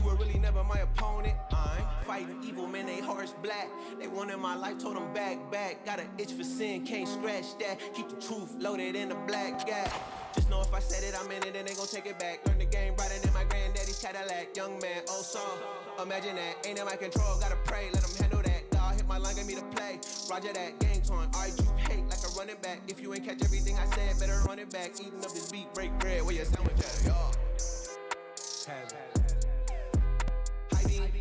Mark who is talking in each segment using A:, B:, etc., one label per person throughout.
A: were really never my opponent. I ain't fighting evil, man, they hearts black. They wanted my life, told them back. Got an itch for sin, can't scratch that. Keep the truth loaded in the black gap. Just know if I said it, I meant it, and they gon' take it back. Learn the game brighter than my granddaddy's Cadillac. Young man, old song, imagine that. Ain't in my control, gotta pray, let them handle that. God hit my line, gave me to play. Roger that, game time. Alright, you hate like a running back. If you ain't catch everything I said, better run it back. Eating up this beat, break bread, where your sandwich at, y'all.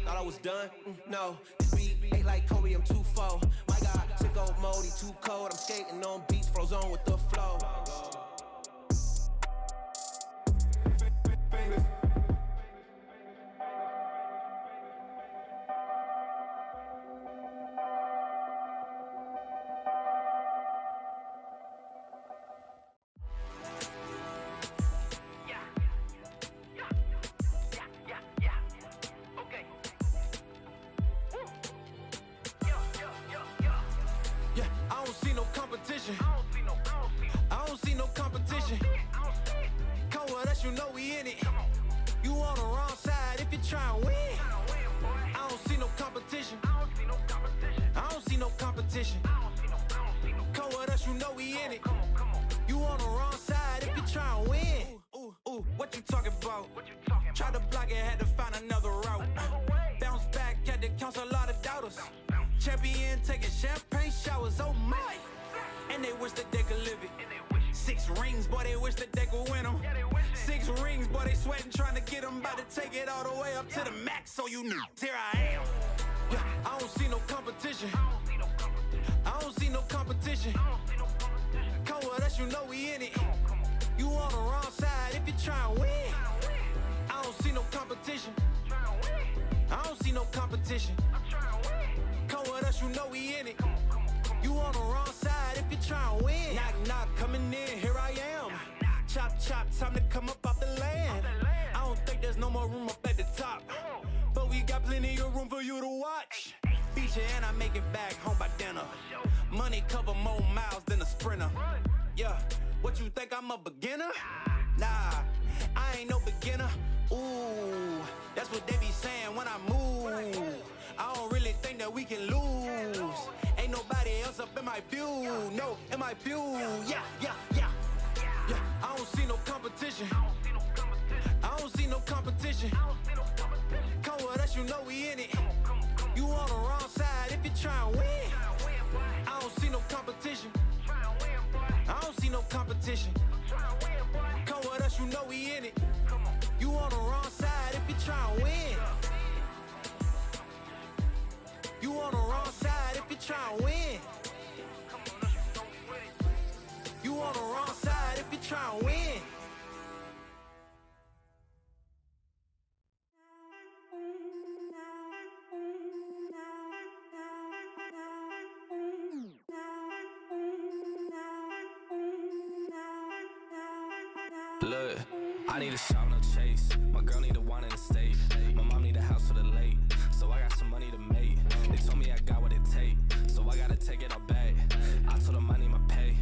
A: Thought I was done? No, this beat ain't like Kobe, I'm too full. My God, took old mode, he too cold. I'm skating on beats, froze on with the flow.
B: I don't see no competition. Come with us, you know we in it. You on the wrong side if you try and win. I don't see no competition. I don't see no competition. Come with us, you know we in it. You on the wrong side if you try and win. Ooh, what you talking about? Tried to block it, had to find another route. Bounce back, had to counsel a lot of doubters. Champion taking champagne showers, oh my. And they wish that they could live it. 6 rings, boy, they wish that they could win them. 6 rings, boy, they sweating trying to get them. About to take it all the way up to the max, so you know. Here I am. Yeah, I don't see no competition. I don't see no competition. Come with us, you know we in it. You on the wrong side if you try and win. I don't see no competition. I don't see no competition. Come with us, you know we in it. You on the wrong side if you try and win. Knock, coming in, here I am. Chop, time to come up off the land. I don't think there's no more room up at the top, but we got plenty of room for you to watch. Feature and I make it back home by dinner. Money cover more miles than a sprinter. Yeah, what you think, I'm a beginner? Nah, I ain't no beginner. Ooh, that's what they be saying when I move. I don't really think that we can lose. Ain't nobody else up in my view. No, in my view. Yeah. I don't see no competition. I don't see no competition. Come with us, you know we in it. You on the wrong side if you try and win. I don't see no competition. I don't see no competition. Come with us, you know we in it. You on the wrong side if you try and win. You on the wrong side if you try and win. You on the wrong side if you try and win.
C: Look, I need a shot, no chase. My girl need a wine in the state. My mom need a house for the late. So I got some money to make. They told me I got what it take, so I gotta take it all back. I told them I need my pay.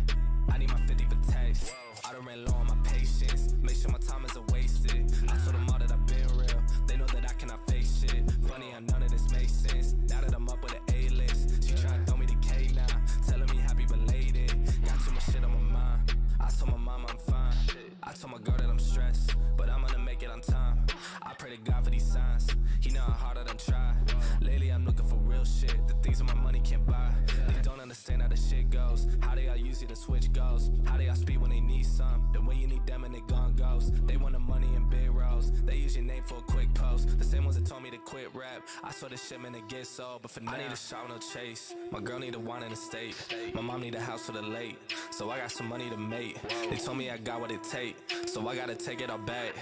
C: I need my 50 for tax. I done ran low on my patience. Make sure my time isn't wasted. I told them all that I've been real. They know that I cannot face shit. Funny how none of this makes sense. Now that I'm up with an A-list, she tryna throw me the K now, telling me happy belated. Got too much shit on my mind. I told my mama I'm fine. I told my girl that I'm stressed, but I'm gonna make it on time. I pray to God for these signs. He know how hard I done try. Lately I'm looking for real shit, the things that my money can't buy. They don't understand how the shit goes. How they all use it, the switch goes. How they all speed when they need some, then when you need them and they gone goes. They want the money in big rows. They use your name for a quick post. The same ones that told me to quit rap. I saw this shit, man, it gets sold, but for now I need a shot, no chase. My girl need a wine in the state. My mom need a house for the late, so I got some money to make. They told me I got what it take, so I gotta take it all back.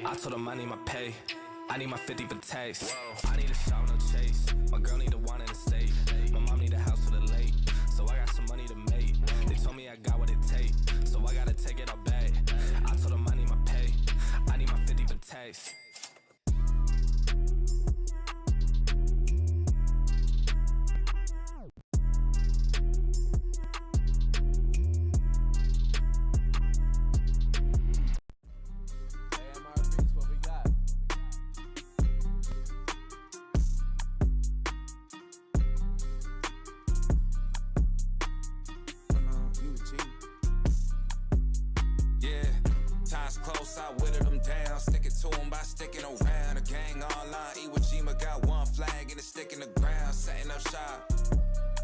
C: I told them I need my pay. I need my 50 for tax. I need a shot, no chase. My girl need a wine in the state. My mom need a house for the late, so I got some money to make. They told me I got what it take, so I gotta take it all back. I told them I need my pay. I need my 50 for tax.
D: gang online. Iwo Jima got one flag and a stick in the ground, setting up shop.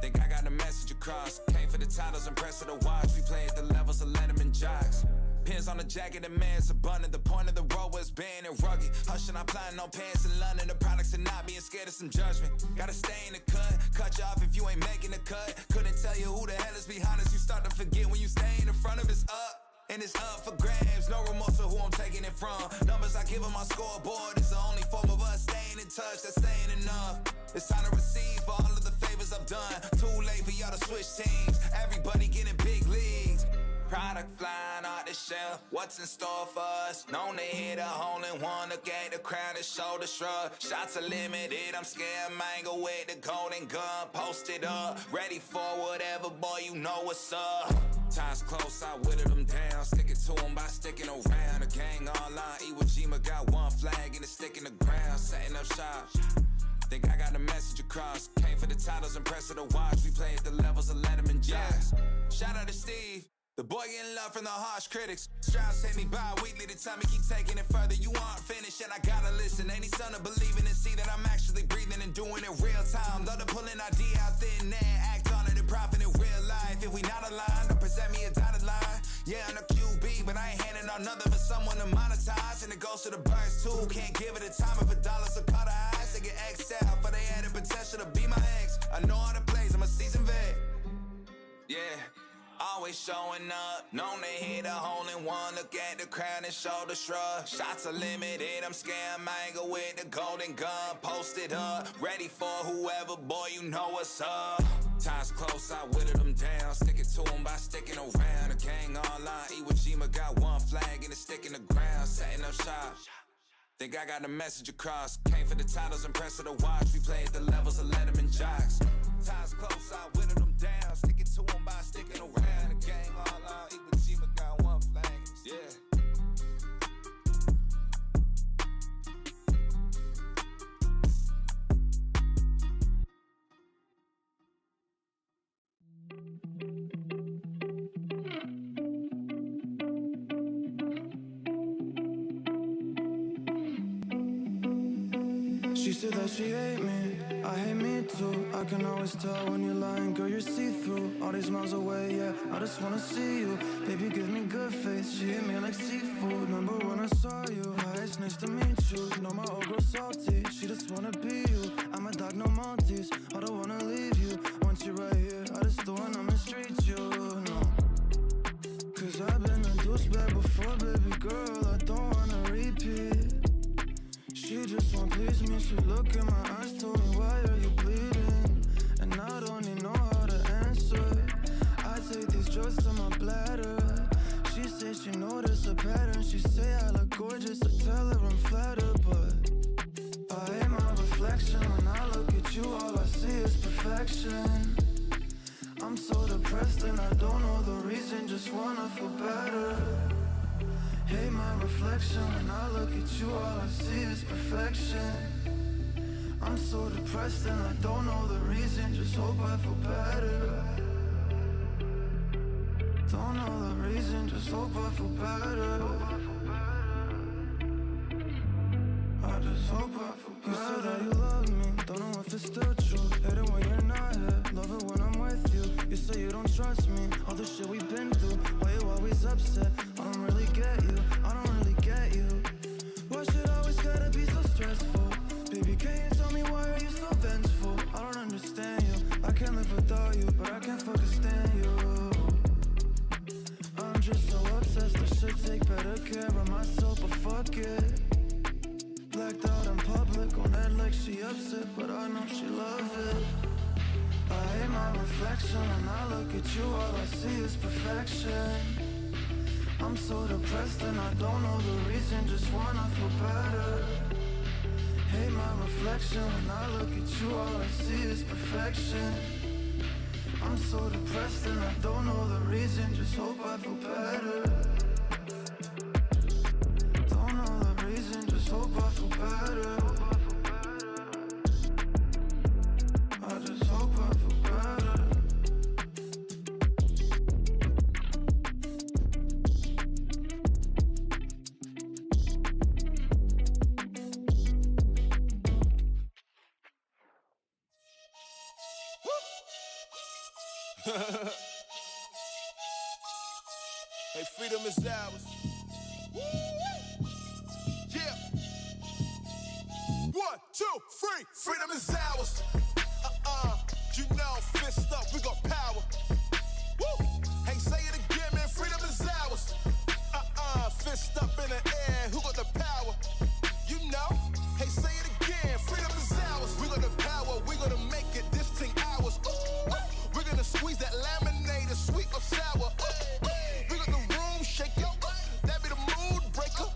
D: Think I got the message across. Came for the titles and press of the watch. We play at the levels of Letterman jocks. Pins on the jacket, the man's abundant. The point of the road was banned and rugged. Hushing, I'm planning on pants in London. The products are not being scared of some judgment. Gotta stay in the cut you off if you ain't making the cut. Couldn't tell you who the hell is behind us. You start to forget when you stay in the front of it's up. And it's up for grabs, no remorse for who I'm taking it from. Numbers I give on my scoreboard is the only form of us staying in touch, that's staying enough. It's time to receive for all of the favors I've done. Too late for y'all to switch teams, everybody getting big leagues. Product flying out the shelf, what's in store for us? Known to hit a hole in one, look at the crowd and shoulder shrug. Shots are limited, I'm scared mango with the golden gun. Posted up, ready for whatever, boy, you know what's up. Time's close, I whittled them down, sticking to them by sticking around. The gang online, Iwo Jima got one flag and a stick in the ground, setting up shop. Think I got the message across. Came for the titles and press of the watch. We play at the levels of Letterman jocks. Shout out to Steve. The boy getting love from the harsh critics. Strauss hit me bi-weekly to tell me keep taking it further. You aren't finished and I gotta listen. Any son of believing and see that I'm actually breathing and doing it real time. Love to pull an idea out thin there, act on it and profit in real life. If we not aligned, don't present me a dotted line. Yeah, I'm a QB, but I ain't handing out nothing for someone to monetize. And it goes to the birds too. Can't give it a time of $1, so cut her eyes. They get X'd out, but they had the potential to be my ex. I know all the plays, I'm a seasoned vet. Yeah. Always showing up, known to hit a hole in one. Look at the crowd and shoulder shrug. Shots are limited, I'm scared mango with the golden gun. Posted up, ready for whoever, boy, you know what's up. Time's close, I whittled them down, sticking to them by sticking around. The gang online, Iwo Jima got one flag and a stick in the ground, setting up shop. Think I got the message across. Came for the titles and press of the watch. We play at the levels of Letterman jocks. Time's close, I whittled them down, sticking to them by sticking around. The gang all out, Iwo Jima got one flag. Yeah.
E: She said that she hate me, I hate me too. I can always tell when you're lying, girl, you're see-through. All these miles away, yeah, I just wanna see you. Baby, give me good face, she hit me like seafood. Remember when I saw you, hi, it's nice to meet you. Know my old girl salty, she just wanna be you. I'm a dog, no Maltese, I don't wanna leave you. Once you're right here, I just don't wanna mistreat you, no. Cause I've been a douchebag before, baby girl, I don't wanna repeat. She just won't please me, she look in my eyes, told me why are you bleeding? And I don't even know how to answer. I take these drugs to my bladder. She says she noticed a pattern, she say I look gorgeous, I tell her I'm flattered. But I hate my reflection, when I look at you all I see is perfection. I'm so depressed and I don't know the reason, just wanna feel better. Hate my reflection, when I look at you all I see is perfection. I'm so depressed and I don't know the reason, just hope I feel better. Don't know the reason, just hope I feel better. I just hope I feel better. You said that you love me, don't know if it's still true. Hate it when you're not here, love it when I'm with you. You say you don't trust me, all the shit we've been through. Why you always upset? I don't really get you, I don't really get you. Why should I always gotta be so stressful? Baby, can you tell me why are you so vengeful? I don't understand you, I can't live without you, but I can't fucking stand you. I'm just so obsessed, I should take better care of myself, but fuck it. Blacked out in public, on that like she upset, but I know she love it. I hate my reflection, when I look at you all I see is perfection. I'm so depressed and I don't know the reason, just wanna feel better. Hate my reflection, when I look at you all I see is perfection. I'm so depressed and I don't know the reason, just hope I feel better. Don't know the reason, just hope I feel better. I just hope I feel better.
F: Hey, freedom is ours. Yeah. 1, 2, 3. Freedom is ours. You know, fist up, we got power. Woo. Hey, say it again, man. Freedom is ours. Fist up in the air. Who got the power? You know. Hey, say it again. Freedom is ours. We got the power. We gonna make it this thing ours. We're gonna squeeze that laminate, sweet or sour. We got the room shake up. That be the mood breaker.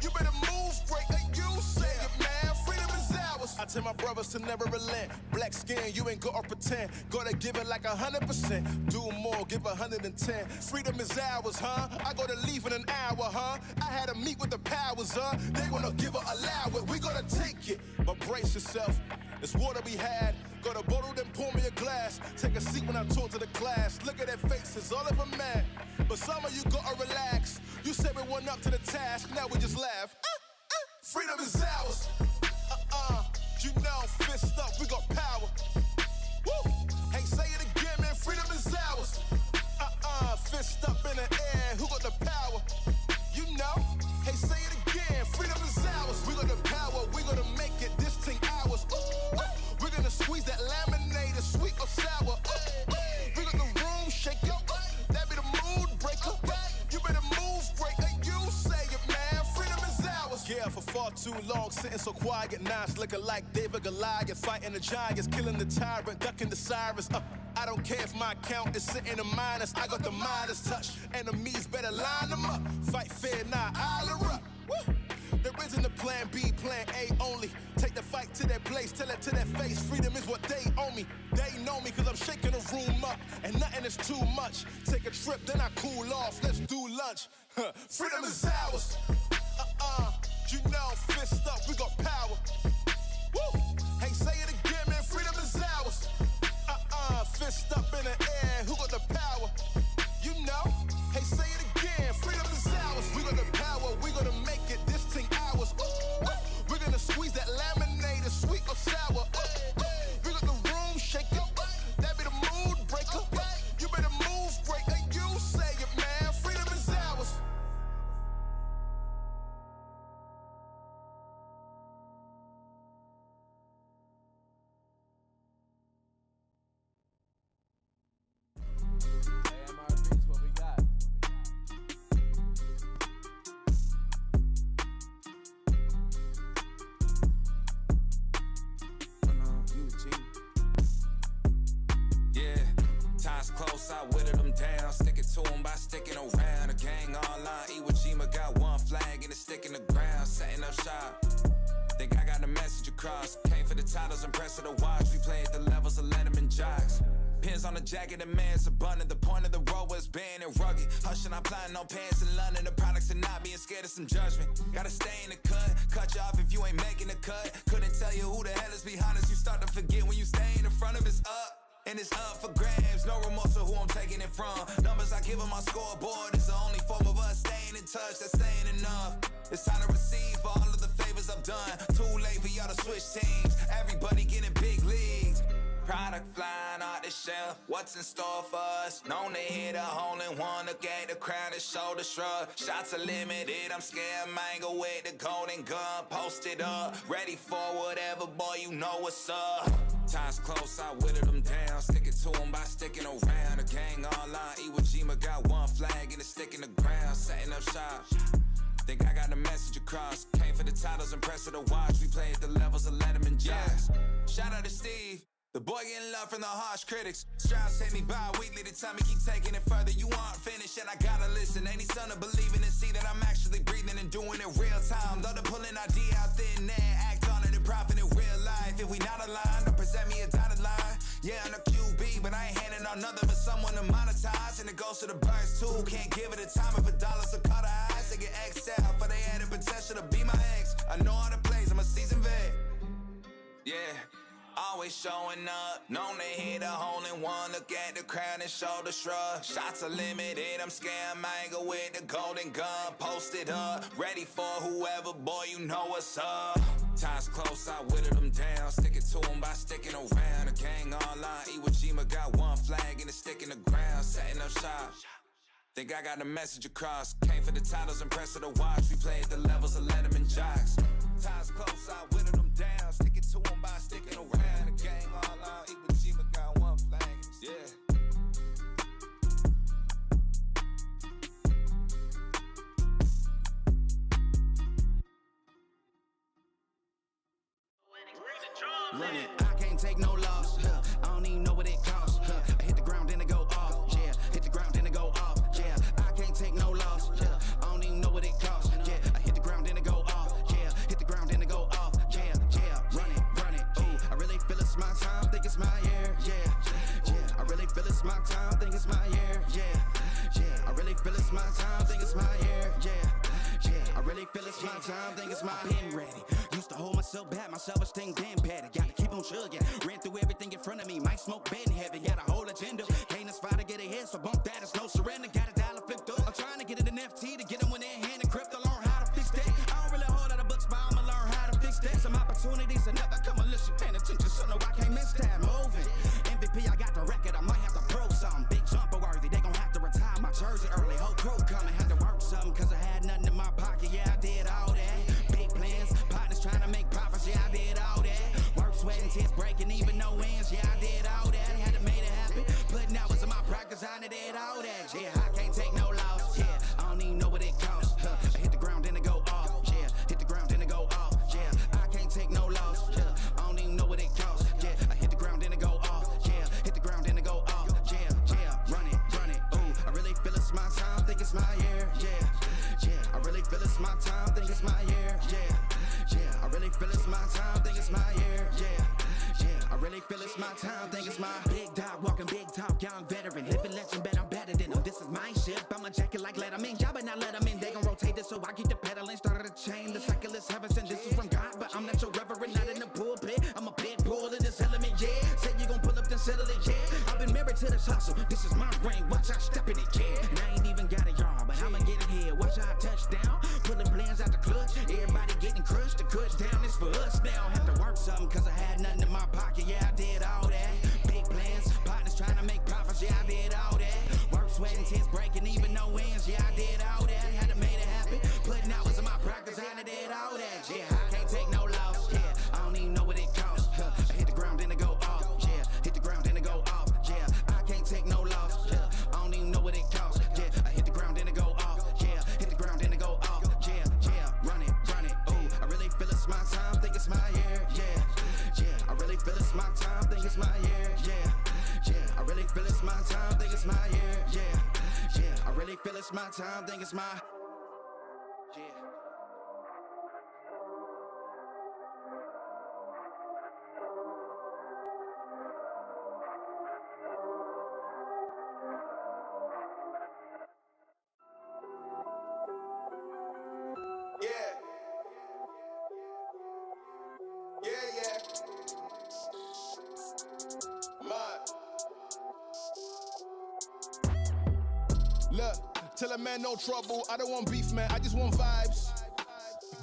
F: You better move, breaker. You say it, man. Freedom is ours. I tell my brothers to never relent. Black skin, you ain't gotta pretend. Gotta give it like 100%. Do more, give 110. Freedom is ours, huh? I gotta leave in an hour, huh? I had to meet with the powers, huh? They wanna give or allow it. We gotta take it. But brace yourself. It's water we had. Got a bottle, then pour me a glass. Take a seat when I talk to the class. Look at their faces, all of them mad. But some of you gotta relax. You said we went up to the task, now we just laugh. Freedom is ours. You know, fist up, we got power. Woo! Hey, say it again, man. Freedom is ours. Fist up in the air. Who got the power? You know. Hey, say it again. Freedom is ours. We got the power. We gonna make it this thing ours. We're gonna squeeze that laminate, sweet or sour. We got the room shake up. That be the mood breaker. You better move, breaker. You say it, man. Freedom is ours. Yeah, for far too long, sitting so quiet. Now it's looking like David Goliath, fighting the giants, killing the tyrant, ducking the sirens. I don't care if my account is sitting in minus. I got the Midas touch. Enemies better line them up. Fight fair, nah, I'll erupt. Woo. There isn't a plan B, plan A only. Take the fight to their place, tell it to their face. Freedom is what they owe me. They know me cause I'm shaking the room up. And nothing is too much. Take a trip, then I cool off. Let's do lunch. Freedom is ours. You know, fist up, we got power. Woo. Hey, say it again, man. Freedom is ours. Fist up in the air. Who got the power? You know. Hey, say it again. Freedom is ours. We got the power. We gonna make it this thing ours. We're gonna squeeze that laminate, sweet or sour. We got the room shake up. That be the mood breaker. You better move, breaker. You say it, man. Freedom is ours.
G: AMRB's what we got.
D: Yeah, time's close, I whittled them down. Stick it to them by sticking around. The gang online, Iwo Jima got one flag and it's sticking the ground. Setting up shop. Think I got the message across. Came for the titles, impressive to watch. We play at the levels of Letterman jocks. Pins on the jacket, the man's abundant. The point of the road was banned and rugged. Hushing, I'm planning on pants in London. The products are not being scared of some judgment. Gotta stay in the cut you off if you ain't making the cut. Couldn't tell you who the hell is behind us. You start to forget when you stay in the front of it's up. And it's up for grabs, no remorse of who I'm taking it from. Numbers I give on my scoreboard is the only form of us staying in touch, that's staying enough. It's time to receive all of the favors I've done. Too late for y'all to switch teams, everybody getting big leagues. Product flying out the shelf, what's in store for us? Known to hit a hole in one, look at the crowd and shoulder shrug. Shots are limited, I'm scared mango with the golden gun. Posted up, ready for whatever, boy, you know what's up. Time's close, I whittled them down. Stick it to them by sticking around. The gang online, Iwo Jima got one flag and it's sticking the ground. Setting up shop. Think I got the message across. Came for the titles, impressive to watch. We play at the levels of Letterman jocks. Shout out to Steve. The boy getting love from the harsh critics. Strauss hit me bi-weekly to tell me keep taking it further. You aren't finished and I gotta listen. Ain't son to believe in and see that I'm actually breathing and doing it real time. Love to pull an idea out thin there, act on it and profit in real life. If we not aligned, don't present me a dotted line. Yeah, I'm a QB, but I ain't handing out nothing for someone to monetize. And it goes to the birds too. Can't give it a time if a dollar so cut her eyes. They get X'd out, but they had the potential to be my ex. I know all the plays, I'm a seasoned vet. Yeah. Always showing up, known to hit a hole in one. Look at the crowd and shoulder shrug. Shots are limited, I'm scared mango with the golden gun. Posted up, ready for whoever, boy, you know what's up. Time's close, I whittled them down. Stick it to them by sticking around. The gang online, Iwo Jima got one flag and it's sticking the ground, setting up shop. Think I got the message across. Came for the titles and press of the watch. We play at the levels of Letterman jocks. Ties close, I whittled them down. Sticking to them by sticking around. The gang online, Iwo Jima got one flag. Yeah.
G: Run it, I can't take no loss. I don't even know what it costs. I hit the ground, then it go off. Yeah, hit the ground, then it go off. Yeah, I can't take no loss. I don't even know what it costs. Yeah, I hit the ground, then it go off. Yeah, hit the ground, then it go off. Yeah, run it. Ooh, I really feel it's my time, think it's my year. Yeah, I really feel it's my time, think it's my year. Yeah, I really feel it's my time, think it's my year. Yeah, I really feel it's my time, think it's my pen ready. Used to hold myself back, my self-esteem damn bad. Gotta keep on chugging, ran through everything in front of me. Might smoke bed in heaven, got a whole agenda. Can't aspire to get ahead, so bump that, it's no surrender. Got a dollar flipped up, I'm trying to get it in FT to get them when they're in hand and crypto. Learn how to fix that. I don't really hold out of books, but I'ma learn how to fix that. Some opportunities and never come unless you paying attention, so no, I can't miss that. Moving, MVP, I got the record, I might have to prove something. Big jumper worthy, they gon' have to retire my jersey early. Whole crew coming, had to work something, cause I had nothing in my pocket. Yeah, I did all that. Big plans, partners trying to make profits. Yeah, I did all that. Work, sweat, and tears breaking, even no ends. Yeah, I did all that. Had to make it happen. Putting hours in my practice, I did all that. Yeah, I can't take no loss. Yeah, I don't even know what it costs. I hit the ground, then it go off. Yeah, hit the ground, then it go off. Yeah, I can't take no loss. Yeah, I don't even know what it costs. Yeah, I hit the ground, then it go off. Yeah, hit the ground, then it go off. Yeah, run it. Ooh, I really feel it's my time, think it's my year. Yeah, I really feel it's my time, think it's my year. Yeah, I really feel it's my time, think it's my year. Yeah, I really feel it's my time, think it's my big dog, walking big talk, young veteran, living legend, bet I'm better than them. This is my ship, I'm a jacket like Letterman, y'all but not let them in. They gon' rotate this, so I keep the pedaling, started a chain. The cycle is heaven sent, this is from God, but I'm not your reverend, not in the pulpit. I'm a pit bull in this element, yeah. Said you gon' pull up, then settle it, yeah. I've been married to this hustle, this is my brain, watch I step in it, yeah. And I ain't even got a yard, but I'ma get it here. Watch how I touch down, pulling plans out the clutch. Everybody getting crushed, the cut down is for us now. Have to work something, cause I had nothing in my pocket, yeah, I did all that. Big plans, partners trying to make profits, yeah, I did all that. Work, sweat, and tears breaking, even no ends, yeah, I did all that. Had to make it happen, putting hours in my practice, I did all that. Yeah, I can't take no loss, yeah, I don't even know what it costs. I hit the ground, then it go off, yeah, hit the ground, then it go off, yeah, I can't take no loss, yeah, I don't even know what it costs, yeah, I hit the ground, then it go off, yeah, hit the ground, then it go off, yeah, run it, ooh, I really feel it's my time, think it's my year, yeah, I really feel it's my time, think it's my year, yeah, I really feel it's my time, think it's my year, yeah, I really feel it's my time, think it's my, yeah.
F: Look, tell a man no trouble, I don't want beef, man, I just want vibes.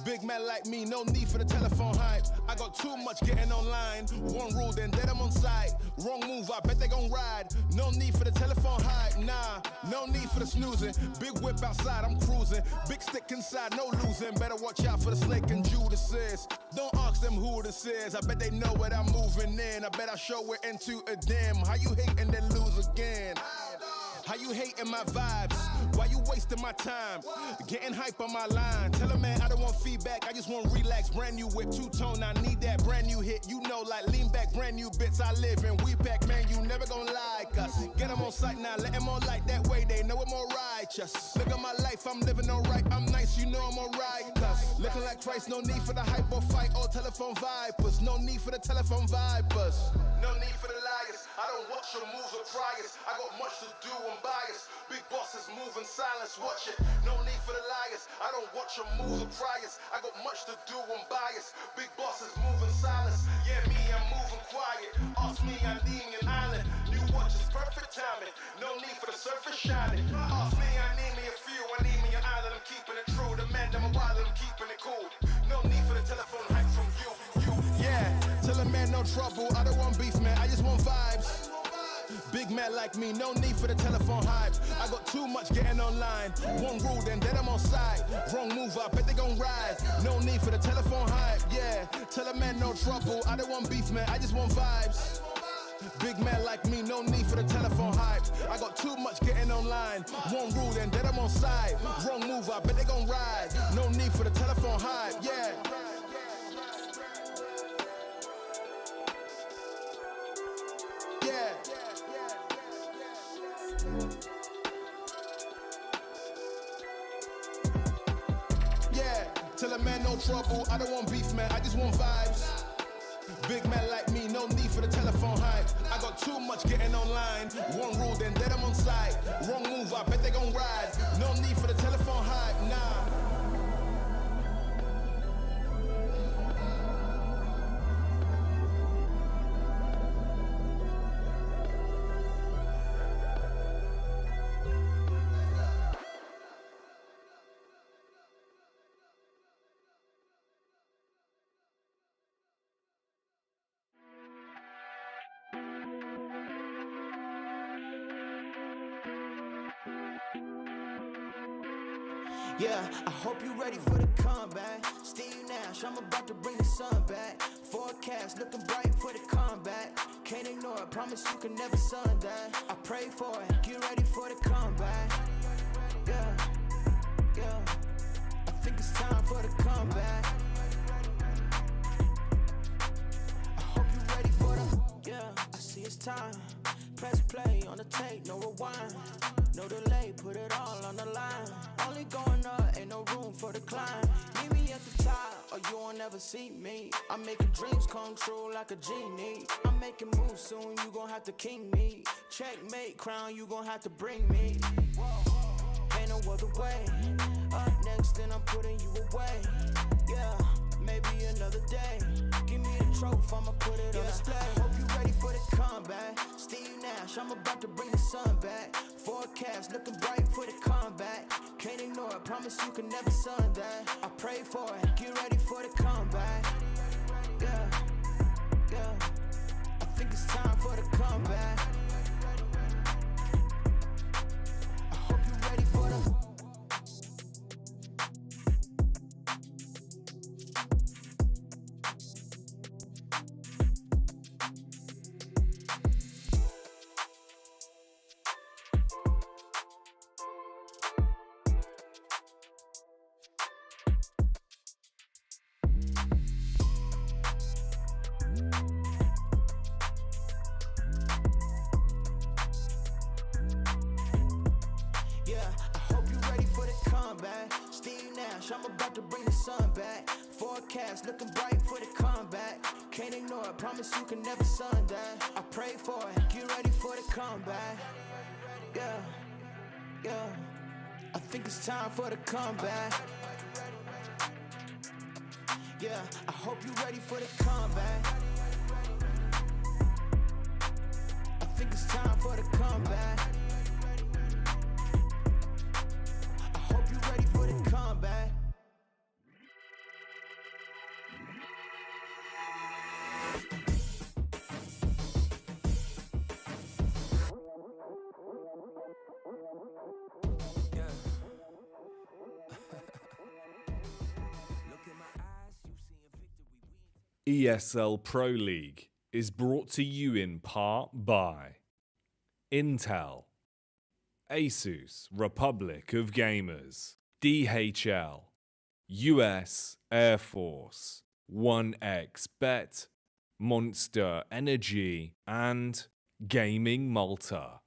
F: Big man like me, no need for the telephone hype. I got too much getting online. One rule, then I'm on side. Wrong move, I bet they gon' ride. No need for the telephone hype, nah. No need for the snoozing. Big whip outside, I'm cruising. Big stick inside, no losing. Better watch out for the snake and Judas is. Don't ask them who this is. I bet they know what I'm moving in. I bet I show it into a dim. How you hate and then lose again? How you hating my vibes? Why you wasting my time? Getting hype on my line. Tell a man I don't want feedback, I just want relax. Brand new whip, two-tone, I need that brand new hit. You know, like lean back, brand new bits I live in. We pack, man, you never gon' like us. Get them on sight now, let them on light. That way they know I'm all righteous. Look at my life, I'm living alright. I'm nice, you know I'm alright. Cause looking like Christ, no need for the hype or fight or telephone vipers. No need for the telephone vipers. No need for the liars. I don't watch your moves or priors. I got much to do, I'm biased. Big bosses move in silence, watch it. No need for the liars. I don't watch your moves or priors. I got much to do, I'm biased. Big bosses move in silence. Yeah, me, I'm moving quiet. Ask me, I need me an island. New watch is perfect timing. No need for the surface shining. Ask me, I need me a few. I need me an island. I'm keeping it true. The man, I'm a wild, I'm keeping it cool. No need for the telephone hype from you. Yeah. Tell a man no trouble, I don't want beef, man, I just want vibes. Big man like me, no need for the telephone hype. I got too much getting online. One rule, then I'm on side. Wrong move, I bet they gon' ride. No need for the telephone hype, yeah. Tell a man no trouble, I don't want beef, man, I just want vibes. Big man like me, no need for the telephone hype. I got too much getting online. One rule, then I'm on side. Wrong move, I bet they gon' ride. No need for the telephone hype, yeah. Tell a man no trouble, I don't want beef, man, I just want vibes. Big man like me, no need for the telephone hype. I got too much getting online. One rule, then I'm on side. Wrong move, I bet they gon' ride. No need for the telephone hype, nah.
A: Yeah, I hope you ready for the comeback. Steve Nash, I'm about to bring the sun back. Forecast looking bright for the comeback. Can't ignore it, promise you can never sun that. I pray for it, get ready for the comeback. Yeah, yeah, I think it's time for the comeback. I hope you ready for the, yeah, I see it's time. Press play on the tape, no rewind. No delay, put it all on the line. Only going up, ain't no room for the climb. Meet me at the top, or you won't ever see me. I'm making dreams come true like a genie. I'm making moves soon, you gon' have to king me. Checkmate, crown, you gon' have to bring me. Ain't no other way. Up next, then I'm putting you away. Yeah, maybe another day. Give me the trophy, I'ma put it on display. Hope you ready for the comeback. Steve Nash, I'm about to bring the sun back. Forecast looking bright for the comeback. Can't ignore it, promise you can never sun that. I pray for it, get ready for the comeback. Yeah, yeah, I think it's time for the comeback. I hope you ready for the, I'm about to bring the sun back. Forecast looking bright for the comeback. Can't ignore it, promise you can never sun that. I pray for it, get ready for the comeback. Yeah, yeah, I think it's time for the comeback. Yeah, I hope you ready for the comeback. I think it's time for the comeback. I hope you ready for the comeback.
H: ESL Pro League is brought to you in part by Intel, Asus Republic of Gamers, DHL, US Air Force, 1xBet, Monster Energy, and Gaming Malta.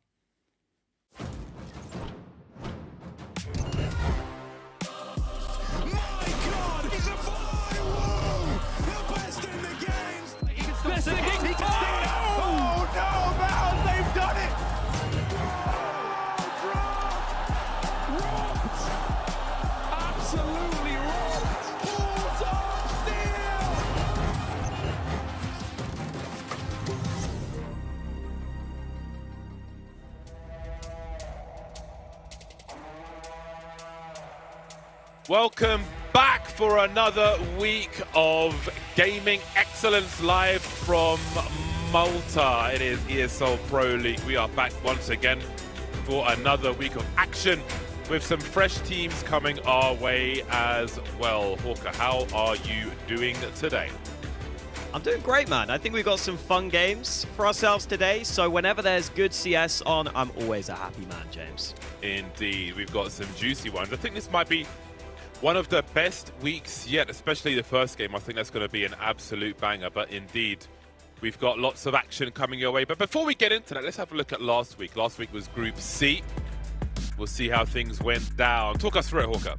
I: Welcome back for another week of Gaming Excellence live from Malta. It is ESL Pro League. We are back once again for another week of action with some fresh teams coming our way as well. Hawker, how are you doing today?
J: I'm doing great, man. I think we've got some fun games for ourselves today, so whenever there's good CS on, I'm always a happy man, James.
I: Indeed, we've got some juicy ones. I think this might be one of the best weeks yet, especially the first game. I think that's going to be an absolute banger, but indeed, we've got lots of action coming your way. But before we get into that, let's have a look at last week. Last week was Group C. We'll see how things went down. Talk us through it, Hawker.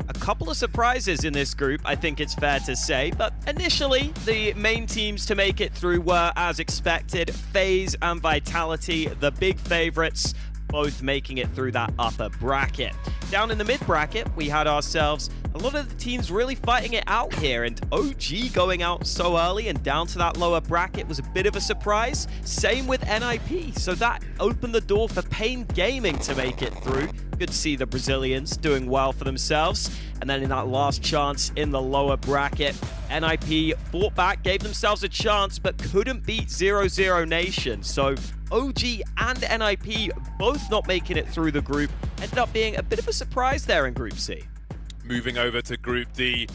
J: A couple of surprises in this group, I think it's fair to say, but initially, the main teams to make it through were, as expected, FaZe and Vitality, the big favorites, both making it through that upper bracket. Down in the mid bracket, we had ourselves a lot of the teams really fighting it out here, and OG going out so early and down to that lower bracket was a bit of a surprise. Same with NIP, so that opened the door for Pain Gaming to make it through. Good to see the Brazilians doing well for themselves. And then in that last chance in the lower bracket, NIP fought back, gave themselves a chance, but couldn't beat 0-0 Nation. So OG and NIP both not making it through the group. Ended up being a bit of a surprise there in Group C.
I: Moving over to Group D,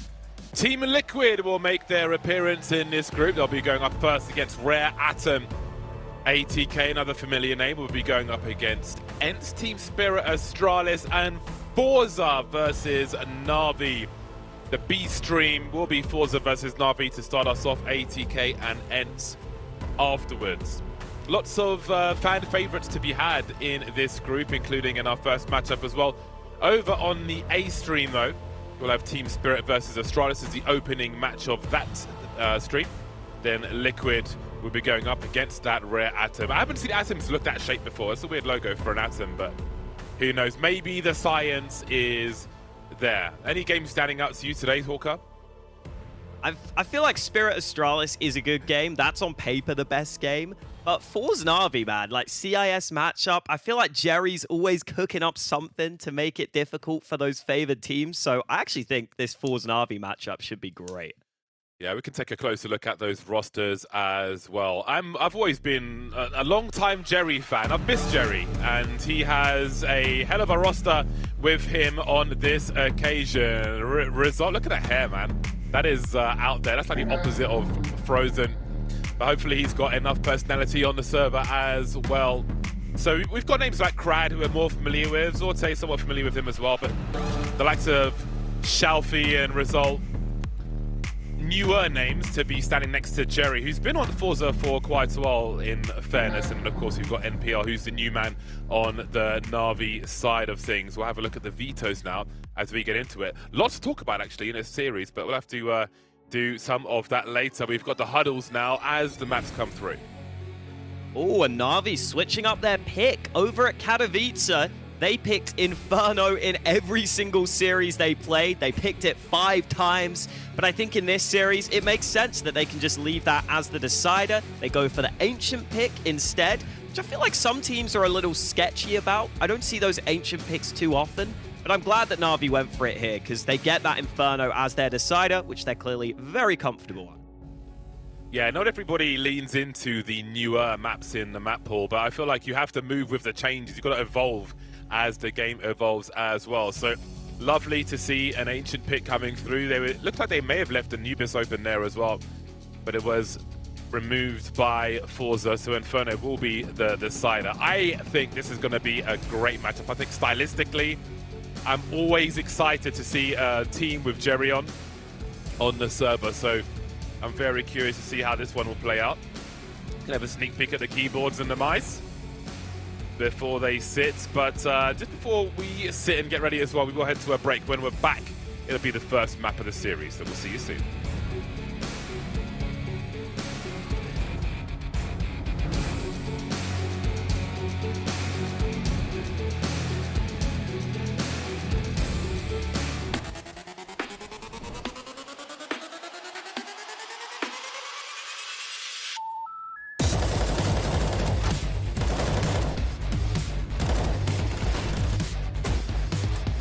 I: Team Liquid will make their appearance in this group. They'll be going up first against Rare Atom. ATK, another familiar name, will be going up against ENCE, Team Spirit, Astralis, and forZe versus NAVI. The B stream will be forZe versus NAVI to start us off, ATK and ENCE afterwards. Lots of fan favorites to be had in this group, including in our first matchup as well. Over on the A stream, though, we'll have Team Spirit versus Astralis as the opening match of that stream. Then Liquid will be going up against that Rare Atom. I haven't seen Atoms look that shape before. It's a weird logo for an Atom, but who knows? Maybe the science is there. Any games standing out to you today, Hawker?
J: I feel like Spirit Astralis is a good game. That's on paper the best game. But forZe Navi, man, like CIS matchup, I feel like Jerry's always cooking up something to make it difficult for those favored teams. So I actually think this forZe Navi matchup should be great.
I: Yeah, we can take a closer look at those rosters as well. I've always been a long-time Jerry fan. I've missed Jerry, and he has a hell of a roster with him on this occasion. Result, look at that hair, man. That is out there. That's like the opposite of Frozen. But hopefully he's got enough personality on the server as well. So we've got names like Crad, who we're more familiar with. Zorte, somewhat familiar with him as well. But the likes of Shalfie and Result, newer names to be standing next to Jerry, who's been on forZe for quite a while, in fairness. And of course, we've got NPR, who's the new man on the Navi side of things. We'll have a look at the vetoes now as we get into it. Lots to talk about, actually, in this series, but we'll have to do some of that later. We've got the huddles now as the maps come through.
J: Oh, and Navi switching up their pick over at Katowice. They picked Inferno in every single series they played. They picked it 5 times. But I think in this series, it makes sense that they can just leave that as the decider. They go for the Ancient pick instead, which I feel like some teams are a little sketchy about. I don't see those Ancient picks too often. But I'm glad that Navi went for it here, because they get that Inferno as their decider, which they're clearly very comfortable on.
I: Yeah, not everybody leans into the newer maps in the map pool, but I feel like you have to move with the changes. You've got to evolve as the game evolves as well. So lovely to see an Ancient pick coming through. It looked like they may have left Anubis open there as well, but it was removed by forZe, so Inferno will be the decider. I think this is going to be a great matchup. I think stylistically, I'm always excited to see a team with Jerry on the server, so I'm very curious to see how this one will play out. Can have a sneak peek at the keyboards and the mice before they sit, but just before we sit and get ready as well, we will head to a break. When we're back, it'll be the first map of the series, so we'll see you soon.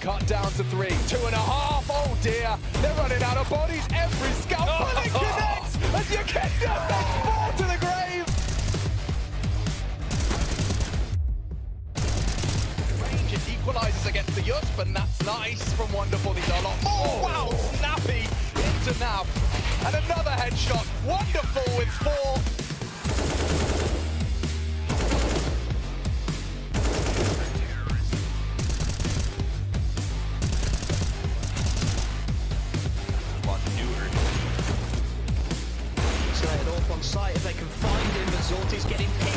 K: Cut down to 3, 2.5, oh dear. They're running out of bodies. Every scout bullet connects as Yekenda takes 4 to the grave. Range and equalizes against the Yutz, but that's nice from Wonderful. These are a lot more. Wow, snappy into Nav. And another headshot. Wonderful with 4.
L: On site if they can find him, but Zorti's getting picked.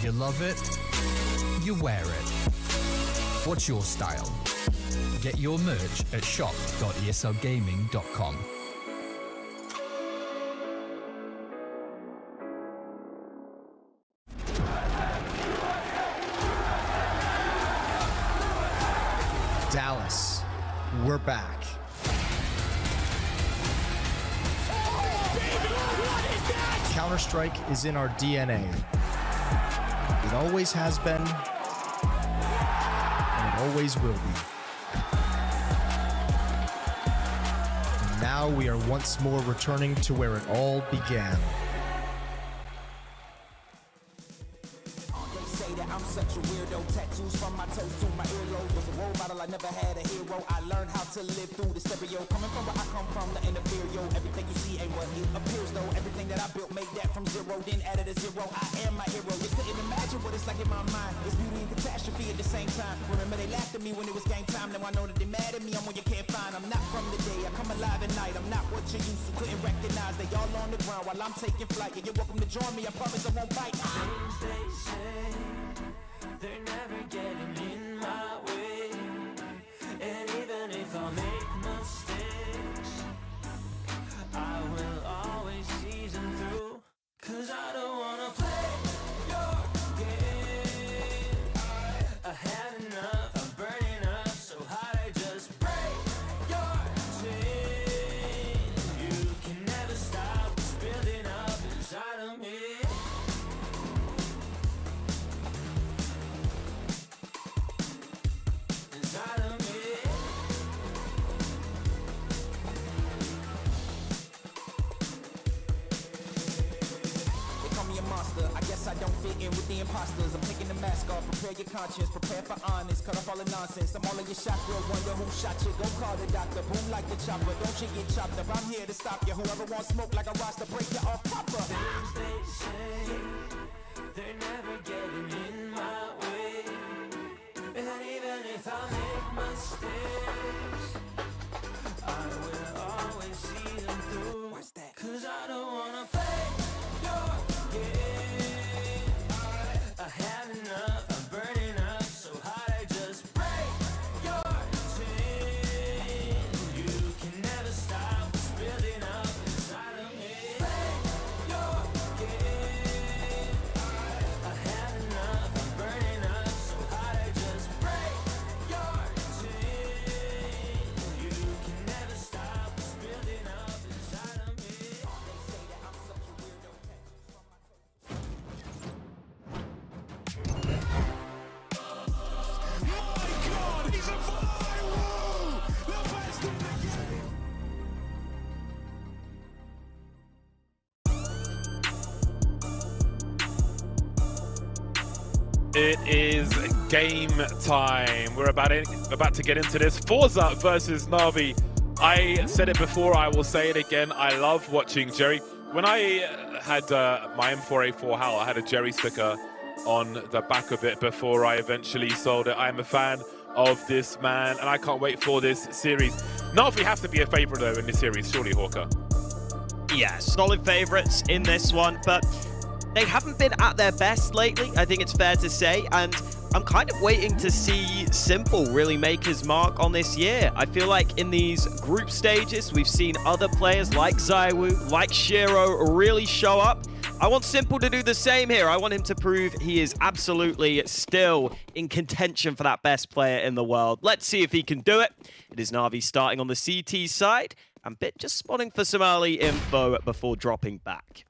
M: You love it, you wear it. What's your style? Get your merch at shop.eslgaming.com.
N: Dallas, we're back. Counter-Strike is in our DNA. It always has been, and it always will be. Now we are once more returning to where it all began.
G: They say that I'm such a weirdo. Tattoos from my toes to my earlobe. Was a role model, I never had a hero. I learned how to live through the stereo. Coming from where I come from, the inferior. Everything you see ain't what it appears though. Everything that I built, made that from zero, then added a zero. I am my hero. You couldn't imagine what it's like in my mind. It's beauty and catastrophe at the same time. Remember they laughed at me when it was game time. Now I know that they mad at me. I'm when you can't find. I'm not from the day. I come alive at night. I'm not what you used to. Couldn't recognize. They all on the ground while I'm taking flight. Yeah, you're welcome to join me. I promise I won't bite.
O: Things they say, they're never getting in my way. And even if I make mistakes, I will always see them through. Cause I don't wanna play your game. I had enough, I'm burning up so hot I just break your chain. You can never stop what's building up inside of me. Inside of me.
G: They call me a monster. I guess I don't fit in with the imposters. I'm taking the mask off. Prepare your conscience. Prepare for honest. Cut off all the nonsense. I'm all in your chakra. Wonder who shot you. Go call the doctor. Boom like the chopper. Don't you get chopped up. I'm here to stop you. Whoever wants smoke like a roster, break you off proper.
O: Things they say, they're never getting in my way. And even if I make mistakes, I will always see them through. Cause I don't wanna play your game. I had enough, I'm burning up so hot I just break your chain. You can never stop what's building up inside of me. Play your game. I had enough, I'm burning up so hot I just break your chain. You can never stop what's building up inside of me. They say that I'm such a weirdo.
I: It is game time. We're about to get into this. forZe versus NAVI. I said it before, I will say it again. I love watching Jerry. When I had my M4A4 HAL, I had a Jerry sticker on the back of it before I eventually sold it. I am a fan of this man, and I can't wait for this series. NAVI have to be a favorite though in this series, surely, Hawker?
J: Yeah, solid favorites in this one, but they haven't been at their best lately, I think it's fair to say, and I'm kind of waiting to see Simple really make his mark on this year. I feel like in these group stages, we've seen other players like ZywOo, like Shiro really show up, I want Simple to do the same here. I want him to prove he is absolutely still in contention for that best player in the world. Let's see if he can do it. It is Na'Vi starting on the CT side, and Bit just spotting for some early info before dropping back.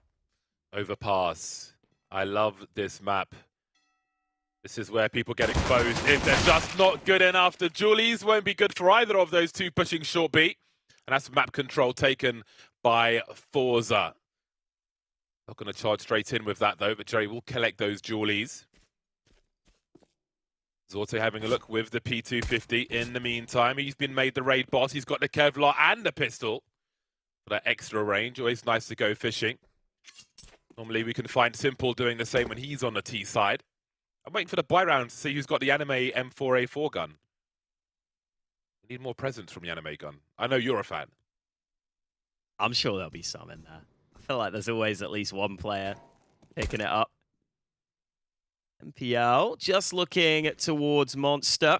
I: Overpass. I love this map. This is where people get exposed if they're just not good enough. The Julies won't be good for either of those two pushing short B. And that's map control taken by forZe. Not going to charge straight in with that, though, but Jerry will collect those Julies. Zorte having a look with the P250 in the meantime. He's been made the raid boss. He's got the Kevlar and the pistol for that extra range. Always nice to go fishing. Normally we can find Simple doing the same when he's on the T side. I'm waiting for the buy round to see who's got the anime M4A4 gun. We need more presents from the anime gun. I know you're a fan.
J: I'm sure there'll be some in there. I feel like there's always at least one player picking it up. MPL just looking towards Monster.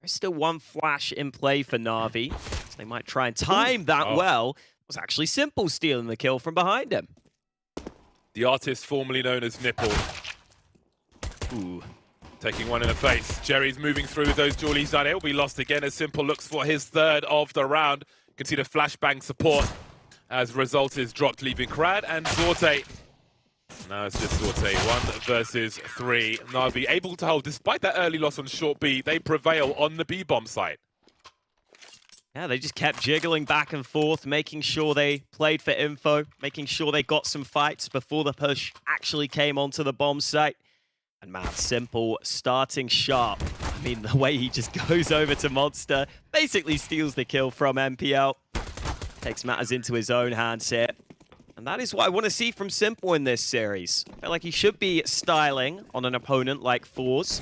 J: There's still one flash in play for Na'Vi. So they might try and time that well. It was actually Simple stealing the kill from behind him.
I: The artist formerly known as Nipple.
J: Ooh.
I: Taking one in the face. Jerry's moving through those Julies down. It will be lost again as Simple looks for his third of the round. You can see the flashbang support as result is dropped, leaving Krad and Zorte. Now it's just Zorte, 1 versus 3. Na'Vi able to hold, despite that early loss on short B, they prevail on the B-bomb site.
J: Yeah, they just kept jiggling back and forth, making sure they played for info, making sure they got some fights before the push actually came onto the bomb site. And man, Simple starting sharp. I mean, the way he just goes over to Monster, basically steals the kill from MPL. Takes matters into his own hands here. And that is what I want to see from Simple in this series. I feel like he should be styling on an opponent like forZe.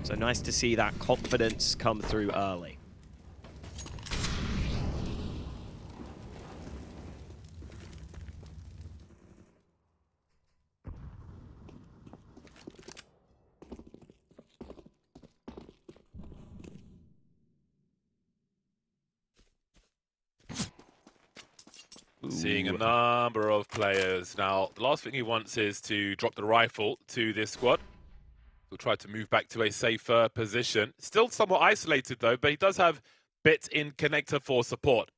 J: So nice to see that confidence come through early.
I: Seeing a number of players. Now, the last thing he wants is to drop the rifle to this squad. He'll try to move back to a safer position. Still somewhat isolated, though, but he does have Bit in connector for support.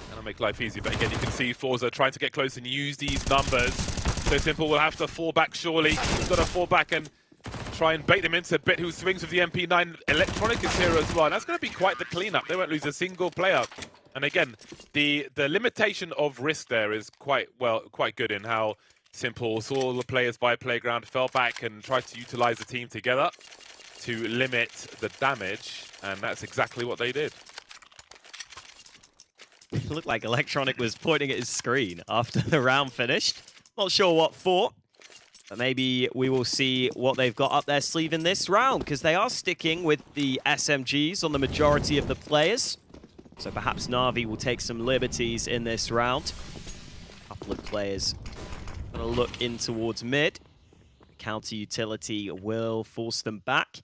I: That'll make life easy. But again, you can see forZe trying to get close and use these numbers. So Simple will have to fall back, surely. He's got to fall back and try and bait them into Bit, who swings with the MP9. Electronic is here as well. And that's going to be quite the cleanup. They won't lose a single player. And again, the limitation of risk there is quite good in how Simple saw the players by playground, fell back and tried to utilize the team together to limit the damage, and that's exactly what they did.
J: It looked like Electronic was pointing at his screen after the round finished. Not sure what for, but maybe we will see what they've got up their sleeve in this round, because they are sticking with the SMGs on the majority of the players. So perhaps Na'Vi will take some liberties in this round. A couple of players going to look in towards mid. Counter utility will force them back.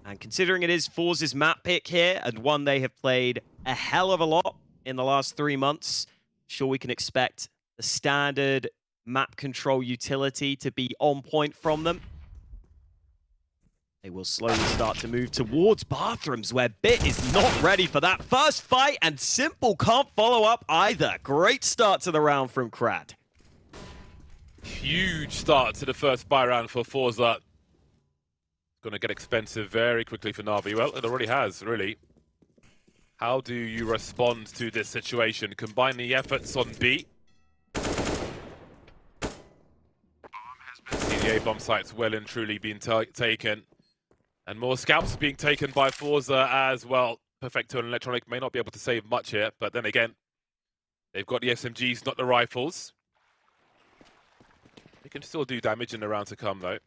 J: And considering it is forZe's map pick here, and one they have played a hell of a lot in the last 3 months, sure we can expect the standard map control utility to be on point from them. They will slowly start to move towards bathrooms, where Bit is not ready for that first fight, and Simple can't follow up either. Great start to the round from Krad.
I: Huge start to the first buy round for forZe. Going to get expensive very quickly for Na'Vi. Well, it already has, really. How do you respond to this situation? Combine the efforts on B. The A-bomb site's well and truly been taken. And more scalps being taken by forZe as well. Perfecto and Electronic may not be able to save much here, but then again, they've got the SMGs, not the rifles. They can still do damage in the round to come, though.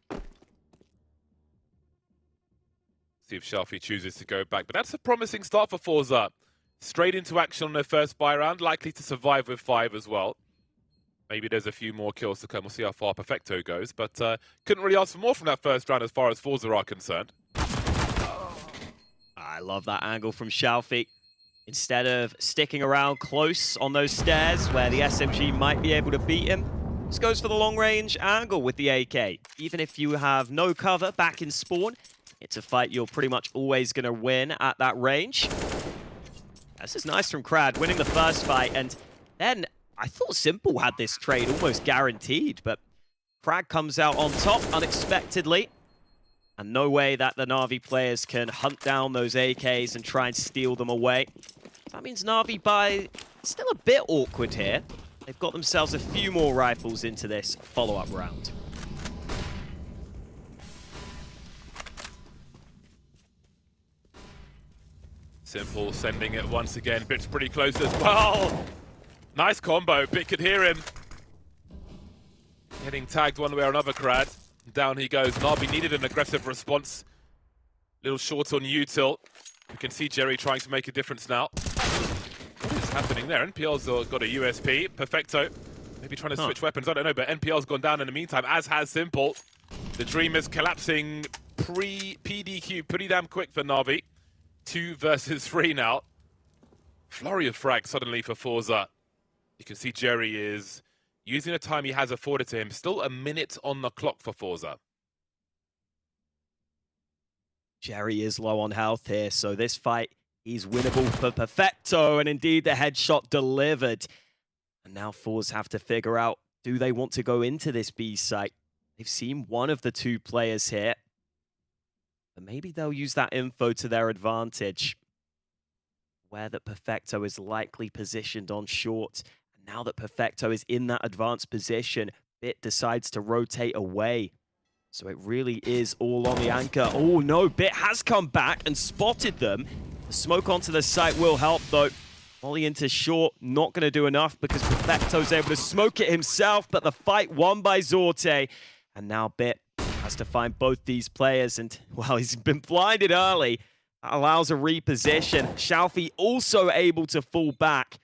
I: See if Shelfie chooses to go back. But that's a promising start for forZe. Straight into action on their first buy round, likely to survive with 5 as well. Maybe there's a few more kills to come. We'll see how far Perfecto goes. But couldn't really ask for more from that first round as far as forZe are concerned.
J: I love that angle from Shelfie. Instead of sticking around close on those stairs where the SMG might be able to beat him, just goes for the long-range angle with the AK. Even if you have no cover back in spawn, it's a fight you're pretty much always going to win at that range. This is nice from Crad, winning the first fight, and then I thought Simple had this trade almost guaranteed, but Crad comes out on top unexpectedly, and no way that the Na'Vi players can hunt down those AKs and try and steal them away. That means Na'Vi by still a bit awkward here. They've got themselves a few more rifles into this follow-up round.
I: Simple sending it once again. Bit's pretty close as well. Nice combo. Bit could hear him. Getting tagged one way or another, Crad. Down he goes. Na'Vi needed an aggressive response. Little short on util. You can see Jerry trying to make a difference now. What is happening there? NPL's got a USP. Perfecto. Maybe trying to switch weapons. I don't know, but NPL's gone down in the meantime, as has Simple. The Dream is collapsing pre-PDQ pretty damn quick for Na'Vi. 2 versus 3 now. Flurry of frags suddenly for forZe. You can see Jerry is using the time he has afforded to him. Still a minute on the clock for forZe.
J: Jerry is low on health here, so this fight is winnable for Perfecto, and indeed the headshot delivered. And now forZe have to figure out, do they want to go into this B site? They've seen one of the 2 players here, but maybe they'll use that info to their advantage. Where that Perfecto is likely positioned on short. And now that Perfecto is in that advanced position, Bit decides to rotate away. So it really is all on the anchor. Oh no, Bit has come back and spotted them. The smoke onto the site will help though. Molly into short, not going to do enough because Perfecto's able to smoke it himself, but the fight won by Zorte. And now Bit has to find both these players, and well, he's been blinded early. That allows a reposition. Xiaofi also able to fall back.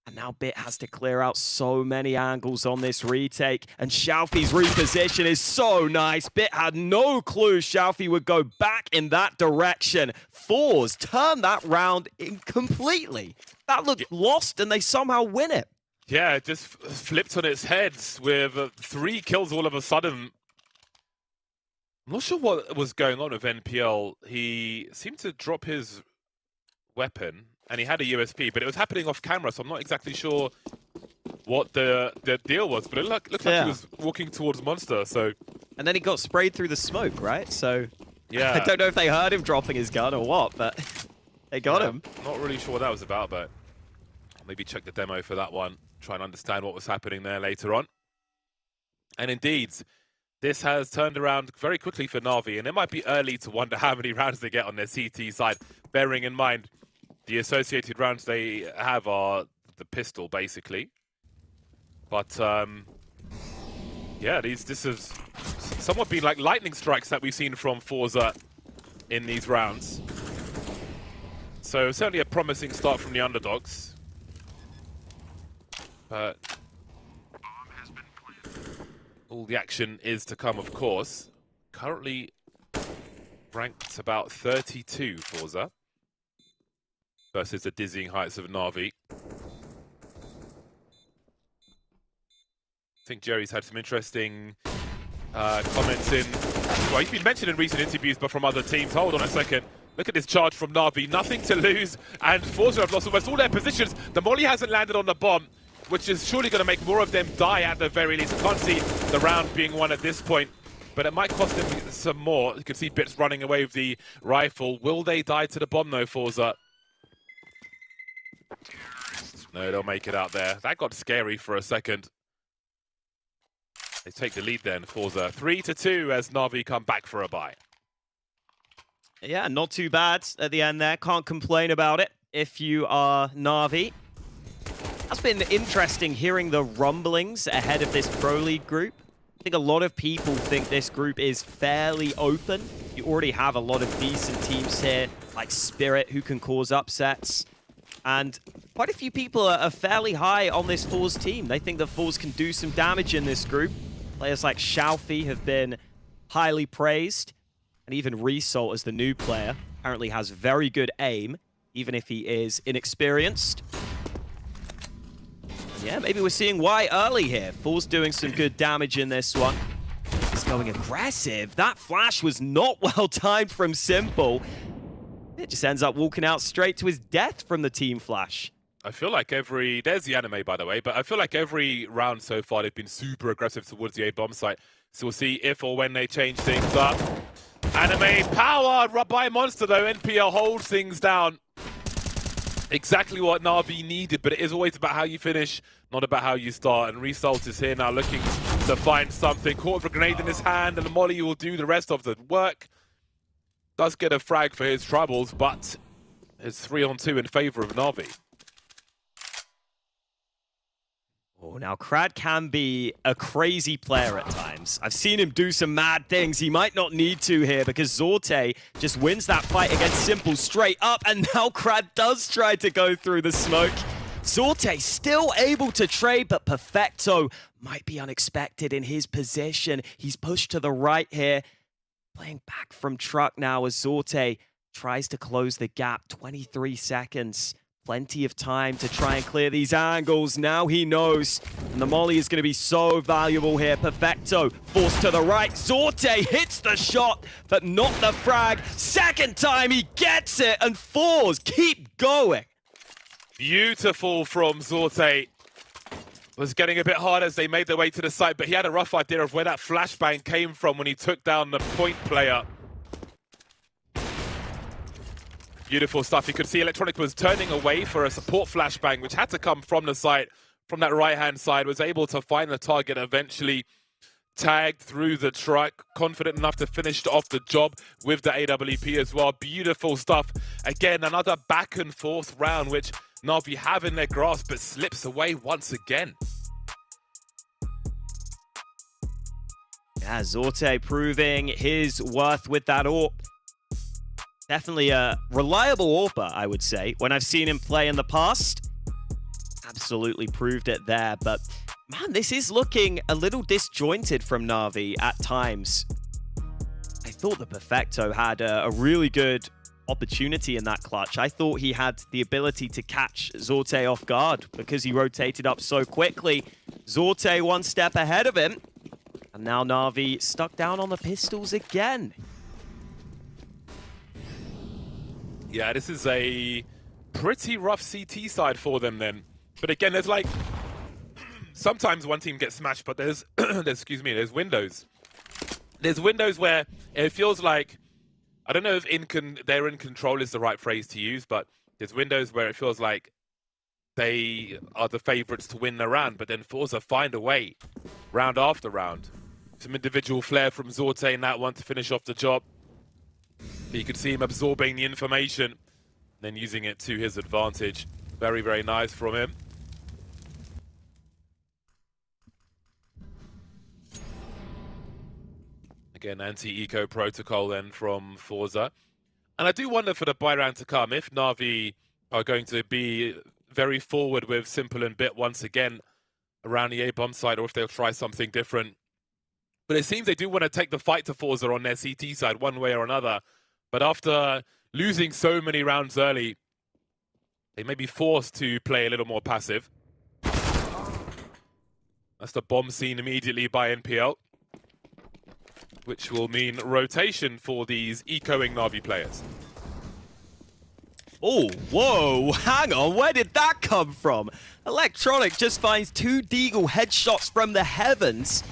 J: And now Bit has to clear out so many angles on this retake. And Xiaofi's reposition is so nice. Bit had no clue Xiaofi would go back in that direction. forZe turned that round in completely. That looked lost and they somehow win it.
I: Yeah, it just flipped on its head with 3 kills all of a sudden. I'm not sure what was going on with NPL. He seemed to drop his weapon, and he had a USP, but it was happening off camera, so I'm not exactly sure what the deal was. But it looked like he was walking towards Monster, so...
J: And then he got sprayed through the smoke, right? So
I: yeah,
J: I don't know if they heard him dropping his gun or what, but they got him.
I: Not really sure what that was about, but I'll maybe check the demo for that one, try and understand what was happening there later on. And indeed, this has turned around very quickly for Na'Vi, and it might be early to wonder how many rounds they get on their CT side, bearing in mind the associated rounds they have are the pistol, basically. But, yeah, this has somewhat been like lightning strikes that we've seen from forZe in these rounds. So, certainly a promising start from the underdogs. But all the action is to come, of course. Currently ranked about 32 forZe versus the dizzying heights of Na'Vi. I think Jerry's had some interesting comments in... Well, he's been mentioned in recent interviews, but from other teams. Hold on a second. Look at this charge from Na'Vi. Nothing to lose, and forZe have lost almost all their positions. The molly hasn't landed on the bomb, which is surely going to make more of them die at the very least. I can't see the round being won at this point, but it might cost them some more. You can see Bits running away with the rifle. Will they die to the bomb, though, forZe? No, they'll make it out there. That got scary for a second. They take the lead then, forZe. 3-2 as Na'Vi come back for a bye.
J: Yeah, not too bad at the end there. Can't complain about it if you are Na'Vi. That's been interesting hearing the rumblings ahead of this Pro League group. I think a lot of people think this group is fairly open. You already have a lot of decent teams here, like Spirit, who can cause upsets. And quite a few people are fairly high on this forZe team. They think that forZe can do some damage in this group. Players like Xiaofi have been highly praised. And even Result, as the new player, apparently has very good aim. even if he is inexperienced. Yeah, maybe we're seeing why early here. forZe doing some good damage in this one. He's going aggressive. That flash was not well timed from Simple. It just ends up walking out straight to his death from the team flash.
I: I feel like there's the anime, by the way, but I feel like every round so far they've been super aggressive towards the A bomb site. So we'll see if or when they change things up. Anime power by Monster though. NPL holds things down. Exactly what Na'Vi needed, but it is always about how you finish, not about how you start. And Result is here now looking to find something. Caught with a grenade in his hand, and the Molly will do the rest of the work. Does get a frag for his troubles, but it's 3-on-2 in favor of Na'Vi.
J: Oh, now Krad can be a crazy player at times. I've seen him do some mad things. He might not need to here because Zorte just wins that fight against Simple straight up, and now Krad does try to go through the smoke. Zorte still able to trade, but Perfecto might be unexpected in his position. He's pushed to the right here. Playing back from truck now as Zorte tries to close the gap. 23 seconds. Plenty of time to try and clear these angles. Now he knows. And the molly is going to be so valuable here. Perfecto forced to the right. Zorte hits the shot, but not the frag. Second time he gets it, and forZe keep going.
I: Beautiful from Zorte. Was getting a bit hard as they made their way to the site, but he had a rough idea of where that flashbang came from when he took down the point player. Beautiful stuff. You could see Electronic was turning away for a support flashbang, which had to come from the site, from that right-hand side, was able to find the target, eventually tagged through the truck, confident enough to finish off the job with the AWP as well. Beautiful stuff. Again, another back and forth round, which Na'Vi have in their grasp, but slips away once again.
J: Yeah, Zorte proving his worth with that AWP. Definitely a reliable AWPer, I would say. When I've seen him play in the past, absolutely proved it there. But man, this is looking a little disjointed from Na'Vi at times. I thought the Perfecto had a really good opportunity in that clutch. I thought he had the ability to catch Zorte off guard because he rotated up so quickly. Zorte one step ahead of him. And now Na'Vi stuck down on the pistols again.
I: Yeah, this is a pretty rough CT side for them then. But again, there's like, sometimes one team gets smashed, but there's, there's windows. There's windows where it feels like, I don't know if they're in control is the right phrase to use, but there's windows where it feels like they are the favorites to win the round, but then forZe find a way, round after round. Some individual flair from Zorte in that one to finish off the job. You could see him absorbing the information, then using it to his advantage. Very, very nice from him. Again, anti-eco protocol then from forZe. And I do wonder for the buy round to come, if Na'Vi are going to be very forward with Simple and Bit once again around the A-bomb side, or if they'll try something different. But it seems they do want to take the fight to forZe on their CT side one way or another. But after losing so many rounds early, they may be forced to play a little more passive. That's the bomb seen immediately by NPL, which will mean rotation for these ecoing Na'Vi players.
J: Oh, whoa, hang on, where did that come from? Electronic just finds 2 Deagle headshots from the heavens.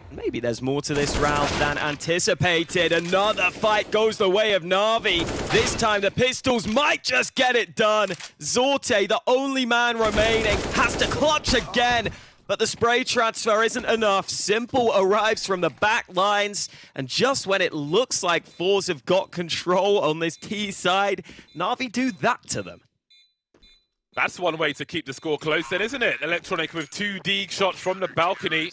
J: Maybe there's more to this round than anticipated. Another fight goes the way of Na'Vi. This time the pistols might just get it done. Zorte, the only man remaining, has to clutch again. But the spray transfer isn't enough. Simple arrives from the back lines. And just when it looks like forZe have got control on this T side, Na'Vi do that to them.
I: That's one way to keep the score close then, isn't it? Electronic with 2 Deag shots from the balcony.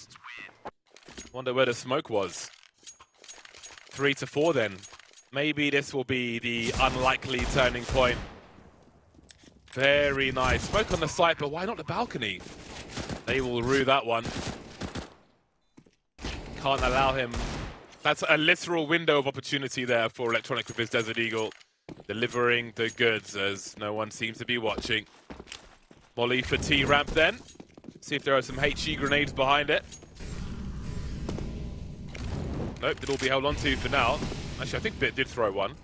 I: Wonder where the smoke was. 3-4 then. Maybe this will be the unlikely turning point. Very nice. Smoke on the site, but why not the balcony? They will rue that one. Can't allow him. That's a literal window of opportunity there for Electronic with his Desert Eagle. delivering the goods as no one seems to be watching. Molly for T-Ramp then. See if there are some HE grenades behind it. Nope, it'll be held on to for now. Actually, I think Bit did throw one.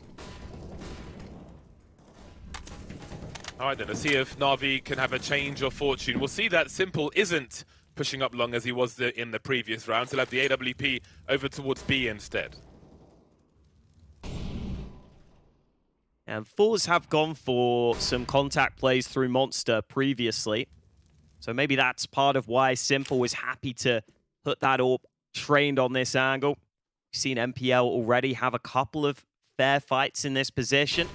I: Alright then, let's see if Na'Vi can have a change of fortune. We'll see that Simple isn't pushing up long as he was in the previous round. He'll have the AWP over towards B instead.
J: And forZe have gone for some contact plays through Monster previously. So maybe that's part of why Simple was happy to put that AWP trained on this angle. We've seen MPL already have a couple of fair fights in this position.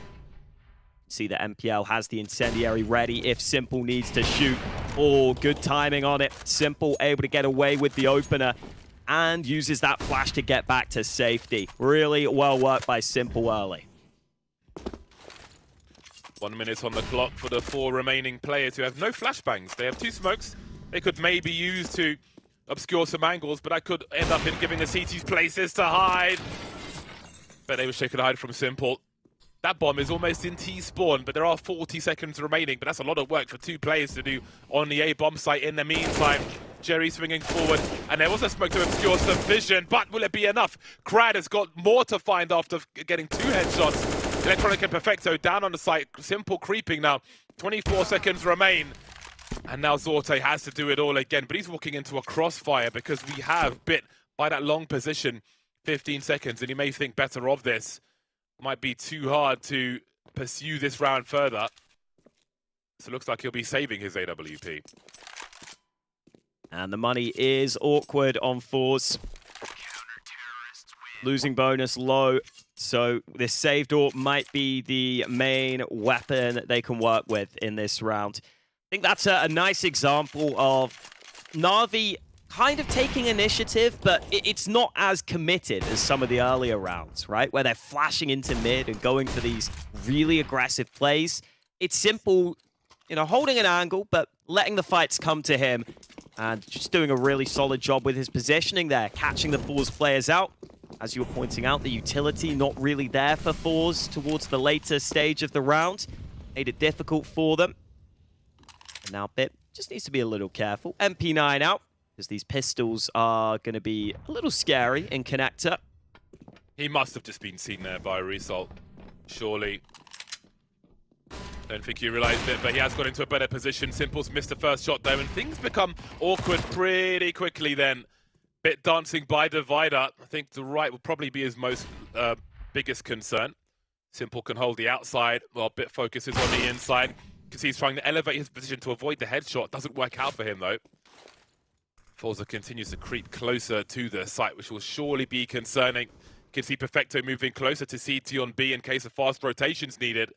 J: See that MPL has the incendiary ready if Simple needs to shoot. Oh, good timing on it. Simple able to get away with the opener and uses that flash to get back to safety. Really well worked by Simple early.
I: 1 minute on the clock for the 4 remaining players who have no flashbangs. They have 2 smokes they could maybe use to obscure some angles, but that could end up in giving the CTs places to hide. But they wish they could hide from Simple. That bomb is almost in T-spawn, but there are 40 seconds remaining, but that's a lot of work for 2 players to do on the A bomb site in the meantime. Jerry swinging forward, and there was a smoke to obscure some vision, but will it be enough? Crad has got more to find after getting 2 headshots. Electronic and Perfecto down on the site. Simple creeping now. 24 seconds remain. And now Zorte has to do it all again, but he's walking into a crossfire because we have Bit by that long position. 15 seconds, and he may think better of this. Might be too hard to pursue this round further. So it looks like he'll be saving his AWP.
J: And the money is awkward on forZe. Losing bonus low. So this saved AWP might be the main weapon that they can work with in this round. I think that's a nice example of Na'Vi kind of taking initiative, but it's not as committed as some of the earlier rounds, right? Where they're flashing into mid and going for these really aggressive plays. It's Simple, you know, holding an angle, but letting the fights come to him and just doing a really solid job with his positioning there, catching the forZe players out. As you were pointing out, the utility not really there for forZe towards the later stage of the round. Made it difficult for them. And now Bit just needs to be a little careful. MP9 out, because these pistols are going to be a little scary in connector.
I: He must have just been seen there by a result, surely. Don't think he realized it, but he has got into a better position. Simple's missed the first shot though, and things become awkward pretty quickly then. Bit dancing by Divider. I think the right will probably be his most biggest concern. Simple can hold the outside while Bit focuses on the inside. Because he's trying to elevate his position to avoid the headshot. Doesn't work out for him though. forZe continues to creep closer to the site, which will surely be concerning. You can see Perfecto moving closer to CT on B in case of fast rotations needed.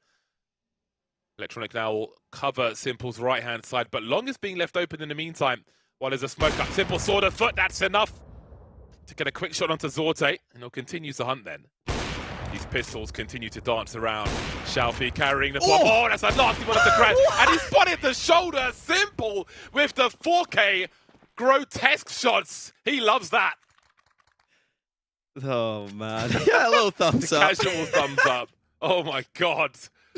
I: Electronic now will cover Simple's right-hand side, but Long is being left open in the meantime. While there's a smoke up, Simple sword of foot, that's enough to get a quick shot onto Zorte, and he'll continue to hunt then. These pistols continue to dance around. Shalfie carrying the bomb. Oh, that's a nasty one off the crash. And he spotted the shoulder. Simple with the 4K grotesque shots. He loves that.
J: Oh, man. Yeah, a little thumbs up.
I: Casual thumbs up. Oh, my God.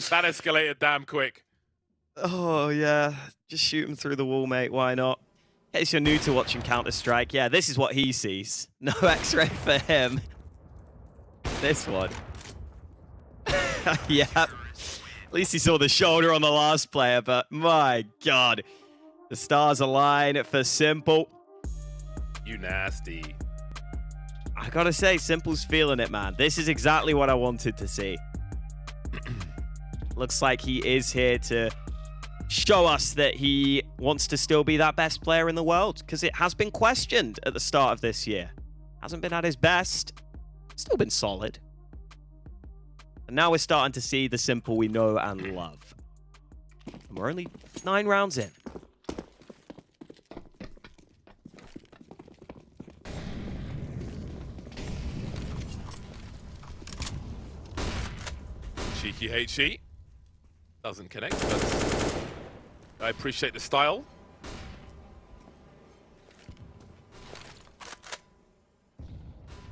I: That escalated damn quick.
J: Oh, yeah. Just shoot him through the wall, mate. Why not? In case you're new to watching Counter-Strike, yeah, this is what he sees. No X-ray for him. This one. Yeah. At least he saw the shoulder on the last player, but my God. The stars align for Simple.
I: You nasty.
J: I gotta say, Simple's feeling it, man. This is exactly what I wanted to see. Looks like he is here to show us that he wants to still be that best player in the world, because it has been questioned at the start of this year. Hasn't been at his best. Still been solid. And now we're starting to see the Simple we know and love. And we're only 9 rounds in.
I: Cheeky HE. Doesn't connect, but I appreciate the style.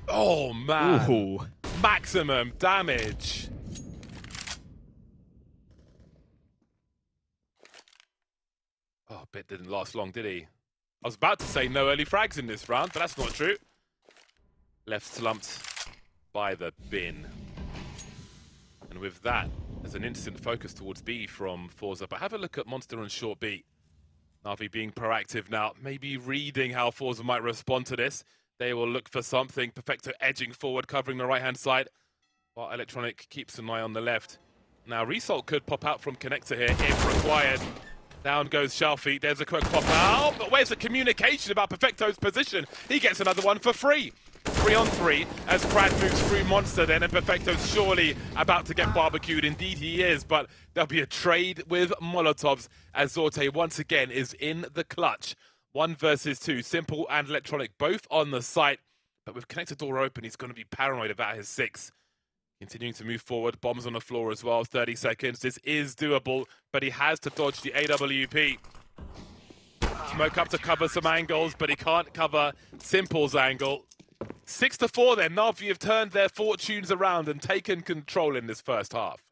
I: Oh, man.
J: Ooh.
I: Maximum damage. Oh, bit didn't last long, did he? I was about to say no early frags in this round, but that's not true. Left slumped by the bin. And with that, there's an instant focus towards B from forZe. But have a look at Monster on short B. NAVI being proactive now, maybe reading how forZe might respond to this. They will look for something. Perfecto edging forward, covering the right-hand side. While Electronic keeps an eye on the left. Now, Result could pop out from connector here if required. Down goes Shalfie. There's a quick pop out. But where's the communication about Perfecto's position? He gets another one for free. 3-on-3 as Crad moves through Monster then, and Perfecto's surely about to get barbecued. Indeed he is, but there'll be a trade with Molotovs as Zorte once again is in the clutch. 1 versus 2, Simple and Electronic both on the site, but with connector door open, he's going to be paranoid about his 6. Continuing to move forward, bombs on the floor as well, 30 seconds. This is doable, but he has to dodge the AWP. Smoke up to cover some angles, but he can't cover Simple's angle. 6-4 then, NAVI have turned their fortunes around and taken control in this first half.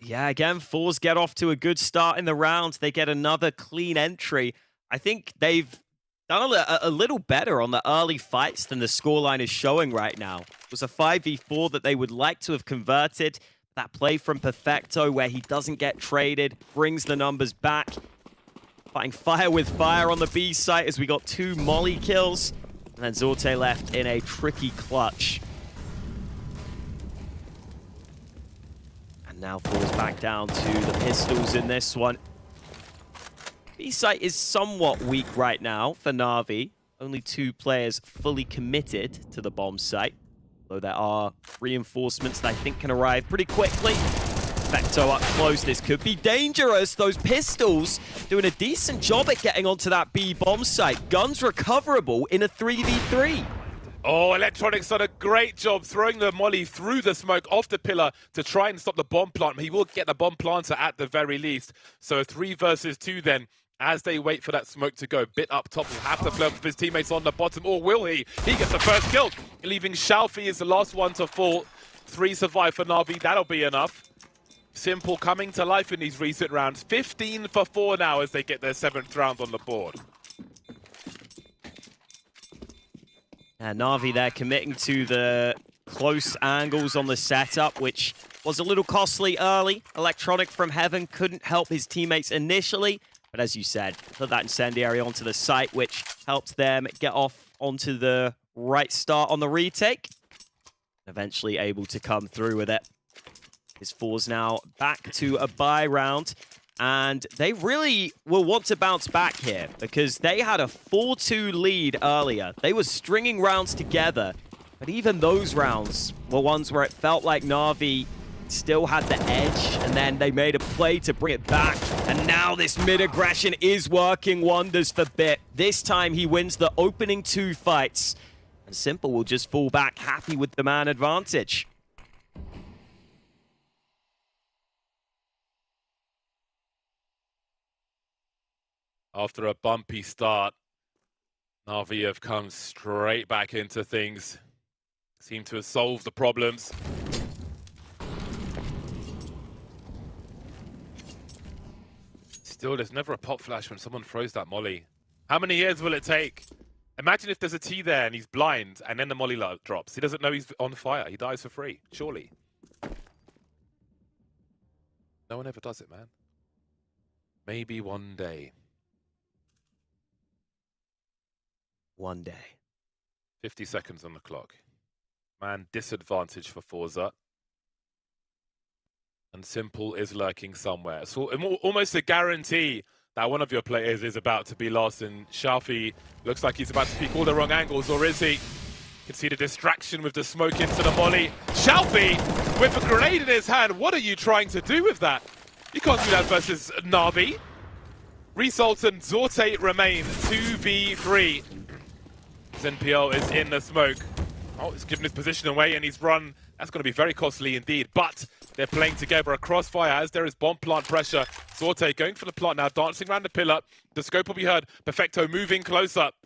J: Yeah, again, forZe get off to a good start in the round. They get another clean entry. I think they've done a little better on the early fights than the scoreline is showing right now. It was a 5v4 that they would like to have converted. That play from Perfecto where he doesn't get traded, brings the numbers back. Fighting fire with fire on the B site as we got 2 molly kills. And then Zorte left in a tricky clutch. And now falls back down to the pistols in this one. B site is somewhat weak right now for NAVI. Only 2 players fully committed to the bomb site. Though there are reinforcements that I think can arrive pretty quickly. Perfecto up close. This could be dangerous. Those pistols doing a decent job at getting onto that B bomb site. Guns recoverable in a 3v3.
I: Oh, Electronic's done a great job throwing the molly through the smoke off the pillar to try and stop the bomb plant. He will get the bomb planter at the very least. So 3 versus 2 then. As they wait for that smoke to go, bit up top, will have to play with his teammates on the bottom, or will he? He gets the first kill, leaving Shalfie as the last one to fall. 3 survive for NAVI, that'll be enough. Simple coming to life in these recent rounds. 15 for 4 now as they get their 7th round on the board.
J: And NAVI there committing to the close angles on the setup, which was a little costly early. Electronic from Heaven couldn't help his teammates initially. But as you said, put that incendiary onto the site, which helped them get off onto the right start on the retake. Eventually able to come through with it. His forZe now back to a bye round. And they really will want to bounce back here because they had a 4-2 lead earlier. They were stringing rounds together. But even those rounds were ones where it felt like NAVI still had the edge, and then they made a play to bring it back. And now this mid-aggression is working wonders for Bit. This time he wins the opening 2 fights. And Simple will just fall back happy with the man advantage.
I: After a bumpy start, NAVI have come straight back into things. Seem to have solved the problems. Still, there's never a pop flash when someone throws that molly. How many years will it take? Imagine if there's a T there and he's blind and then the molly drops. He doesn't know he's on fire. He dies for free, surely. No one ever does it, man. Maybe one day.
J: One day.
I: 50 seconds on the clock. Man, disadvantage for forZe. And Simple is lurking somewhere. So almost a guarantee that one of your players is about to be lost. And Shalfie looks like he's about to peek all the wrong angles, or is he? You can see the distraction with the smoke into the molly. Shalfie with a grenade in his hand. What are you trying to do with that? You can't do that versus NAVI. Result and Zorte remain 2v3. NPL is in the smoke. Oh, he's given his position away and he's run. That's going to be very costly indeed, but they're playing together across fire as there is bomb plant pressure. Zorte going for the plant now, dancing around the pillar. The scope will be heard. Perfecto moving close up.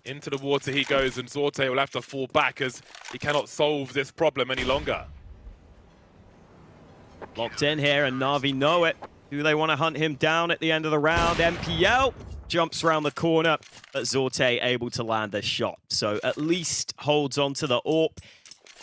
I: Into the water he goes, and Zorte will have to fall back as he cannot solve this problem any longer.
J: Locked in here, and NAVI know it. Do they want to hunt him down at the end of the round? MPL jumps around the corner, but Zorte able to land the shot. So at least holds on to the AWP.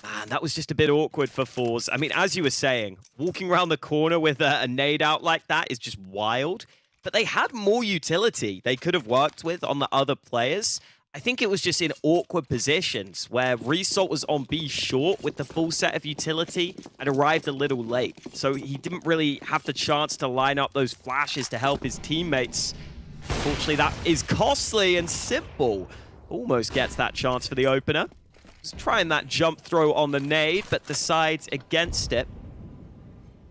J: Man, that was just a bit awkward for forZe. I mean, as you were saying, walking around the corner with a nade out like that is just wild. But they had more utility they could have worked with on the other players. I think it was just in awkward positions where Result was on B short with the full set of utility and arrived a little late. So he didn't really have the chance to line up those flashes to help his teammates. Unfortunately, that is costly, and Simple almost gets that chance for the opener. He's trying that jump throw on the nade, but decides against it.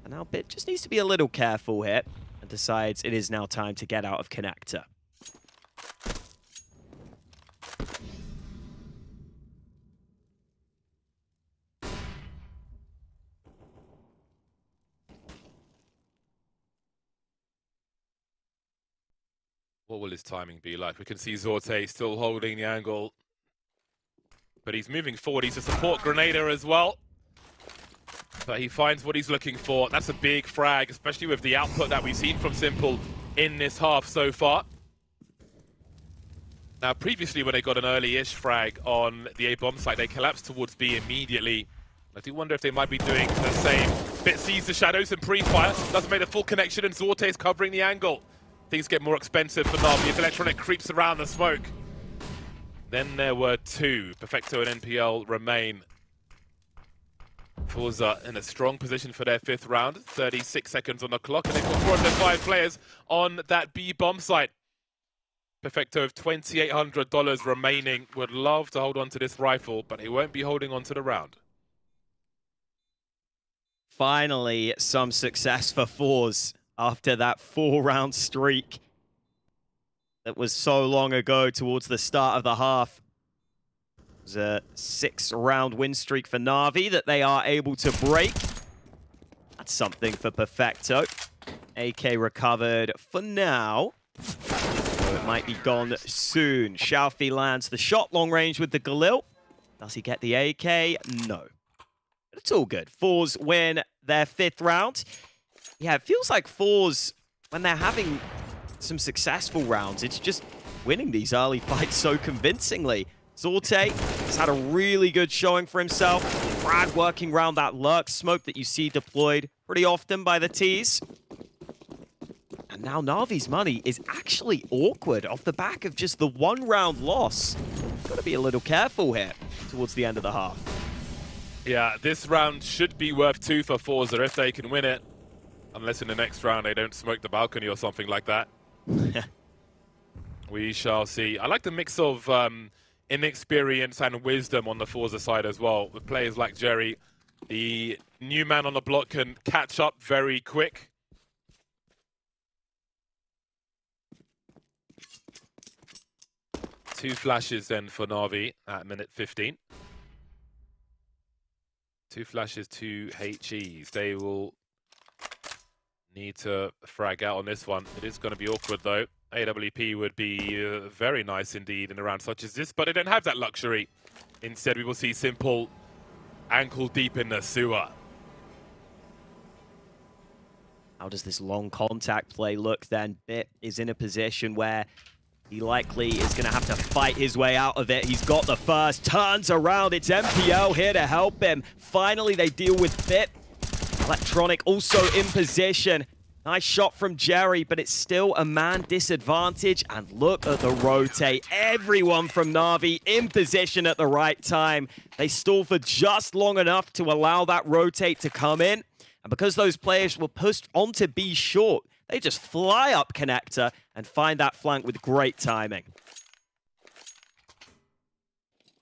J: And now Bit just needs to be a little careful here and decides it is now time to get out of connector.
I: What will his timing be like? We can see Zorte still holding the angle, but he's moving forward. He's a support Grenadier as well, but he finds what he's looking for. That's a big frag, especially with the output that we've seen from Simple in this half so far. Now, previously when they got an early-ish frag on the A bomb site, they collapsed towards B immediately. I do wonder if they might be doing the same. Bit sees the shadows and pre-fire, doesn't make a full connection, and Zorte is covering the angle. Things get more expensive for Navi as Electronic creeps around the smoke. Then there were two. Perfecto and NPL remain. forZe in a strong position for their 5th round. 36 seconds on the clock, and they've got 4 of their 5 players on that B bomb site. Perfecto of $2,800 remaining. Would love to hold on to this rifle, but he won't be holding on to the round.
J: Finally, some success for forZe. After that 4-round streak that was so long ago towards the start of the half. It was a 6-round win streak for Navi that they are able to break. That's something for Perfecto. AK recovered for now. So it might be gone soon. Xiaofi lands the shot long range with the Galil. Does he get the AK? No. But it's all good. forZe win their 5th round. Yeah, it feels like forZe, when they're having some successful rounds, it's just winning these early fights so convincingly. Zorte has had a really good showing for himself. Brad working around that lurk smoke that you see deployed pretty often by the Ts. And now Navi's money is actually awkward off the back of just the 1-round loss. Got to be a little careful here towards the end of the half.
I: Yeah, this round should be worth 2 for forZe if they can win it. Unless in the next round they don't smoke the balcony or something like that. We shall see. I like the mix of inexperience and wisdom on the forZe side as well. With players like Jerry, the new man on the block can catch up very quick. Two flashes then for Navi at minute 15. 2 flashes, 2 HEs. They will need to frag out on this one. It is going to be awkward though. AWP would be very nice indeed in a round such as this, but they don't have that luxury. Instead, we will see Simple ankle deep in the sewer.
J: How does this long contact play look then? Bit is in a position where he likely is going to have to fight his way out of it. He's got the first, turns around. It's MPL here to help him. Finally, they deal with Bit. Electronic also in position. Nice shot from Jerry, but it's still a man disadvantage. And look at the rotate. Everyone from Navi in position at the right time. They stall for just long enough to allow that rotate to come in. And because those players were pushed onto B short, they just fly up connector and find that flank with great timing.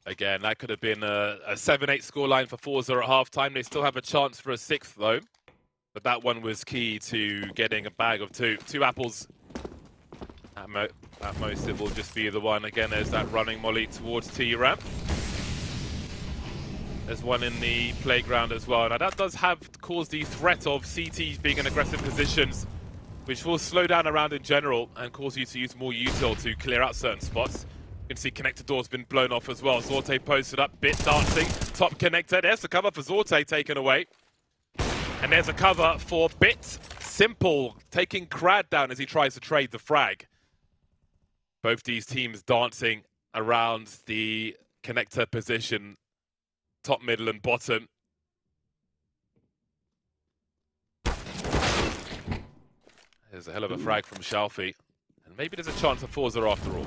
I: Again, that could have been a 7-8 scoreline for forZe at halftime. They still have a chance for a 6th, though. But that one was key to getting a bag of 2. 2 apples. At most, it will just be the one. Again, there's that running molly towards T-Ramp. There's one in the playground as well. Now, that does have caused the threat of CTs being in aggressive positions, which will slow down around in general and cause you to use more util to clear out certain spots. You can see connector door's been blown off as well. Zorte posted up, Bit dancing, top connector. There's the cover for Zorte taken away. And there's a cover for Bit. Simple taking Crad down as he tries to trade the frag. Both these teams dancing around the connector position, top, middle, and bottom. There's a hell of a frag from Shalfie. And maybe there's a chance for forZe after all.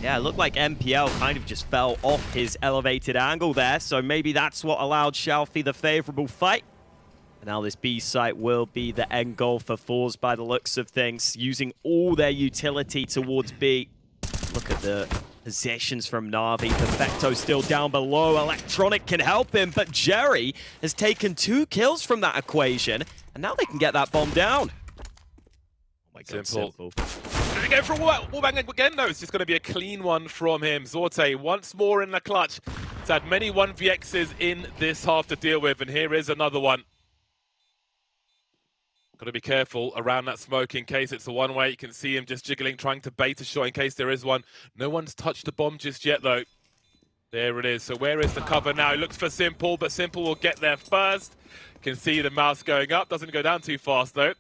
J: Yeah, it looked like MPL kind of just fell off his elevated angle there, so maybe that's what allowed Shalfie the favorable fight. And now this B site will be the end goal for forZe by the looks of things, using all their utility towards B. Look at the possessions from Navi. Perfecto still down below. Electronic can help him, but Jerry has taken 2 kills from that equation, and now they can get that bomb down. Oh my God, Simple.
I: Did he go for a wallbang again? No, it's just going to be a clean one from him. Zorte once more in the clutch. He's had many 1vx's in this half to deal with, and here is another one. Got to be careful around that smoke in case it's a one-way. You can see him just jiggling, trying to bait a shot in case there is one. No one's touched the bomb just yet, though. There it is. So where is the cover now? He looks for Simple, but Simple will get there first. You can see the mouse going up. Doesn't go down too fast, though.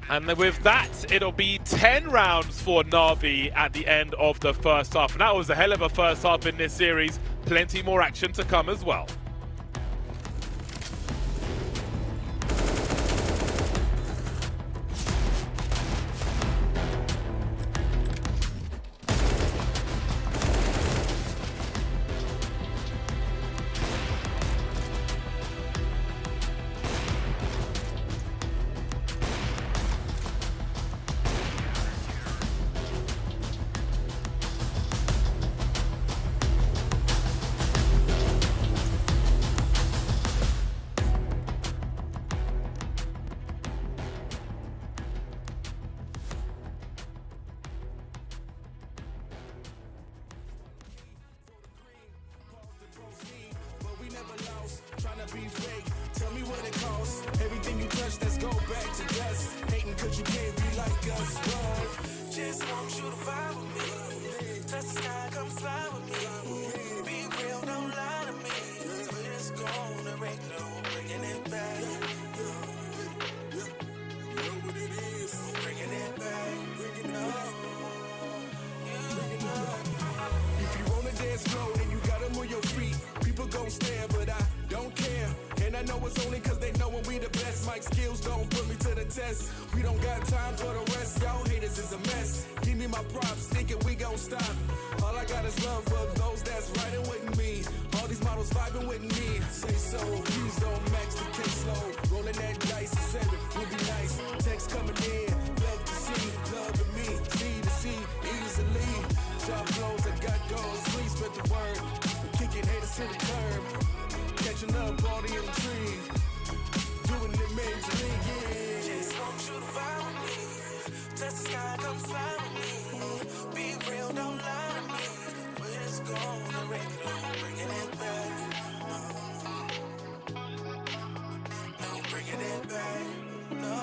I: And then with that, it'll be 10 rounds for NAVI at the end of the first half. And that was a hell of a first half in this series. Plenty more action to come as well.
B: Tell me what it costs. Everything you touch, let's go back to dust. Hating cause you can't be like us. Whoa. Just want you to vibe with me. Touch the sky, come fly with me. Be real, don't lie to me. We're just gonna break no, bringing it back. You know what it is. Bringing it back. Bringing it up. If you wanna dance slow, then you gotta move your feet. People gon' stare, but I don't care. And I know it's only cause they know when we the best. Mic skills don't put me to the test. We don't got time for the rest. Y'all haters is a mess. Give me my props, thinking we gon' stop. All I got is love for those that's riding with me. All these models vibing with me. Say so, please don't max the case low. Rolling that dice, a 7 would be nice. Text coming in, love to see, love to me. C to C, easily. Job flows, I got goals, please spread the word. Kicking haters to the curb. Catching up, all the intrigue. Doing it majorly, yeah. Just want you to vibe with me. Touch the sky, come fly with me. Be real, don't lie to me. We're just gonna break it on, bringing it back. No, bringing it back. No.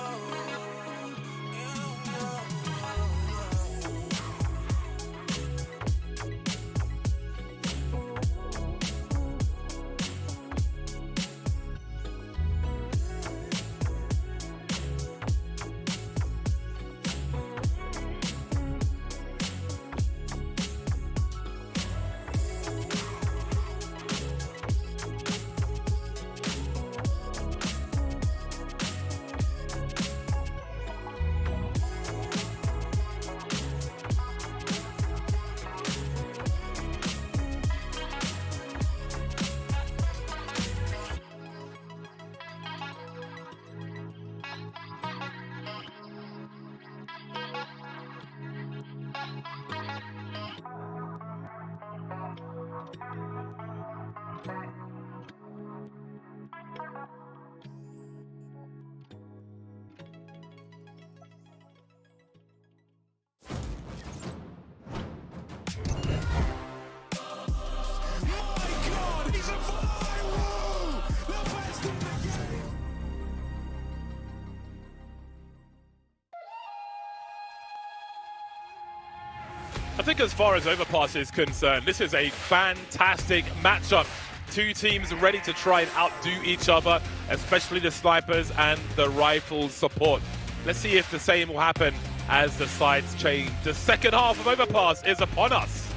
I: I think as far as Overpass is concerned, this is a fantastic matchup Two teams ready to try and outdo each other, especially the snipers and the rifle support. Let's see if the same will happen as the sides change. The second half of Overpass is upon us.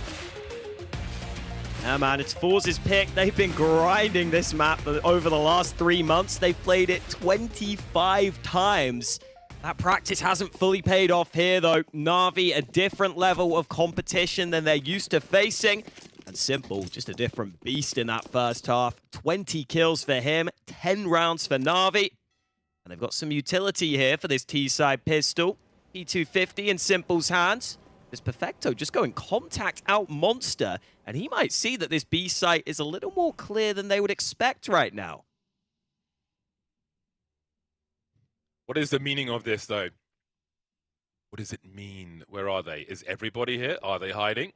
J: Yeah, man, it's forZe's pick. They've been grinding this map over the last 3 months. They've played it 25 times. That practice hasn't fully paid off here, though. NAVI, a different level of competition than they're used to facing. And Simple, just a different beast in that first half. 20 kills for him, 10 rounds for NAVI. And they've got some utility here for this T-side pistol. P250 in Simple's hands. This Perfecto just going contact out Monster. And he might see that this B site is a little more clear than they would expect right now.
I: What is the meaning of this, though? What does it mean? Where are they? Is everybody here? Are they hiding?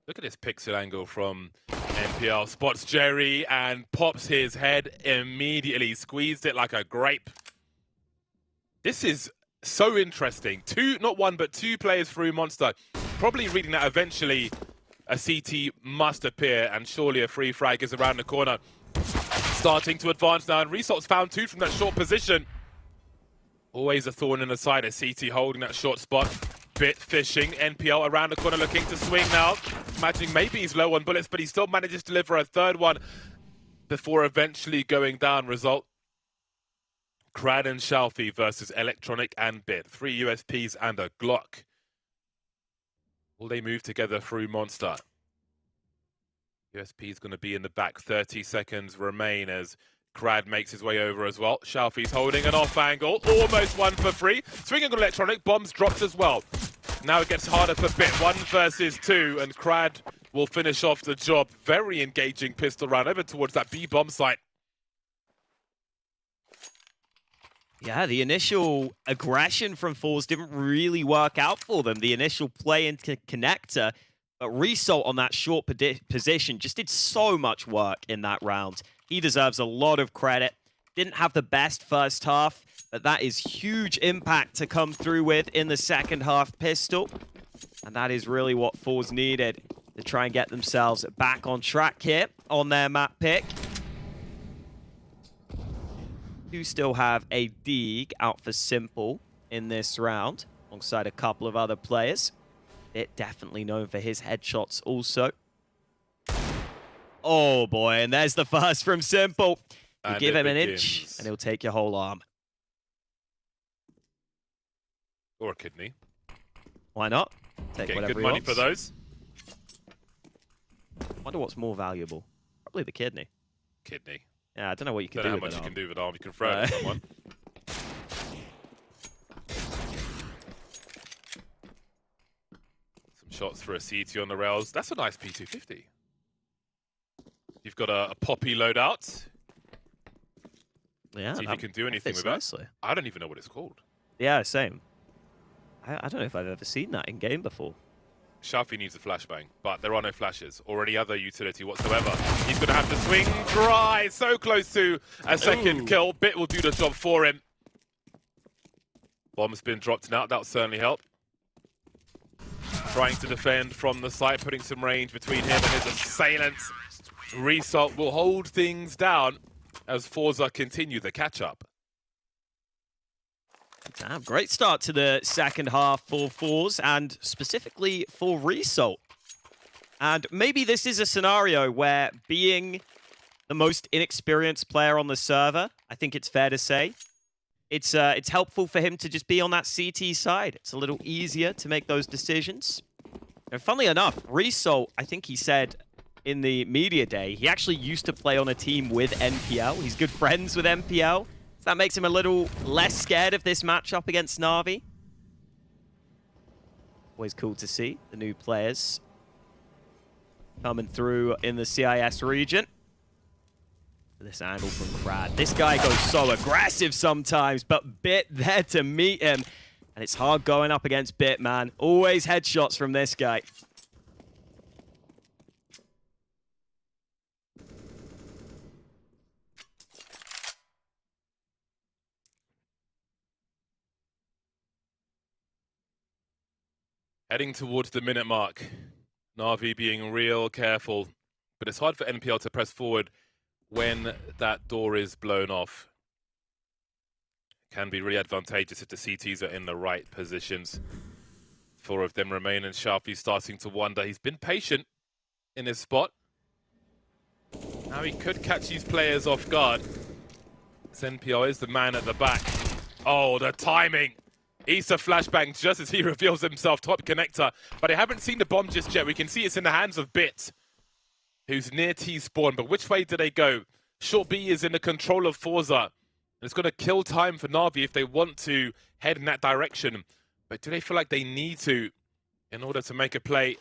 I: Look at this pixel angle from NPL. Spots Jerry and pops his head immediately. Squeezed it like a grape. This is so interesting. Not one, but two players through Monster. Probably reading that eventually a CT must appear, and surely a free frag is around the corner. Starting to advance now, and Resalt's found two from that short position. Always a thorn in the side of CT holding that short spot. Bit fishing. NPL around the corner looking to swing now. Imagining maybe he's low on bullets, but he still manages to deliver a third one before eventually going down. Result: Crad and Shalfie versus Electronic and Bit. 3 USPs and a Glock. Will they move together through Monster? USP is going to be in the back. 30 seconds remain as Crad makes his way over as well. Shalfie's holding an off angle. Almost one for free. Swinging on Electronic. Bombs dropped as well. Now it gets harder for Bit. 1 versus 2. And Crad will finish off the job. Very engaging pistol round over towards that B bomb site.
J: Yeah, the initial aggression from forZe didn't really work out for them. The initial play into connector, but Resalt on that short position just did so much work in that round. He deserves a lot of credit. Didn't have the best first half, but that is huge impact to come through with in the second half pistol. And that is really what forZe needed to try and get themselves back on track here on their map pick. Do still have a Deeg out for Simple in this round, alongside a couple of other players. Bit definitely known for his headshots also. Oh boy, and there's the first from Simple. You give him an inch, and he'll take your whole arm.
I: Or a kidney.
J: Why not? Take
I: Getting
J: whatever
I: good
J: he
I: money
J: wants.
I: for those.
J: Wonder what's more valuable. Probably the kidney.
I: Kidney.
J: Yeah, I don't know what you can
I: Don't
J: do
I: know how
J: with
I: much
J: an
I: you
J: arm.
I: can do with an arm. You can throw it at someone. Some shots for a CT on the rails. That's a nice P250. You've got a poppy loadout.
J: Yeah,
I: see if you can do anything with
J: nicely.
I: that. I don't even know what it's called.
J: Yeah, same. I don't know if I've ever seen that in game before.
I: Shalfie needs a flashbang, but there are no flashes or any other utility whatsoever. He's going to have to swing dry. So close to a second kill. Bit will do the job for him. Bomb's been dropped now. That'll certainly help. Trying to defend from the site, putting some range between him and his assailants. Result will hold things down as forZe continue the catch-up.
J: Damn, great start to the second half for forZe, and specifically for Result. And maybe this is a scenario where being the most inexperienced player on the server, I think it's fair to say, it's helpful for him to just be on that CT side. It's a little easier to make those decisions. And funnily enough, Result, I think he said in the media day, he actually used to play on a team with NPL. He's good friends with NPL. So that makes him a little less scared of this matchup against NAVI. Always cool to see the new players coming through in the CIS region. This angle from Crad. This guy goes so aggressive sometimes, but Bit there to meet him. And it's hard going up against Bit, man. Always headshots from this guy.
I: Heading towards the minute mark. NAVI being real careful. But it's hard for NPL to press forward when that door is blown off. Can be really advantageous if the CTs are in the right positions. 4 of them remain, and Sharpie's starting to wonder. He's been patient in his spot. Now he could catch these players off guard. NPL is the man at the back. Oh, the timing. Issa flashbang just as he reveals himself top connector. But I haven't seen the bomb just yet. We can see it's in the hands of Bit, who's near T-spawn. But which way do they go? Short B is in the control of forZe. It's going to kill time for NAVI if they want to head in that direction. But do they feel like they need to in order to make a play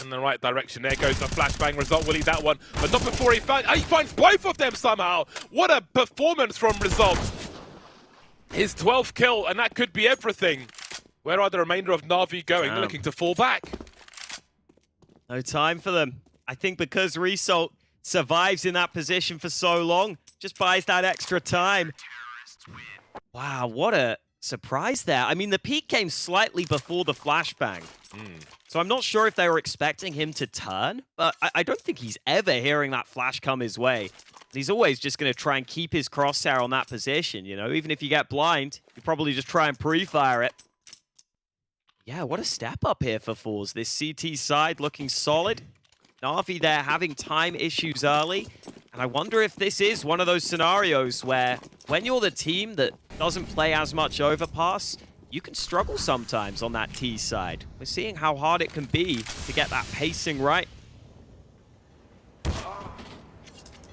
I: in the right direction? There goes the flashbang. Result will eat that one, but not before he finds both of them somehow. What a performance from Result. His 12th kill, and that could be everything. Where are the remainder of NAVI going? They're looking to fall back.
J: No time for them. I think because Result survives in that position for so long, just buys that extra time. Wow, what a surprise there. I mean, the peak came slightly before the flashbang. So I'm not sure if they were expecting him to turn, but I don't think he's ever hearing that flash come his way. He's always just going to try and keep his crosshair on that position, you know? Even if you get blind, you probably just try and pre-fire it. Yeah, what a step up here for forZe. This CT side looking solid. NAVI there having time issues early. And I wonder if this is one of those scenarios where when you're the team that doesn't play as much overpass, you can struggle sometimes on that T side. We're seeing how hard it can be to get that pacing right.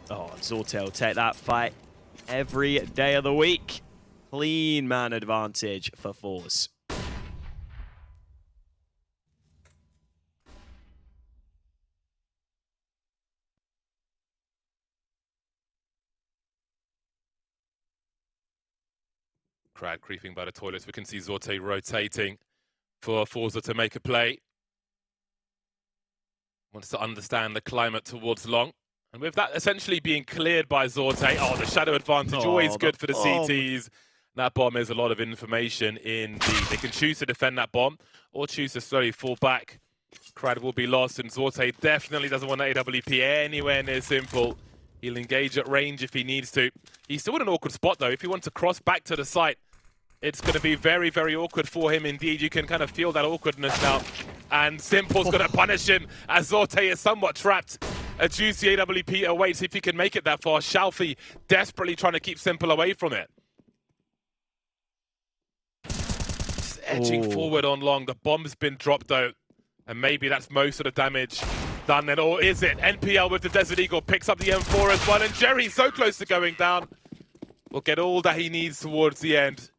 J: Oh, Zorte will take that fight every day of the week. Clean man advantage for forZe.
I: Crowd creeping by the toilets. We can see Zorte rotating for forZe to make a play. Wants to understand the climate towards long. And with that essentially being cleared by Zorte, oh, the shadow advantage, always good for the CTs. That bomb is a lot of information indeed. They can choose to defend that bomb or choose to slowly fall back. Crowd will be lost, and Zorte definitely doesn't want AWP anywhere near simple. He'll engage at range if he needs to. He's still in an awkward spot, though. If he wants to cross back to the site, it's going to be very, very awkward for him indeed. You can kind of feel that awkwardness now. And Simple's going to punish him as Zorte is somewhat trapped. A juicy AWP awaits if he can make it that far. Shalfie desperately trying to keep Simple away from it. Just edging forward on long. The bomb's been dropped, though. And maybe that's most of the damage done then. Or is it? NPL with the Desert Eagle picks up the M4 as well. And Jerry so close to going down. Will get all that he needs towards the end.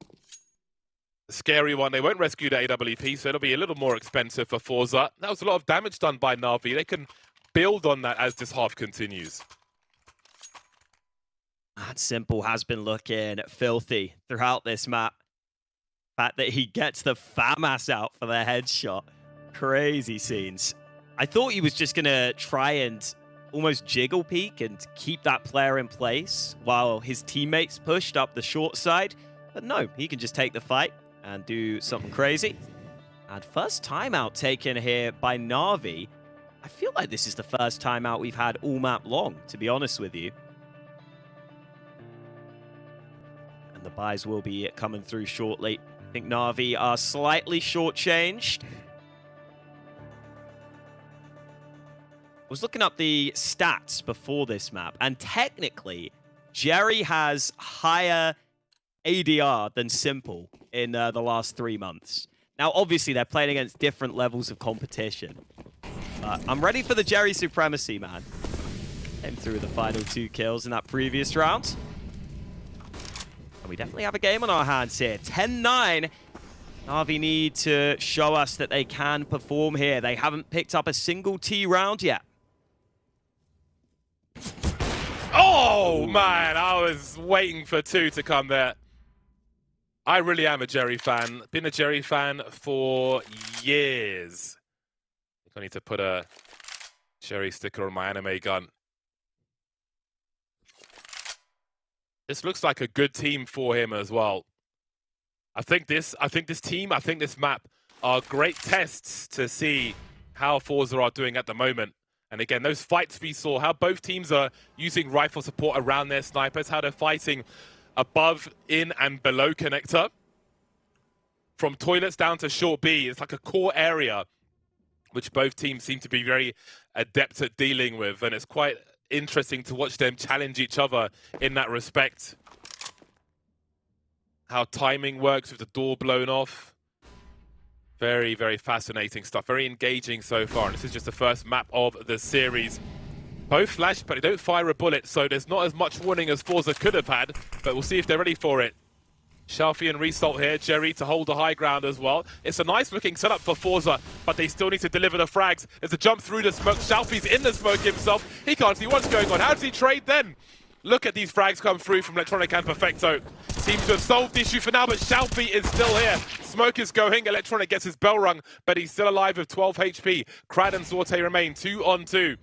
I: A scary one. They won't rescue the AWP, so it'll be a little more expensive for forZe. That was a lot of damage done by NAVI. They can build on that as this half continues.
J: That Simple has been looking filthy throughout this map. The fact that he gets the FAMAS out for the headshot. Crazy scenes. I thought he was just going to try and almost jiggle peek and keep that player in place while his teammates pushed up the short side. But no, he can just take the fight and do something crazy. And first timeout taken here by NAVI. I feel like this is the first timeout we've had all map long, to be honest with you. And the buys will be coming through shortly. I think NAVI are slightly shortchanged. I was looking up the stats before this map, and technically, Jerry has higher ADR than Simple in the last 3 months. Now, obviously, they're playing against different levels of competition. I'm ready for the Jerry supremacy, man. Came through with the final 2 kills in that previous round. And we definitely have a game on our hands here. 10-9. NAVI need to show us that they can perform here. They haven't picked up a single T round yet.
I: Oh, man, I was waiting for 2 to come there. I really am a Jerry fan. Been a Jerry fan for years. I think I need to put a Jerry sticker on my anime gun. This looks like a good team for him as well. I think this map are great tests to see how forZe are doing at the moment. And again, those fights we saw, how both teams are using rifle support around their snipers, how they're fighting above, in, and below connector. From toilets down to short B, it's like a core area which both teams seem to be very adept at dealing with. And it's quite interesting to watch them challenge each other in that respect. How timing works with the door blown off. Very, very fascinating stuff. Very engaging so far. And this is just the first map of the series. Both flash, but they don't fire a bullet, so there's not as much warning as forZe could have had. But we'll see if they're ready for it. Shelfie and Result here, Jerry to hold the high ground as well. It's a nice looking setup for forZe, but they still need to deliver the frags. There's a jump through the smoke. Shelfie's in the smoke himself. He can't see what's going on. How does he trade then? Look at these frags come through from Electronic and Perfecto. Seems to have solved the issue for now, but Shelfie is still here. Smoke is going. Electronic gets his bell rung, but he's still alive with 12 HP. Krad and Zorte remain 2-on-2.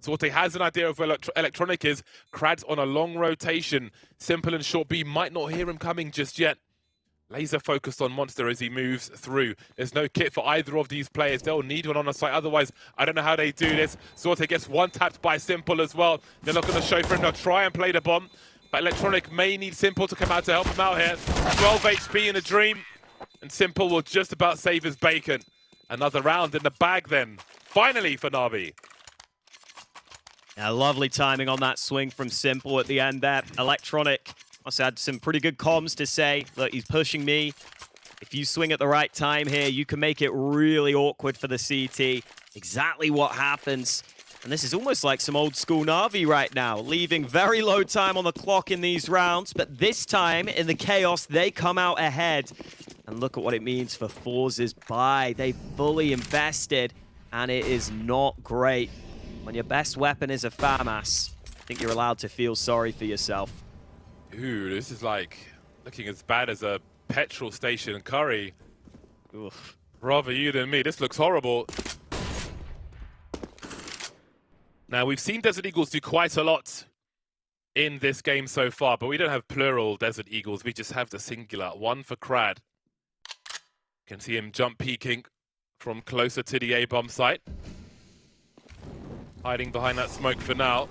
I: Zorte has an idea of where Electronic is. Krad's on a long rotation. Simple and Short B might not hear him coming just yet. Laser focused on Monster as he moves through. There's no kit for either of these players. They'll need one on the site. Otherwise, I don't know how they do this. Zorte gets one tapped by Simple as well. They're not going to show for him. They'll try and play the bomb. But Electronic may need Simple to come out to help him out here. 12 HP in a dream. And Simple will just about save his bacon. Another round in the bag then. Finally for NAVI.
J: Yeah, lovely timing on that swing from Simple at the end there. Electronic must have had some pretty good comms to say, look, he's pushing me. If you swing at the right time here, you can make it really awkward for the CT. Exactly what happens. And this is almost like some old school NAVI right now, leaving very low time on the clock in these rounds. But this time, in the chaos, they come out ahead. And look at what it means for forZe's buy. They fully invested, and it is not great. When your best weapon is a FAMAS, I think you're allowed to feel sorry for yourself.
I: Ooh, this is like looking as bad as a petrol station curry.
J: Oof.
I: Rather you than me. This looks horrible. Now, we've seen Desert Eagles do quite a lot in this game so far, but we don't have plural Desert Eagles. We just have the singular. One for Krad. You can see him jump peeking from closer to the A-bomb site. Hiding behind that smoke for now.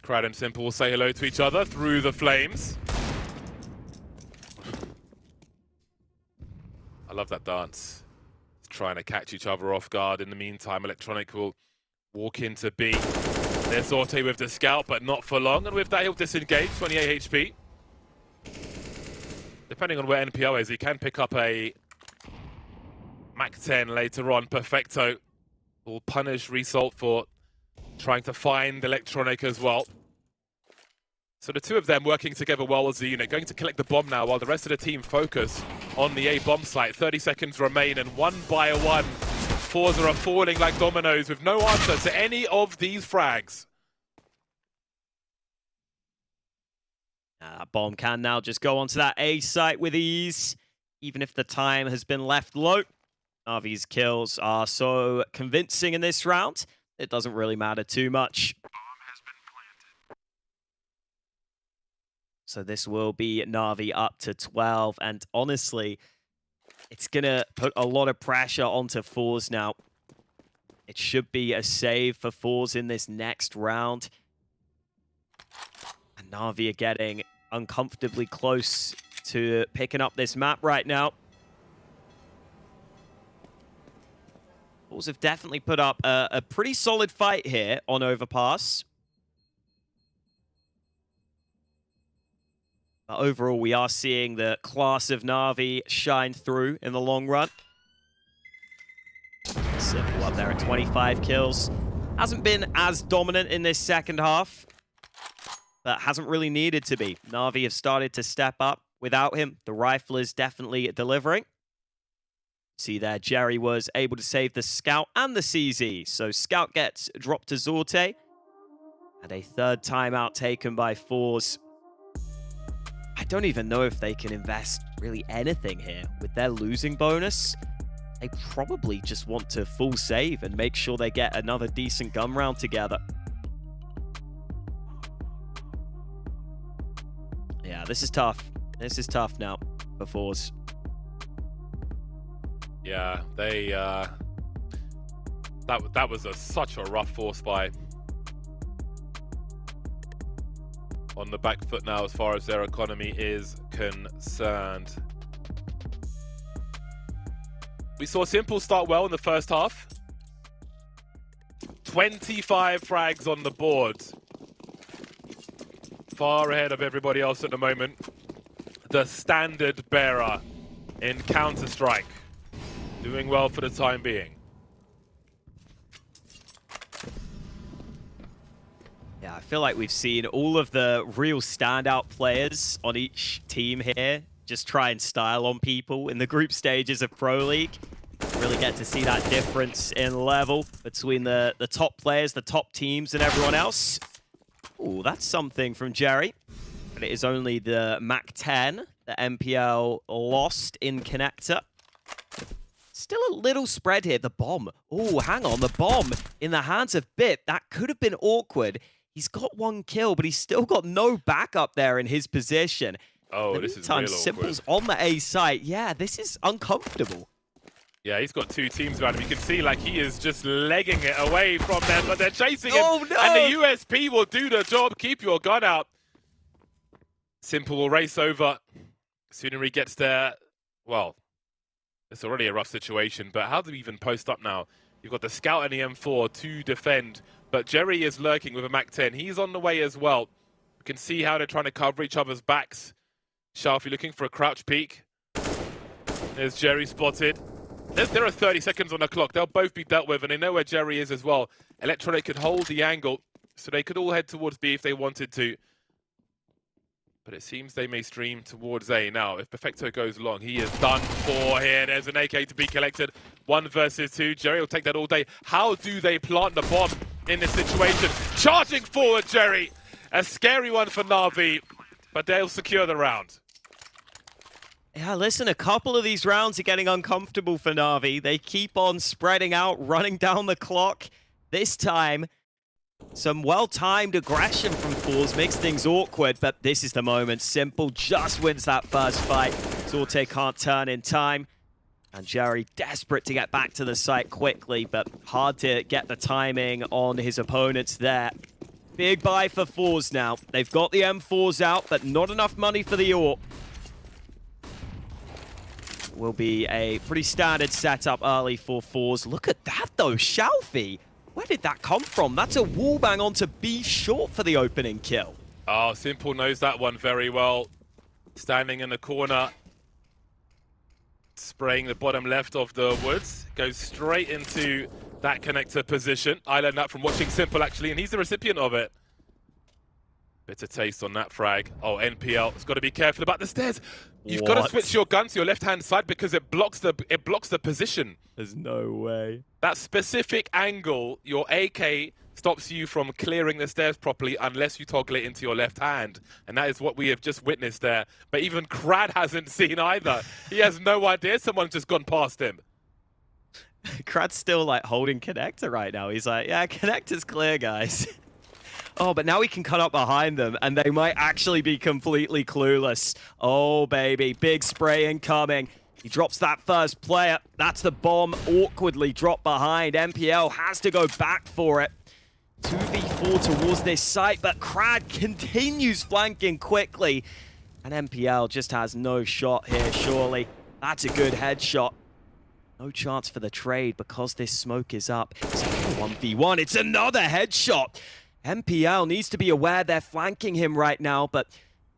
I: Krad and Simple will say hello to each other through the flames. I love that dance. Trying to catch each other off guard. In the meantime, Electronic will walk into B. There's Zorte with the scout, but not for long. And with that, he'll disengage, 28 HP. Depending on where NPO is, he can pick up a Mac 10 later on. Perfecto will punish Result for trying to find Electronic as well. So the two of them working together well as a unit, going to collect the bomb now while the rest of the team focus on the A-bomb site. 30 seconds remain, and one by one, forZe are falling like dominoes with no answer to any of these frags.
J: That bomb can now just go onto that A site with ease, even if the time has been left low. NAVI's kills are so convincing in this round, it doesn't really matter too much. So this will be NAVI up to 12, and honestly, it's going to put a lot of pressure onto forZe now. It should be a save for forZe in this next round. And NAVI are getting uncomfortably close to picking up this map right now. forZe have definitely put up a pretty solid fight here on Overpass. But overall, we are seeing the class of NAVI shine through in the long run. Simple up there at 25 kills. Hasn't been as dominant in this second half, but hasn't really needed to be. NAVI have started to step up. Without him, the rifle is definitely delivering. See there, Jerry was able to save the Scout and the CZ. So Scout gets dropped to Zorte. And a third timeout taken by forZe. I don't even know if they can invest really anything here. With their losing bonus, they probably just want to full save and make sure they get another decent gun round together. Yeah, this is tough. This is tough now for forZe.
I: Yeah, they That was such a rough force buy. On the back foot now as far as their economy is concerned. We saw Simple start well in the first half. 25 frags on the board. Far ahead of everybody else at the moment. The standard bearer in Counter-Strike. Doing well for the time being.
J: Yeah, I feel like we've seen all of the real standout players on each team here just try and style on people in the group stages of Pro League. Really get to see that difference in level between the top players, the top teams, and everyone else. Ooh, that's something from Jerry. But it is only the MAC-10 that MPL lost in Connector. Still a little spread here. The bomb. Oh, hang on. The bomb in the hands of Bit. That could have been awkward. He's got one kill, but he's still got no backup there in his position.
I: Oh, this is real awkward.
J: Simple's on the A site. Yeah, this is uncomfortable.
I: Yeah, he's got two teams around him. You can see like he is just legging it away from them, but they're chasing him.
J: Oh, no!
I: And the USP will do the job. Keep your gun out. Simple will race over. Sooner he gets there, well, it's already a rough situation, but how do we even post up now? You've got the Scout and the M4 to defend, but Jerry is lurking with a MAC-10. He's on the way as well. You can see how they're trying to cover each other's backs. Sharfy looking for a crouch peek. There's Jerry spotted. There are 30 seconds on the clock. They'll both be dealt with, and they know where Jerry is as well. Electronic could hold the angle, so they could all head towards B if they wanted to. But it seems they may stream towards A. Now, if Perfecto goes long, he is done for here. There's an AK to be collected. 1 versus 2. Jerry will take that all day. How do they plant the bomb in this situation? Charging forward, Jerry. A scary one for NAVI, but they'll secure the round.
J: Yeah, listen, a couple of these rounds are getting uncomfortable for NAVI. They keep on spreading out, running down the clock. This time, some well-timed aggression from forZe makes things awkward, but this is the moment. Simple just wins that first fight. Sorte can't turn in time. And Jerry desperate to get back to the site quickly, but hard to get the timing on his opponents there. Big buy for forZe now. They've got the M4s out, but not enough money for the AWP. Will be a pretty standard setup early for forZe. Look at that though, Shalfie. Where did that come from? That's a wallbang onto B short for the opening kill.
I: Oh, Simple knows that one very well. Standing in the corner. Spraying the bottom left of the woods. Goes straight into that connector position. I learned that from watching Simple actually, and he's the recipient of it. Bitter taste on that frag. Oh, NPL has got to be careful about the stairs. You've got to switch your gun to your left-hand side because it blocks the position.
J: There's no way.
I: That specific angle, your AK stops you from clearing the stairs properly unless you toggle it into your left hand. And that is what we have just witnessed there. But even Crad hasn't seen either. He has no idea someone's just gone past him.
J: Crad's still like holding connector right now. He's like, yeah, connector's clear, guys. Oh, but now he can cut up behind them, and they might actually be completely clueless. Oh, baby. Big spray incoming. He drops that first player. That's the bomb awkwardly dropped behind. MPL has to go back for it. 2v4 towards this site, but Crad continues flanking quickly. And MPL just has no shot here, surely. That's a good headshot. No chance for the trade because this smoke is up. It's a 1v1. It's another headshot. MPL needs to be aware they're flanking him right now, but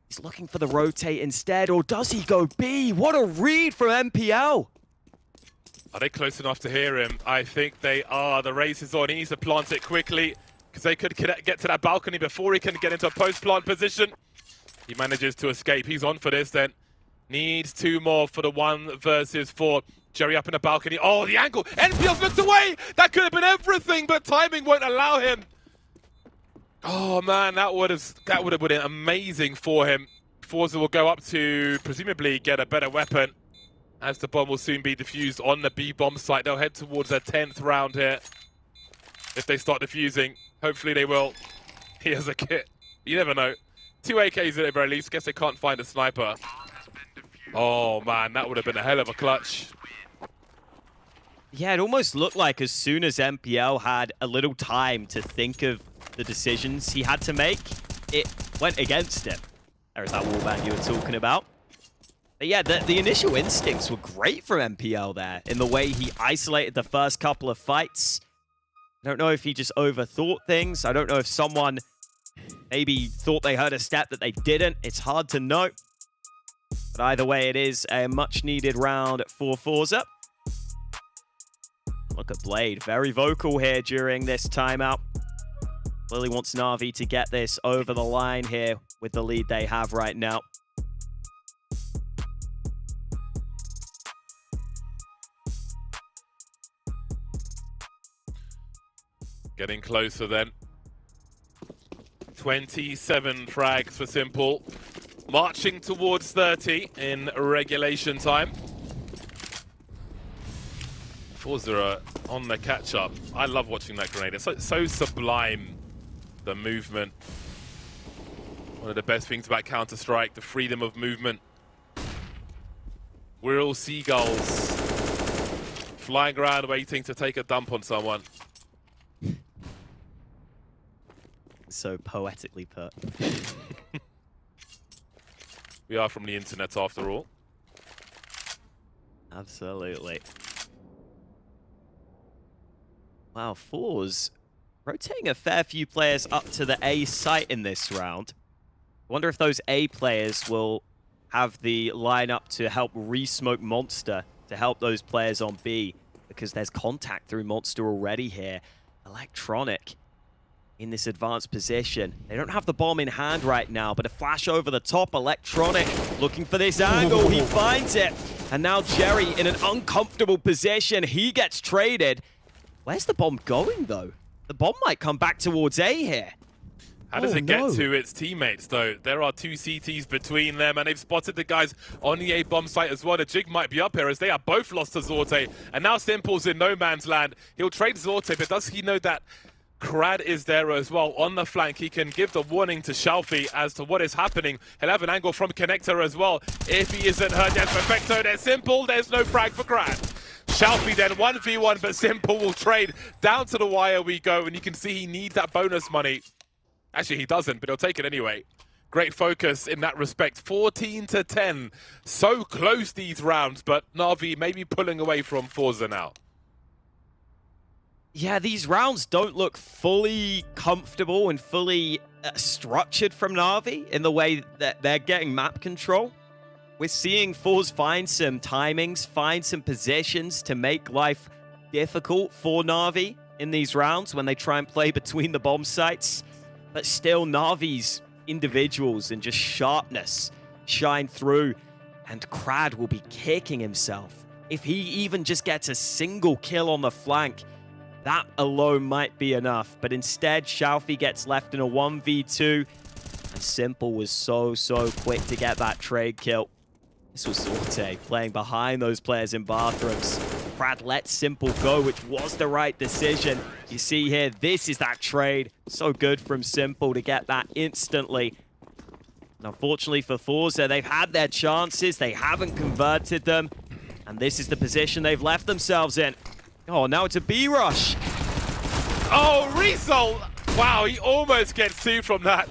J: he's looking for the rotate instead, or does he go B? What a read from MPL!
I: Are they close enough to hear him? I think they are. The race is on. He needs to plant it quickly because they could get to that balcony before he can get into a post-plant position. He manages to escape. He's on for this then. Needs 2 more for the 1 versus 4. Jerry up in the balcony. Oh, the angle! NPL's looked away! That could have been everything, but timing won't allow him. Oh man, that would have been amazing for him. forZe will go up to presumably get a better weapon as the bomb will soon be defused on the B bomb site. They'll head towards their 10th round here. If they start defusing, hopefully they will. He has a kit. You never know. 2 AKs at the very least. Guess they can't find a sniper. Oh man, that would have been a hell of a clutch.
J: Yeah, it almost looked like as soon as MPL had a little time to think of the decisions he had to make, it went against him. There's that wallbang you were talking about. But yeah, the initial instincts were great from MPL there in the way he isolated the first couple of fights. I don't know if he just overthought things. I don't know if someone maybe thought they heard a step that they didn't. It's hard to know. But either way, it is a much-needed round for forZe. Look at Blade, very vocal here during this timeout. Clearly wants NAVI to get this over the line here with the lead they have right now.
I: Getting closer then. 27 frags for Simple. Marching towards 30 in regulation time. forZe are on the catch-up. I love watching that grenade. It's so sublime, the movement. One of the best things about Counter-Strike, the freedom of movement. We're all seagulls flying around waiting to take a dump on someone.
J: So poetically put.
I: We are from the internet after all.
J: Absolutely. Wow, forZe rotating a fair few players up to the A site in this round. I wonder if those A players will have the lineup to help re-smoke Monster to help those players on B, because there's contact through Monster already here. Electronic in this advanced position. They don't have the bomb in hand right now, but a flash over the top. Electronic looking for this angle. He finds it. And now Jerry in an uncomfortable position. He gets traded. Where's the bomb going, though? The bomb might come back towards A here.
I: How does it get to its teammates, though? There are two CTs between them, and they've spotted the guys on the A bomb site as well. The Jig might be up here, as they are both lost to Zorte. And now Simple's in no man's land. He'll trade Zorte, but does he know that Krad is there as well on the flank? He can give the warning to Shalfi as to what is happening. He'll have an angle from Connector as well. If he isn't hurt yet, Perfecto, there's Simple. There's no frag for Krad. Shalfi then 1v1, but Simple will trade. Down to the wire we go, and you can see he needs that bonus money. Actually, he doesn't, but he'll take it anyway. Great focus in that respect. 14-10. So close these rounds, but NAVI maybe pulling away from forZe now.
J: Yeah, these rounds don't look fully comfortable and fully structured from NAVI in the way that they're getting map control. We're seeing forZe find some timings, find some positions to make life difficult for NAVI in these rounds when they try and play between the bomb sites. But still, NAVI's individuals and just sharpness shine through, and Krad will be kicking himself. If he even just gets a single kill on the flank, that alone might be enough. But instead, Shalfi gets left in a 1v2, and Simple was so quick to get that trade kill. This was Zorte playing behind those players in bathrooms. Krad lets Simple go, which was the right decision. You see here, this is that trade. So good from Simple to get that instantly. And unfortunately for forZe, they've had their chances. They haven't converted them. And this is the position they've left themselves in. Oh, now it's a B rush.
I: Oh, Resol! Wow, he almost gets two from that.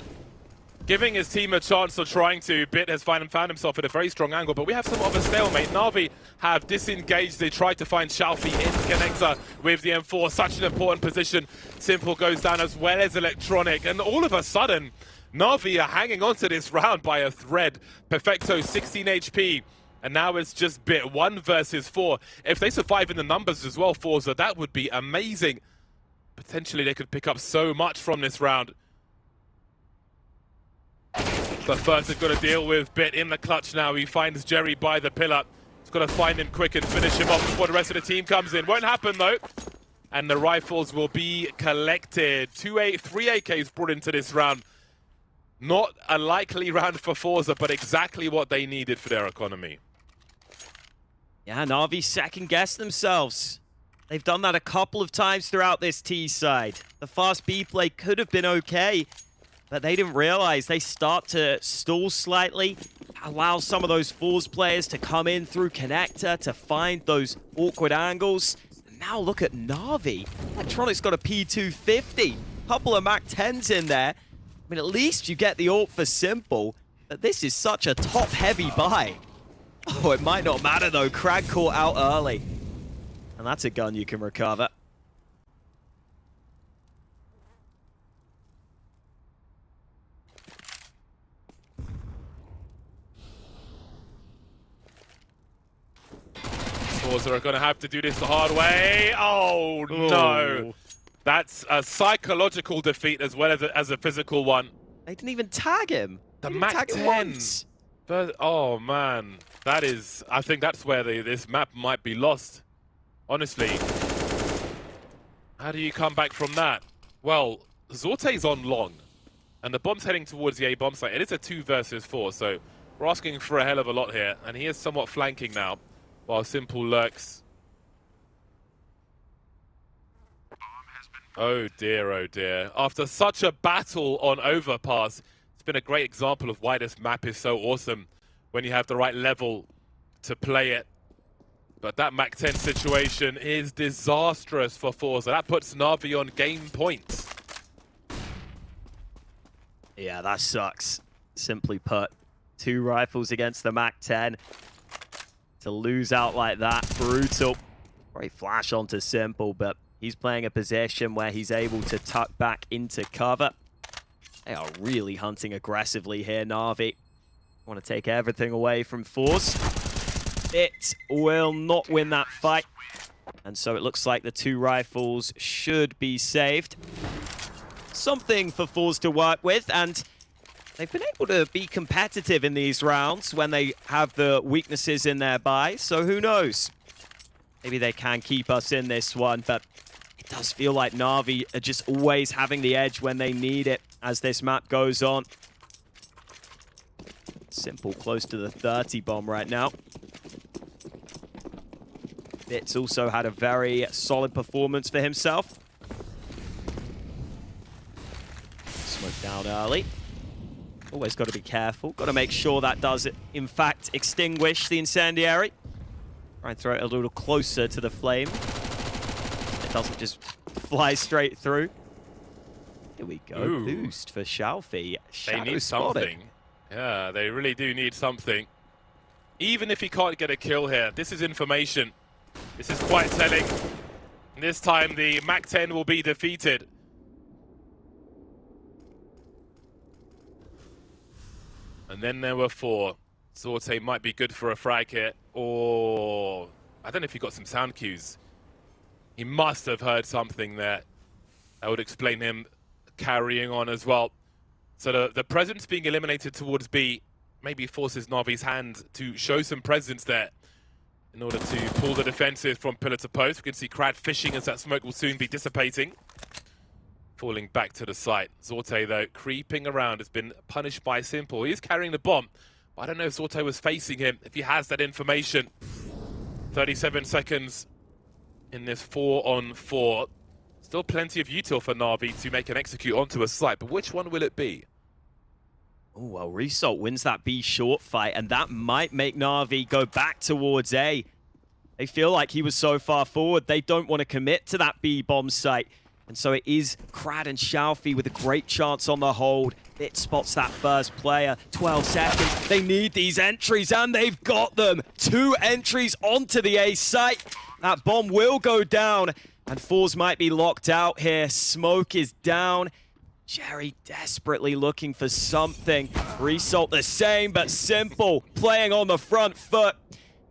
I: Giving his team a chance of trying to. Bit has found himself at a very strong angle, but we have some of a stalemate. NAVI have disengaged. They tried to find Shalfi in Connector with the M4. Such an important position. Simple goes down as well as Electronic. And all of a sudden, NAVI are hanging on to this round by a thread. Perfecto, 16 HP. And now it's just Bit 1 versus 4. If they survive in the numbers as well, forZe, that would be amazing. Potentially they could pick up so much from this round. But first they've got to deal with Bit in the clutch now. He finds Jerry by the pillar. He's got to find him quick and finish him off before the rest of the team comes in. Won't happen though. And the rifles will be collected. 3 AKs brought into this round. Not a likely round for forZe, but exactly what they needed for their economy.
J: Yeah, NAVI second-guessed themselves. They've done that a couple of times throughout this T side. The fast B play could have been okay, but they didn't realize they start to stall slightly, allow some of those forZe players to come in through Connector to find those awkward angles. And now look at Na'Vi. Electronics got a P250. Couple of Mac 10s in there. I mean, at least you get the ult for Simple. But this is such a top-heavy buy. Oh, it might not matter, though. Krag caught out early. And that's a gun you can recover.
I: forZe are going to have to do this the hard way. Oh, no. That's a psychological defeat as well as a physical one.
J: They didn't even tag him.
I: The Mac 10. But, oh, man. That is... I think that's where this map might be lost. Honestly. How do you come back from that? Well, Zorte's on long. And the bomb's heading towards the A bomb site. It is a 2 versus 4, so we're asking for a hell of a lot here. And he is somewhat flanking now, while Simple lurks. Oh dear, oh dear. After such a battle on Overpass, it's been a great example of why this map is so awesome when you have the right level to play it. But that Mac 10 situation is disastrous for forZe. That puts NAVI on game points.
J: Yeah, that sucks. Simply put, 2 rifles against the Mac 10. To lose out like that, brutal. Great flash onto Simple, but he's playing a position where he's able to tuck back into cover. They are really hunting aggressively here, Na'Vi. Want to take everything away from forZe. It will not win that fight. And so it looks like the 2 rifles should be saved. Something for forZe to work with, and they've been able to be competitive in these rounds when they have the weaknesses in their buy, so who knows? Maybe they can keep us in this one, but it does feel like Na'Vi are just always having the edge when they need it as this map goes on. Simple close to the 30 bomb right now. Bits also had a very solid performance for himself. Smoke down early. Always got to be careful. Got to make sure that does, in fact, extinguish the incendiary. Try and throw it a little closer to the flame. It doesn't just fly straight through. Here we go.
I: Ooh.
J: Boost for Xiaofi.
I: They need something. Yeah, they really do need something. Even if he can't get a kill here, this is information. This is quite telling. This time the Mac 10 will be defeated. And then there were 4. Zorte might be good for a frag here. Or I don't know if he got some sound cues. He must have heard something there. That would explain him carrying on as well. So the presence being eliminated towards B maybe forces Navi's hand to show some presence there in order to pull the defensive from pillar to post. We can see Krad fishing as that smoke will soon be dissipating. Falling back to the site. Zorte, though, creeping around, has been punished by Simple. He is carrying the bomb. But I don't know if Zorte was facing him, if he has that information. 37 seconds in this 4-on-4. Still plenty of util for Na'Vi to make an execute onto a site, but which one will it be?
J: Oh, well, Result wins that B short fight, and that might make Na'Vi go back towards A. They feel like he was so far forward, they don't want to commit to that B bomb site. And so it is Krad and Xiaofi with a great chance on the hold. It spots that first player. 12 seconds. They need these entries, and they've got them. 2 entries onto the A site. That bomb will go down, and forZe might be locked out here. Smoke is down. Jerry desperately looking for something. Result the same, but Simple playing on the front foot.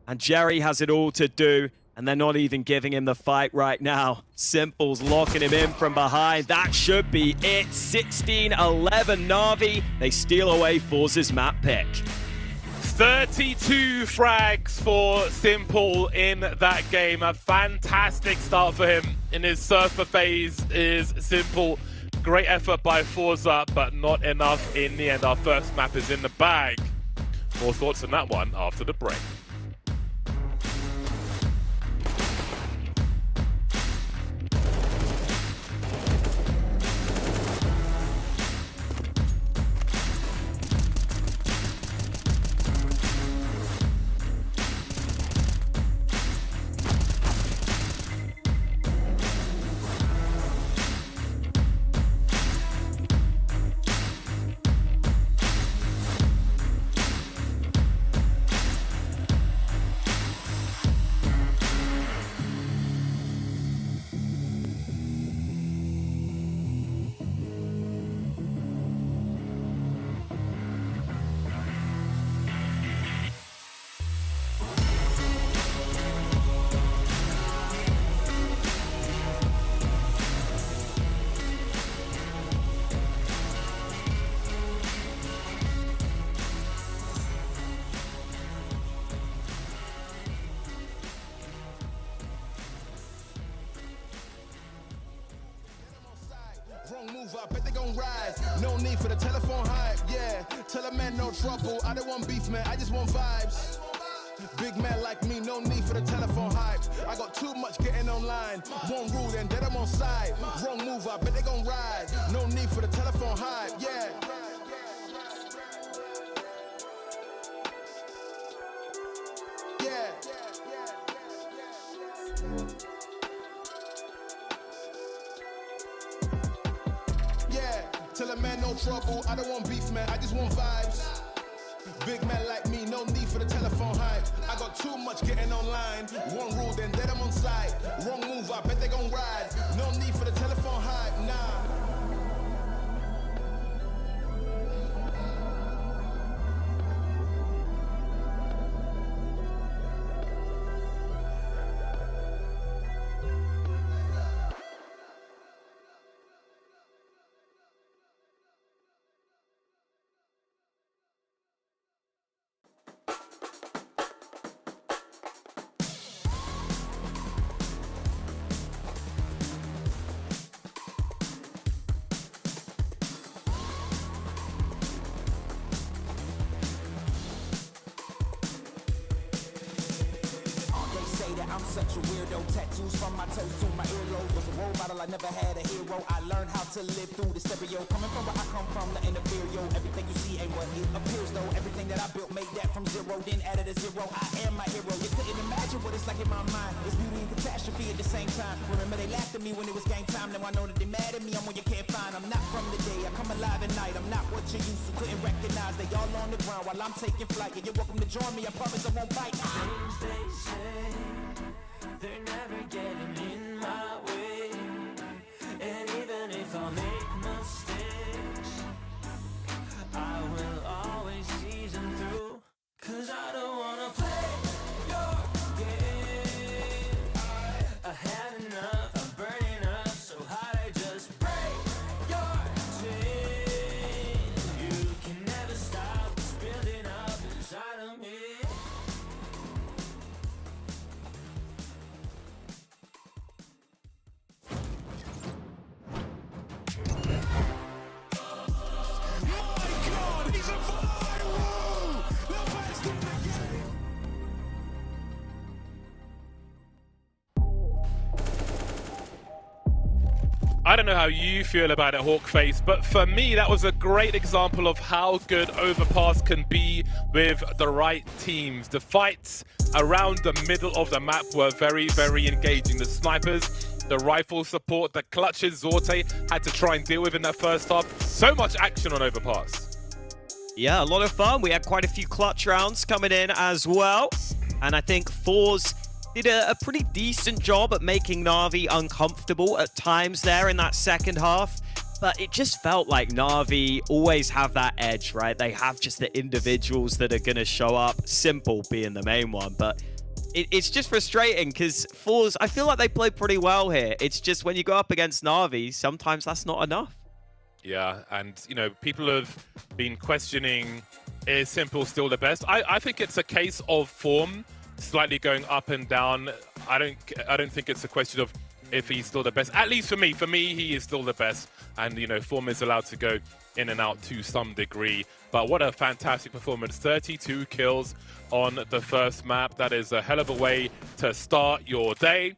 J: And Jerry has it all to do. And they're not even giving him the fight right now. Simple's locking him in from behind. That should be it. 16-11 Na'Vi. They steal away forZe's map pick.
I: 32 frags for Simple in that game. A fantastic start for him in his surfer phase is Simple. Great effort by forZe, but not enough in the end. Our first map is in the bag. More thoughts on that one after the break.
F: move, I bet they gon' rise. No need for the telephone hype, yeah. Tell a man no trouble, I don't want beef, man, I just want vibes. Big man like me, no need for the telephone hype. I got too much getting online. One rule, then dead I'm on side. Wrong move, I bet they gon' ride. No need for the telephone hype, yeah. Yeah, tell a man no trouble, I don't want beef, man, I just want vibes. Big man like me, no need for the telephone hype. I got too much getting online. One rule, then dead I'm on side. Wrong move, I bet they gon' ride. No need for the telephone hype, nah.
G: I'm such a weirdo, tattoos from my toes to my earlobe. Was a role model, I never had a hero. I learned how to live through the stereo. Coming from where I come from, the inferior. Everything you see ain't what it appears though. Everything that I built made that from zero, then added a zero. I am my hero. You couldn't imagine what it's like in my mind. It's beauty and catastrophe at the same time. Remember they laughed at me when it was game time. Now I know that they mad at me, I'm what you can't find. I'm not from the day, I come alive at night. I'm not what you used to, couldn't recognize. They all on the ground while I'm taking flight. Yeah, you're welcome to join me, I promise I won't bite.
O: Things they say, they're never getting in my way. And even if I make mistakes, I will always see them through. Cause I don't wanna play your game. I had enough, I'm burning up so hot I just break your chain. You can never stop what's building up inside of me.
I: I don't know how you feel about it, Hawkface, but for me, that was a great example of how good Overpass can be with the right teams. The fights around the middle of the map were very, very engaging. The snipers, the rifle support, the clutches Zorte had to try and deal with in that first half. So much action on Overpass.
J: Yeah, a lot of fun. We had quite a few clutch rounds coming in as well. And I think forZe did a pretty decent job at making Na'Vi uncomfortable at times there in that second half. But it just felt like Na'Vi always have that edge, right? They have just the individuals that are going to show up, Simple being the main one. But it's just frustrating because forZe, I feel like they play pretty well here. It's just when you go up against Na'Vi, sometimes that's not enough.
I: Yeah, and, you know, people have been questioning, is Simple still the best? I think it's a case of form slightly going up and down. I don't think it's a question of if he's still the best. At least for me, he is still the best. And, you know, form is allowed to go in and out to some degree. But what a fantastic performance. 32 kills on the first map. That is a hell of a way to start your day.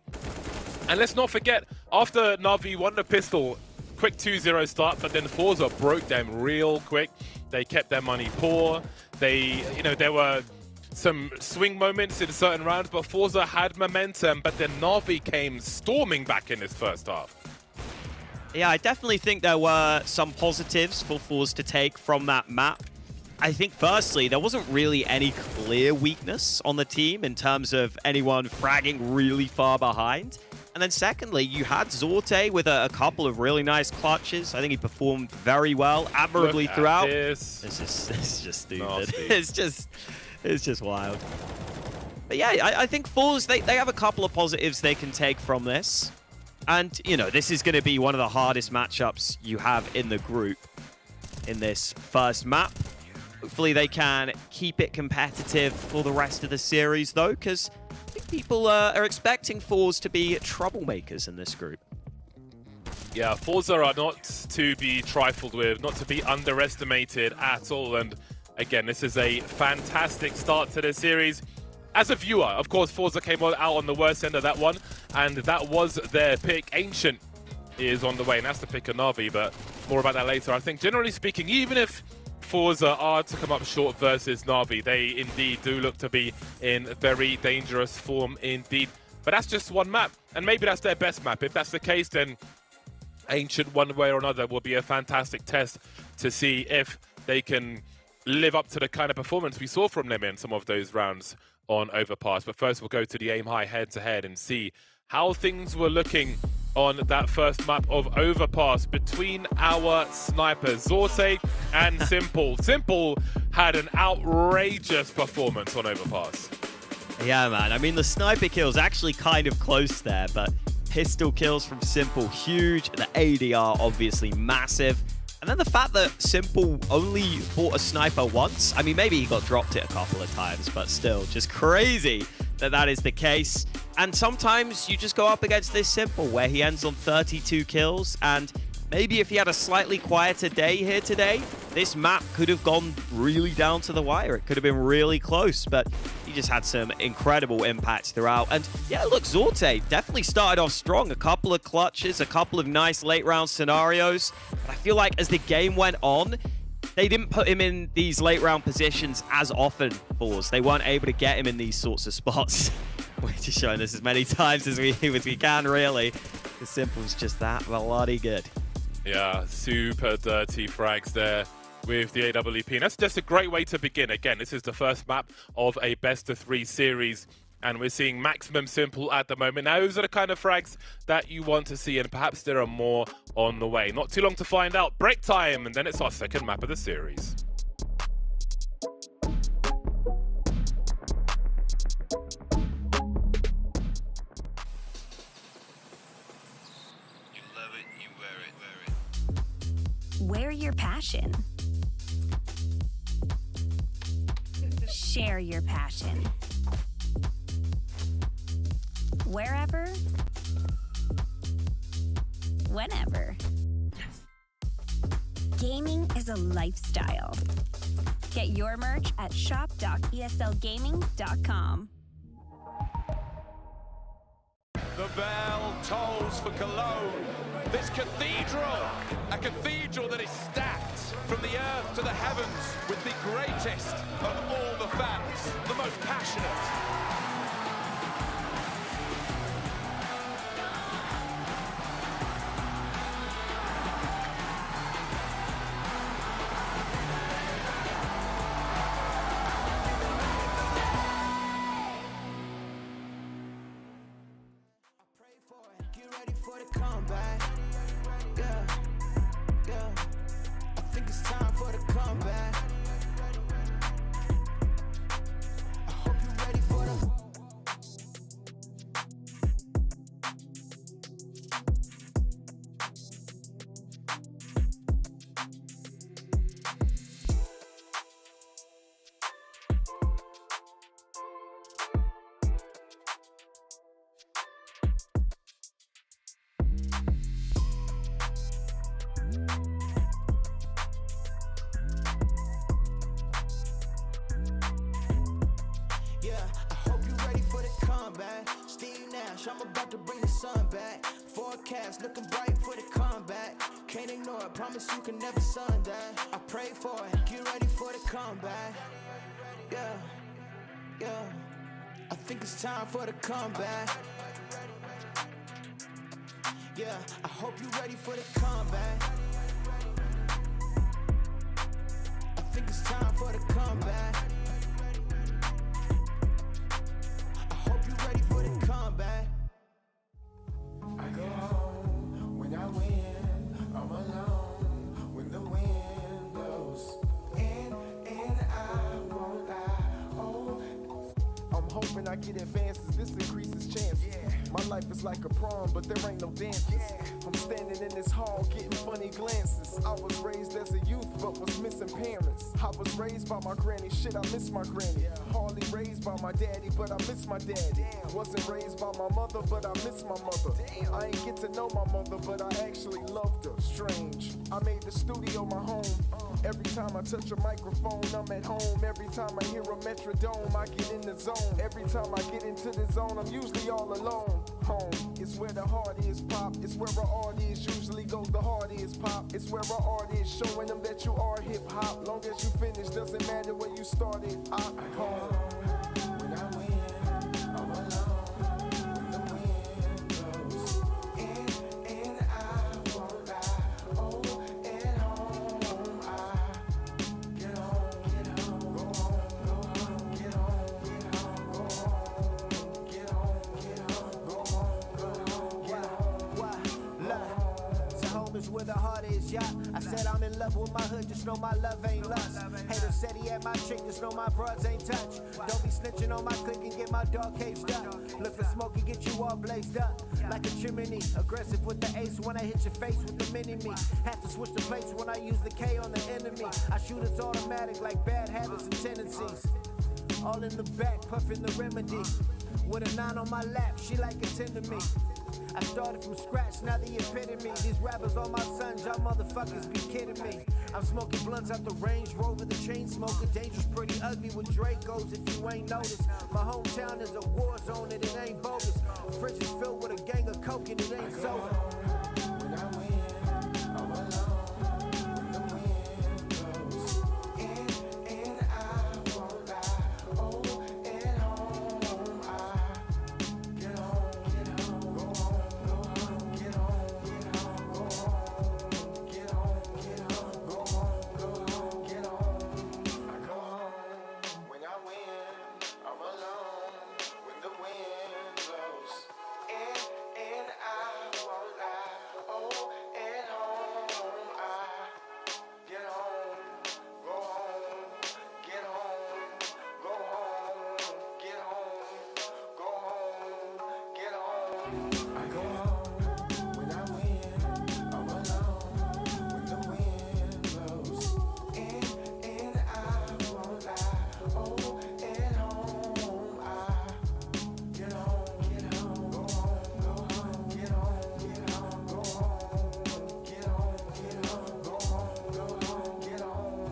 I: And let's not forget, after Na'Vi won the pistol, quick 2-0 start, but then forZe broke them real quick. They kept their money poor. They, you know, there were some swing moments in certain rounds, but forZe had momentum, but then Na'Vi came storming back in this first half.
J: Yeah, I definitely think there were some positives for forZe to take from that map. I think firstly, there wasn't really any clear weakness on the team in terms of anyone fragging really far behind. And then secondly, you had Zorte with a couple of really nice clutches. I think he performed very well, admirably throughout.
I: This.
J: It's just stupid. It's just wild. But yeah, I think forZe, they have a couple of positives they can take from this. And, you know, this is going to be one of the hardest matchups you have in the group in this first map. Hopefully they can keep it competitive for the rest of the series, though, because I think people are expecting forZe to be troublemakers in this group.
I: Yeah, forZe are not to be trifled with, not to be underestimated at all. And again, this is a fantastic start to the series. As a viewer, of course, forZe came out on the worst end of that one, and that was their pick. Ancient is on the way, and that's the pick of NAVI, but more about that later. I think, generally speaking, even if forZe are to come up short versus NAVI, they indeed do look to be in very dangerous form indeed. But that's just one map, and maybe that's their best map. If that's the case, then Ancient, one way or another, will be a fantastic test to see if they can live up to the kind of performance we saw from them in some of those rounds on Overpass. But first, we'll go to the Aim High head-to-head and see how things were looking on that first map of Overpass between our snipers, zorTe and Simple. Simple had an outrageous performance on Overpass.
J: Yeah, man. I mean, the sniper kills actually kind of close there, but pistol kills from Simple, huge. The ADR, obviously massive. And then the fact that Simple only bought a sniper once. I mean, maybe he got dropped it a couple of times, but still, just crazy that that is the case. And sometimes you just go up against this Simple, where he ends on 32 kills, and maybe if he had a slightly quieter day here today, this map could have gone really down to the wire. It could have been really close, but he just had some incredible impacts throughout. And yeah, look, zorTe definitely started off strong. A couple of clutches, a couple of nice late round scenarios. But I feel like as the game went on, they didn't put him in these late round positions as often, forZe. They weren't able to get him in these sorts of spots. We're just showing this as many times as we can, really. The Simple's just that bloody good.
I: Yeah, super dirty frags there with the AWP. And that's just a great way to begin. Again, this is the first map of a best-of-3 series, and we're seeing maximum Simple at the moment. Now, those are the kind of frags that you want to see, and perhaps there are more on the way. Not too long to find out. Break time, and then it's our second map of the series.
P: Wear your passion. Share your passion. Wherever, whenever. Gaming is a lifestyle. Get your merch at shop.eslgaming.com.
K: The bell tolls for Cologne. This cathedral, a cathedral that is stacked from the earth to the heavens with the greatest of all the fans, the most passionate.
B: I'm about to bring the sun back. Forecast looking bright for the comeback. Can't ignore it, promise you can never sun that. I pray for it, get ready for the comeback. Yeah, yeah. I think it's time for the comeback. Yeah, I hope you're ready for the comeback. I think it's time for the comeback. I hope you're ready for the comeback.
O: I go home when I win. I'm alone when the wind blows. And I won't lie. Oh,
Q: I'm hoping I get advances, this increases chances. My life is like a prom, but there ain't no dances. I'm standing in this hall getting funny glances. I was raised as a youth, but was missing parents. I was raised by my granny, shit, I miss my granny. Hardly raised by my daddy, but I miss my daddy. Wasn't raised by my mother, but I miss my mother. I ain't get to know my mother, but I actually loved her. Strange. I made the studio my home. Every time I touch a microphone, I'm at home. Every time I hear a metrodome, I get in the zone. Every time I get into the zone, I'm usually all alone. Home is where the heart is, pop. It's where an art is, usually goes the heart is, pop. It's where an art is, showing them that you are hip hop. Long as you finish, doesn't matter where you started. I home. When I win, I'm alone. When the wind blows in and I won't lie. Oh, at home, I get home, go home, get home, go home, get home, go home, get home.
R: Why? Love. So home is where the heart is, yeah. I said I'm in love with my hood, just know my love ain't lust. Haters said he had my chick, just know my broads ain't touch. Don't be snitching on my clique and get my dog caged up. Look for smoke and get you all blazed up. Like a chimney, aggressive with the ace when I hit your face with the mini-me. Have to switch the plates when I use the K on the enemy. I shoot it's automatic like bad habits and tendencies. All in the back, puffing the remedy. With a 9 on my lap, she like a 10 to me. I started from scratch, now the epitome. These rappers all my sons, y'all motherfuckers be kidding me. I'm smoking blunts out the Range Rover, the chain smoker. Dangerous, pretty ugly with Dracos if you ain't noticed. My hometown is a war zone and it ain't bogus. Fridge is filled with a gang of coke and it ain't soda.
Q: When I win, I'm alone. When the wind blows in and I won't lie. Oh, at home, I get home, go home, get home, go home, get home, go home, get home. I go home when I win. I'm alone when the wind blows in and I won't lie. Oh, at home, I get home, go home, get home, go home, get home, go home, get home. I go home when I win. I'm alone when the wind blows in and I won't lie. Oh, at home, I get home, go home, get home, go home, get home, go home, get home.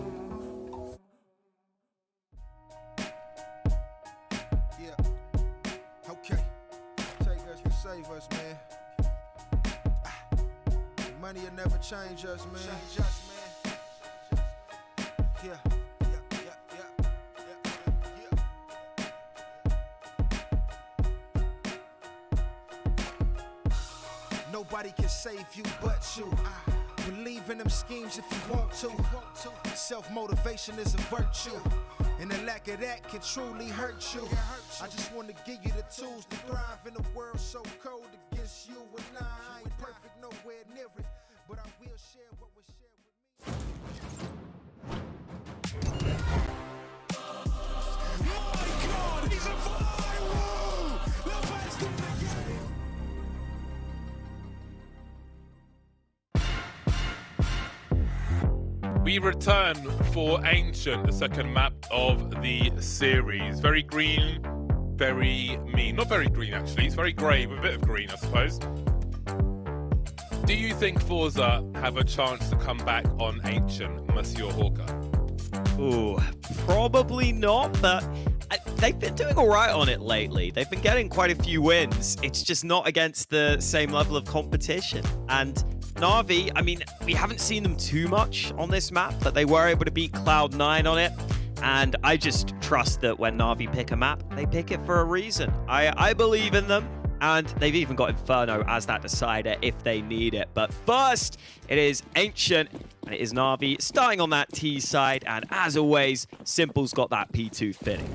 S: Yeah. Okay. Take us, you save us, man. Money will never change us, man. Change us, man. Yeah. Nobody can save you but you. Believe in them schemes if you want to. Self-motivation is a virtue, and the lack of that can truly hurt you. I just want to give you the tools to thrive in a world so cold against you and I ain't perfect, nowhere near it, but I will share what was shared with me.
B: My God, he's a viral! The best in the game!
I: We return for Ancient, the second map of the series. Very green, very mean. Not very green, actually. It's very grey with a bit of green, I suppose. Do you think forZe have a chance to come back on Ancient, Monsieur Hawker?
J: Ooh, probably not, but they've been doing all right on it lately. They've been getting quite a few wins. It's just not against the same level of competition. And NAVI, I mean, we haven't seen them too much on this map, but they were able to beat Cloud9 on it. And I just trust that when NAVI pick a map, they pick it for a reason. I believe in them. And they've even got Inferno as that decider if they need it. But first, it is Ancient, and it is NAVI starting on that T side. And as always, Simple's got that P2 fitting.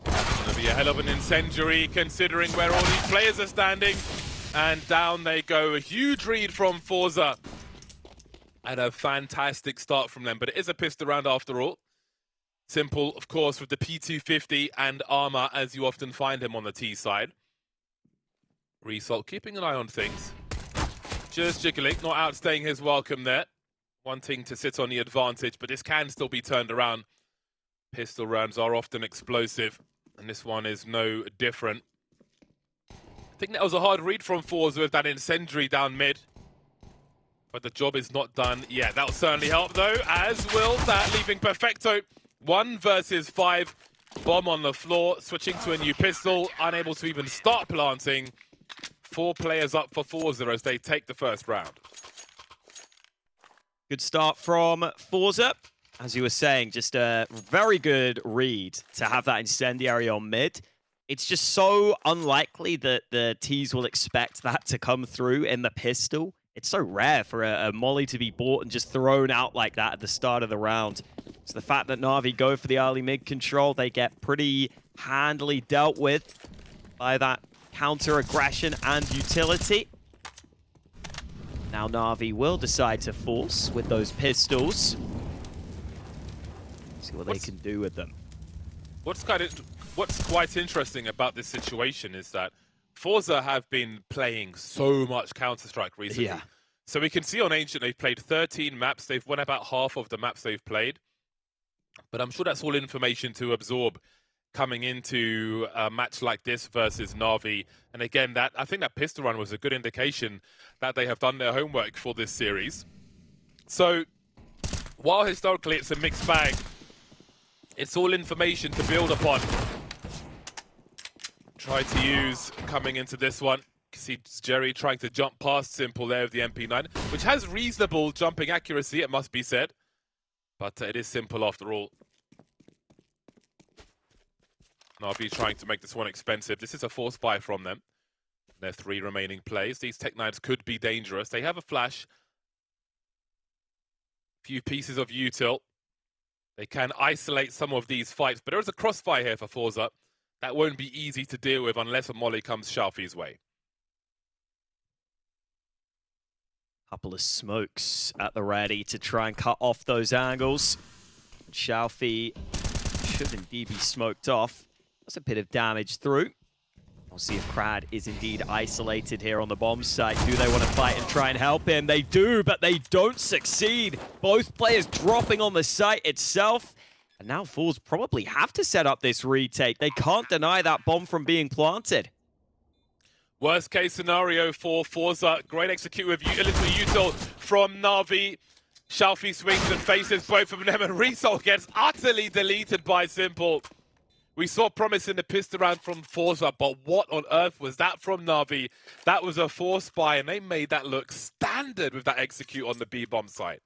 I: It's going to be a hell of an incendiary considering where all these players are standing. And down they go. A huge read from forZe. And a fantastic start from them. But it is a pistol round after all. Simple, of course, with the P250 and armor, as you often find him on the T side. Result keeping an eye on things. Just jiggling, not outstaying his welcome there. Wanting to sit on the advantage, but this can still be turned around. Pistol rounds are often explosive, and this one is no different. I think that was a hard read from forZe with that incendiary down mid. But the job is not done yet. That will certainly help, though, as will that, leaving Perfecto 1 versus 5. Bomb on the floor, switching to a new pistol, unable to even start planting. 4 players up for forZe as they take the first round.
J: Good start from forZe. As you were saying, just a very good read to have that incendiary on mid. It's just so unlikely that the T's will expect that to come through in the pistol. It's so rare for a molly to be bought and just thrown out like that at the start of the round. So the fact that NAVI go for the early mid control, they get pretty handily dealt with by that counter aggression and utility. Now NAVI will decide to force with those pistols. See what they can do with them.
I: What's quite interesting about this situation is that forZe have been playing so much Counter-Strike recently.
J: Yeah.
I: So we can see on Ancient they've played 13 maps. They've won about half of the maps they've played. But I'm sure that's all information to absorb coming into a match like this versus NAVI. And again, I think that pistol run was a good indication that they have done their homework for this series. So while historically it's a mixed bag, it's all information to build upon. Try to use coming into this one. See Jerry trying to jump past Simple there with the MP9, which has reasonable jumping accuracy, it must be said. But it is Simple after all. NAVI trying to make this one expensive. This is a force buy from them. Their 3 remaining plays. These Tech-9s could be dangerous. They have a flash. Few pieces of util. They can isolate some of these fights, but there is a crossfire here for forZe. That won't be easy to deal with unless a molly comes Shalfi's way.
J: Couple of smokes at the ready to try and cut off those angles. Shalfi should indeed be smoked off. That's a bit of damage through. We'll see if Krad is indeed isolated here on the bomb site. Do they want to fight and try and help him? They do, but they don't succeed. Both players dropping on the site itself. And now forZe probably have to set up this retake. They can't deny that bomb from being planted.
I: Worst case scenario for forZe. Great execute with a little util from NAVI. Shalfi swings and faces both of them, and Result gets utterly deleted by Simple. We saw promise in the pistol round from forZe, but what on earth was that from NAVI? That was a force buy, and they made that look standard with that execute on the B-bomb site.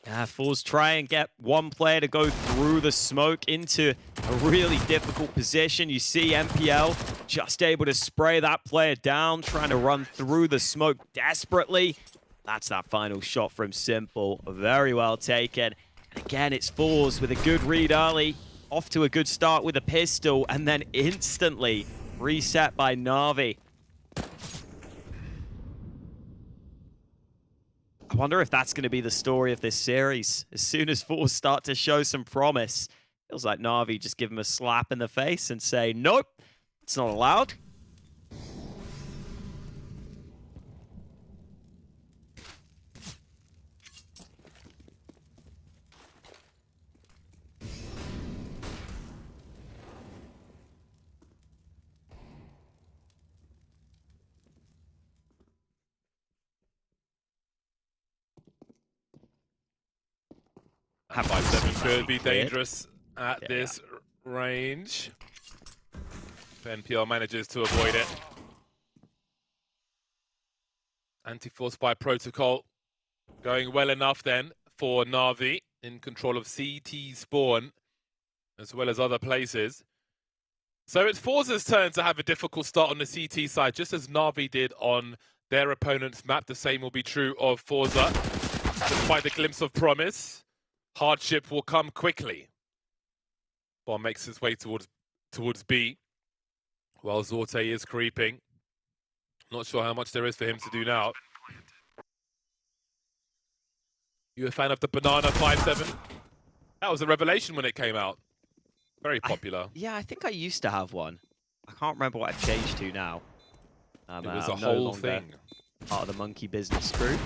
J: Yeah, forZe try and get one player to go through the smoke into a really difficult position. You see MPL just able to spray that player down, trying to run through the smoke desperately. That's that final shot from Simple. Very well taken. And again, it's forZe with a good read early. Off to a good start with a pistol, and then instantly reset by NAVI. I wonder if that's going to be the story of this series. As soon as forZe start to show some promise, feels like NAVI just give him a slap in the face and say, nope, it's not allowed.
I: .57 could be dangerous at this range. NPL manages to avoid it. Anti-force by protocol going well enough then for NAVI in control of CT spawn as well as other places. So it's forZe's turn to have a difficult start on the CT side, just as NAVI did on their opponent's map. The same will be true of forZe. Despite the glimpse of promise, hardship will come quickly. Bomb makes its way towards B, while Zorte is creeping. Not sure how much there is for him to do now. You a fan of the banana 5-7? That was a revelation when it came out. Very popular.
J: Yeah, I think I used to have one. I can't remember what I've changed to now.
I: It was a
J: I'm no
I: whole
J: longer
I: thing.
J: part of the monkey business group.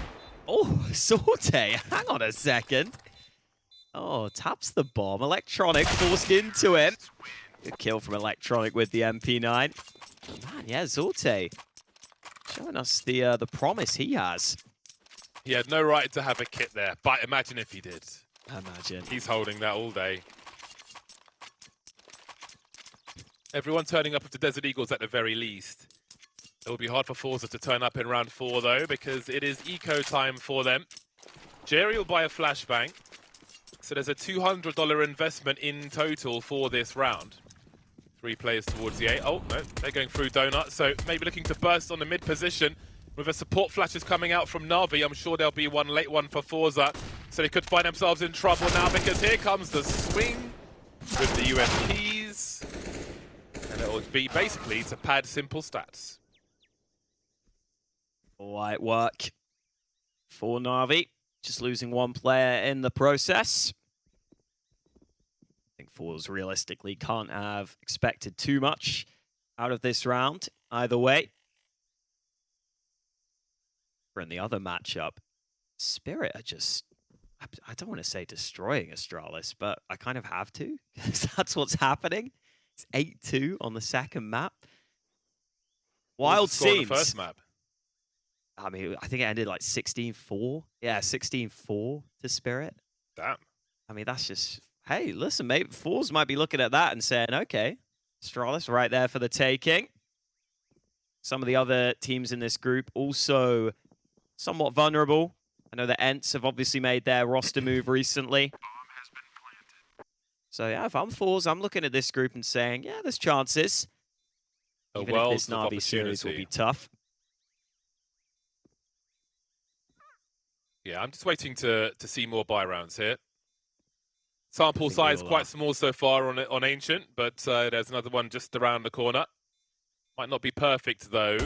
J: Oh, Saute. Hang on a second. Oh, taps the bomb. Electronic forced into him. Good kill from Electronic with the MP9. Man, yeah, Saute showing us the promise he has.
I: He had no right to have a kit there, but imagine if he did.
J: Imagine.
I: He's holding that all day. Everyone turning up with the Desert Eagles at the very least. It will be hard for forZe to turn up in round 4 though, because it is eco time for them. Jerry will buy a flashbang. So there's a $200 investment in total for this round. 3 players towards the A. Oh, no, they're going through Donut. So maybe looking to burst on the mid position. With a support flashes coming out from NAVI, I'm sure there'll be one late one for forZe. So they could find themselves in trouble now, because here comes the swing with the USPs. And it will be basically to pad simple stats.
J: Light work for NAVI. Just losing one player in the process. I think forZe realistically can't have expected too much out of this round either way. For in the other matchup, Spirit are just, I don't want to say destroying Astralis, but I kind of have to, because that's what's happening. It's 8-2 on the second map. Wild scenes.
I: The first map.
J: I mean, I think it ended like 16-4. Yeah, 16-4 to Spirit.
I: Damn.
J: I mean, that's just, hey, listen, maybe forZe might be looking at that and saying, okay, Astralis right there for the taking. Some of the other teams in this group also somewhat vulnerable. I know the ENCE have obviously made their roster move recently. So yeah, if I'm forZe, I'm looking at this group and saying, yeah, there's chances. Even if this NAVI series will be tough.
I: Yeah, I'm just waiting to see more buy rounds here. Sample size quite small so far on Ancient, but there's another one just around the corner. Might not be perfect though.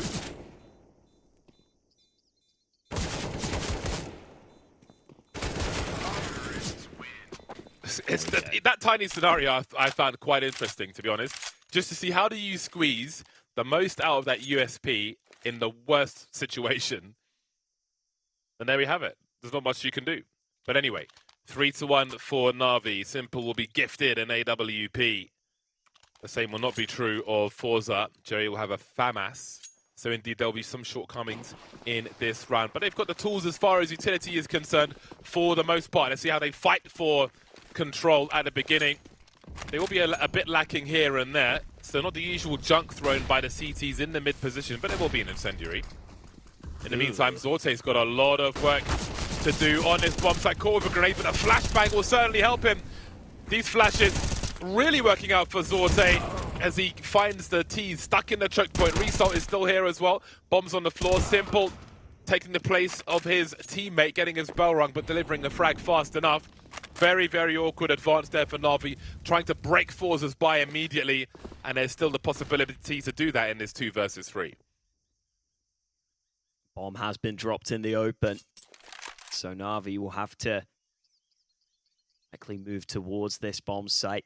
I: It's that tiny scenario I found quite interesting, to be honest. Just to see how do you squeeze the most out of that USP in the worst situation. And there we have it. There's not much you can do. But anyway, 3-1 for NAVI. Simple will be gifted an AWP. The same will not be true of forZe. Jerry will have a FAMAS. So indeed, there'll be some shortcomings in this round. But they've got the tools as far as utility is concerned for the most part. Let's see how they fight for control at the beginning. They will be a bit lacking here and there. So not the usual junk thrown by the CTs in the mid position, but it will be an incendiary. In the meantime, Zorte's got a lot of work to do on this bomb site. Caught with a grenade, but a flashbang will certainly help him. These flashes really working out for Zorte as he finds the T's stuck in the choke point. Result is still here as well. Bombs on the floor. Simple taking the place of his teammate, getting his bell rung, but delivering the frag fast enough. Very, very awkward advance there for NAVI, trying to break forZe's by immediately, and there's still the possibility to do that in this 2 versus 3.
J: Bomb has been dropped in the open. So NAVI will have to likely move towards this bomb site.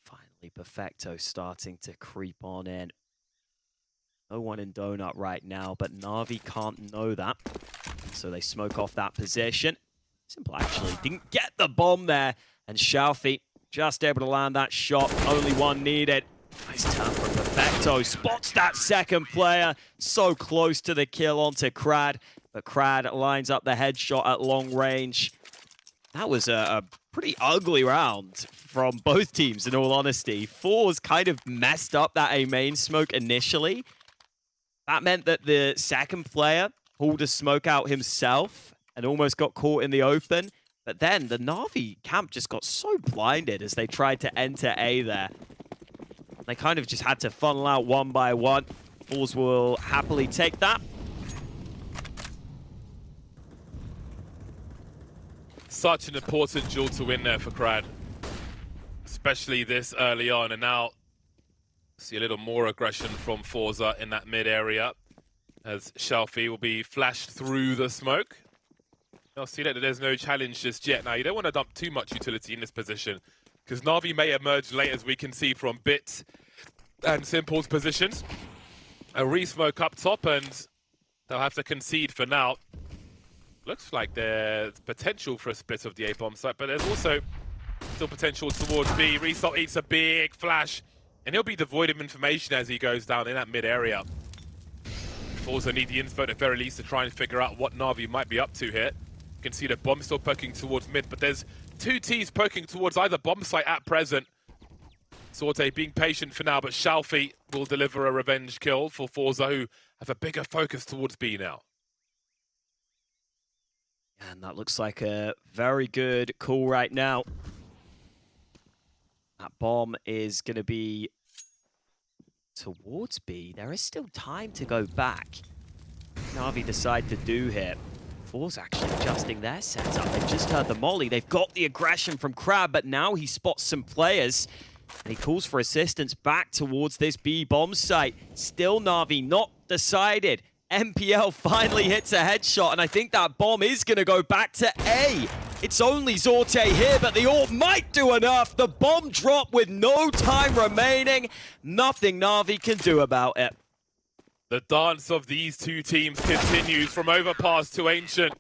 J: Finally, Perfecto starting to creep on in. No one in Donut right now, but NAVI can't know that. So they smoke off that position. Simple actually didn't get the bomb there. And Xiaofi just able to land that shot. Only one needed. Nice turn from Perfecto. Spots that second player. So close to the kill onto Krad. But Krad lines up the headshot at long range. That was a pretty ugly round from both teams, in all honesty. forZe kind of messed up that A main smoke initially. That meant that the second player pulled a smoke out himself and almost got caught in the open. But then the NAVI camp just got so blinded as they tried to enter A there. They kind of just had to funnel out one by one. forZe will happily take that.
I: Such an important duel to win there for Krad. Especially this early on. And now see a little more aggression from forZe in that mid area. As Xiaofi will be flashed through the smoke. I'll see that there's no challenge just yet. Now, you don't want to dump too much utility in this position, because Na'Vi may emerge late, as we can see from Bit and Simple's positions. A re-smoke up top, and they'll have to concede for now. Looks like there's potential for a split of the A-bomb site, but there's also still potential towards B. Result eats a big flash, and he'll be devoid of information as he goes down in that mid-area. forZe need the info at the very least to try and figure out what Na'Vi might be up to here. You can see the bomb still poking towards mid, but there's two T's poking towards either bomb site at present. Sorte being patient for now, but Shalfi will deliver a revenge kill for forZe, who have a bigger focus towards B now.
J: And that looks like a very good call right now. That bomb is going to be towards B. There is still time to go back. Na'Vi decide to do here. forZe actually adjusting their setup. They've just heard the molly. They've got the aggression from Crab, but now he spots some players. And he calls for assistance back towards this B bomb site. Still Na'Vi not decided. MPL finally hits a headshot, and I think that bomb is going to go back to A. It's only Zorte here, but the AWP might do enough. The bomb drop with no time remaining. Nothing Na'Vi can do about it.
I: The dance of these two teams continues from overpass to Ancient.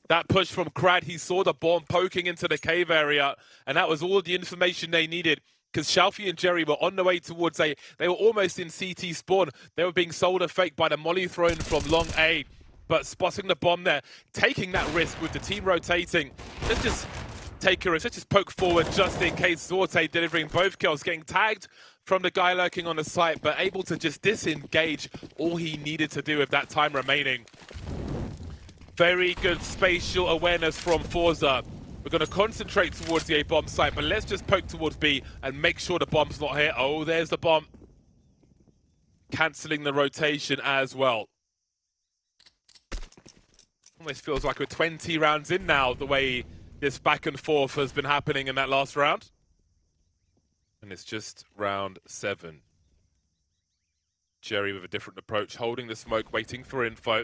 I: That push from Crad, he saw the bomb poking into the cave area, and that was all the information they needed, because Shalfi and Jerry were on the way towards A. They were almost in CT spawn. They were being sold a fake by the molly thrown from long A, but spotting the bomb there, taking that risk with the team rotating. Let's just take a risk. Let's just poke forward just in case. Zorte delivering both kills, getting tagged from the guy lurking on the site, but able to just disengage all he needed to do with that time remaining. Very good spatial awareness from forZe. We're going to concentrate towards the A-bomb site, but let's just poke towards B and make sure the bomb's not here. Oh, there's the bomb. Cancelling the rotation as well. Almost feels like we're 20 rounds in now, the way this back and forth has been happening in that last round. And it's just round 7. Jerry with a different approach, holding the smoke, waiting for info.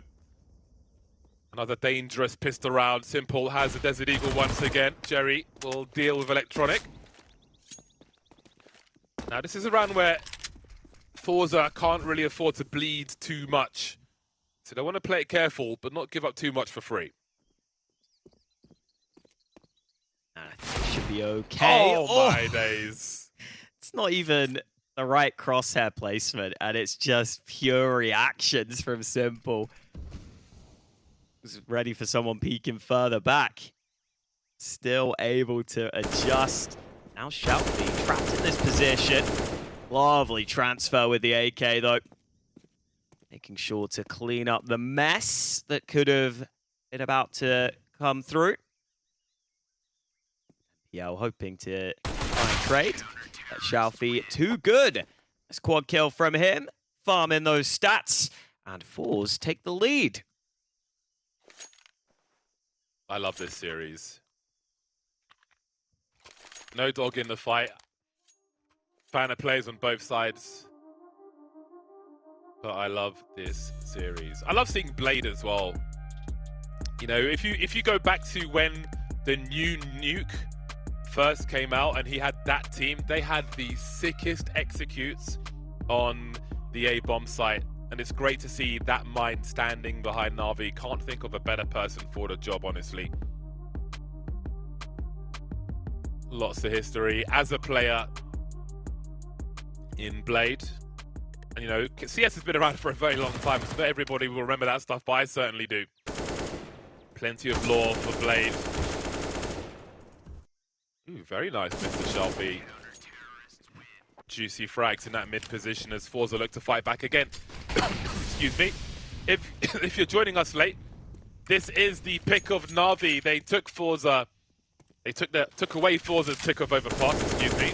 I: Another dangerous pistol round. Simple has a Desert Eagle once again. Jerry will deal with Electronic. Now this is a round where forZe can't really afford to bleed too much. So they want to play it careful, but not give up too much for free.
J: I think it should be okay.
I: Oh my days.
J: It's not even the right crosshair placement, and it's just pure reactions from Simple. Was ready for someone peeking further back. Still able to adjust. Now Shalfi trapped in this position. Lovely transfer with the AK though. Making sure to clean up the mess that could have been about to come through. Yeah, hoping to try and trade. But Shalfi too good. A quad kill from him. Farming those stats. And forZe take the lead.
I: I love this series. No dog in the fight. Fan of players on both sides. But I love this series. I love seeing Blade as well. You know, if you go back to when the new Nuke first came out and he had that team, they had the sickest executes on the A-bomb site. And it's great to see that mind standing behind Na'Vi. Can't think of a better person for the job, honestly. Lots of history as a player in Blade. And, you know, CS has been around for a very long time, so not everybody will remember that stuff, but I certainly do. Plenty of lore for Blade. Ooh, very nice, Mr. Shalfi. Juicy frags in that mid position as forZe look to fight back again. Excuse me. If you're joining us late, this is the pick of Na'Vi. They took forZe. They took away forZe's pick of overpass. Excuse me.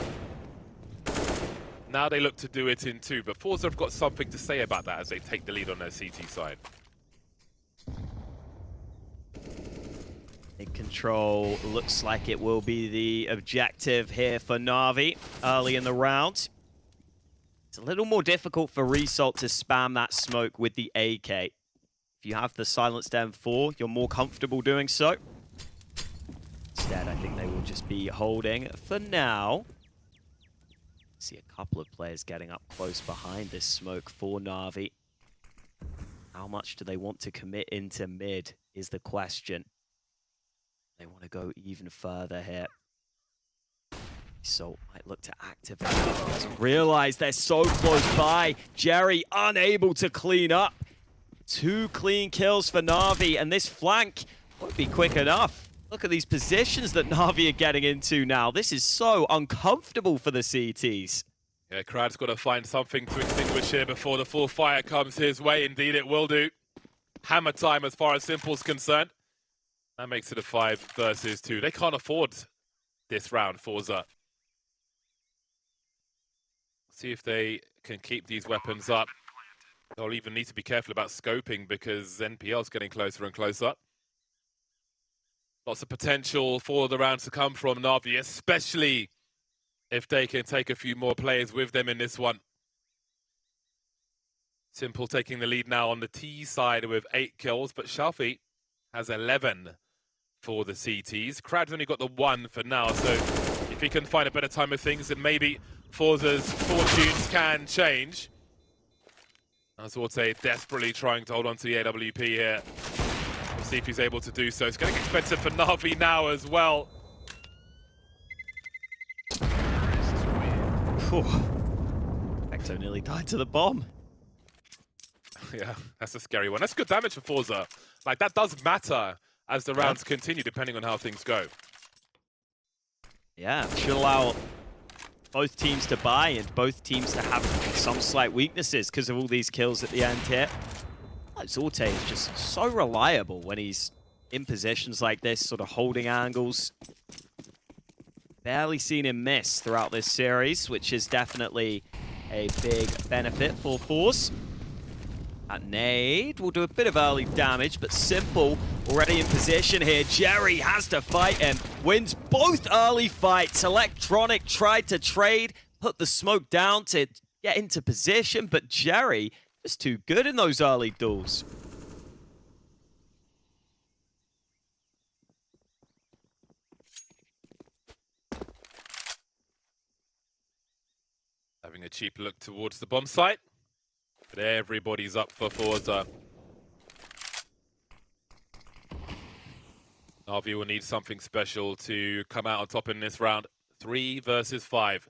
I: Now they look to do it in 2, but forZe have got something to say about that as they take the lead on their CT side.
J: In control, looks like it will be the objective here for Na'Vi early in the round. It's a little more difficult for Result to spam that smoke with the AK. If If you have the silenced M4, you're more comfortable doing so. Instead, I think they will just be holding for now. See a couple of players getting up close behind this smoke for Na'Vi. How much do they want to commit into mid is the question. They want to go even further here. So might look to activate. Realize they're so close by. Jerry unable to clean up. 2 clean kills for Na'Vi, and this flank won't be quick enough. Look at these positions that Na'Vi are getting into now. This is so uncomfortable for the CETs.
I: Yeah, Crad's got to find something to extinguish here before the full fire comes his way. Indeed, it will do. Hammer time as far as Simple's concerned. That makes it a 5 versus 2. They can't afford this round, forZe. See if they can keep these weapons up. They'll even need to be careful about scoping because NPL's getting closer and closer. Lots of potential for the round to come from Na'Vi, especially if they can take a few more players with them in this one. Simple taking the lead now on the T side with 8 kills, but Shalfi has 11 for the CTs. Crad's only got the 1 for now, so if he can find a better time of things, then maybe forZe's fortunes can change. Azorte desperately trying to hold on to the AWP here. We'll see if he's able to do so. It's getting expensive for Na'Vi now as well.
J: Ecto nearly died to the bomb.
I: Yeah, that's a scary one. That's good damage for forZe. Like, that does matter as the rounds continue, depending on how things go.
J: Yeah, should allow both teams to buy and both teams to have some slight weaknesses because of all these kills at the end here. Zorte is just so reliable when he's in positions like this, sort of holding angles. Barely seen him miss throughout this series, which is definitely a big benefit for forZe. That nade will do a bit of early damage, but Simple already in position here. Jerry has to fight him, wins both early fights. Electronic tried to trade, put the smoke down to get into position, but Jerry was too good in those early duels.
I: Having a cheap look towards the bomb site. But everybody's up for forZe. Na'Vi will need something special to come out on top in this round. 3 versus 5.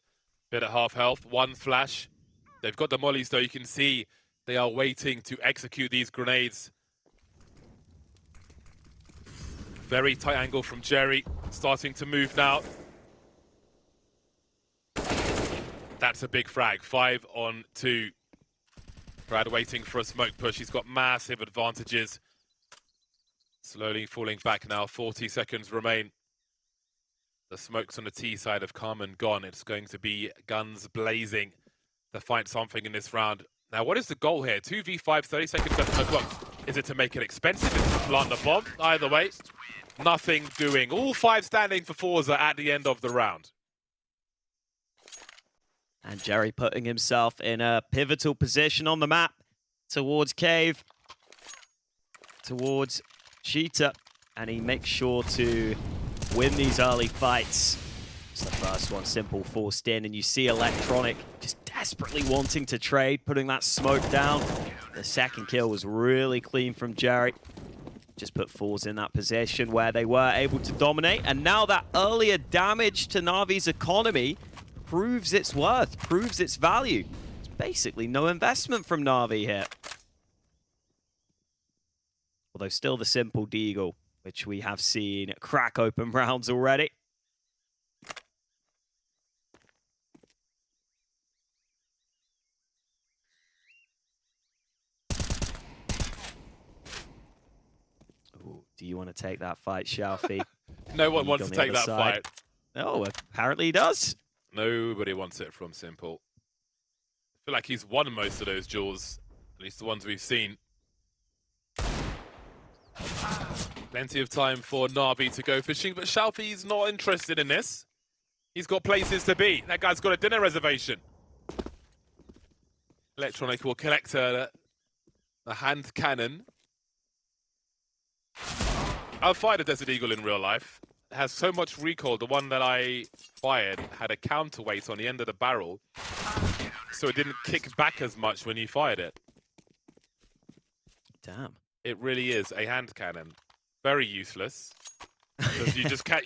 I: Bit at half health, 1 flash. They've got the mollies though, you can see they are waiting to execute these grenades. Very tight angle from Jerry, starting to move now. That's a big frag, 5 on 2. Brad waiting for a smoke push. He's got massive advantages. Slowly falling back now. 40 seconds remain. The smokes on the T side have come and gone. It's going to be guns blazing to find something in this round. Now, what is the goal here? 2v5, 30 seconds left on the clock. Is it to make it expensive? Is it to plant the bomb? Either way, nothing doing. All 5 standing for forZe at the end of the round.
J: And Jerry putting himself in a pivotal position on the map towards Cave, towards Cheetah, and he makes sure to win these early fights. It's the first one, Simple forced in, and you see Electronic just desperately wanting to trade, putting that smoke down. The second kill was really clean from Jerry. Just put forZe in that position where they were able to dominate, and now that earlier damage to Na'Vi's economy proves its worth, proves its value. It's basically no investment from Na'Vi here. Although still the Simple Deagle, which we have seen crack open rounds already. Ooh, do you want to take that fight, Shalfi?
I: No one wants to take that fight.
J: Oh, apparently he does.
I: Nobody wants it from Simple. I feel like he's won most of those duels, at least the ones we've seen. Plenty of time for Na'Vi to go fishing, but Shalfi's not interested in this. He's got places to be. That guy's got a dinner reservation. Electronic will connect a hand cannon. I've fired a Desert Eagle in real life. It has so much recoil. The one that I fired had a counterweight on the end of the barrel, so it didn't kick back as much when you fired it.
J: Damn.
I: It really is a hand cannon. Very useless. Because you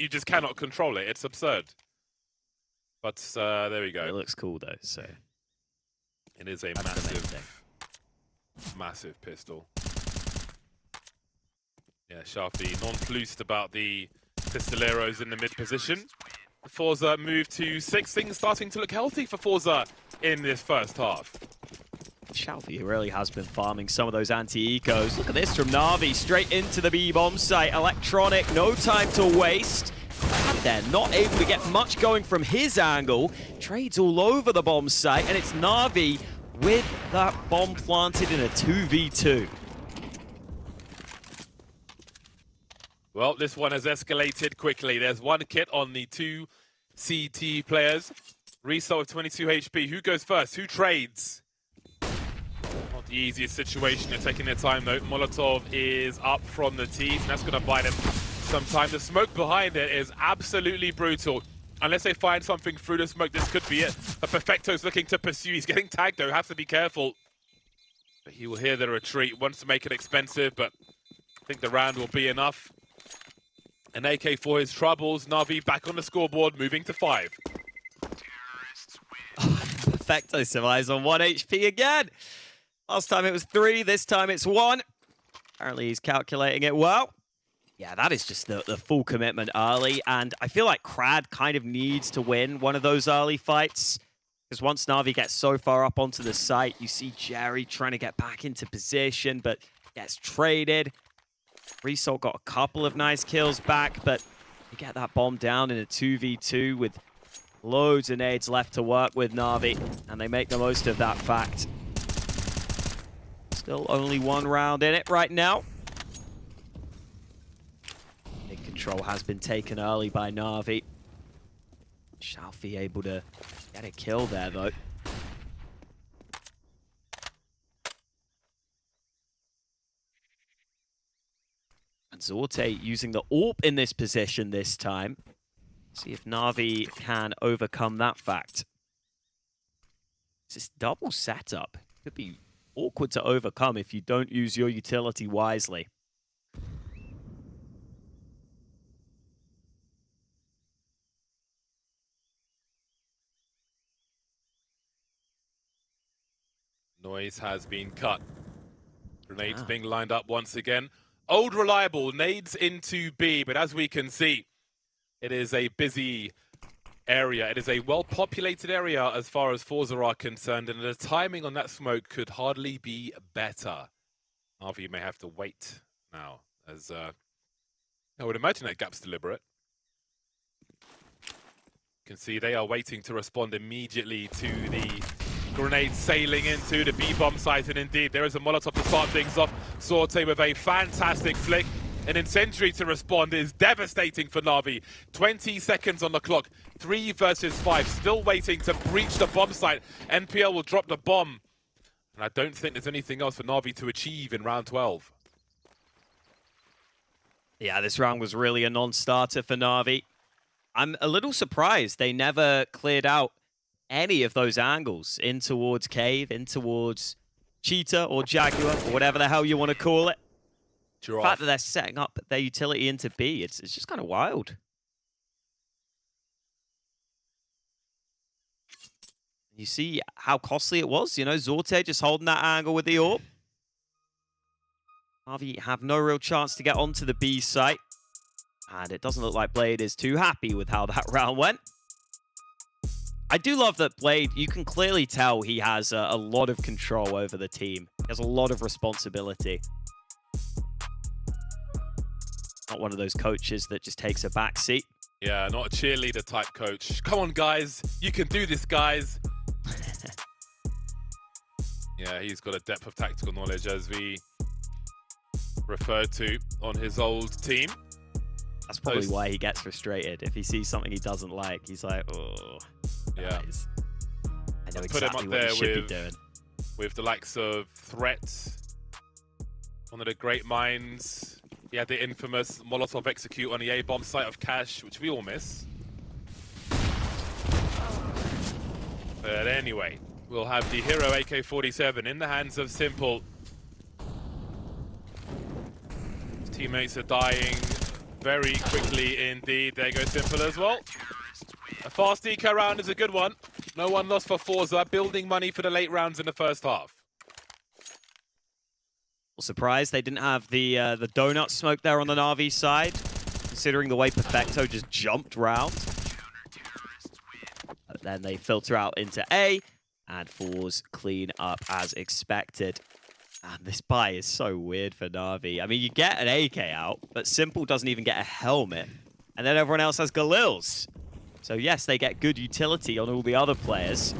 I: just cannot control it. It's absurd. But there we go.
J: It looks cool though, so
I: it is a massive pistol. Yeah, Shafi nonplussed about the pistoleros in the mid position. forZe moved to 6. Things starting to look healthy for forZe in this first half.
J: Shafi really has been farming some of those anti-ecos. Look at this from Navi, straight into the B-bomb site. Electronic, no time to waste. And they're not able to get much going from his angle. Trades all over the bomb site, and it's Navi with that bomb planted in a 2v2.
I: Well, this one has escalated quickly. There's one kit on the 2 CET players. Reso of 22 HP. Who goes first? Who trades? Not the easiest situation. They're taking their time, though. Molotov is up from the tees, and that's going to buy them some time. The smoke behind it is absolutely brutal. Unless they find something through the smoke, this could be it. A Perfecto's looking to pursue. He's getting tagged, though. Has to be careful. But he will hear the retreat. Wants to make it expensive, but I think the round will be enough. An AK for his troubles. Navi back on the scoreboard, moving to 5.
J: Perfecto survives on 1 HP again. Last time it was 3, this time it's 1. Apparently he's calculating it well. Yeah, that is just the full commitment early, and I feel like Crad kind of needs to win one of those early fights, because once Navi gets so far up onto the site, you see Jerry trying to get back into position, but gets traded. Result got a couple of nice kills back, but you get that bomb down in a 2v2 with loads of nades left to work with Navi, and they make the most of that fact. Still only 1 round in it right now. Big control has been taken early by Navi. Shafi able to get a kill there, though. And Zorte using the AWP in this position this time. See if Navi can overcome that fact. This double setup could be awkward to overcome if you don't use your utility wisely.
I: Noise has been cut. Grenades being lined up once again. Old reliable, nades into B, but as we can see, it is a busy area. It is a well-populated area as far as forZe are concerned, and the timing on that smoke could hardly be better. Navi may have to wait now, as I would imagine that gap's deliberate. You can see they are waiting to respond immediately to the grenade sailing into the B-bomb site, and indeed there is a Molotov to start things off. Sorte with a fantastic flick. An incendiary to respond is devastating for Navi. 20 seconds on the clock, 3 versus 5, still waiting to breach the bomb site. NPL will drop the bomb, and I don't think there's anything else for Navi to achieve in round 12.
J: Yeah, this round was really a non-starter for Navi. I'm a little surprised they never cleared out any of those angles in towards Cave, in towards Cheetah or Jaguar, or whatever the hell you want to call it.
I: Giraffe.
J: The fact that they're setting up their utility into B, it's just kind of wild. You see how costly it was, you know, Zorte just holding that angle with the AWP. Navi have no real chance to get onto the B site. And it doesn't look like Blade is too happy with how that round went. I do love that Blade, you can clearly tell he has a lot of control over the team. He has a lot of responsibility. Not one of those coaches that just takes a back seat.
I: Yeah, not a cheerleader type coach. Come on, guys. You can do this, guys. Yeah, he's got a depth of tactical knowledge, as we referred to on his old team.
J: That's probably why he gets frustrated. If he sees something he doesn't like, he's like, oh,
I: yeah.
J: Guys. I know
I: Put him
J: exactly
I: up
J: what
I: there
J: he should be doing.
I: with the likes of Threat, one of the great minds, He had the infamous Molotov execute on the A-bomb site of Cash, which we all miss. But anyway, we'll have the Hero AK-47 in the hands of Simple. His teammates are dying very quickly indeed. There goes Simple as well. A fast eco round is a good one. No one lost for forZe, building money for the late rounds in the first half.
J: Surprised they didn't have the donut smoke there on the NAVI side, considering the way Perfecto just jumped round. But then they filter out into A, and forZe clean up as expected. And this buy is so weird for NAVI. I mean, you get an AK out, but Simple doesn't even get a helmet. And then everyone else has Galils. So yes, they get good utility on all the other players.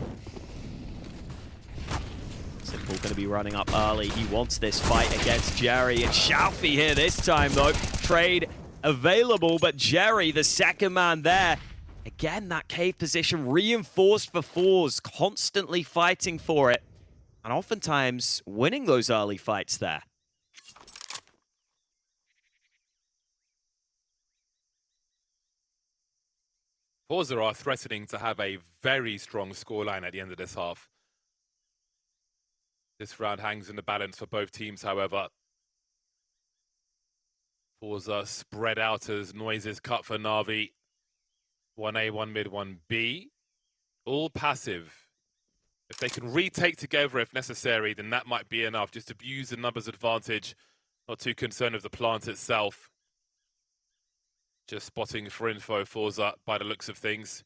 J: Simple going to be running up early. He wants this fight against Jerry. And Shalfie here this time, though. Trade available, but Jerry, the second man there. Again, that cave position reinforced for forZe, constantly fighting for it. And oftentimes winning those early fights there.
I: forZe are threatening to have a very strong scoreline at the end of this half. This round hangs in the balance for both teams, however. forZe spread out as noises cut for NAVI. 1A, 1 mid, 1B. All passive. If they can retake together if necessary, then that might be enough. Just abuse the numbers advantage. Not too concerned with the plant itself. Just spotting for info, forZe, by the looks of things.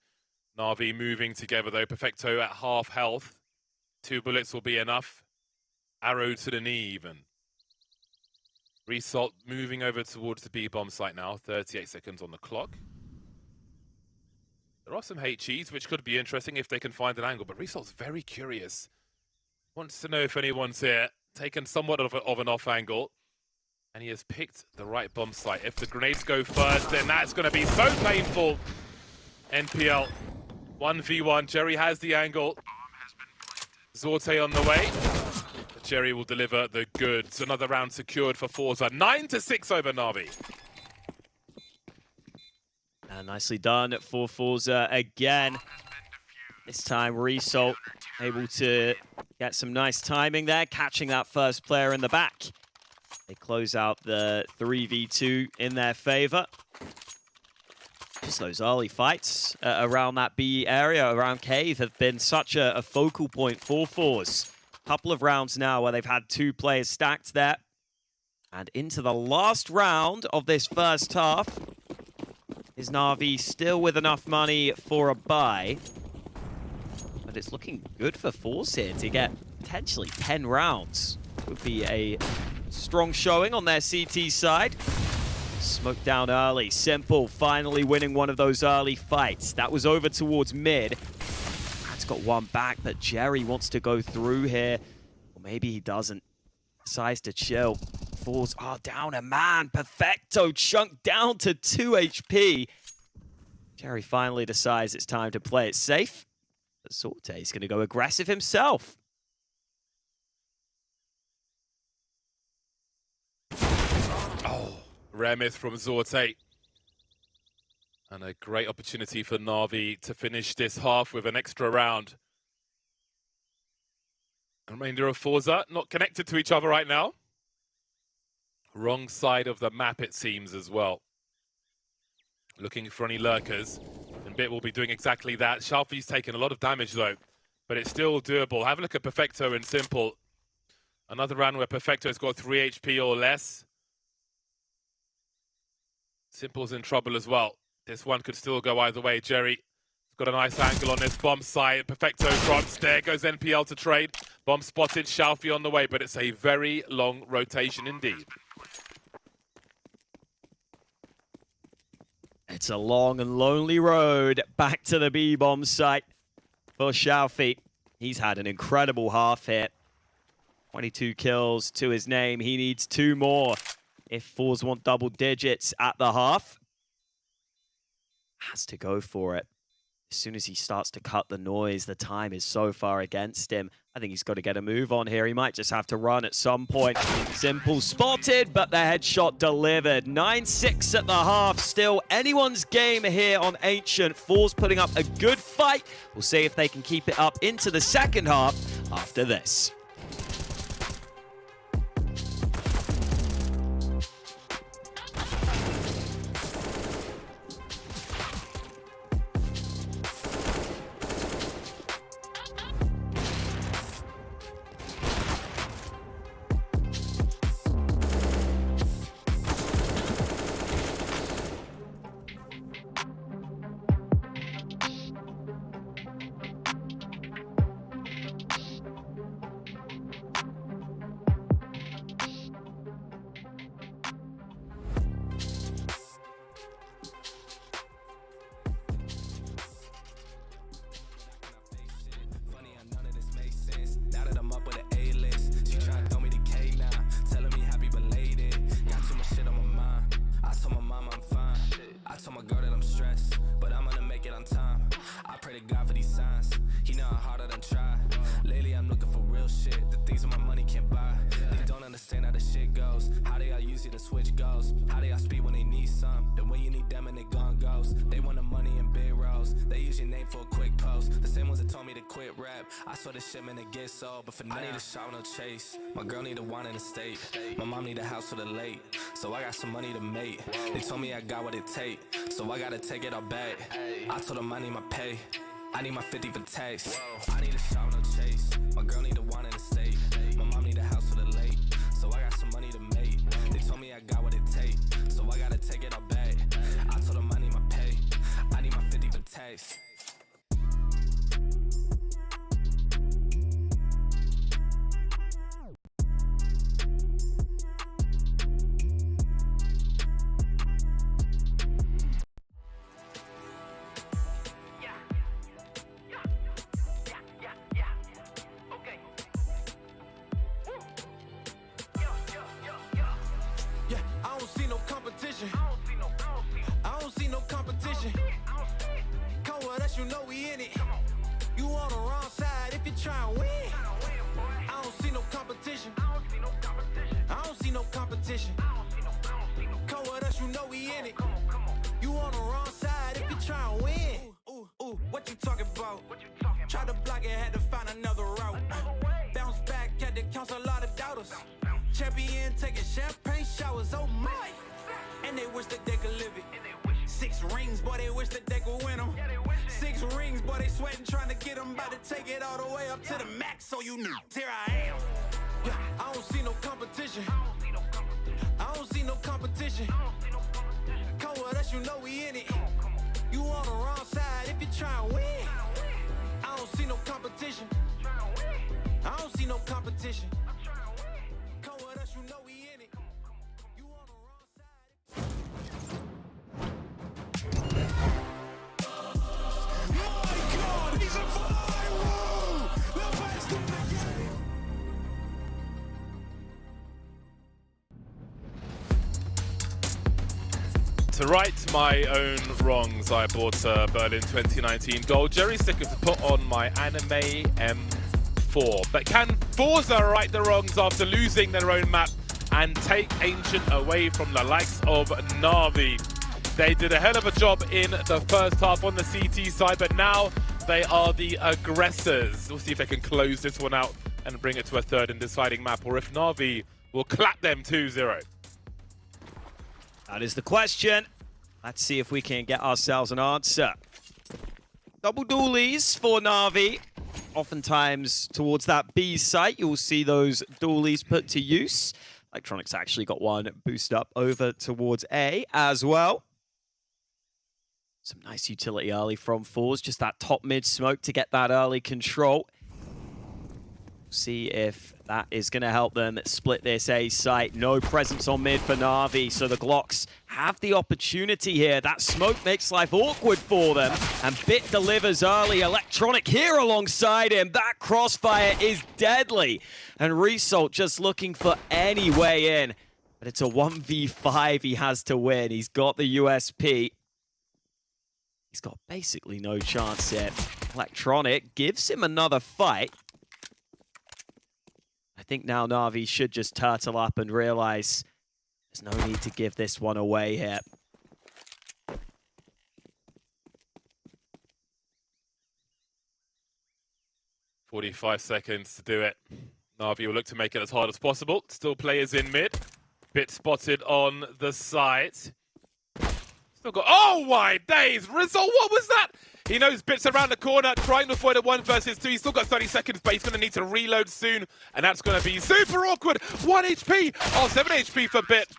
I: NAVI moving together, though. Perfecto at half health. 2 bullets will be enough. Arrow to the knee, even. Result moving over towards the B-bomb site now. 38 seconds on the clock. There are some HEs, which could be interesting if they can find an angle, but Resalt's very curious. Wants to know if anyone's here. Taken somewhat of an off angle. And he has picked the right bomb site. If the grenades go first, then that's going to be so painful. NPL 1v1. Jerry has the angle. Zorte on the way. But Jerry will deliver the goods. Another round secured for forZe. 9-6 over NAVI.
J: And nicely done for forZe again. This time, Result able to get some nice timing there, catching that first player in the back. They close out the 3v2 in their favor. Just those early fights around that B area, around Cave, have been such a focal point for forZe. Couple of rounds now where they've had 2 players stacked there. And into the last round of this first half. Is NAVI still with enough money for a buy? But it's looking good for forZe here to get potentially 10 rounds. Would be a strong showing on their CT side. Smoked down early. Simple finally winning one of those early fights. That was over towards mid. That's got one back, but Jerry wants to go through here. Or maybe he doesn't. Decides to chill. forZe are down a man. Perfecto chunked down to 2 HP. Jerry finally decides it's time to play it safe. But Zorte is going to go aggressive himself.
I: Oh, rare miss from Zorte. And a great opportunity for NAVI to finish this half with an extra round. The remainder of forZe not connected to each other right now. Wrong side of the map, it seems, as well. Looking for any lurkers. And Bit will be doing exactly that. Shalfie's taken a lot of damage, though. But it's still doable. Have a look at Perfecto and Simple. Another round where Perfecto's got 3 HP or less. Simple's in trouble as well. This one could still go either way. Jerry's got a nice angle on this bomb site. Perfecto drops. There goes NPL to trade. Bomb spotted. Shalfie on the way, but it's a very long rotation indeed.
J: It's a long and lonely road back to the B-bomb site for Shalfie. He's had an incredible half here. 22 kills to his name. He needs 2 more if forZe want double digits at the half. Has to go for it. as soon as he starts to cut the noise, the time is so far against him. I think he's got to get a move on here. He might just have to run at some point. Simple spotted, but the headshot delivered. 9-6 at the half. Still anyone's game here on Ancient. forZe putting up a good fight. We'll see if they can keep it up into the second half after this.
C: I saw this shipment to get sold, but for now I need a shop, no chase. My girl need a wine in the state. My mom need a house for the late, so I got some money to make. They told me I got what it take, so I gotta take it all back. I told them I need my pay, I need my 50 for tax. I need a shop, no chase. My girl need a wine in the state. My mom need a house for the late, so I got some money to make. They told me I got what it take, so I gotta take it all back. I told them I need my pay, I need my 50 for tax.
B: I don't see no competition. Come with us, you know we in it. You on the wrong side if you try and win. I don't see no competition. I don't see no competition. Come with us, you know we in it. You on the wrong side if you try and win. Ooh, what you talking about? Try to block it, had to find another route. Bounce back, had to counsel a lot of doubters. Champion taking champagne showers, oh my. And they wish that they could live it. 6 rings, boy, they wish that they could win them. 6 rings, boy, they sweating trying to get them. About to take it all the way up to the max, so you know. Here I am. Yeah, I don't see no competition. I don't see no competition. Come with us, you know we in it. You on the wrong side if you try and win. I don't see no competition. I don't see no competition. Come with us, you know we in it. You on the wrong side.
F: My God, he's a viral! The best in the game!
I: To right my own wrongs, I bought a Berlin 2019 gold Jerry sticker to put on my anime M4. But can forZe right the wrongs after losing their own map and take Ancient away from the likes of NAVI? They did a hell of a job in the first half on the CT side, but now they are the aggressors. We'll see if they can close this one out and bring it to a third and deciding map, or if NAVI will clap them 2-0.
J: That is the question. Let's see if we can get ourselves an answer. Double dualies for NAVI. Oftentimes towards that B site, you'll see those dualies put to use. Electronics actually got one boosted up over towards A as well. Some nice utility early from forZe. Just that top mid smoke to get that early control. See if that is going to help them split this A site. No presence on mid for NAVI, so the Glocks have the opportunity here. That smoke makes life awkward for them, and Bit delivers early. Electronic here alongside him. That crossfire is deadly, and Result just looking for any way in. But it's a 1v5 he has to win. He's got the USP. He's got basically no chance here. Electronic gives him another fight. I think now Na'Vi should just turtle up and realize there's no need to give this one away here.
I: "45 seconds to do it." Na'Vi will look to make it as hard as possible. Still players in mid. Bit spotted on the side. Still got... Oh my days! Rizzo, what was that? He knows Bit's around the corner, trying to avoid a 1 versus 2. He's still got 30 seconds, but he's going to need to reload soon. And that's going to be super awkward. 1 HP! Oh, 7 HP for Bit.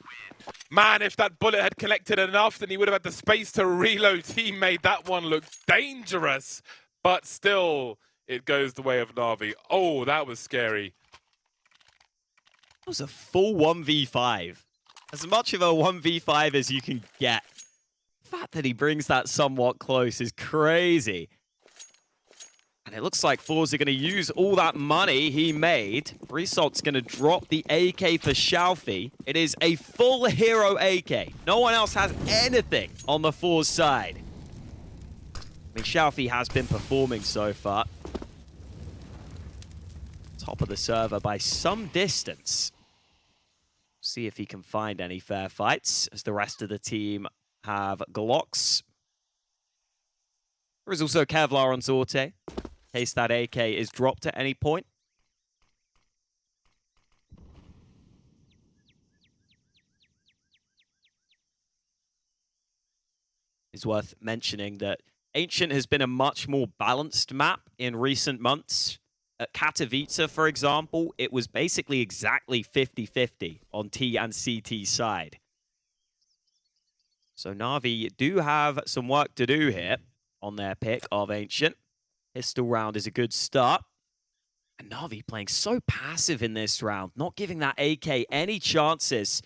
I: Man, if that bullet had collected enough, then he would have had the space to reload. He made that one look dangerous. But still, it goes the way of Na'Vi. Oh, that was scary.
J: That was a full 1v5. As much of a 1v5 as you can get. The fact that he brings that somewhat close is crazy. And it looks like forZe are going to use all that money he made. Resalt's going to drop the AK for Xiaofi. It is a full hero AK. No one else has anything on the forZe side. I mean, Xiaofi has been performing so far. Top of the server by some distance. See if he can find any fair fights as the rest of the team have Glocks. There is also Kevlar on Zorte, in case that AK is dropped at any point. It's worth mentioning that Ancient has been a much more balanced map in recent months. At Katowice, for example, it was basically exactly 50-50 on T and CT side. So Na'Vi do have some work to do here on their pick of Ancient. Pistol round is a good start. And Na'Vi playing so passive in this round, not giving that AK any chances.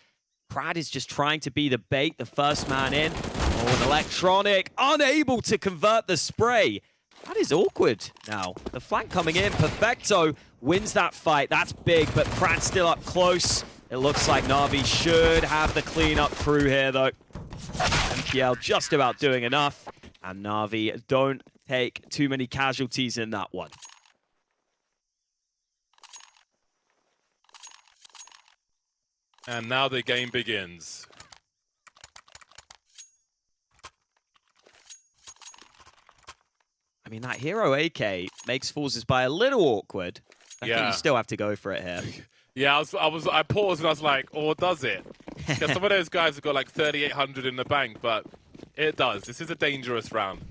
J: Prad is just trying to be the bait, the first man in. Oh, an Electronic, unable to convert the spray. That is awkward now. The flank coming in. Perfecto wins that fight. That's big, but Prad's still up close. It looks like Na'Vi should have the cleanup crew here, though. MPL just about doing enough. And Na'Vi don't take too many casualties in that one.
I: And now the game begins.
J: I mean, that hero AK makes forZe by a little awkward. I think you still have to go for it here.
I: Yeah, I paused and I was like, or does it? Because some of those guys have got like 3,800 in the bank, but it does. This is a dangerous round.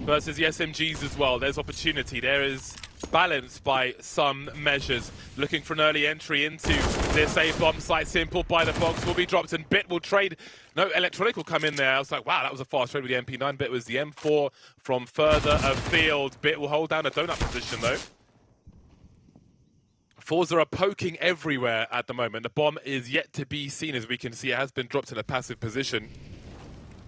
I: Versus the SMGs as well. There's opportunity. There is balance by some measures. Looking for an early entry into this A-bomb site. Simple by the box will be dropped and Bit will trade. No, Electronic will come in there. I was like, wow, that was a fast trade with the MP9. Bit was the M4 from further afield. Bit will hold down a donut position though. forZe are poking everywhere at the moment. The bomb is yet to be seen. As we can see, it has been dropped in a passive position.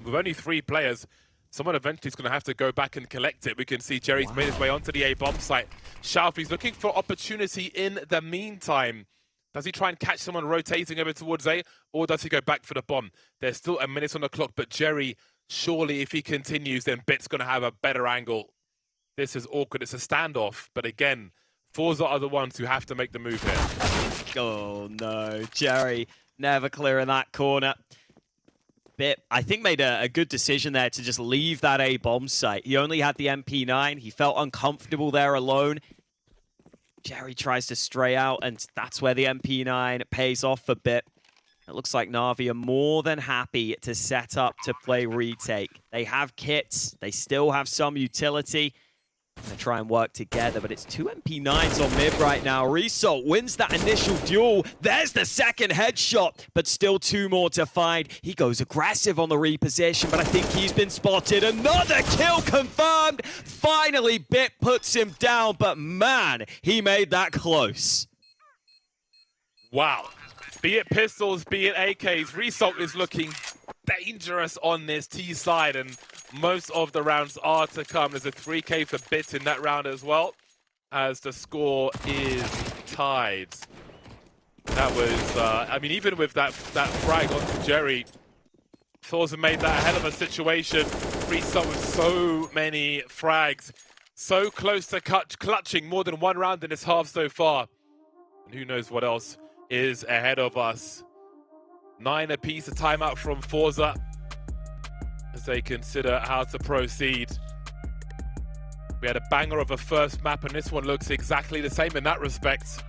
I: With only 3 players, someone eventually is going to have to go back and collect it. We can see Jerry's made his way onto the A-bomb site. Xiaofi's looking for opportunity in the meantime. Does he try and catch someone rotating over towards A, or does he go back for the bomb? There's still a minute on the clock, but Jerry, surely if he continues, then Bit's going to have a better angle. This is awkward. It's a standoff, but again, forZe are the ones who have to make the move here.
J: Oh no, Jerry never clearing that corner. Bit, I think, made a good decision there to just leave that A-bomb site. He only had the MP9. He felt uncomfortable there alone. Jerry tries to stray out, and that's where the MP9 pays off a bit. It looks like Na'Vi are more than happy to set up to play retake. They have kits. They still have some utility. They try and work together, but it's 2 MP9s on mid right now. Result wins that initial duel. There's the second headshot, but still 2 more to find. He goes aggressive on the reposition, but I think he's been spotted. Another kill confirmed. Finally, Bit puts him down, but man, he made that close.
I: Wow. Be it pistols, be it AKs, Result is looking dangerous on this T side, and most of the rounds are to come. There's a 3K for Bit in that round as well, as the score is tied. That was, I mean, even with that frag onto Jerry, forZe made that a hell of a situation. Freestyle with so many frags. So close to clutching more than one round in this half so far. And who knows what else is ahead of us. 9 apiece, a timeout from forZe as they consider how to proceed. We had a banger of a first map, and this one looks exactly the same in that respect.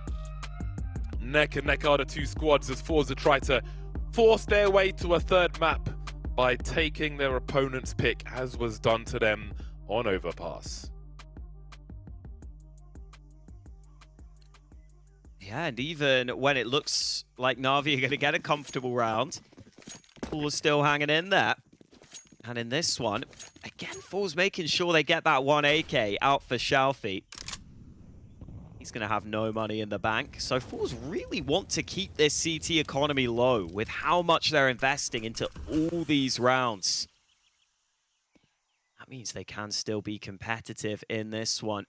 I: Neck and neck are the two squads as forZe try to force their way to a third map by taking their opponent's pick, as was done to them on Overpass.
J: Yeah, and even when it looks like Na'Vi are going to get a comfortable round, forZe still hanging in there. And in this one, again, forZe making sure they get that 1 AK out for Shalfie. He's going to have no money in the bank. So forZe really want to keep this CT economy low with how much they're investing into all these rounds. That means they can still be competitive in this one.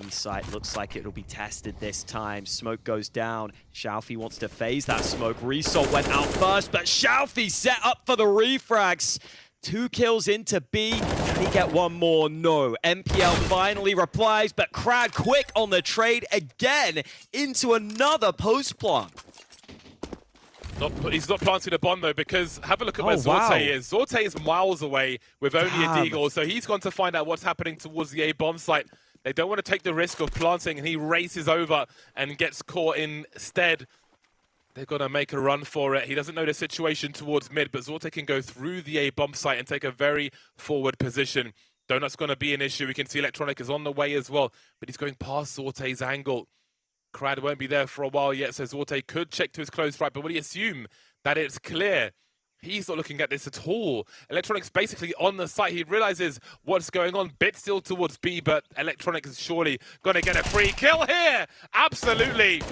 J: B site looks like it'll be tested this time. Smoke goes down. Shalfie wants to phase that smoke. Result went out first, but Shalfie set up for the refrags. 2 kills into B. Can he get one more? No. MPL finally replies, but Crad quick on the trade again into another post plant.
I: He's not planting a bomb though, because have a look at where Zorte is. Zorte is miles away with only a deagle, so he's gone to find out what's happening towards the A bomb site. They don't want to take the risk of planting, and he races over and gets caught instead. They've got to make a run for it. He doesn't know the situation towards mid, but Zorte can go through the A bomb site and take a very forward position. Donut's going to be an issue. We can see Electronic is on the way as well, but he's going past Zorte's angle. Crad won't be there for a while yet, so Zorte could check to his close right, but will he assume that it's clear? He's not looking at this at all. Electronic's basically on the site. He realizes what's going on. Bit still towards B, but Electronic is surely going to get a free kill here. Absolutely.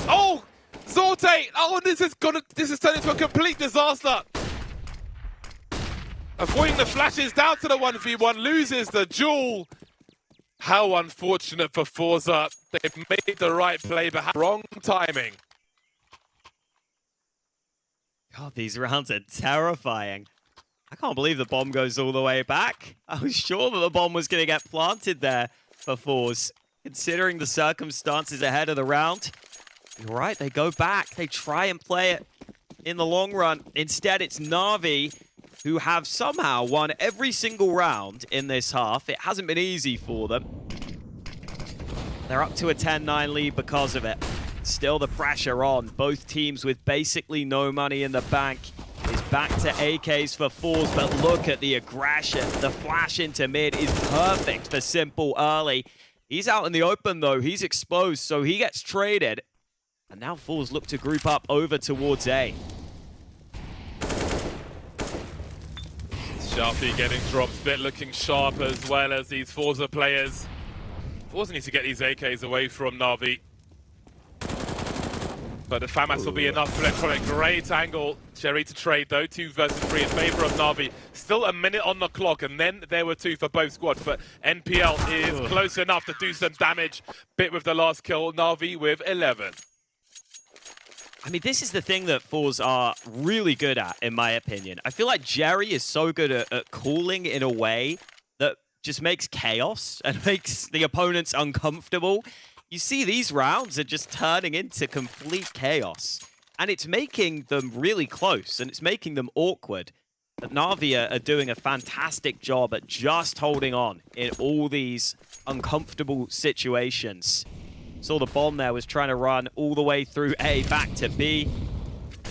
I: Oh, Zorte. Oh, this is turned into a complete disaster. Avoiding the flashes down to the 1v1, loses the duel. How unfortunate for forZe. They've made the right play, but wrong timing.
J: God, these rounds are terrifying. I can't believe the bomb goes all the way back. I was sure that the bomb was going to get planted there for forZe. Considering the circumstances ahead of the round, you're right, they go back. They try and play it in the long run. Instead, it's Na'Vi who have somehow won every single round in this half. It hasn't been easy for them. They're up to a 10-9 lead because of it. Still the pressure on. Both teams with basically no money in the bank. Is back to AKs for forZe, but look at the aggression. The flash into mid is perfect for Simple early. He's out in the open though. He's exposed, so he gets traded. And now forZe look to group up over towards A.
I: Sharpie getting dropped, Bit looking sharp as well as these forZe players. forZe needs to get these AKs away from Na'Vi. But the FAMAS will be enough for Electronic. Great angle. Jerry to trade though. 2 versus 3 in favor of Na'Vi. Still a minute on the clock, and then there were 2 for both squads. But NPL is close enough to do some damage. Bit with the last kill. Na'Vi with 11.
J: I mean, this is the thing that forZe are really good at, in my opinion. I feel like Jerry is so good at calling in a way that just makes chaos and makes the opponents uncomfortable. You see these rounds are just turning into complete chaos. And it's making them really close, and it's making them awkward. But Na'Vi are doing a fantastic job at just holding on in all these uncomfortable situations. Saw the bomb there was trying to run all the way through A back to B.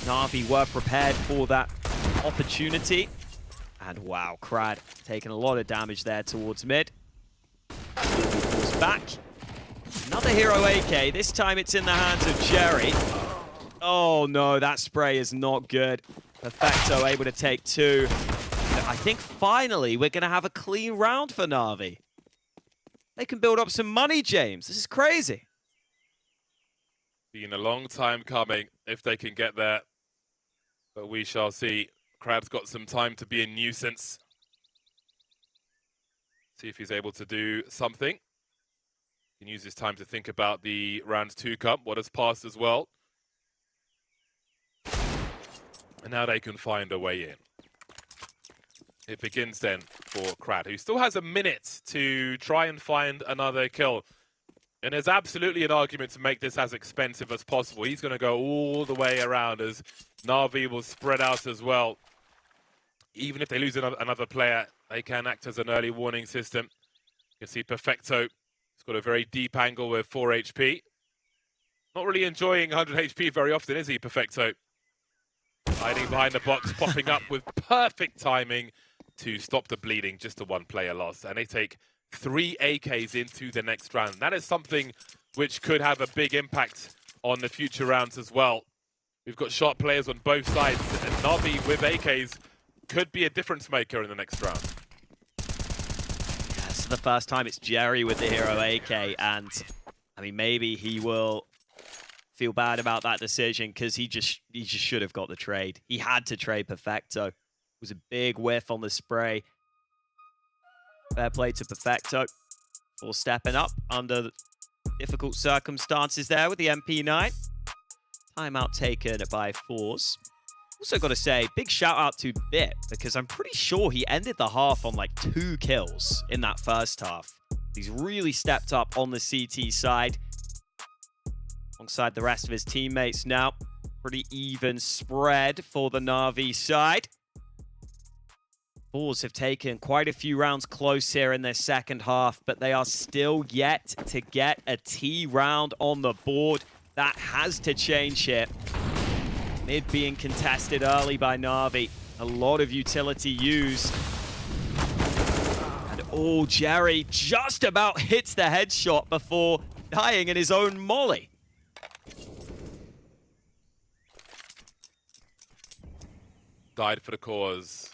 J: Na'Vi were prepared for that opportunity. And wow, Crad taking a lot of damage there towards mid. Forced back. Another hero AK. This time it's in the hands of Jerry. Oh no, that spray is not good. Perfecto able to take 2. I think finally we're going to have a clean round for Na'Vi. They can build up some money, James. This is crazy.
I: Been a long time coming if they can get there. But we shall see. Crad's got some time to be a nuisance. See if he's able to do something. He can use his time to think about the round 2 cup, what has passed as well. And now they can find a way in. it begins then for Krad, who still has a minute to try and find another kill. And there's absolutely an argument to make this as expensive as possible. He's going to go all the way around as NAVI will spread out as well. Even if they lose another player, they can act as an early warning system. You can see Perfecto. He's got a very deep angle with 4 HP. Not really enjoying 100 HP very often, is he, Perfecto? Hiding behind the box, popping up with perfect timing to stop the bleeding. Just a 1-player loss. And they take 3 AKs into the next round. That is something which could have a big impact on the future rounds as well. We've got sharp players on both sides, and NAVI with AKs could be a difference maker in the next round.
J: This is the first time it's Jerry with the hero AK, and I mean, maybe he will feel bad about that decision because he just should have got the trade. He had to trade Perfecto. It was a big whiff on the spray. Fair play to Perfecto for stepping up under difficult circumstances there with the MP9. Timeout taken by forZe. Also got to say, big shout out to Bit, because I'm pretty sure he ended the half on like 2 kills in that first half. He's really stepped up on the CT side alongside the rest of his teammates now. Pretty even spread for the NAVI side. forZe have taken quite a few rounds close here in their second half, but they are still yet to get a T round on the board. That has to change here. Mid being contested early by NAVI. A lot of utility used. And Jerry just about hits the headshot before dying in his own molly.
I: Died for the cause.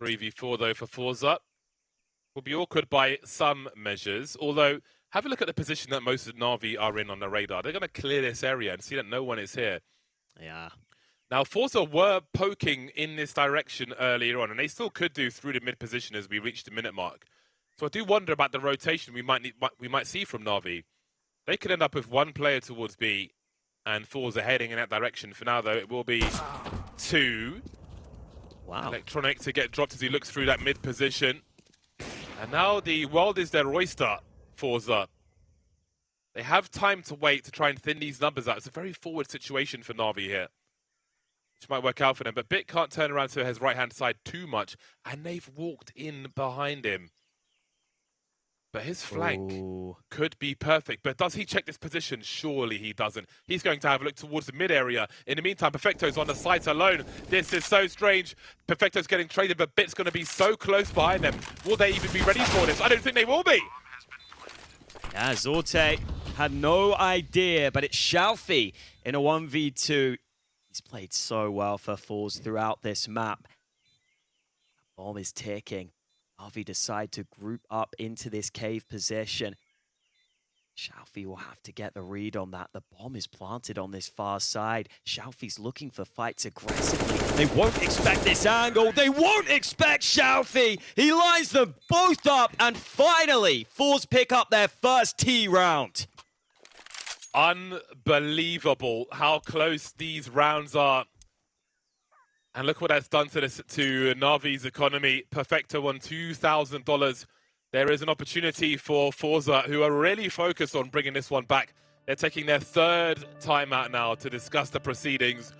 I: .3v4 though for forZe. Will be awkward by some measures, although have a look at the position that most of NAVI are in on the radar. They're going to clear this area and see that no one is here.
J: Yeah.
I: Now, forZe were poking in this direction earlier on, and they still could do through the mid position as we reach the minute mark. So I do wonder about the rotation we might see from NAVI. They could end up with 1 player towards B, and forZe heading in that direction. For now, though, it will be 2.
J: Wow.
I: Electronic to get dropped as he looks through that mid position. And now the world is their oyster, forZe. They have time to wait to try and thin these numbers out. It's a very forward situation for NAVI here, which might work out for them. But Bit can't turn around to his right-hand side too much, and they've walked in behind him. But his flank could be perfect. But does he check this position? Surely he doesn't. He's going to have a look towards the mid area. In the meantime, Perfecto's on the site alone. This is so strange. Perfecto's getting traded, but Bit's going to be so close behind them. Will they even be ready for this? I don't think they will be.
J: Yeah, Zorte had no idea, but it's Xiaofi in a 1v2. He's played so well for forZe throughout this map. Bomb is ticking. NAVI decide to group up into this cave position. Xiaofi will have to get the read on that. The bomb is planted on this far side. Xiaofi's looking for fights aggressively. They won't expect this angle. They won't expect Xiaofi. He lines them both up, and finally, forZe pick up their first T round.
I: Unbelievable how close these rounds are. And look what that's done to NAVI's economy. Perfecto won $2,000. There is an opportunity for forZe, who are really focused on bringing this one back. They're taking their 3rd timeout now to discuss the proceedings.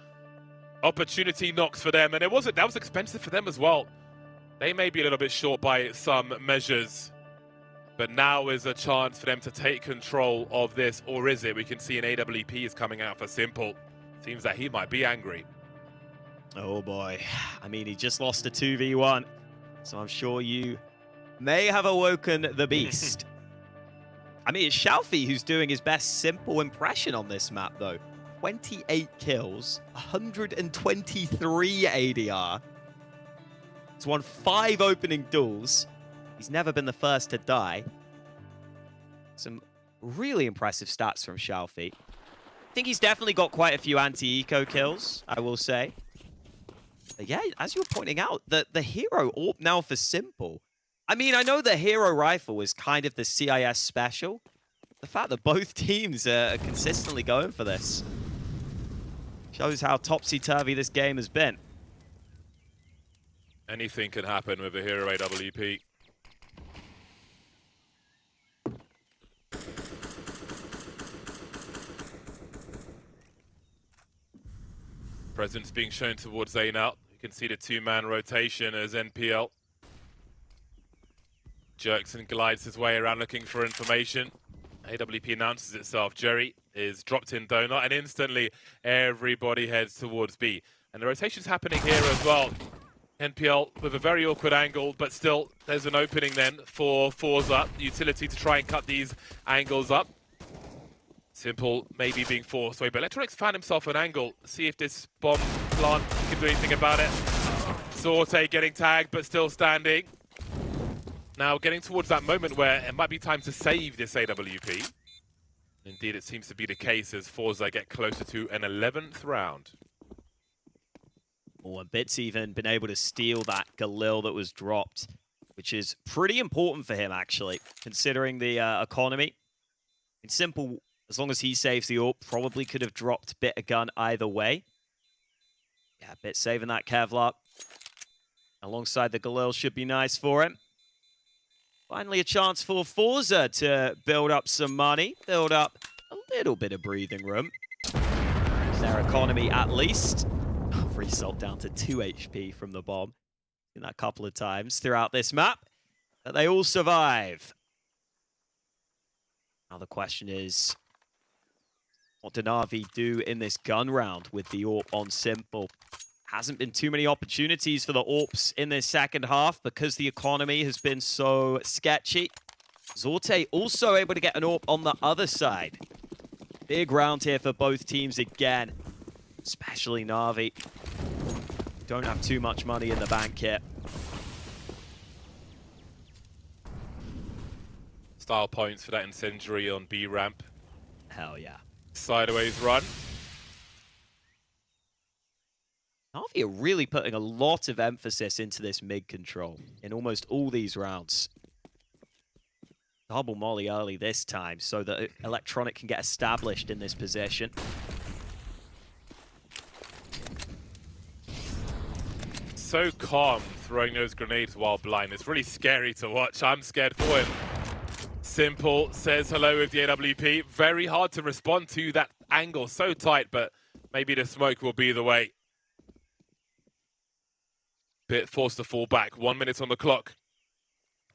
I: Opportunity knocks for them, and that was expensive for them as well. They may be a little bit short by some measures, but now is a chance for them to take control of this, or is it? We can see an AWP is coming out for Simple. Seems that he might be angry.
J: Oh boy. I mean, he just lost a 2v1, so I'm sure you may have awoken the beast. I mean, it's Xiaofi who's doing his best Simple impression on this map, though. 28 kills, 123 ADR. He's won 5 opening duels. He's never been the first to die. Some really impressive stats from Xiaofi. I think he's definitely got quite a few anti-eco kills, I will say. But yeah, as you were pointing out, the hero AWP now for Simple. I mean, I know the hero rifle is kind of the CIS special. The fact that both teams are consistently going for this. Shows how topsy-turvy this game has been.
I: Anything can happen with a hero AWP. Presence being shown towards A now. You can see the two-man rotation as NPL jerks and glides his way around looking for information. AWP announces itself. Jerry is dropped in donut, and instantly everybody heads towards B. And the rotation's happening here as well. NPL with a very awkward angle, but still there's an opening then for forZe utility to try and cut these angles up. Simple maybe being forced away, but Electronics found himself an angle. See if this bomb plant can do anything about it. Sorte getting tagged, but still standing. Now getting towards that moment where it might be time to save this AWP. Indeed, it seems to be the case as forZe get closer to an 11th round.
J: Oh, and Bit's even been able to steal that Galil that was dropped, which is pretty important for him, actually, considering the economy. It's simple. As long as he saves the AWP, probably could have dropped Bit a gun either way. Yeah, Bit saving that Kevlar. Alongside the Galil should be nice for him. Finally a chance for forZe to build up some money, build up a little bit of breathing room. Their economy at least. Free salt down to 2 HP from the bomb. Seen that a couple of times throughout this map. But they all survive. Now the question is, what do NAVI do in this gun round with the AWP on Simple? Hasn't been too many opportunities for the AWPs in this second half because the economy has been so sketchy. Zorte also able to get an AWP on the other side. Big round here for both teams again, especially NAVI. Don't have too much money in the bank here.
I: Style points for that incendiary on B ramp.
J: Hell yeah.
I: Sideways run.
J: NAVI are really putting a lot of emphasis into this mid control in almost all these rounds. Double molly early this time so that Electronic can get established in this position.
I: So calm throwing those grenades while blind. It's really scary to watch. I'm scared for him. Simple says hello with the AWP. Very hard to respond to that angle. So tight, but maybe the smoke will be the way. Bit forced to fall back. 1 minute on the clock.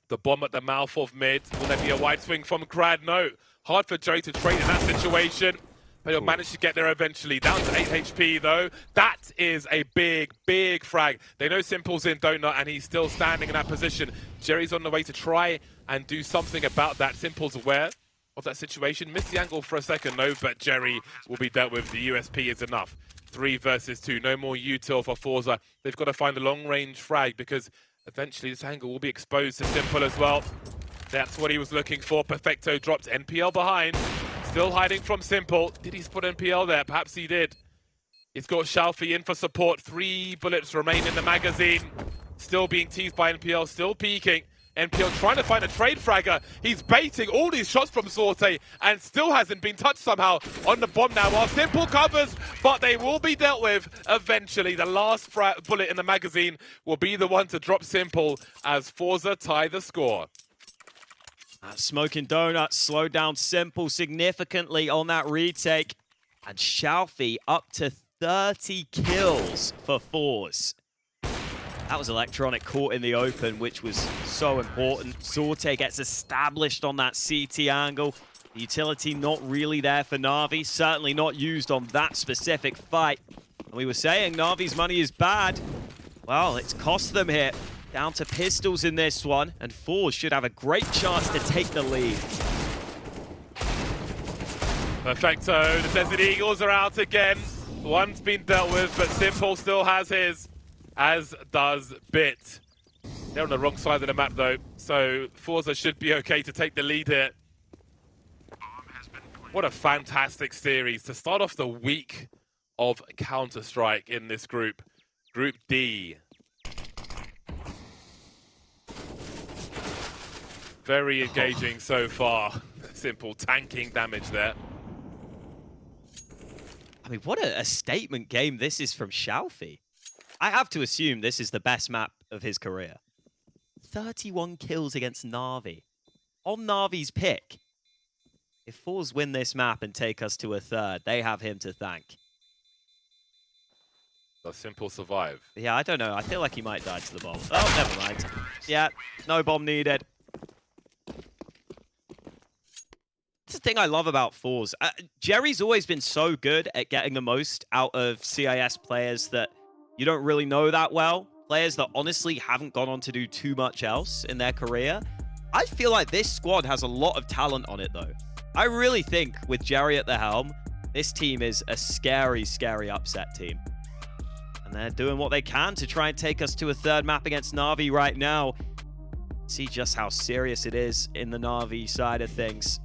I: The bomb at the mouth of mid. Will there be a wide swing from Grad? No. Hard for Jerry to trade in that situation. But he'll manage to get there eventually. Down to 8 HP though. That is a big, big frag. They know Simple's in donut and he's still standing in that position. Jerry's on the way to try and do something about that. Simple's aware of that situation. Missed the angle for a second, no, but Jerry will be dealt with. The USP is enough. 3 versus 2. No more util for forZe. They've got to find a long-range frag because eventually this angle will be exposed to Simple as well. That's what he was looking for. Perfecto dropped NPL behind. Still hiding from Simple. Did he spot NPL there? Perhaps he did. He's got Shalfi in for support. 3 bullets remain in the magazine. Still being teased by NPL. Still peeking. NPL trying to find a trade fragger. He's baiting all these shots from Sorte and still hasn't been touched somehow on the bomb now. While Simple covers, but they will be dealt with eventually. The last bullet in the magazine will be the one to drop Simple as forZe tie the score.
J: Smoking Donuts slowed down Simple significantly on that retake. And Shalfi up to 30 kills for forZe. That was Electronic caught in the open, which was so important. Sorte gets established on that CT angle. The utility not really there for NAVI, certainly not used on that specific fight. And we were saying NAVI's money is bad. Well, it's cost them here. Down to pistols in this one, and forZe should have a great chance to take the lead.
I: Perfecto, the Desert Eagles are out again. One's been dealt with, but Simple still has his, as does Bit. They're on the wrong side of the map though, so forZe should be okay to take the lead here. What a fantastic series to start off the week of Counter-Strike in this group. Group D. Very engaging so far. Simple tanking damage there.
J: I mean, what a statement game this is from Xiaofi. I have to assume this is the best map of his career. 31 kills against Na'Vi. On Na'Vi's pick. If forZe win this map and take us to a third, they have him to thank.
I: Does Simple survive?
J: Yeah, I don't know. I feel like he might die to the bomb. Oh, never mind. Yeah, no bomb needed. That's the thing I love about forZe. Jerry's always been so good at getting the most out of CIS players that you don't really know that well. Players that honestly haven't gone on to do too much else in their career. I feel like this squad has a lot of talent on it, though. I really think with Jerry at the helm, this team is a scary, scary upset team. And they're doing what they can to try and take us to a third map against Na'Vi right now. See just how serious it is in the Na'Vi side of things.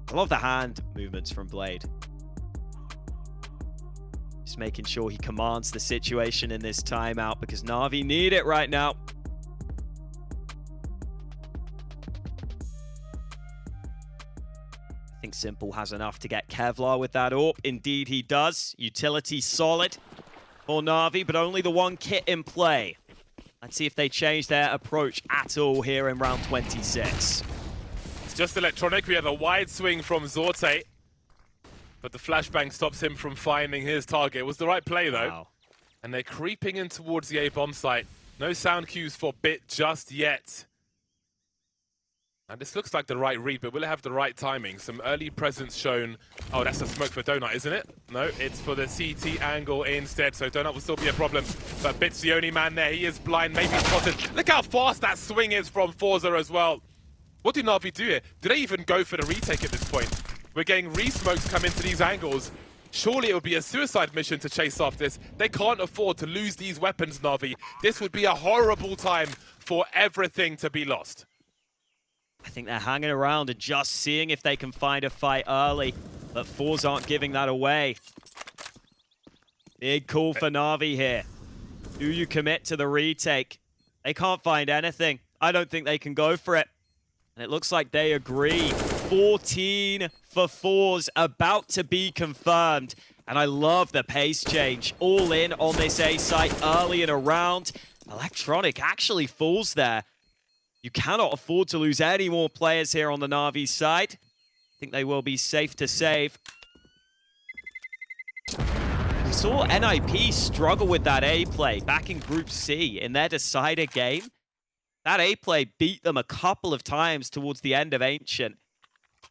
J: I love the hand movements from Blade. Just making sure he commands the situation in this timeout because Na'Vi need it right now. I think Simple has enough to get Kevlar with that AWP. Indeed he does. Utility solid for Na'Vi, but only the one kit in play. Let's see if they change their approach at all here in round 26.
I: It's just electronic. We have a wide swing from Zorte, but the flashbang stops him from finding his target. It was the right play, though.
J: Wow.
I: And they're creeping in towards the A-bomb site. No sound cues for Bit just yet. And this looks like the right read, but will it have the right timing? Some early presence shown. Oh, that's a smoke for Donut, isn't it? No, it's for the CT angle instead, so Donut will still be a problem. But Bit's the only man there. He is blind, maybe spotted. Look how fast that swing is from forZe as well. What do Na'Vi do here? Do they even go for the retake at this point? We're getting re-smokes come into these angles. Surely it would be a suicide mission to chase off this. They can't afford to lose these weapons, Na'Vi. This would be a horrible time for everything to be lost.
J: I think they're hanging around and just seeing if they can find a fight early. But forZe aren't giving that away. Big call for Na'Vi here. Do you commit to the retake? They can't find anything. I don't think they can go for it. And it looks like they agree. 14 for forZe, about to be confirmed. And I love the pace change. All in on this A site early in a round. Electronic actually falls there. You cannot afford to lose any more players here on the Na'Vi side. I think they will be safe to save. We saw NIP struggle with that A play back in Group C in their decider game. That A play beat them a couple of times towards the end of Ancient.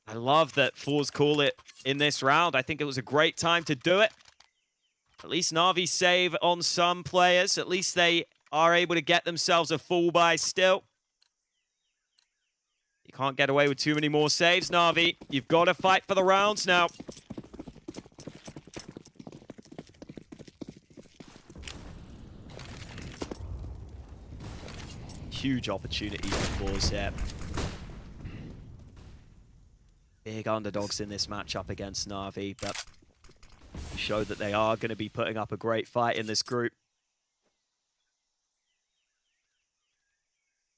J: I love that forZe call it in this round. I think it was a great time to do it. At least Na'Vi save on some players. At least they are able to get themselves a full buy still. You can't get away with too many more saves, Na'Vi. You've got to fight for the rounds now. Huge opportunity for forZe here. Big underdogs in this matchup against Na'Vi, but show that they are going to be putting up a great fight in this group.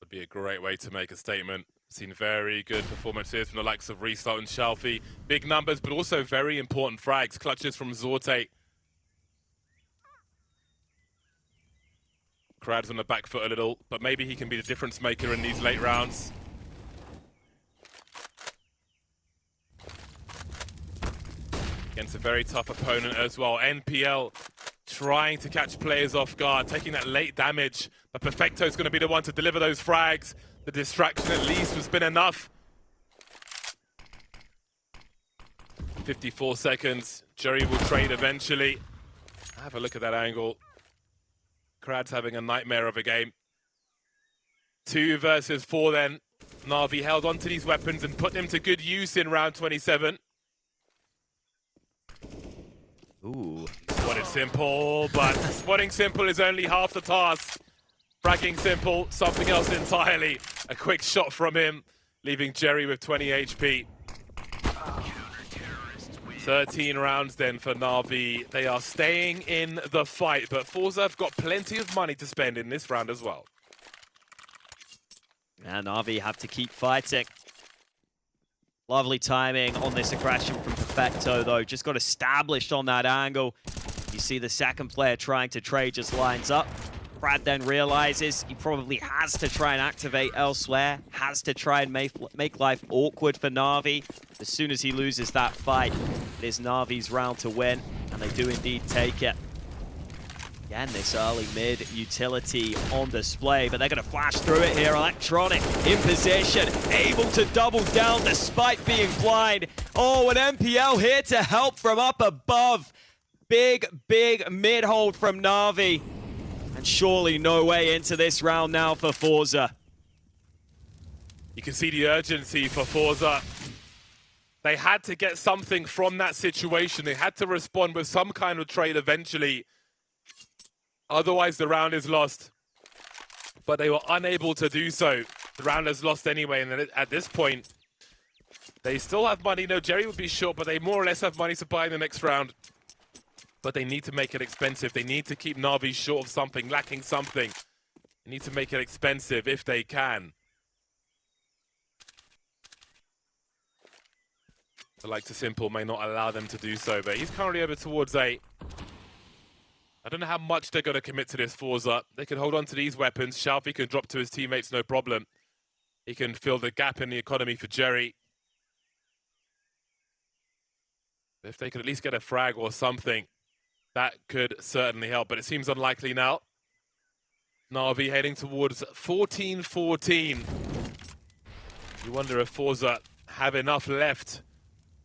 I: Would be a great way to make a statement. Seen very good performances from the likes of Restart and Xiaofi. Big numbers, but also very important frags. Clutches from Zorte. Krad's on the back foot a little, but maybe he can be the difference maker in these late rounds. Against a very tough opponent as well. NPL trying to catch players off guard, taking that late damage. But Perfecto's going to be the one to deliver those frags. The distraction at least has been enough. 54 seconds. Jerry will trade eventually. Have a look at that angle. Krad's having a nightmare of a game. 2 versus 4 then. Na'Vi held onto these weapons and put them to good use in round 27.
J: Ooh.
I: Spotted Simple, but spotting Simple is only half the task. Fragging Simple, something else entirely. A quick shot from him, leaving Jerry with 20 HP. 13 rounds then for Na'Vi. They are staying in the fight, but forZe have got plenty of money to spend in this round as well.
J: And Na'Vi have to keep fighting. Lovely timing on this aggression from Perfecto, though. Just got established on that angle. You see the second player trying to trade just lines up. Brad then realizes he probably has to try and activate elsewhere, has to try and make life awkward for Na'Vi. As soon as he loses that fight, it is Na'Vi's round to win, and they do indeed take it. Again, this early mid utility on display, but they're going to flash through it here. Electronic in position, able to double down despite being blind. Oh, an MPL here to help from up above. Big mid hold from Na'Vi. And surely no way into this round now for forZe.
I: You can see the urgency for forZe. They had to get something from that situation. They had to respond with some kind of trade eventually. Otherwise, the round is lost. But they were unable to do so. The round is lost anyway, and at this point, they still have money. No, Jerry would be short, but they more or less have money to buy in the next round. But they need to make it expensive. They need to keep Na'Vi short of something, lacking something. They need to make it expensive if they can. The likes of Simple may not allow them to do so, but he's currently over towards A. I don't know how much they're going to commit to this forZe. They can hold on to these weapons. Shalfie can drop to his teammates, no problem. He can fill the gap in the economy for Jerry. If they could at least get a frag or something, that could certainly help, but it seems unlikely now. Na'Vi heading towards 14-14. You wonder if forZe have enough left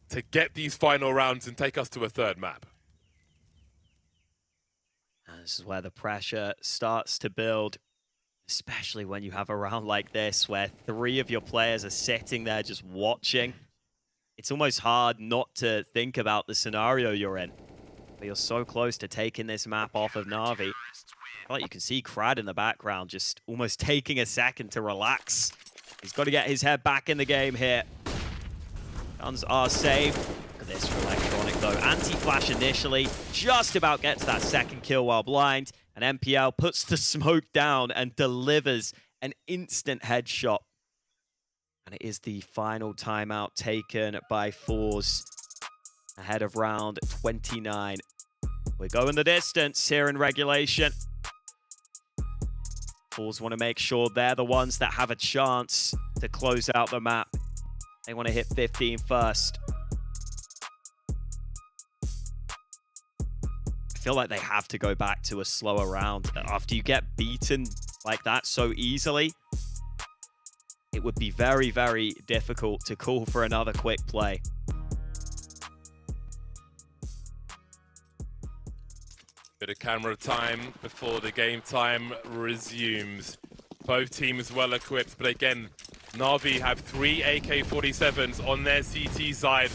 I: to get these final rounds and take us to a third map.
J: This is where the pressure starts to build, especially when you have a round like this where 3 of your players are sitting there just watching. It's almost hard not to think about the scenario you're in. But you're so close to taking this map off of Na'Vi. Like you can see Crad in the background just almost taking a second to relax. He's got to get his head back in the game here. Guns are safe. Look at this for Electronic though. Anti-flash initially, just about gets that second kill while blind. And MPL puts the smoke down and delivers an instant headshot. And it is the final timeout taken by forZe. Ahead of round 29. We're going the distance here in regulation. forZe want to make sure they're the ones that have a chance to close out the map. They want to hit 15 first. I feel like they have to go back to a slower round. After you get beaten like that so easily, it would be very difficult to call for another quick play.
I: Bit of camera time before the game time resumes. Both teams well equipped, but again, Na'Vi have 3 AK-47s on their CT side.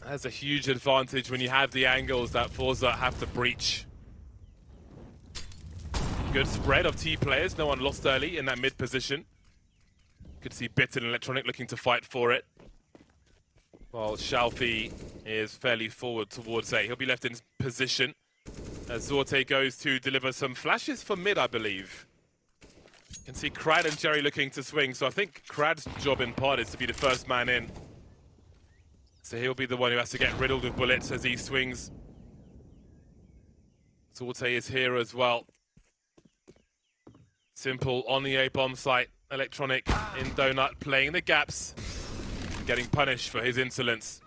I: That's a huge advantage when you have the angles that forZe have to breach. Good spread of T players, no one lost early in that mid position. Could see Bit and Electronic looking to fight for it. While Shalfie is fairly forward towards A. He'll be left in position as Zorte goes to deliver some flashes for mid, I believe. You can see Crad and Jerry looking to swing, so I think Crad's job in part is to be the first man in. So he'll be the one who has to get riddled with bullets as he swings. Zorte is here as well. Simple on the A-bomb site. Electronic in Donut playing the gaps. Getting punished for his insolence.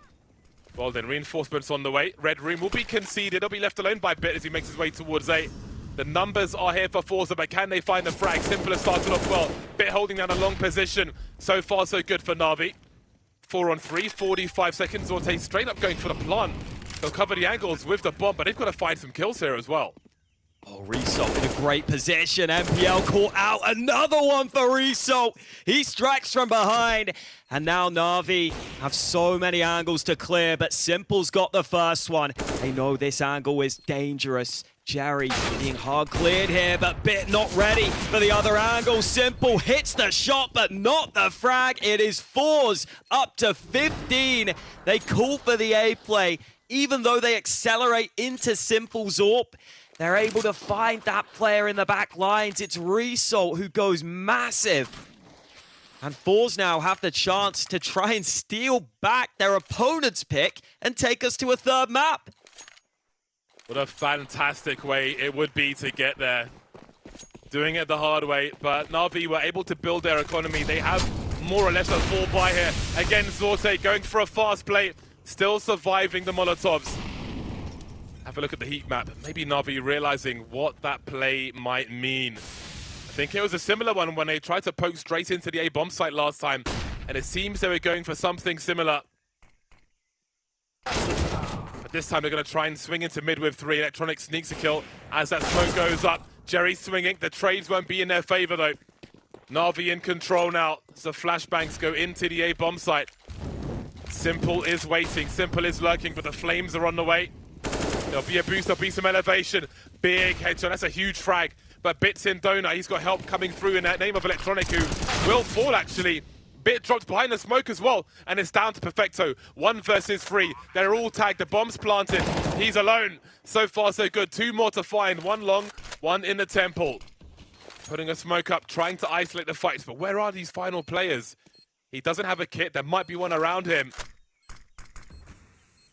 I: Well then, reinforcements on the way. Red room will be conceded. He'll be left alone by Bit as he makes his way towards A. The numbers are here for forZe, but can they find the frag? Simple has started off well. Bit holding down a long position. So far, so good for Na'Vi. 4 on 3, 45 seconds. Zorte straight up going for the plant. They'll cover the angles with the bomb, but they've got to find some kills here as well.
J: Oh, Result in a great position. MPL caught out. Another one for Result. He strikes from behind. And now Na'Vi have so many angles to clear, but Simple's got the first one. They know this angle is dangerous. Jerry being hard cleared here, but Bit not ready for the other angle. Simple hits the shot, but not the frag. It is forZe up to 15. They call for the A play. Even though they accelerate into Simple's AWP, they're able to find that player in the back lines. It's Result who goes massive. And forZe now have the chance to try and steal back their opponent's pick and take us to a third map.
I: What a fantastic way it would be to get there. Doing it the hard way, but NAVI were able to build their economy. They have more or less a fall by here. Again, Zorte going for a fast play, still surviving the Molotovs. Have a look at the heat map. Maybe NAVI realizing what that play might mean. I think it was a similar one when they tried to poke straight into the A bomb site last time, and it seems they were going for something similar. But this time they're going to try and swing into mid with 3. Electronic sneaks a kill as that smoke goes up. Jerry swinging. The trades won't be in their favor though. NAVI in control now. So flashbangs go into the A bomb site. Simple is waiting. Simple is lurking, but the flames are on the way. There'll be a boost. There'll be some elevation. Big headshot. That's a huge frag. But Bit's in donut. He's got help coming through in that name of Electronic, who will fall actually. Bit dropped behind the smoke as well, and it's down to Perfecto. 1 versus 3. They're all tagged. The bomb's planted. He's alone. So far, so good. 2 more to find. 1 long, 1 in the temple. Putting a smoke up, trying to isolate the fights. But where are these final players? He doesn't have a kit. There might be one around him.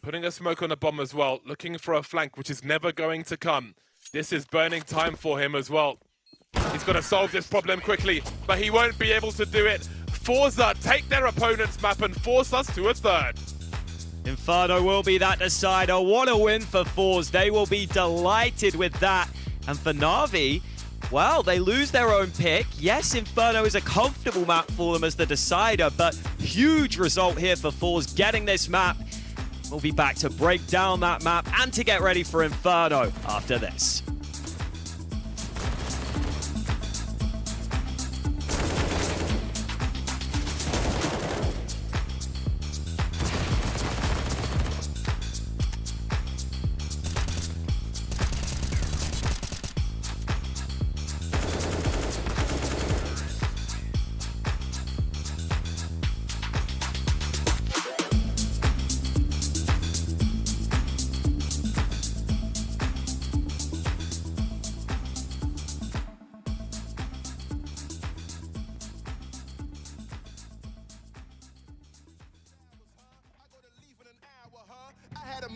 I: Putting a smoke on the bomb as well. Looking for a flank, which is never going to come. This is burning time for him as well. He's got to solve this problem quickly, but he won't be able to do it. forZe take their opponent's map and force us to a third.
J: Inferno will be that decider. What a win for forZe. They will be delighted with that. And for NAVI, well, they lose their own pick. Yes, Inferno is a comfortable map for them as the decider, but huge result here for forZe getting this map. We'll be back to break down that map and to get ready for Inferno after this.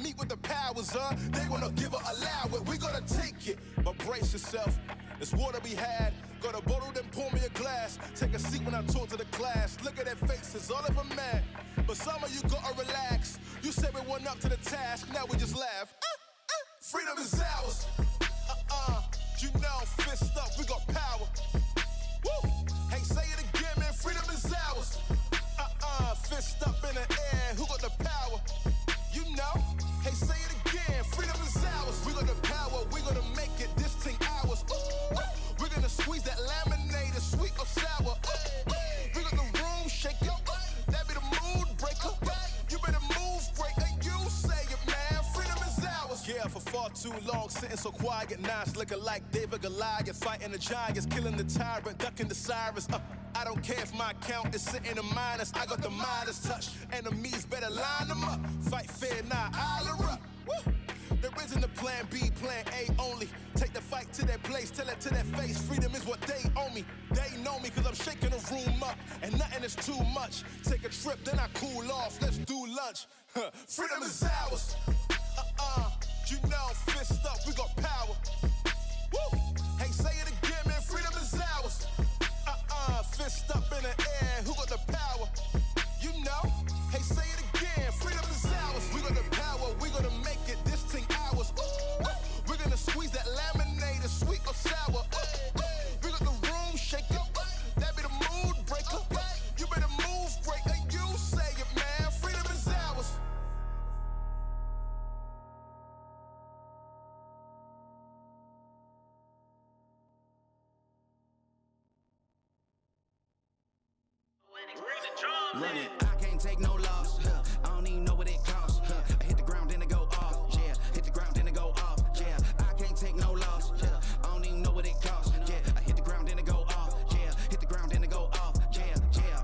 F: Meet with the powers, they wanna give her allow it. We gonna take it, but brace yourself. There's water we had. Got a bottle, then pour me a glass. Take a seat when I talk to the class. Look at their faces, all of them mad. But some of you gotta relax. You said we went up to the task, now we just laugh. Freedom is ours. You know, fist up, we got power. Woo! Hey, say it again, man. Freedom is ours. Fist up in the air. Who got the power? You know, hey, say it again, freedom is ours. We got the power, we gonna make it this thing ours. Ooh, we're gonna squeeze that laminator, sweet or sour. We got the room shaking, that be the mood breaker. You better move, breaker, you say it, man, freedom is ours. Yeah, for far too long, sitting so quiet, nice looking like David Goliath, fighting the giants, killing the tyrant, ducking the sirens. I don't care if my account is sitting in minus. I got the Midas touch. Enemies better line them up. Fight fair, nah, I'll up. Woo. There isn't a plan B, plan A only. Take the fight to their place, tell it to their face. Freedom is what they owe me. They know me cause I'm shaking the room up. And nothing is too much. Take a trip, then I cool off. Let's do lunch. Freedom is ours. You know, fist up, we got power. Woo. Hey, say it again, man. Freedom is ours. Fist up in the air, who got the power? You know, hey, say it again, freedom is ours. We got the power, we gonna make it this thing ours. Ooh, we're gonna squeeze that laminator, sweet or sour. We got the room shaking, that be the mood breaker. You better move, breaker, you say it, man, freedom is ours.
G: Run it, I can't take no loss. I don't even know what it costs. I hit the ground, then it go off. Yeah, hit the ground, then it go off. Yeah, I can't take no loss. I don't even know what it costs. Yeah, I hit the ground, then it go off. Yeah, hit the ground, then it go off. Yeah,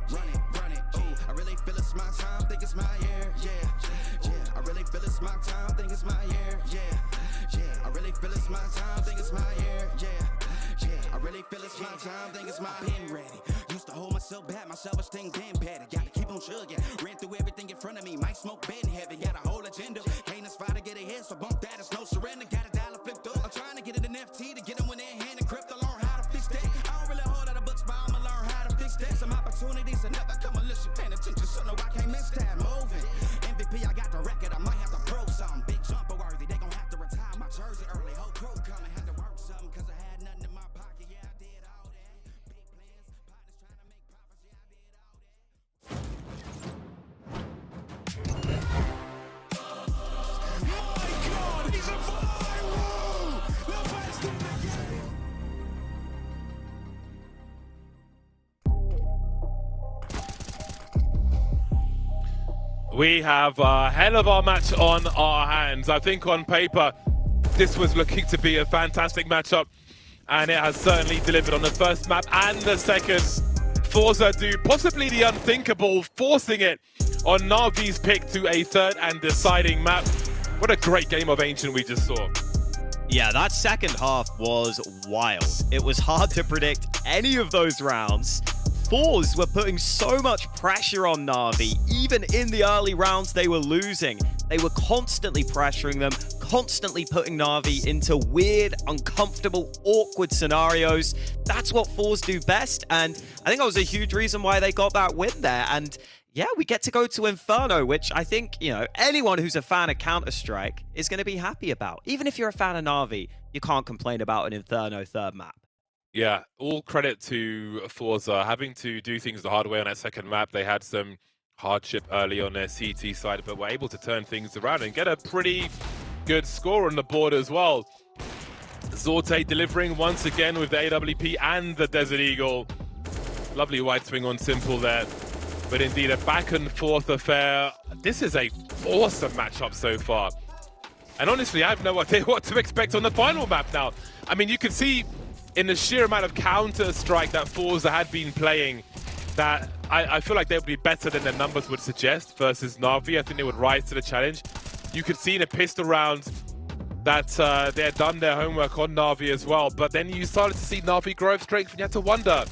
G: run it. Ooh, I really feel it's my time, think it's my year. Yeah, I really feel it's my time, think it's my year. Yeah, I really feel it's my time, think it's my year. Yeah, I really feel it's my time, think it's my pen ready. Used to hold myself back, my self-esteem been better. Gotta keep on chugging. Ran through everything in front of me. Might smoke bed in heaven. Got a whole agenda. Can't aspire to get ahead, so bump that. It's no surrender. Got a dollar flipped up. I'm trying to get it in FT to get them when they're in hand and crypto. Learn how to fix that. I don't really hold out of books, but I'ma learn how to fix that. Some opportunities and never come unless you paying attention. So no, I can't miss that. Moving. MVP, I got the record. I might have to pro something. Big jumper worthy. They gon' have to retire my jersey early. Whole crew coming. Had to work something cause I had nothing in my pocket. Yeah, I did all that. Big plans. Partners trying to make profits. Yeah, I did all that.
B: My God, he's a fly! Woo! The best in the game!
I: We have a hell of a match on our hands. I think on paper, this was looking to be a fantastic matchup, and it has certainly delivered on the first map and the second. forZe do possibly the unthinkable, forcing it on Navi's pick to a third and deciding map. What a great game of Ancient we just saw.
J: Yeah, that second half was wild. It was hard to predict any of those rounds. forZe were putting so much pressure on Navi. Even in the early rounds they were losing. They were constantly pressuring them, constantly putting Navi into weird, uncomfortable, awkward scenarios. That's what forZe do best, and I think that was a huge reason why they got that win there. And yeah, we get to go to Inferno, which I think, you know, anyone who's a fan of Counter-Strike is going to be happy about. Even if you're a fan of Navi, you can't complain about an Inferno third map.
I: Yeah, all credit to forZe having to do things the hard way on that second map. They had some hardship early on their CT side, but were able to turn things around and get a pretty good score on the board as well. Zorte delivering once again with the AWP and the Desert Eagle. Lovely wide swing on Simple there. But indeed, a back and forth affair. This is a awesome matchup so far. And honestly, I have no idea what to expect on the final map now. I mean, you can see in the sheer amount of Counter-Strike that forZe had been playing, that I feel like they would be better than their numbers would suggest versus Navi. I think they would rise to the challenge. You could see in a pistol round that they had done their homework on Navi as well. But then you started to see Navi grow of strength, and you had to wonder,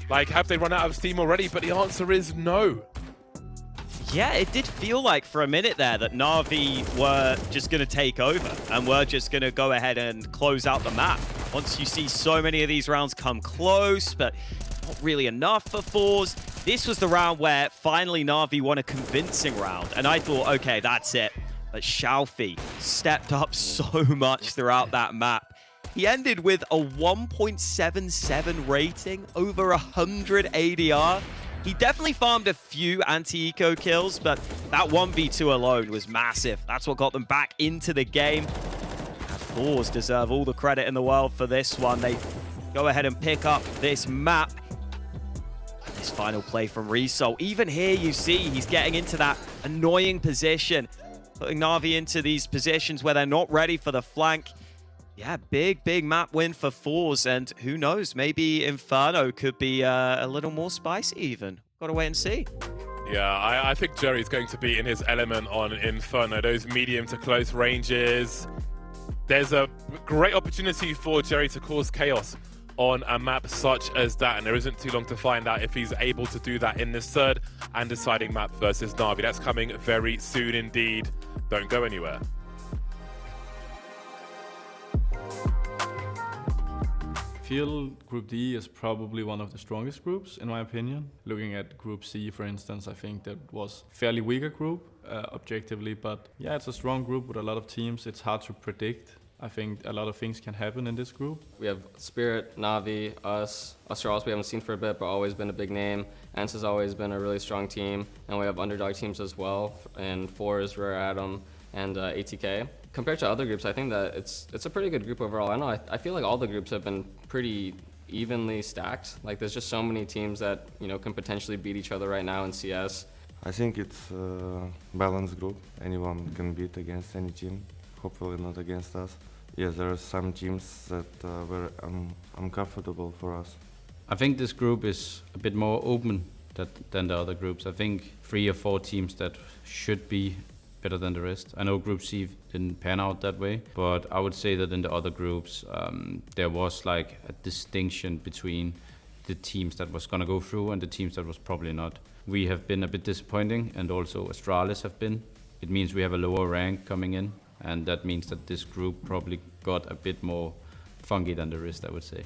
I: like, have they run out of steam already? But the answer is no.
J: Yeah, it did feel like for a minute there that Navi were just going to take over and were just going to go ahead and close out the map. Once you see so many of these rounds come close, but not really enough for forZe. This was the round where finally Navi won a convincing round, and I thought, okay, that's it. But Xiaofi stepped up so much throughout that map. He ended with a 1.77 rating, over 100 ADR. He definitely farmed a few anti-eco kills, but that 1v2 alone was massive. That's what got them back into the game. forZe deserve all the credit in the world for this one. They go ahead and pick up this map. This final play from Resol. Even here you see he's getting into that annoying position, putting Navi into these positions where they're not ready for the flank. Yeah, big map win for forZe, and who knows, maybe Inferno could be a little more spicy even. Gotta wait and see.
I: Yeah, I think Jerry's going to be in his element on Inferno. Those medium to close ranges. There's a great opportunity for Jerry to cause chaos on a map such as that, and there isn't too long to find out if he's able to do that in this third and deciding map versus Navi. That's coming very soon indeed. Don't go anywhere.
T: I feel Group D is probably one of the strongest groups, in my opinion. Looking at Group C, for instance, I think that was a fairly weaker group, objectively. But yeah, it's a strong group with a lot of teams. It's hard to predict. I think a lot of things can happen in this group.
U: We have Spirit, Navi, us. Australis we haven't seen for a bit, but always been a big name. ENCE has always been a really strong team. And we have underdog teams as well, and forZe, Rare Atom, and ATK. Compared to other groups, I think that it's a pretty good group overall. I know I feel like all the groups have been pretty evenly stacked. Like there's just so many teams that, you know, can potentially beat each other right now in CS.
V: I think it's a balanced group. Anyone can beat against any team. Hopefully not against us. Yes, there are some teams that were uncomfortable for us.
W: I think this group is a bit more open than the other groups. I think 3 or 4 teams that should be better than the rest. I know Group C didn't pan out that way, but I would say that in the other groups, there was like a distinction between the teams that was going to go through and the teams that was probably not. We have been a bit disappointing, and also Astralis have been. It means we have a lower rank coming in, and that means that this group probably got a bit more funky than the rest, I would say.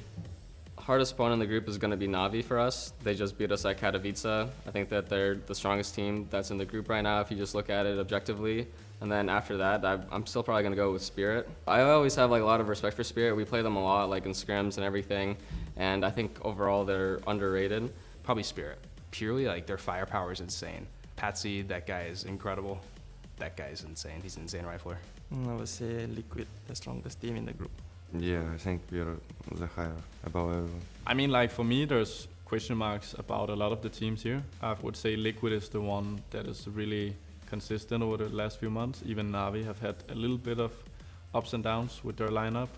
U: Hardest opponent in the group is going to be NAVI for us. They just beat us at Katowice. I think that they're the strongest team that's in the group right now if you just look at it objectively. And then after that, I'm still probably going to go with Spirit. I always have like a lot of respect for Spirit. We play them a lot, like in scrims and everything. And I think overall they're underrated.
A: Probably Spirit. Purely like their firepower is insane. Patsy, that guy is incredible. That guy is insane. He's an insane rifler.
D: I would say Liquid, the strongest team in the group.
V: Yeah, I think we're the higher above everyone.
T: I mean, like for me, there's question marks about a lot of the teams here. I would say Liquid is the one that is really consistent over the last few months. Even NAVI have had a little bit of ups and downs with their lineup,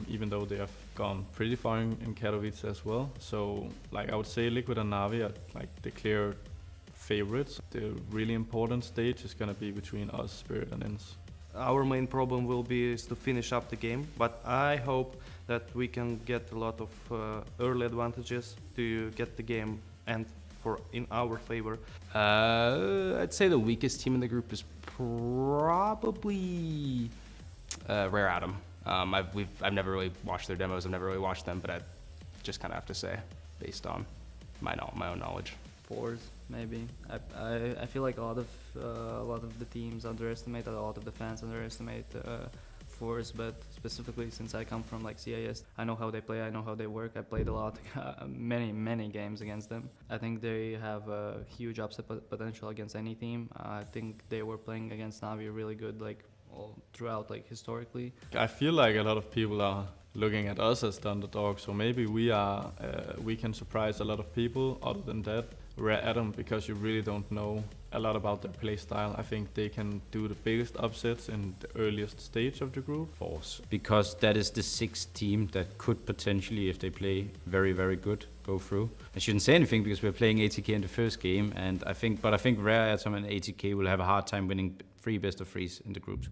T: even though they have gone pretty far in Katowice as well. So, like I would say, Liquid and NAVI are like the clear favorites. The really important stage is gonna be between us, Spirit, and ENCE.
D: Our main problem will be is to finish up the game, but I hope that we can get a lot of early advantages to get the game and in our favor.
A: I'd say the weakest team in the group is probably Rare Atom. I've never really watched their demos. I've never really watched them, but I just kind of have to say, based on my own knowledge.
E: forZe, maybe. I feel like a lot of the teams underestimate, a lot of the fans underestimate forZe, but specifically since I come from like CIS, I know how they play, I know how they work. I played a lot, many games against them. I think they have a huge upset potential against any team. I think they were playing against NAVI really good, like all throughout, like historically.
T: I feel like a lot of people are looking at us as the underdog, so maybe we can surprise a lot of people. Other than that, Rare Atom, because you really don't know a lot about their play style. I think they can do the biggest upsets in the earliest stage of the group.
W: forZe, because that is the sixth team that could potentially, if they play very, very good, go through. I shouldn't say anything because we're playing ATK in the first game, and I think Rare Atom and ATK will have a hard time winning 3 best of 3s in the groups.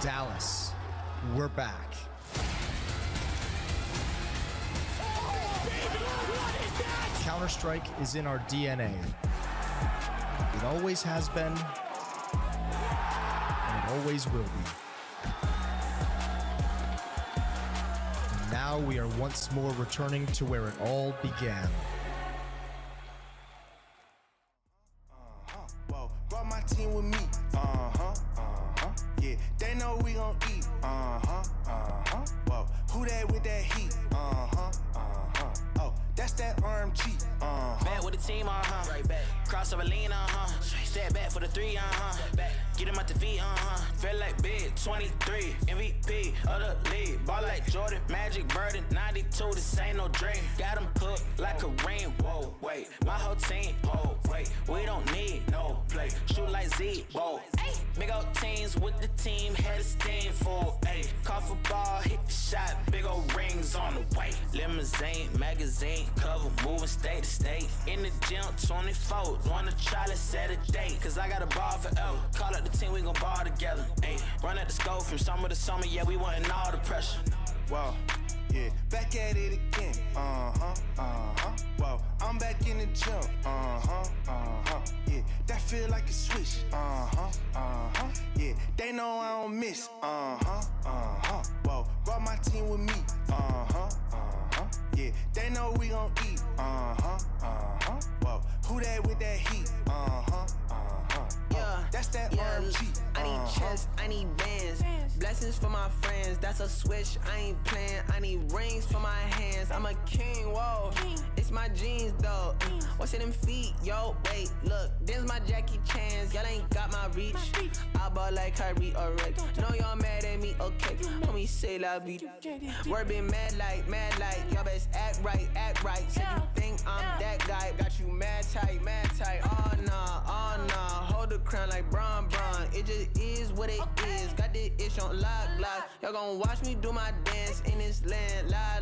N: Dallas, we're back. Counter-Strike is in our DNA. It always has been, and it always will be. And now we are once more returning to where it all began.
F: Brought my team with me. Yeah, they know we gon' eat. Whoa, who that with that heat? Oh, that's that RMG.
X: Back with the team, right back. Crossover lean, Step back for the 3, Get him out the feet, Feel like big 23, MVP of the league. Ball like Jordan, Magic, Bird, 92. This ain't no dream. Got him hooked like a ring. Whoa, wait, my whole team. Oh, wait, we don't need no play. Shoot like Z, whoa. Big old teams with the team, had a steam full. Ayy, call for ball, hit the shot. Big old rings on the way. Limousine, magazine, cover, moving state to state. In the gym, 24. Wanna try, let's set a date. Cause I got a ball forever. Call up the team, we gon' ball together. Ayy, run at the scope from summer to summer. Yeah, we wantin' all the pressure.
F: Wow, yeah, back at it again. Whoa, I'm back in the gym. Yeah, that feel like a switch. Yeah, they know I don't miss. Whoa, brought my team with me. Yeah, they know we gon' eat. Whoa, who that with that heat? Yeah, that's that RMG.
X: I need bands, I need bands. Blessings for my friends, that's a switch, I ain't playing. I need rings for my hands, I'm a king, whoa. It's my jeans though, what's in them feet, yo? Wait, look, this my Jackie Chan's, y'all ain't got my reach. I ball like Kyrie or Rick, know y'all mad at me, okay. Homie say la vie, word been mad like, y'all best act right, Say you think I'm that guy, got you mad tight, oh nah, hold the crown like Bron, it just is what it is, got this ish on lock, y'all gon' watch me do my dance in this land, la,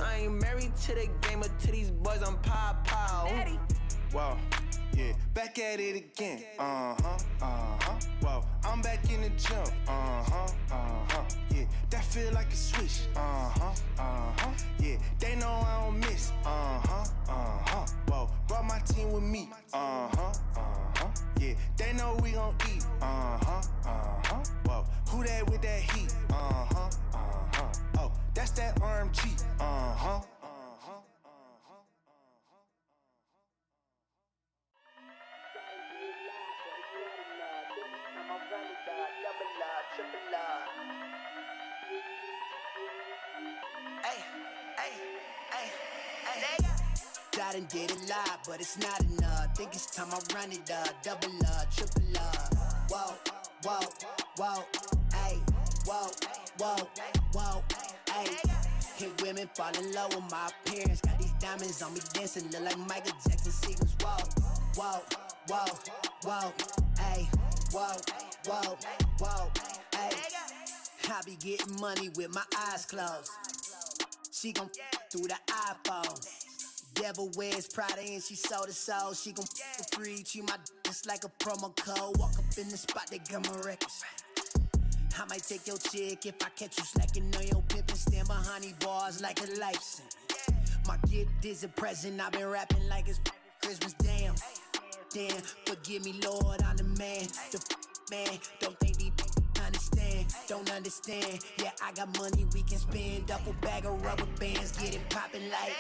X: I ain't married to the game, but to these boys I'm pow.
H: Wow, yeah, back at it again, wow, I'm back in the gym, yeah, that feel like a switch, yeah, they know I don't miss, whoa, brought my team with me, yeah, they know we gon' eat, whoa, who that with that heat, oh, that's that RMG,
G: I done did a lot, but it's not enough. Think it's time I run it up, double up, triple up. Whoa, ayy, whoa, ayy. Hit women fall in love with my appearance. Got these diamonds on me dancing, look like Michael Jackson sequence. Whoa, ayy, whoa, ayy. I be getting money with my eyes closed. She gon' through the iPhone. Devil wears Prada and she sold her soul. She gon' for free, treat my just like a promo code. Walk up in the spot, they got my records. I might take your chick if I catch you slacking on your pimp and stand behind these bars like a life sentence. My gift is a present, I've been rapping like it's Christmas, damn, forgive me, Lord, I'm the man, man, don't think these don't understand, yeah, I got money we can spend, duffel bag of rubber bands, get it poppin' like,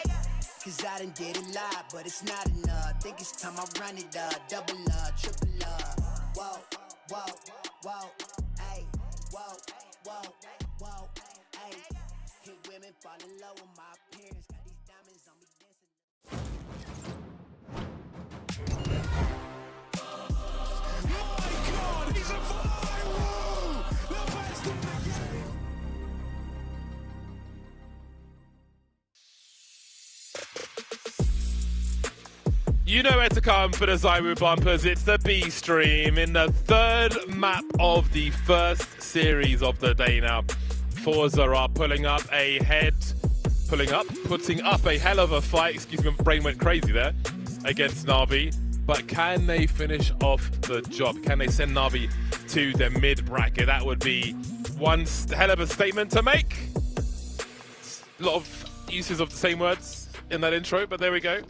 G: cause I done did a lot, but it's not enough, think it's time I run it up, double up, triple up, whoa, ayy, whoa, ayy, hit women fall in love with my appearance, got these diamonds on me dancing.
I: You know where to come for the Zywu bumpers. It's the B stream in the third map of the first series of the day now. forZe are putting up a hell of a fight. Excuse me, my brain went crazy there against NAVI. But can they finish off the job? Can they send NAVI to the mid bracket? That would be one hell of a statement to make. A lot of uses of the same words in that intro, but there we go.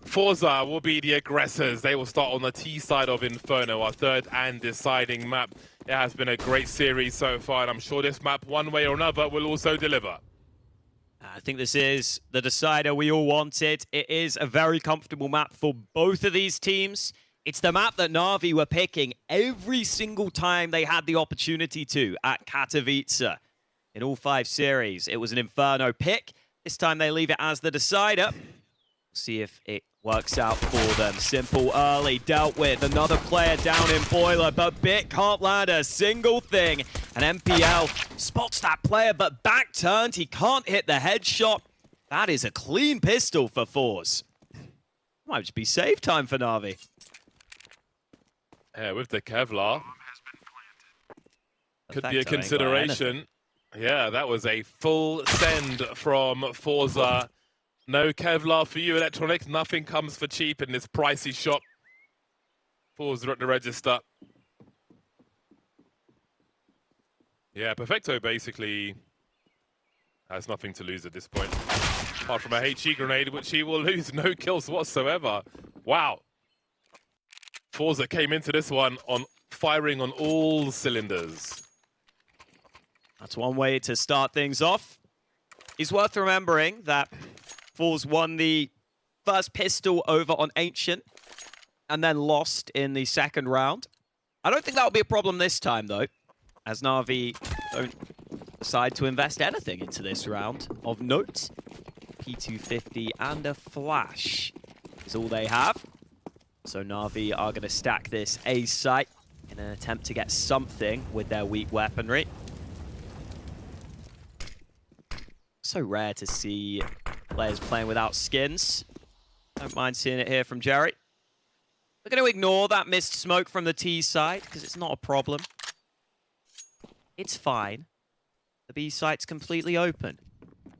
I: forZe will be the aggressors. They will start on the T side of Inferno, our third and deciding map. It has been a great series so far, and I'm sure this map, one way or another, will also deliver.
J: I think this is the decider we all wanted. It is a very comfortable map for both of these teams. It's the map that NAVI were picking every single time they had the opportunity to at Katowice. In all 5 series, it was an Inferno pick. This time they leave it as the decider. See if it works out for them. Simple early, dealt with. Another player down in Boiler, but Bit can't land a single thing. And MPL spots that player, but back turned. He can't hit the headshot. That is a clean pistol for forZe. Might just be save time for NAVI.
I: Yeah, with the Kevlar. Could be a consideration. Yeah, that was a full send from forZe. No Kevlar for you, Electronics. Nothing comes for cheap in this pricey shop. forZe at the register. Yeah, Perfecto basically has nothing to lose at this point. Apart from a HE grenade, which he will lose. No kills whatsoever. Wow. forZe came into this one on firing on all cylinders.
J: That's one way to start things off. It's worth remembering that forZe won the first pistol over on Ancient and then lost in the second round. I don't think that'll be a problem this time, though. as Na'Vi don't decide to invest anything into this round of note. P250 and a flash is all they have. So Na'Vi are going to stack this A site in an attempt to get something with their weak weaponry. So rare to see players playing without skins. Don't mind seeing it here from Jerry. We're going to ignore that missed smoke from the T side because it's not a problem. It's fine. The B site's completely open. You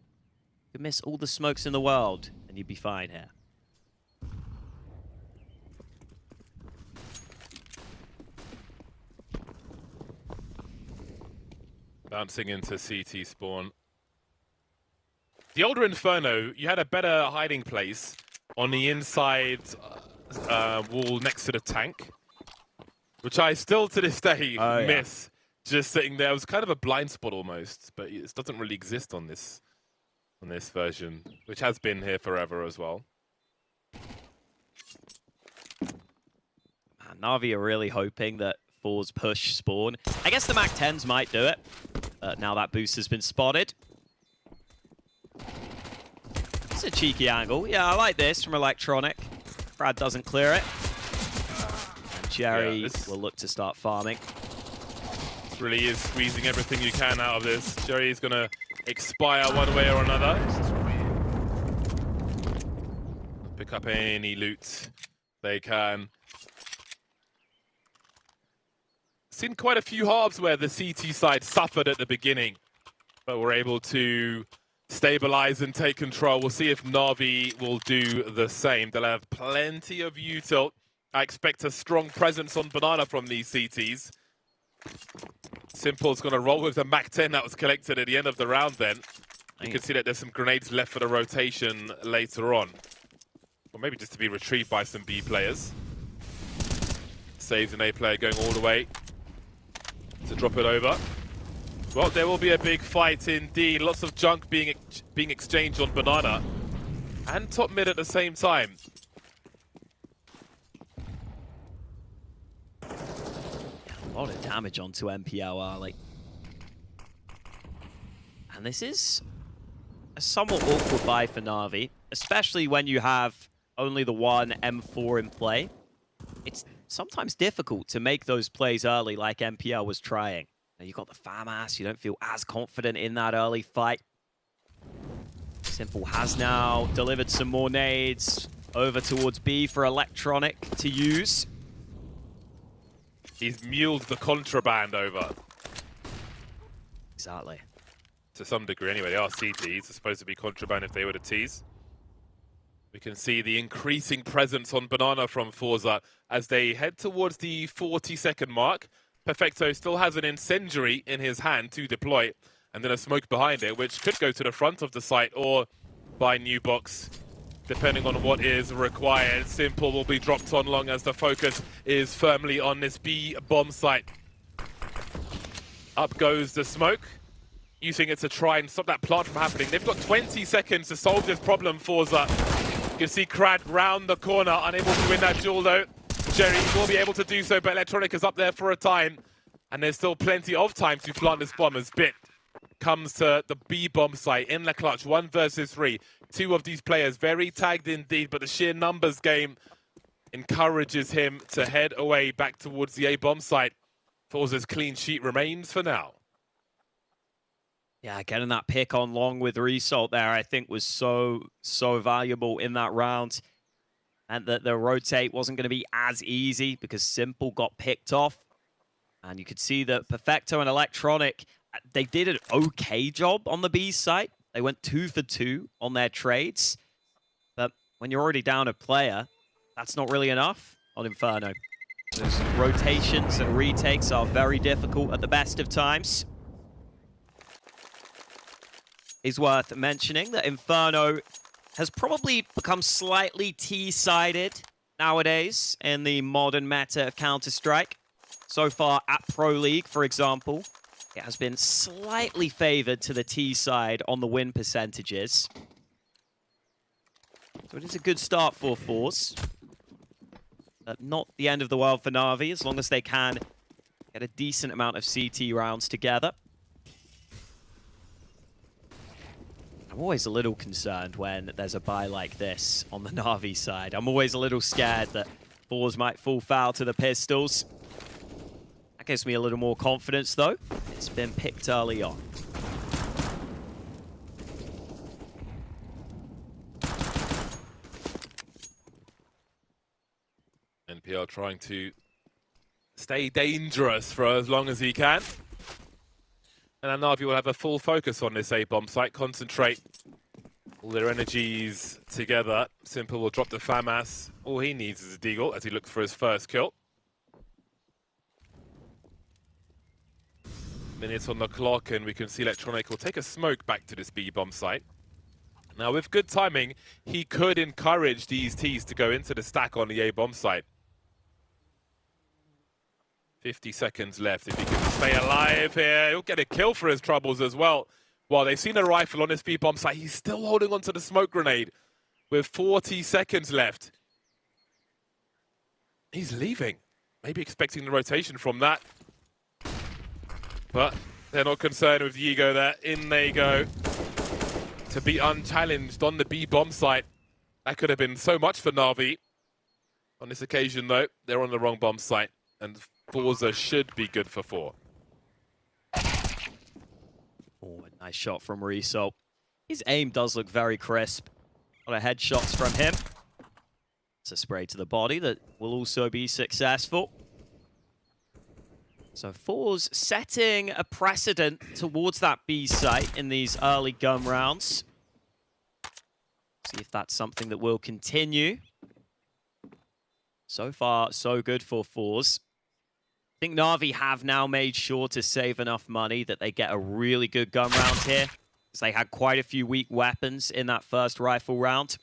J: could miss all the smokes in the world and you'd be fine here.
I: Bouncing into CT spawn. The older Inferno, you had a better hiding place on the inside wall next to the tank, which I still to this day miss. Just sitting there, it was kind of a blind spot almost, but it doesn't really exist on this version, which has been here forever as well.
J: Man, Na'Vi are really hoping that forZe push spawn. I guess the MAC-10s might do it. Now that boost has been spotted. It's a cheeky angle. Yeah, I like this from Electronic. Brad doesn't clear it. And Jerry will look to start farming.
I: This really is squeezing everything you can out of this. Jerry is going to expire one way or another. Pick up any loot they can. Seen quite a few halves where the CT side suffered at the beginning, but were able to stabilize and take control. We'll see if Na'Vi will do the same. They'll have plenty of util. I expect a strong presence on Banana from these CTs. Simple's going to roll with the MAC-10 that was collected at the end of the round then. You can see that there's some grenades left for the rotation later on. Or maybe just to be retrieved by some B players. Saves an A player going all the way to drop it over. Well, there will be a big fight indeed. Lots of junk being exchanged on Banana and top mid at the same time.
J: A lot of damage onto MPL early. And this is a somewhat awkward buy for Na'Vi, especially when you have only the one M4 in play. It's sometimes difficult to make those plays early like MPL was trying. Now you've got the FAMAS, you don't feel as confident in that early fight. Simple has now delivered some more nades over towards B for Electronic to use.
I: He's muled the contraband over.
J: Exactly.
I: To some degree anyway, they are CTs. It's supposed to be contraband if they were the Ts. We can see the increasing presence on Banana from forZe as they head towards the 40-second mark. Perfecto still has an incendiary in his hand to deploy, and then a smoke behind it, which could go to the front of the site or by new box, depending on what is required. Simple will be dropped on long as the focus is firmly on this B bomb site. Up goes the smoke, using it to try and stop that plant from happening. They've got 20 seconds to solve this problem, forZe. You can see Krad round the corner, unable to win that duel though. Jerry will be able to do so, but Electronic is up there for a time. And there's still plenty of time to plant this bomb as Bit comes to the B bomb site in the clutch. 1 versus 3. Two of these players very tagged indeed, but the sheer numbers game encourages him to head away back towards the A bomb site. forZe's clean sheet remains for now.
J: Yeah, getting that pick on long with Result there, I think was so valuable in that round. And that the rotate wasn't going to be as easy because Simple got picked off. And you could see that Perfecto and Electronic, they did an okay job on the B site. They went 2 for 2 on their trades. But when you're already down a player, that's not really enough on Inferno. Those rotations and retakes are very difficult at the best of times. It's worth mentioning that Inferno has probably become slightly T-sided nowadays in the modern meta of Counter-Strike. So far at Pro League, for example, it has been slightly favored to the T side on the win percentages. So it is a good start for forZe. Not the end of the world for Na'Vi, as long as they can get a decent amount of CT rounds together. I'm always a little concerned when there's a buy like this on the Na'Vi side. I'm always a little scared that forZe might fall foul to the pistols. That gives me a little more confidence, though. It's been picked early on.
I: NPL trying to stay dangerous for as long as he can. And now NAVI will have a full focus on this A-bomb site, concentrate all their energies together. Simple will drop the FAMAS. All he needs is a deagle as he looks for his first kill. Minutes on the clock, and we can see Electronic will take a smoke back to this B-bomb site. Now, with good timing, he could encourage these Ts to go into the stack on the A-bomb site. 50 seconds left. If he can stay alive here, he'll get a kill for his troubles as well. While they've seen a rifle on this B-bomb site, he's still holding on to the smoke grenade with 40 seconds left. He's leaving. Maybe expecting the rotation from that. But they're not concerned with the ego there. In they go to be unchallenged on the B-bomb site. That could have been so much for NAVI. On this occasion, though, they're on the wrong bomb site. And forZe should be good for 4.
J: Oh, a nice shot from Riso. His aim does look very crisp. A lot of headshots from him. It's a spray to the body that will also be successful. So forZe setting a precedent towards that B site in these early gun rounds. See if that's something that will continue. So far, so good for forZe. I think NAVI have now made sure to save enough money that they get a really good gun round here, because they had quite a few weak weapons in that first rifle round.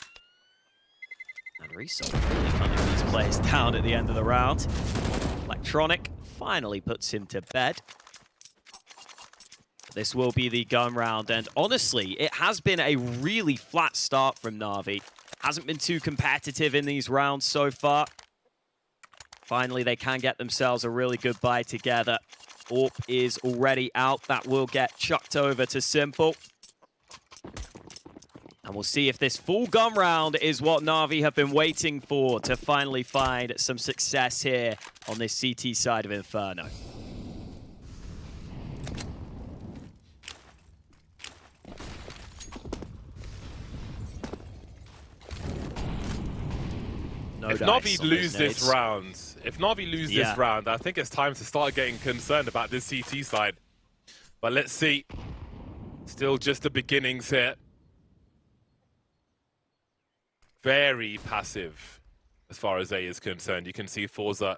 J: And Riso really hunting these players down at the end of the round. Electronic finally puts him to bed. This will be the gun round, and honestly, it has been a really flat start from NAVI. Hasn't been too competitive in these rounds so far. Finally, they can get themselves a really good buy together. AWP is already out. That will get chucked over to Simple. And we'll see if this full gun round is what NAVI have been waiting for to finally find some success here on this CT side of Inferno.
I: If NAVI lose this round, this round, I think it's time to start getting concerned about this CT side. But let's see. Still just the beginnings here. Very passive as far as A is concerned. You can see forZe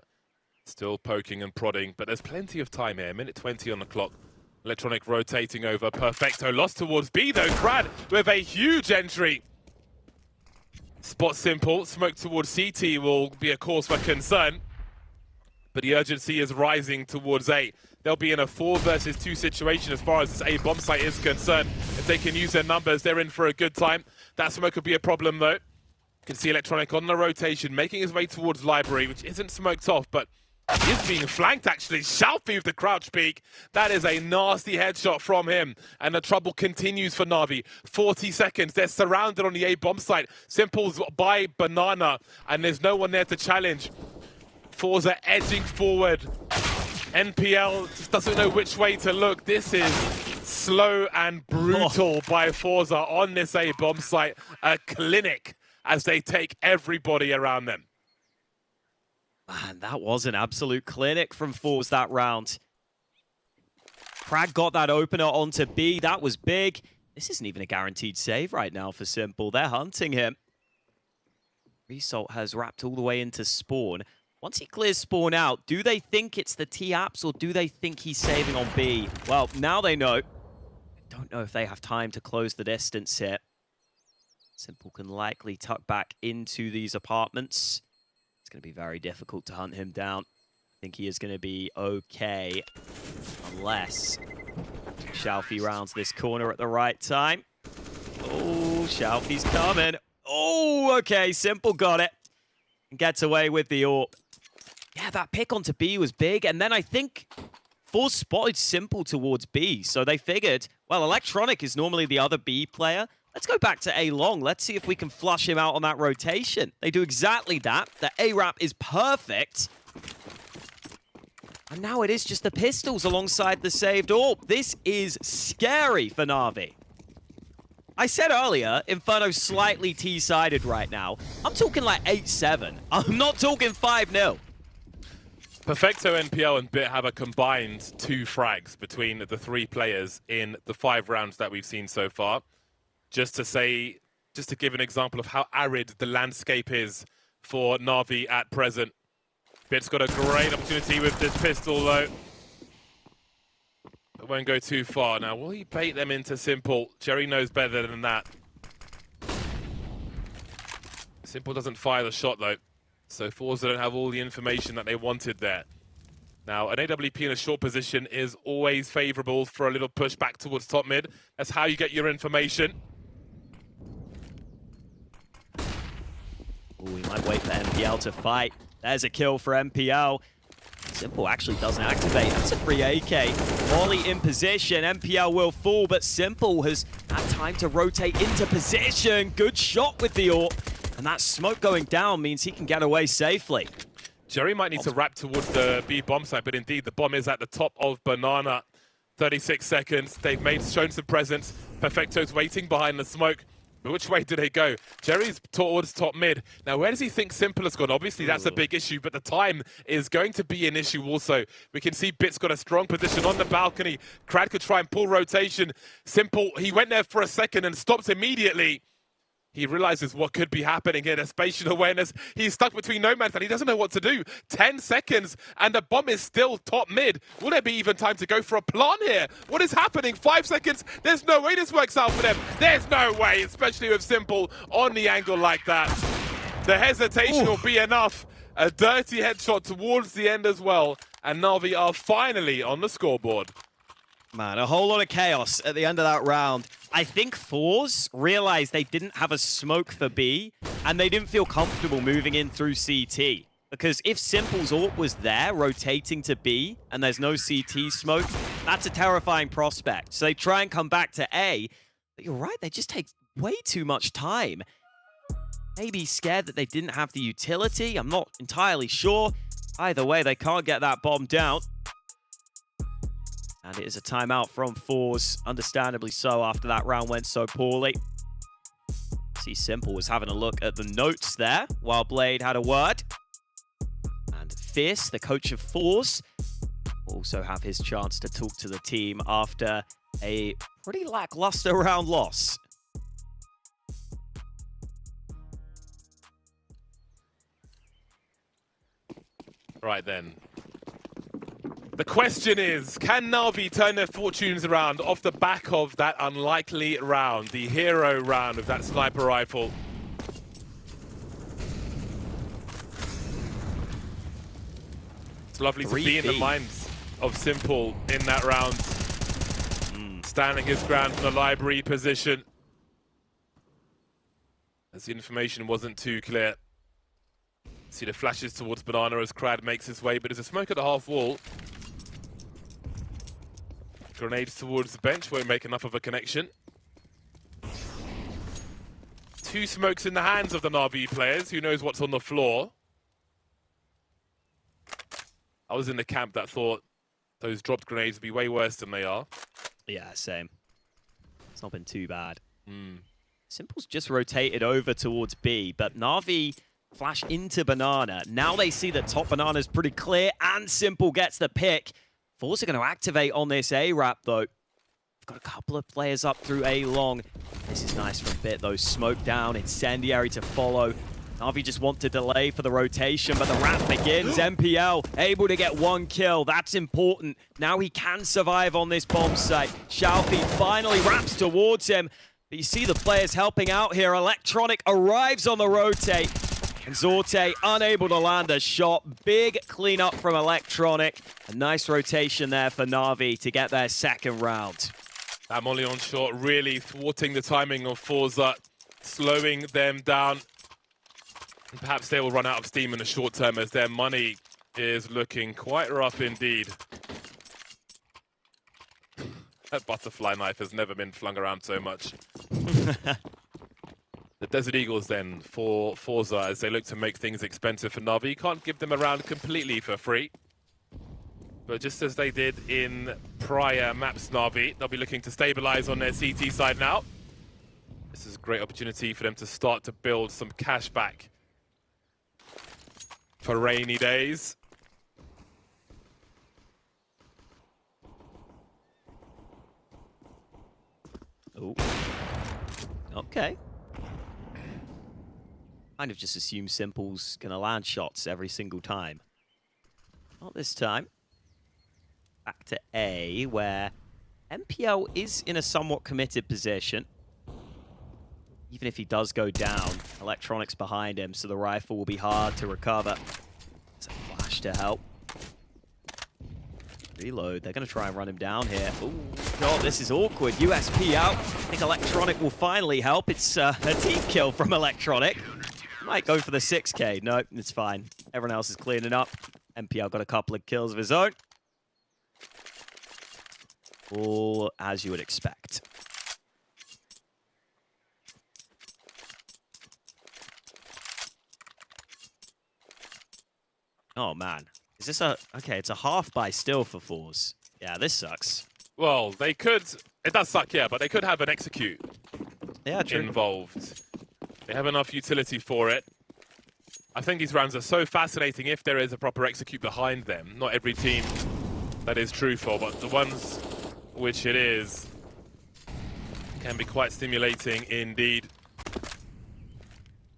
I: still poking and prodding, but there's plenty of time here. Minute 20 on the clock. Electronic rotating over. Perfecto lost towards B though. Crad with a huge entry. Spot Simple. Smoke towards CT will be a cause for concern. But the urgency is rising towards A. They'll be in a 4 versus 2 situation as far as this A bomb site is concerned. If they can use their numbers, they're in for a good time. That smoke could be a problem though. You can see Electronic on the rotation, making his way towards Library, which isn't smoked off, but he is being flanked actually. Shalfie with the crouch peek. That is a nasty headshot from him. And the trouble continues for NAVI. 40 seconds. They're surrounded on the A bomb site. Simple's by Banana, and there's no one there to challenge. forZe edging forward. NPL just doesn't know which way to look. This is slow and brutal by forZe on this A bomb site. A clinic as they take everybody around them.
J: Man, that was an absolute clinic from forZe that round. Prag got that opener onto B. That was big. This isn't even a guaranteed save right now for Simple. They're hunting him. Result has wrapped all the way into spawn. Once he clears spawn out, do they think it's the T-Apps or do they think he's saving on B? Well, now they know. I don't know if they have time to close the distance here. Simple can likely tuck back into these apartments. It's going to be very difficult to hunt him down. I think he is going to be okay. Unless Shalfie rounds this corner at the right time. Oh, Shalfie's coming. Oh, okay. Simple got it. And gets away with the AWP. yeah, that pick onto B was big. And then I think forZe spotted Simple towards B. So they figured, well, Electronic is normally the other B player. Let's go back to A long. Let's see if we can flush him out on that rotation. They do exactly that. The A-Rap is perfect. And now it is just the pistols alongside the saved AWP. This is scary for NAVI. I said earlier, Inferno's slightly T-sided right now. I'm talking like 8-7. I'm not talking 5-0.
I: Perfecto, NPL, and Bit have a combined 2 frags between the 3 players in the 5 rounds that we've seen so far. Just to give an example of how arid the landscape is for NAVI at present. Bit's got a great opportunity with this pistol, though. It won't go too far. Now, will he bait them into Simple? Jerry knows better than that. Simple doesn't fire the shot, though. So forZe don't have all the information that they wanted there. Now, an AWP in a short position is always favorable for a little push back towards top mid. That's how you get your information.
J: Ooh, we might wait for NPL to fight. There's a kill for NPL. Simple actually doesn't activate. That's a free AK. Molly in position. NPL will fall, but Simple has had time to rotate into position. Good shot with the AWP. And that smoke going down means he can get away safely.
I: Jerry might need to wrap towards the B bomb site, but indeed the bomb is at the top of Banana. 36 seconds. They've shown some presence. Perfecto's waiting behind the smoke. But which way do they go? Jerry's towards top mid. Now, where does he think Simple has gone? Obviously, that's a big issue, but the time is going to be an issue also. We can see Bit's got a strong position on the balcony. Crad could try and pull rotation. Simple, he went there for a second and stopped immediately. He realizes what could be happening here. The spatial awareness. He's stuck between no man's and he doesn't know what to do. 10 seconds and the bomb is still top mid. Will there be even time to go for a plant here? What is happening? 5 seconds. There's no way this works out for them. There's no way, especially with Simple on the angle like that. The hesitation will be enough. A dirty headshot towards the end as well. And NAVI are finally on the scoreboard.
J: Man, a whole lot of chaos at the end of that round. I think forZe realized they didn't have a smoke for B, and they didn't feel comfortable moving in through CT. Because if Simple's AWP was there, rotating to B, and there's no CT smoke, that's a terrifying prospect. So they try and come back to A, but you're right, they just take way too much time. Maybe scared that they didn't have the utility, I'm not entirely sure. Either way, they can't get that bomb down. And it is a timeout from forZe, understandably so after that round went so poorly. See, Simple was having a look at the notes there while Blade had a word. And Fierce, the coach of forZe, will also have his chance to talk to the team after a pretty lackluster round loss.
I: Right then. The question is, can NAVI turn their fortunes around off the back of that unlikely round, the hero round of that sniper rifle? It's lovely to be in the minds of Simple in that round. Standing his ground from the library position. As the information wasn't too clear. See the flashes towards Banana as Crad makes his way, but there's a smoke at the half wall. Grenades towards the bench won't make enough of a connection. 2 smokes in the hands of the NAVI players. Who knows what's on the floor? I was in the camp that thought those dropped grenades would be way worse than they are.
J: Yeah, same. It's not been too bad. Simple's just rotated over towards B, but NAVI flash into Banana. Now they see that top Banana's pretty clear, and Simple gets the pick. forZe are going to activate on this A-Rap, though. We've got a couple of players up through A-Long. This is nice from Bit, though. Smoke down, Incendiary to follow. NAVI just want to delay for the rotation, but the rap begins. NPL able to get 1 kill. That's important. Now he can survive on this bomb site. Shalfie finally wraps towards him. But you see the players helping out here. Electronic arrives on the rotate. And Zorte unable to land a shot. Big cleanup from Electronic. A nice rotation there for NAVI to get their second round.
I: That Molly on shot really thwarting the timing of forZe, slowing them down. And perhaps they will run out of steam in the short term as their money is looking quite rough indeed. That butterfly knife has never been flung around so much. The Desert Eagles then for forZe as they look to make things expensive for NAVI. You can't give them around completely for free. But just as they did in prior maps NAVI, they'll be looking to stabilize on their CT side now. This is a great opportunity for them to start to build some cash back for rainy days.
J: Oh. Okay. Kind of just assume Simple's gonna land shots every single time. Not this time. Back to A, where MPL is in a somewhat committed position. Even if he does go down, electronics behind him, so the rifle will be hard to recover. There's a flash to help. Reload, they're going to try and run him down here. Oh, God, this is awkward. USP out. I think Electronic will finally help. It's a team kill from Electronic. Might go for the 6K. No, it's fine. Everyone else is cleaning up. MPL got a couple of kills of his own. All as you would expect. Oh, man. Is this a... Okay, it's a half buy still for forZe. Yeah, this sucks.
I: Well, they could... It does suck, yeah, but they could have an execute involved. They have enough utility for it. I think these rounds are so fascinating if there is a proper execute behind them. Not every team that is true for, but the ones which it is can be quite stimulating indeed.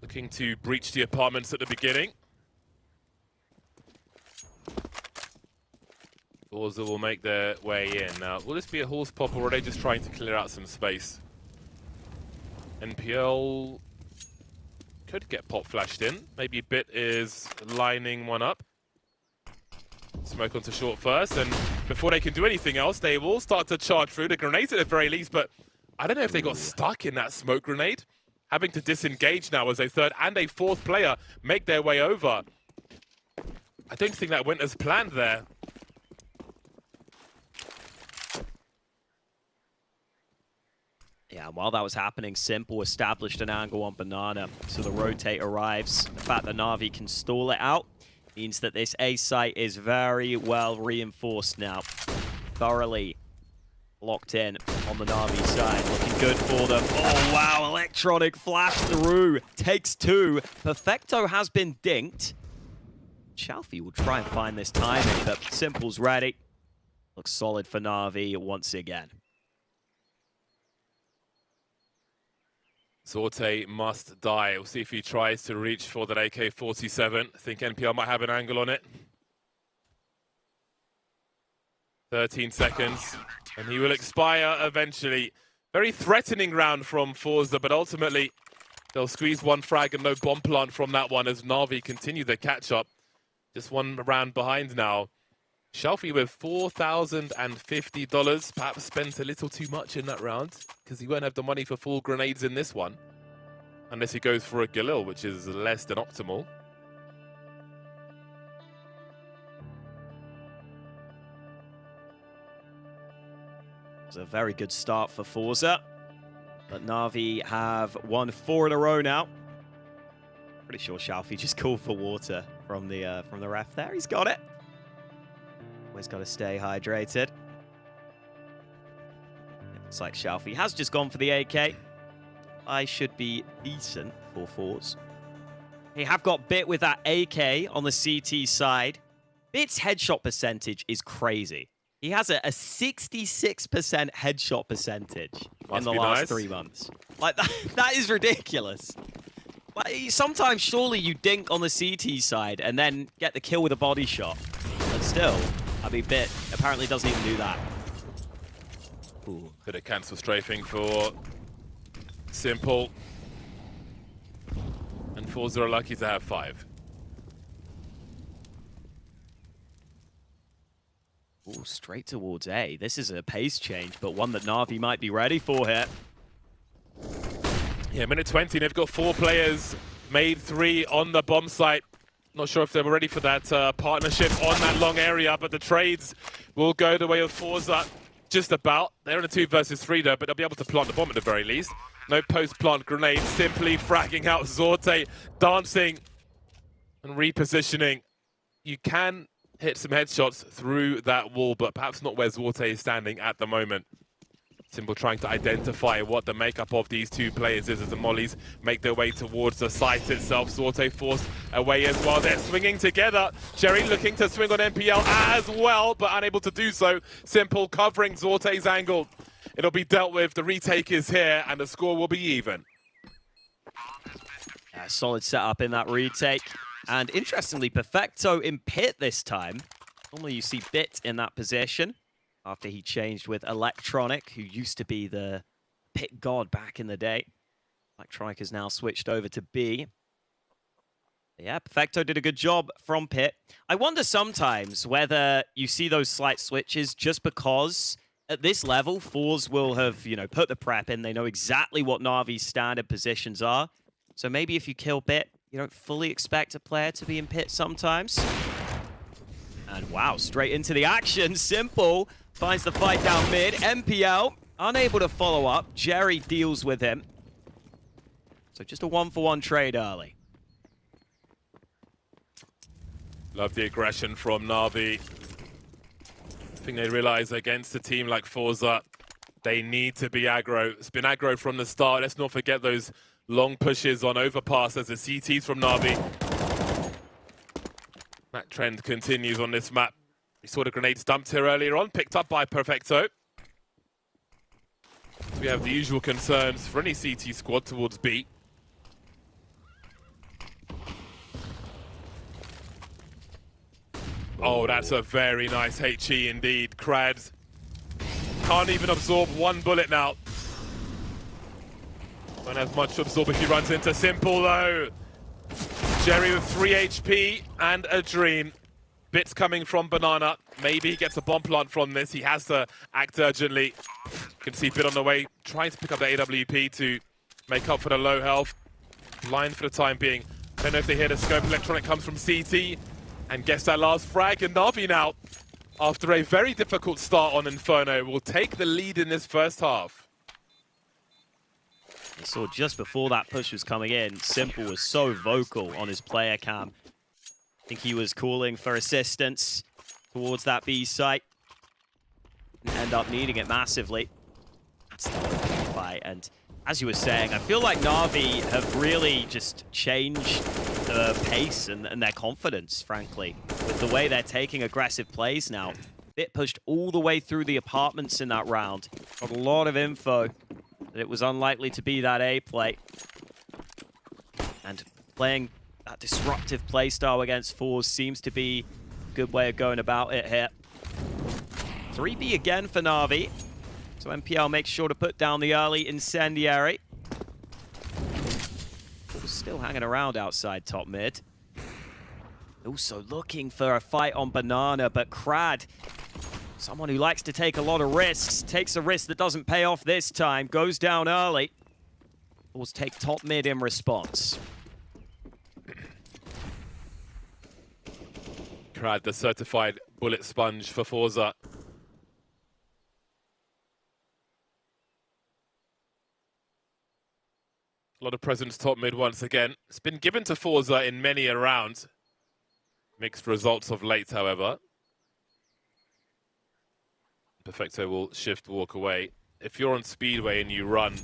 I: Looking to breach the apartments at the beginning. forZe will make their way in. Now, will this be a horse pop or are they just trying to clear out some space? NPL could get pop flashed in. Maybe Bit is lining one up. Smoke onto short first, and before they can do anything else, they will start to charge through the grenades at the very least, but I don't know if they got stuck in that smoke grenade. Having to disengage now as a third and a fourth player make their way over. I don't think that went as planned there.
J: Yeah, while that was happening, Simple established an angle on Banana, so the rotate arrives. The fact that NAVI can stall it out means that this A site is very well reinforced now. Thoroughly locked in on the NAVI side. Looking good for them. Oh, wow. Electronic flash through. Takes two. Perfecto has been dinked. Chalfie will try and find this timing, but Simple's ready. Looks solid for NAVI once again.
I: Sorte must die. We'll see if he tries to reach for that AK-47. I think NPL might have an angle on it. 13 seconds, and he will expire eventually. Very threatening round from forZe, but ultimately they'll squeeze one frag and no bomb plant from that one as NAVI continue their catch-up. Just one round behind now. Chalfie with $4,050. Perhaps spent a little too much in that round because he won't have the money for full grenades in this one. Unless he goes for a Galil, which is less than optimal.
J: It's a very good start for forZe. But NAVI have won 4 in a row now. Pretty sure Chalfie just called for water from the ref there. He's got it. Always got to stay hydrated. Looks like Chalfie has just gone for the AK. I should be decent for forZe. They have got Bit with that AK on the CT side. Bit's headshot percentage is crazy. He has a 66% headshot percentage in the last 3 months. Like, that is ridiculous. Like, sometimes, surely you dink on the CT side and then get the kill with a body shot. But still, I mean, Bit apparently doesn't even do that.
I: Ooh. Bit of cancel strafing for Simple. And forZe are lucky to have 5.
J: Ooh, straight towards A. This is a pace change, but one that NAVI might be ready for here.
I: Yeah, minute 20, they've got 4 players, made 3 on the bomb site. Not sure if they were ready for that partnership on that long area, but the trades will go the way of forZe. Just about. They're in a 2 versus 3 though, but they'll be able to plant the bomb at the very least. No post-plant grenade, simply fragging out Zorte, dancing and repositioning. You can hit some headshots through that wall, but perhaps not where Zorte is standing at the moment. Simple trying to identify what the makeup of these two players is as the mollies make their way towards the site itself. Zorte forced away as well. They're swinging together. Jerry looking to swing on NPL as well, but unable to do so. Simple covering Zorte's angle. It'll be dealt with. The retake is here, and the score will be even.
J: Solid setup in that retake. And interestingly, Perfecto in pit this time. Normally you see Bit in that position after he changed with Electronic, who used to be the pit god back in the day. Electronic has now switched over to B. Yeah, Perfecto did a good job from pit. I wonder sometimes whether you see those slight switches just because at this level, forZe will have, you know, put the prep in. They know exactly what Navi's standard positions are. So maybe if you kill Bit, you don't fully expect a player to be in pit sometimes. And wow, straight into the action. Simple finds the fight down mid. NPL unable to follow up. Jerry deals with him. So just a 1-for-1 trade early.
I: Love the aggression from NAVI. I think they realize against a team like forZe, they need to be aggro. It's been aggro from the start. Let's not forget those long pushes on overpass as the CTs from NAVI. That trend continues on this map. We saw the grenades dumped here earlier on, picked up by Perfecto. We have the usual concerns for any CT squad towards B. Oh, that's a very nice HE indeed. Krads can't even absorb one bullet now. Won't have much to absorb if he runs into Simple though. Jerry with 3 HP and a dream. Bits coming from Banana. Maybe he gets a bomb plant from this. He has to act urgently. You can see Bit on the way, trying to pick up the AWP to make up for the low health. Blind for the time being. I don't know if they hear the scope. Electronic comes from CT and gets that last frag. And NAVI now, after a very difficult start on Inferno, will take the lead in this first half.
J: You saw just before that push was coming in, Simple was so vocal on his player cam. I think he was calling for assistance towards that B site. And end up needing it massively. That's the fight. And as you were saying, I feel like NAVI have really just changed the pace and their confidence, frankly, with the way they're taking aggressive plays now. Bit pushed all the way through the apartments in that round. Got a lot of info that it was unlikely to be that A play. And playing that disruptive playstyle against forZe seems to be a good way of going about it here. 3B again for NAVI. So NPL makes sure to put down the early incendiary. Still hanging around outside top mid. Also looking for a fight on Banana, but Krad, someone who likes to take a lot of risks, takes a risk that doesn't pay off this time, goes down early. forZe take top mid in response.
I: Krad, the certified bullet sponge for forZe. A lot of presence top mid once again. It's been given to forZe in many a round. Mixed results of late, however. Perfecto will shift, walk away. If you're on Speedway and you run,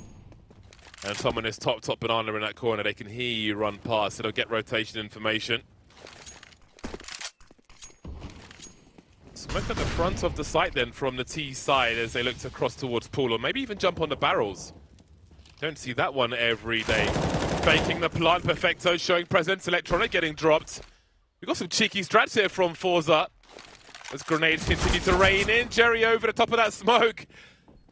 I: and someone is top Banana in that corner, they can hear you run past. It'll get rotation information. Smoke at the front of the site then from the T side as they look to cross towards pool, or maybe even jump on the barrels. Don't see that one every day. Faking the plant, Perfecto showing presence, Electronic getting dropped. We've got some cheeky strats here from forZe. As grenades continue to rain in, Jerry over the top of that smoke.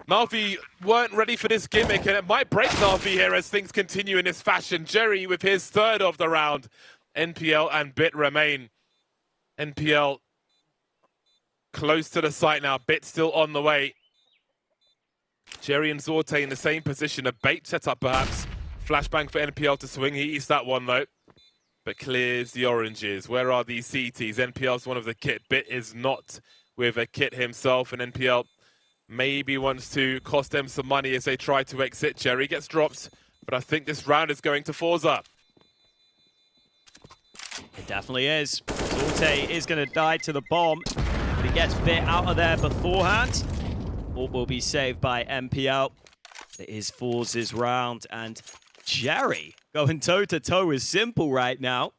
I: NAVI weren't ready for this gimmick, and it might break NAVI here as things continue in this fashion. Jerry with his third of the round. NPL and Bit remain. NPL close to the site now, Bit still on the way. Jerry and Zorte in the same position, a bait setup perhaps. Flashbang for NPL to swing, he eats that one though. but clears the oranges. Where are these CTs? NPL's one of the kit. Bit is not with a kit himself, and NPL maybe wants to cost them some money as they try to exit. Jerry gets dropped, but I think this round is going to forZe.
J: It definitely is. forZe is going to die to the bomb, but he gets Bit out of there beforehand. All will be saved by NPL. It is forZe's round, and Jerry going toe-to-toe with Simple right now.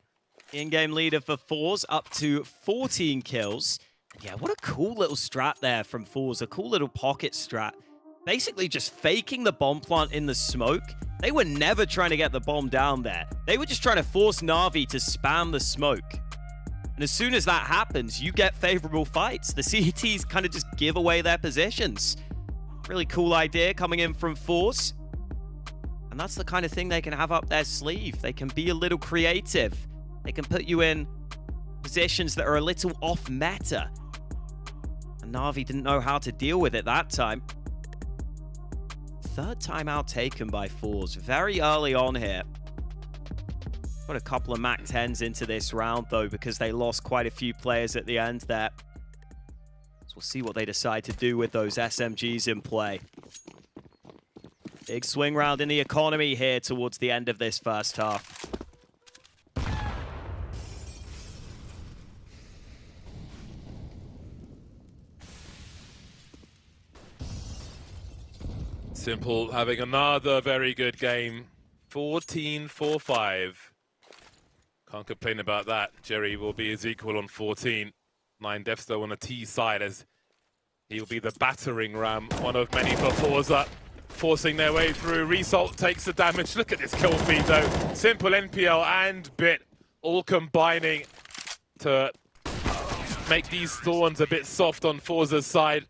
J: In-game leader for forZe, up to 14 kills. Yeah, what a cool little strat there from forZe. A cool little pocket strat. Basically just faking the bomb plant in the smoke. They were never trying to get the bomb down there. They were just trying to force NAVI to spam the smoke. And as soon as that happens, you get favorable fights. The CETs kind of just give away their positions. Really cool idea coming in from forZe. And that's the kind of thing they can have up their sleeve. They can be a little creative. They can put you in positions that are a little off meta. And NAVI didn't know how to deal with it that time. Third timeout taken by forZe very early on here. Got a couple of Mac 10s into this round though, because they lost quite a few players at the end there. So we'll see what they decide to do with those SMGs in play. Big swing round in the economy here towards the end of this first half.
I: Simple having another very good game. 14-4-5. Can't complain about that. Jerry will be his equal on 14. 9 deaths though on a T side as he'll be the battering ram, one of many for forZe. Forcing their way through. Result takes the damage. Look at this kill feed though. Simple, NPL and Bit all combining to make these thorns a bit soft on forZe's side.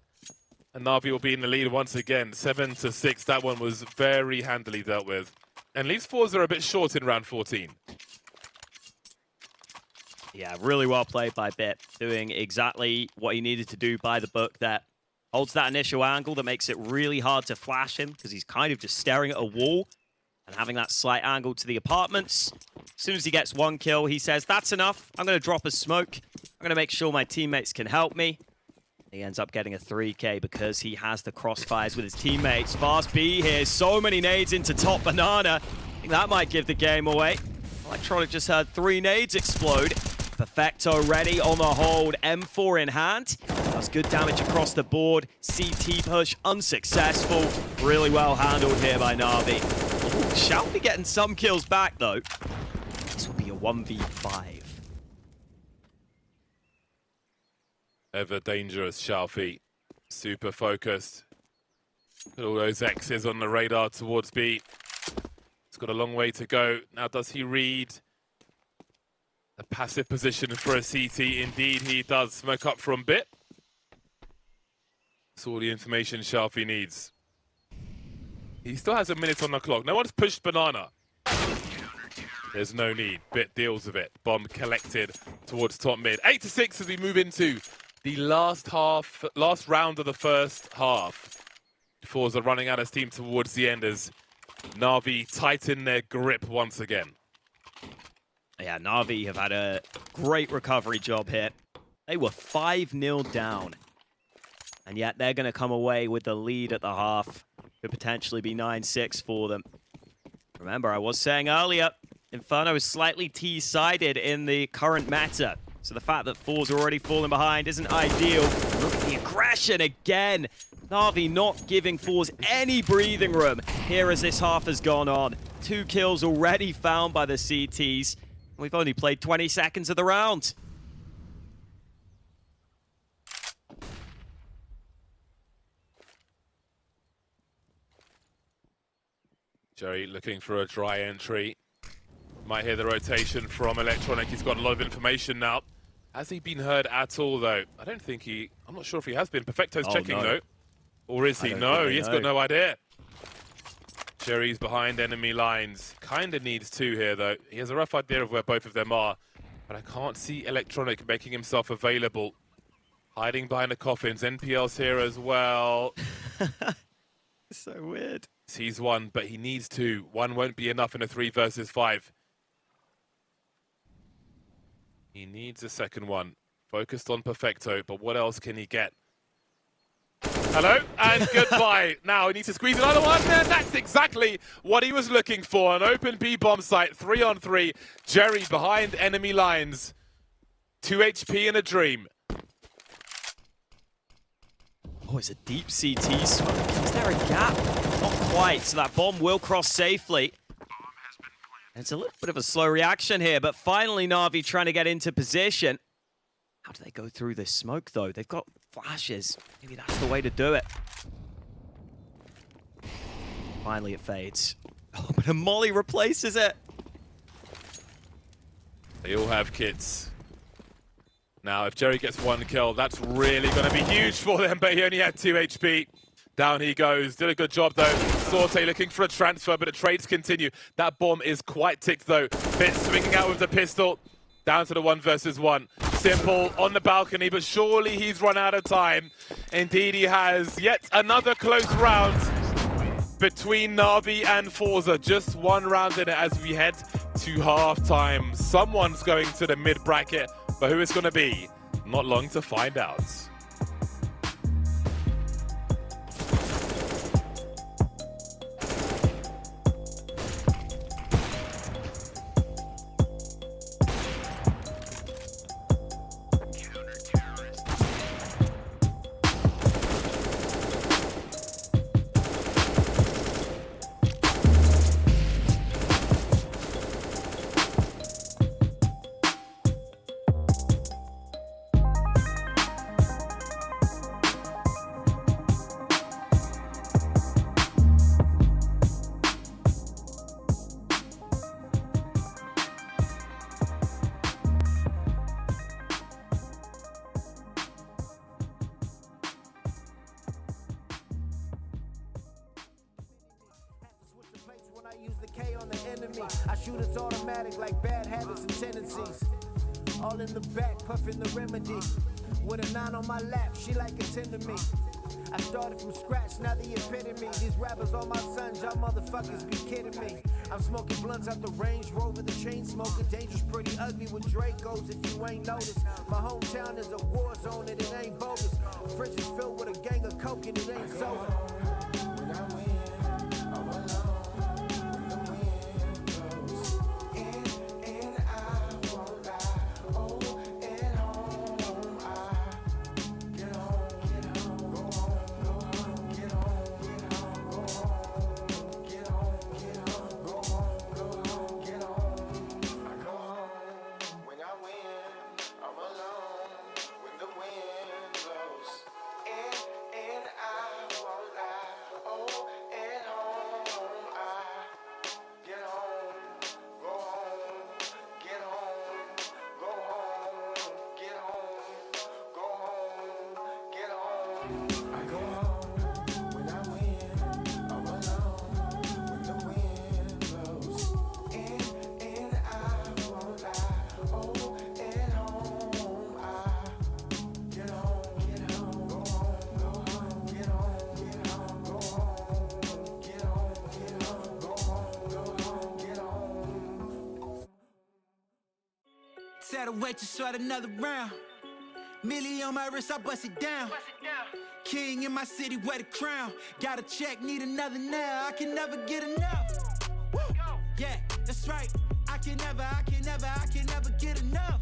I: And NAVI will be in the lead once again, 7-6. That one was very handily dealt with. And leaves forZe a bit short in round 14.
J: Yeah, really well played by Bit. Doing exactly what he needed to do by the book there. Holds that initial angle that makes it really hard to flash him because he's kind of just staring at a wall and having that slight angle to the apartments. As soon as he gets one kill, he says, that's enough. I'm going to drop a smoke. I'm going to make sure my teammates can help me. He ends up getting a 3K because he has the crossfires with his teammates. Fast B here, so many nades into top banana. I think that might give the game away. Electronic just heard 3 nades explode. Perfecto ready on the hold, M4 in hand. That's good damage across the board. CT push unsuccessful. Really well handled here by NAVI. Ooh, Shalfie getting some kills back though. This will be a 1v5.
I: Ever dangerous, Shalfie. Super focused. Put all those X's on the radar towards B. He's got a long way to go. Now, does he read a passive position for a CT? Indeed, he does. Smoke up from Bit. That's all the information Shalfie needs. He still has a minute on the clock. No one's pushed banana. There's no need. Bit deals with it. Bomb collected towards top mid. 8-6 as we move into the last round of the first half. forZe running out of steam towards the end as NAVI tighten their grip once again.
J: Yeah, NAVI have had a great recovery job here. They were 5-0 down. And yet they're going to come away with the lead at the half. Could potentially be 9-6 for them. Remember, I was saying earlier, Inferno is slightly T-sided in the current meta. So the fact that forZe are already falling behind isn't ideal. Look at the aggression again. NAVI not giving forZe any breathing room here as this half has gone on. 2 kills already found by the CTs. We've only played 20 seconds of the round.
I: Jerry looking for a dry entry. Might hear the rotation from Electronic. He's got a lot of information now. Has he been heard at all, though? I don't think he... I'm not sure if he has been. Perfecto's checking,
J: no.
I: though. Or is he? No, he's got no idea. Jerry's behind enemy lines. Kind of needs 2 here, though. He has a rough idea of where both of them are. But I can't see Electronic making himself available. Hiding behind the coffins. NPL's here as well.
J: So weird.
I: Sees 1, but he needs 2. 1 won't be enough in a 3 versus 5. He needs a second one. Focused on Perfecto, but what else can he get? Hello, and goodbye. Now he needs to squeeze another one, and that's exactly what he was looking for. An open B bomb site, 3-on-3. Jerry behind enemy lines. 2 HP in a dream.
J: Oh, it's a deep CT smoke. Is there a gap? Not quite, so that bomb will cross safely. It's a little bit of a slow reaction here, but finally Na'Vi trying to get into position. How do they go through this smoke, though? They've got flashes. Maybe that's the way to do it. Finally, it fades. Oh, but a molly replaces it.
I: They all have kits. Now, if Jerry gets one kill, that's really going to be huge for them, but he only had 2 HP. Down he goes. Did a good job, though. Sorte looking for a transfer, but the trades continue. That bomb is quite ticked, though. Bit swinging out with the pistol. Down to the 1 versus 1. Simple on the balcony, but surely he's run out of time. Indeed, he has. Yet another close round between Na'Vi and forZe. Just one round in it as we head to halftime. Someone's going to the mid-bracket, but who it's going to be? Not long to find out.
R: I shoot it's automatic like bad habits and tendencies. All in the back, puffing the remedy. With a 9 on my lap, she like a 10 to me. I started from scratch, now the epitome. These rappers are my sons, y'all motherfuckers be kidding me. I'm smoking blunts out the Range Rover, the chain smoker. Dangerous, pretty ugly with Dracos if you ain't noticed. My hometown is a war zone and it ain't bogus. The fridge is filled with a gang of coke and it ain't soda.
Q: When I win, I'm alone.
B: Tell the waitress short another round. Millie on my wrist, I bust it down. King in my city, wear the crown. Got a check, need another now. I can never get enough. Woo. Yeah, that's right. I can never get enough.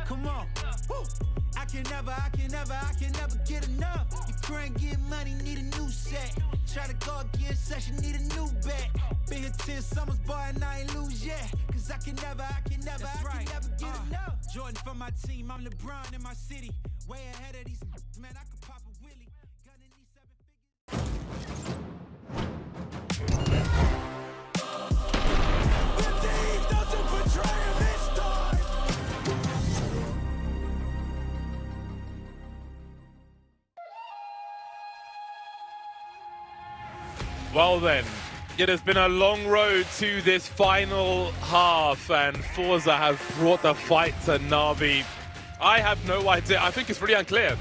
B: Come on. Woo. I can never get enough. You couldn't get money, need a new set. Try to go again, session, need a new bet. Been here 10 summers, boy, and I ain't lose yet. Cause I can never get enough. Jordan from my team, I'm LeBron in my city. Way ahead of these man, I could pop a wheelie. Gun in these 7 figures. The team doesn't betray him this time.
I: Well then, it has been a long road to this final half, and forZe have brought the fight to Na'Vi. I have no idea. I think it's really unclear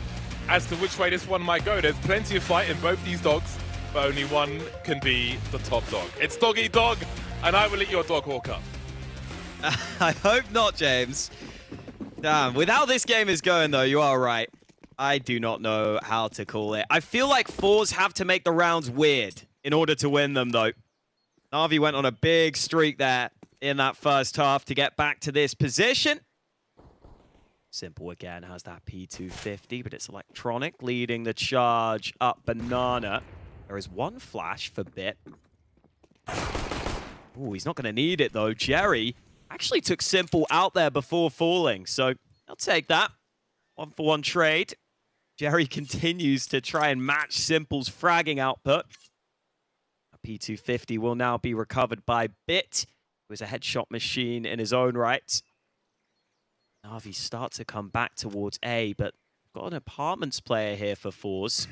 I: as to which way this one might go. There's plenty of fight in both these dogs, but only one can be the top dog. It's dog eat dog, and I will eat your dog, Hawker.
J: I hope not, James. Damn, with how this game is going, though, you are right. I do not know how to call it. I feel like forZe have to make the rounds weird in order to win them, though. NAVI went on a big streak there in that first half to get back to this position. Simple again has that P250, but it's Electronic leading the charge up Banana. There is one flash for Bit. Ooh, he's not going to need it, though. Jerry actually took Simple out there before falling, so I'll take that. 1-for-1 trade. Jerry continues to try and match Simple's fragging output. A P250 will now be recovered by Bit, who is a headshot machine in his own right. NAVI start to come back towards A, but got an apartments player here for forZe.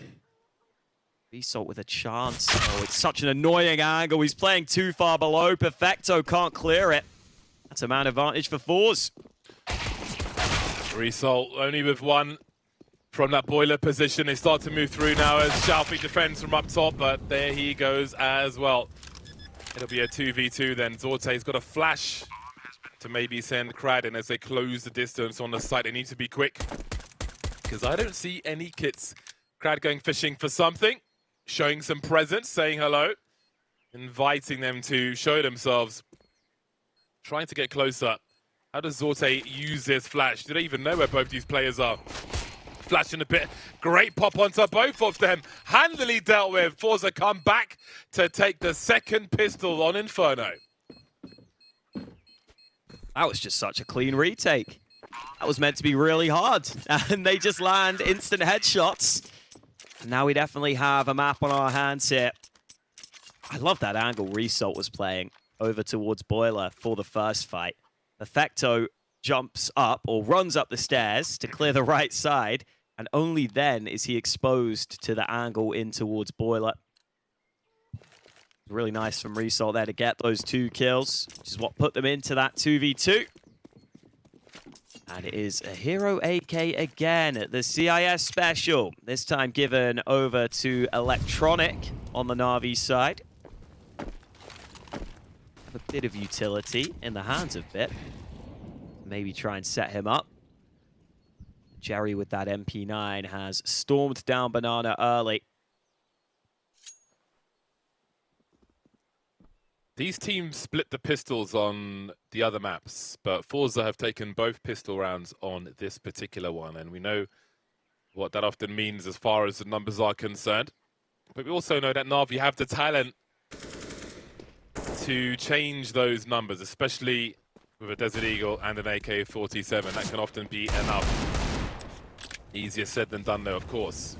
J: Result with a chance. Oh, it's such an annoying angle. He's playing too far below. Perfecto can't clear it. That's a man advantage for forZe.
I: Result only with one from that boiler position. They start to move through now as Xiaofi defends from up top, but there he goes as well. It'll be a 2v2 then. Zorte's got a flash to maybe send Crad in as they close the distance on the site. They need to be quick because I don't see any kits. Crad going fishing for something, showing some presence, saying hello, inviting them to show themselves, trying to get closer. How does Zorte use this flash? Do they even know where both these players are? Flashing a bit. Great pop onto both of them. Handily dealt with. forZe come back to take the second pistol on Inferno.
J: That was just such a clean retake. That was meant to be really hard. And they just land instant headshots. Now we definitely have a map on our hands here. I love that angle Result was playing over towards Boiler for the first fight. Perfecto jumps up or runs up the stairs to clear the right side, and only then is he exposed to the angle in towards Boiler. Really nice from Result there to get those 2 kills, which is what put them into that 2v2. And it is a Hero AK again at the CIS special. This time given over to Electronic on the NAVI side. A bit of utility in the hands of Bit. Maybe try and set him up. Jerry with that MP9 has stormed down Banana early.
I: These teams split the pistols on the other maps, but forZe have taken both pistol rounds on this particular one, and we know what that often means as far as the numbers are concerned. But we also know that NAVI have the talent to change those numbers, especially with a Desert Eagle and an AK-47. That can often be enough. Easier said than done, though, of course.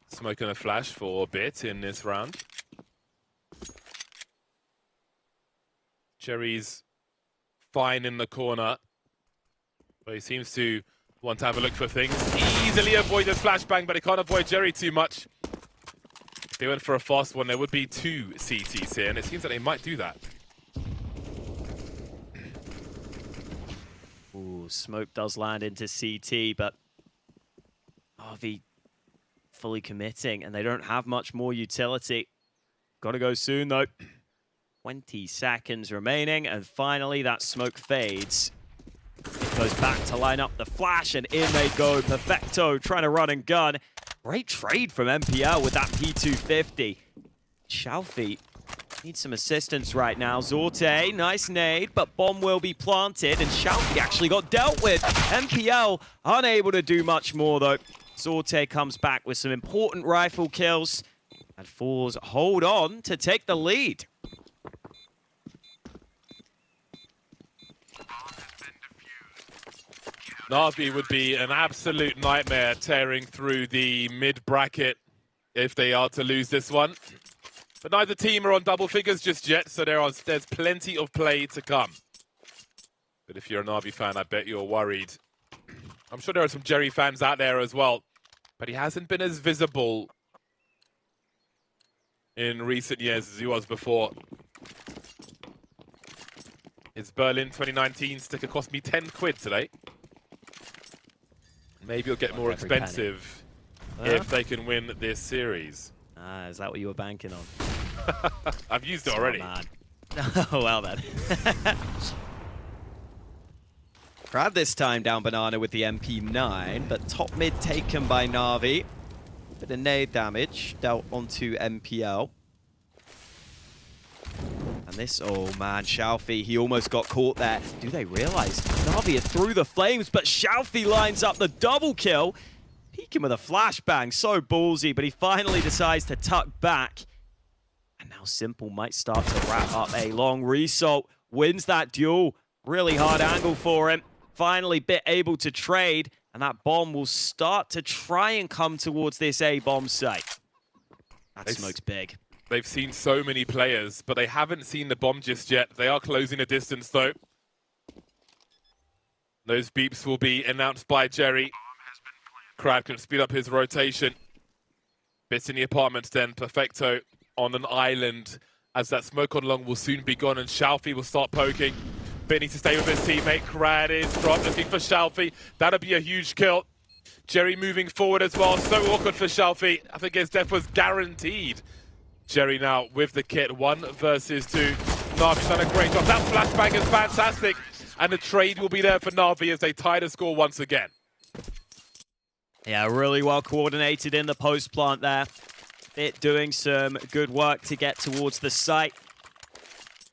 I: Smoking a flash for a bit in this round. Cherry's fine in the corner, but he seems to want to have a look for things. Easily avoided flashbang, but he can't avoid Jerry too much. If they went for a fast one, there would be 2 CTs here, and it seems that they might do that.
J: Ooh, smoke does land into CT, but RV fully committing, and they don't have much more utility. Gotta go soon, though. 20 seconds remaining, and finally that smoke fades. It goes back to line up the flash, and in they go. Perfecto trying to run and gun. Great trade from MPL with that P250. Xiaofi needs some assistance right now. Zorte, nice nade, but bomb will be planted, and Xiaofi actually got dealt with. MPL unable to do much more, though. Zorte comes back with some important rifle kills, and forZe hold on to take the lead.
I: NAVI would be an absolute nightmare tearing through the mid-bracket if they are to lose this one. But neither team are on double figures just yet, so there's plenty of play to come. But if you're a NAVI fan, I bet you're worried. I'm sure there are some Jerry fans out there as well, but he hasn't been as visible in recent years as he was before. His Berlin 2019 sticker cost me 10 quid today. Maybe it'll get more expensive if they can win this series.
J: Is that what you were banking on?
I: I've used it already.
J: Man. Oh, well then. Crad this time down banana with the MP9, but top mid taken by Na'Vi. Bit of nade damage dealt onto MPL. And this, oh man, Xiaofi, he almost got caught there. Do they realize Na'Vi are through the flames, but Xiaofi lines up the double kill. Peeking with a flashbang, so ballsy, but he finally decides to tuck back. And now Simple might start to wrap up a long result. Wins that duel. Really hard angle for him. Finally bit able to trade. And that bomb will start to try and come towards this A bomb site. That smoke's big.
I: They've seen so many players, but they haven't seen the bomb just yet. They are closing a distance though. Those beeps will be announced by Jerry. Crad can speed up his rotation. Bits in the apartments then. Perfecto on an island as that smoke on long will soon be gone and Xiaofi will start poking. Bit needs to stay with his teammate. Crad is dropped looking for Xiaofi. That'll be a huge kill. Jerry moving forward as well. So awkward for Xiaofi. I think his death was guaranteed. Jerry now with the kit. 1 versus 2. Navi's done a great job. That flashbang is fantastic. And the trade will be there for Navi as they tie the score once again.
J: Yeah, really well coordinated in the post plant there. Bit doing some good work to get towards the site.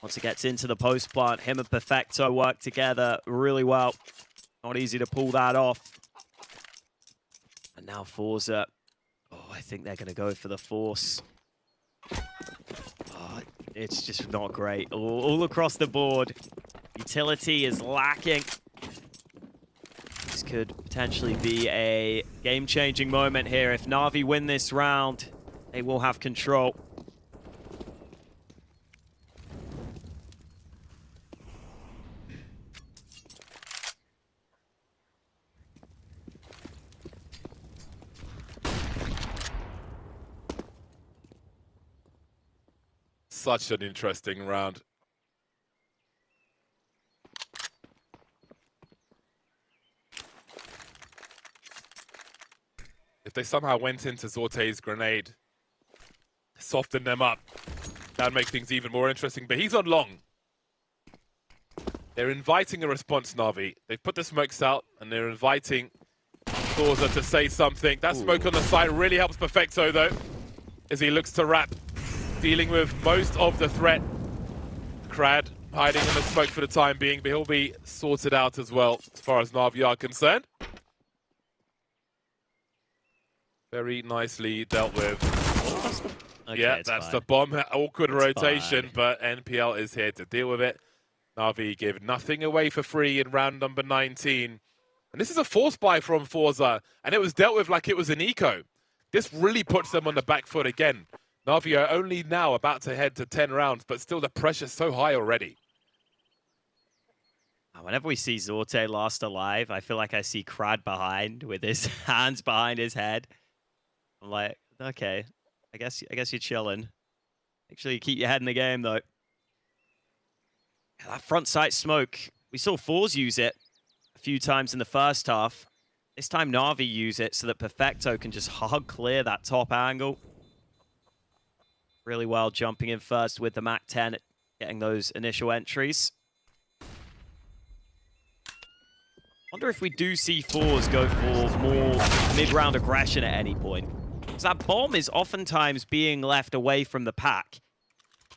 J: Once it gets into the post plant, him and Perfecto work together really well. Not easy to pull that off. And now forZe. Oh, I think they're going to go for the force. Oh, it's just not great. All across the board. Utility is lacking. This could potentially be a game-changing moment here. If Na'Vi win this round, they will have control.
I: Such an interesting round. If they somehow went into Zorte's grenade, soften them up, that'd make things even more interesting. But he's on long. They're inviting a response, Na'Vi. They've put the smokes out, and they're inviting forZe to say something. That smoke on the side really helps Perfecto, though, as he looks to wrap, dealing with most of the threat. Crad hiding in the smoke for the time being, but he'll be sorted out as well, as far as Na'Vi are concerned. Very nicely dealt with.
J: Okay,
I: yeah, that's fine. The bomb. Awkward rotation,
J: fine.
I: But NPL is here to deal with it. Na'Vi give nothing away for free in round number 19. And this is a force buy from forZe, and it was dealt with like it was an eco. This really puts them on the back foot again. Na'Vi are only now about to head to 10 rounds, but still the pressure's so high already.
J: Whenever we see Zorte last alive, I feel like I see Crad behind with his hands behind his head. I'm like, okay, I guess you're chilling. Make sure you keep your head in the game, though. Yeah, that front sight smoke, we saw forZe use it a few times in the first half. This time Na'Vi use it so that Perfecto can just hug clear that top angle. Really well jumping in first with the Mac 10, getting those initial entries. Wonder if we do see forZe go for more mid-round aggression at any point. Because that bomb is oftentimes being left away from the pack.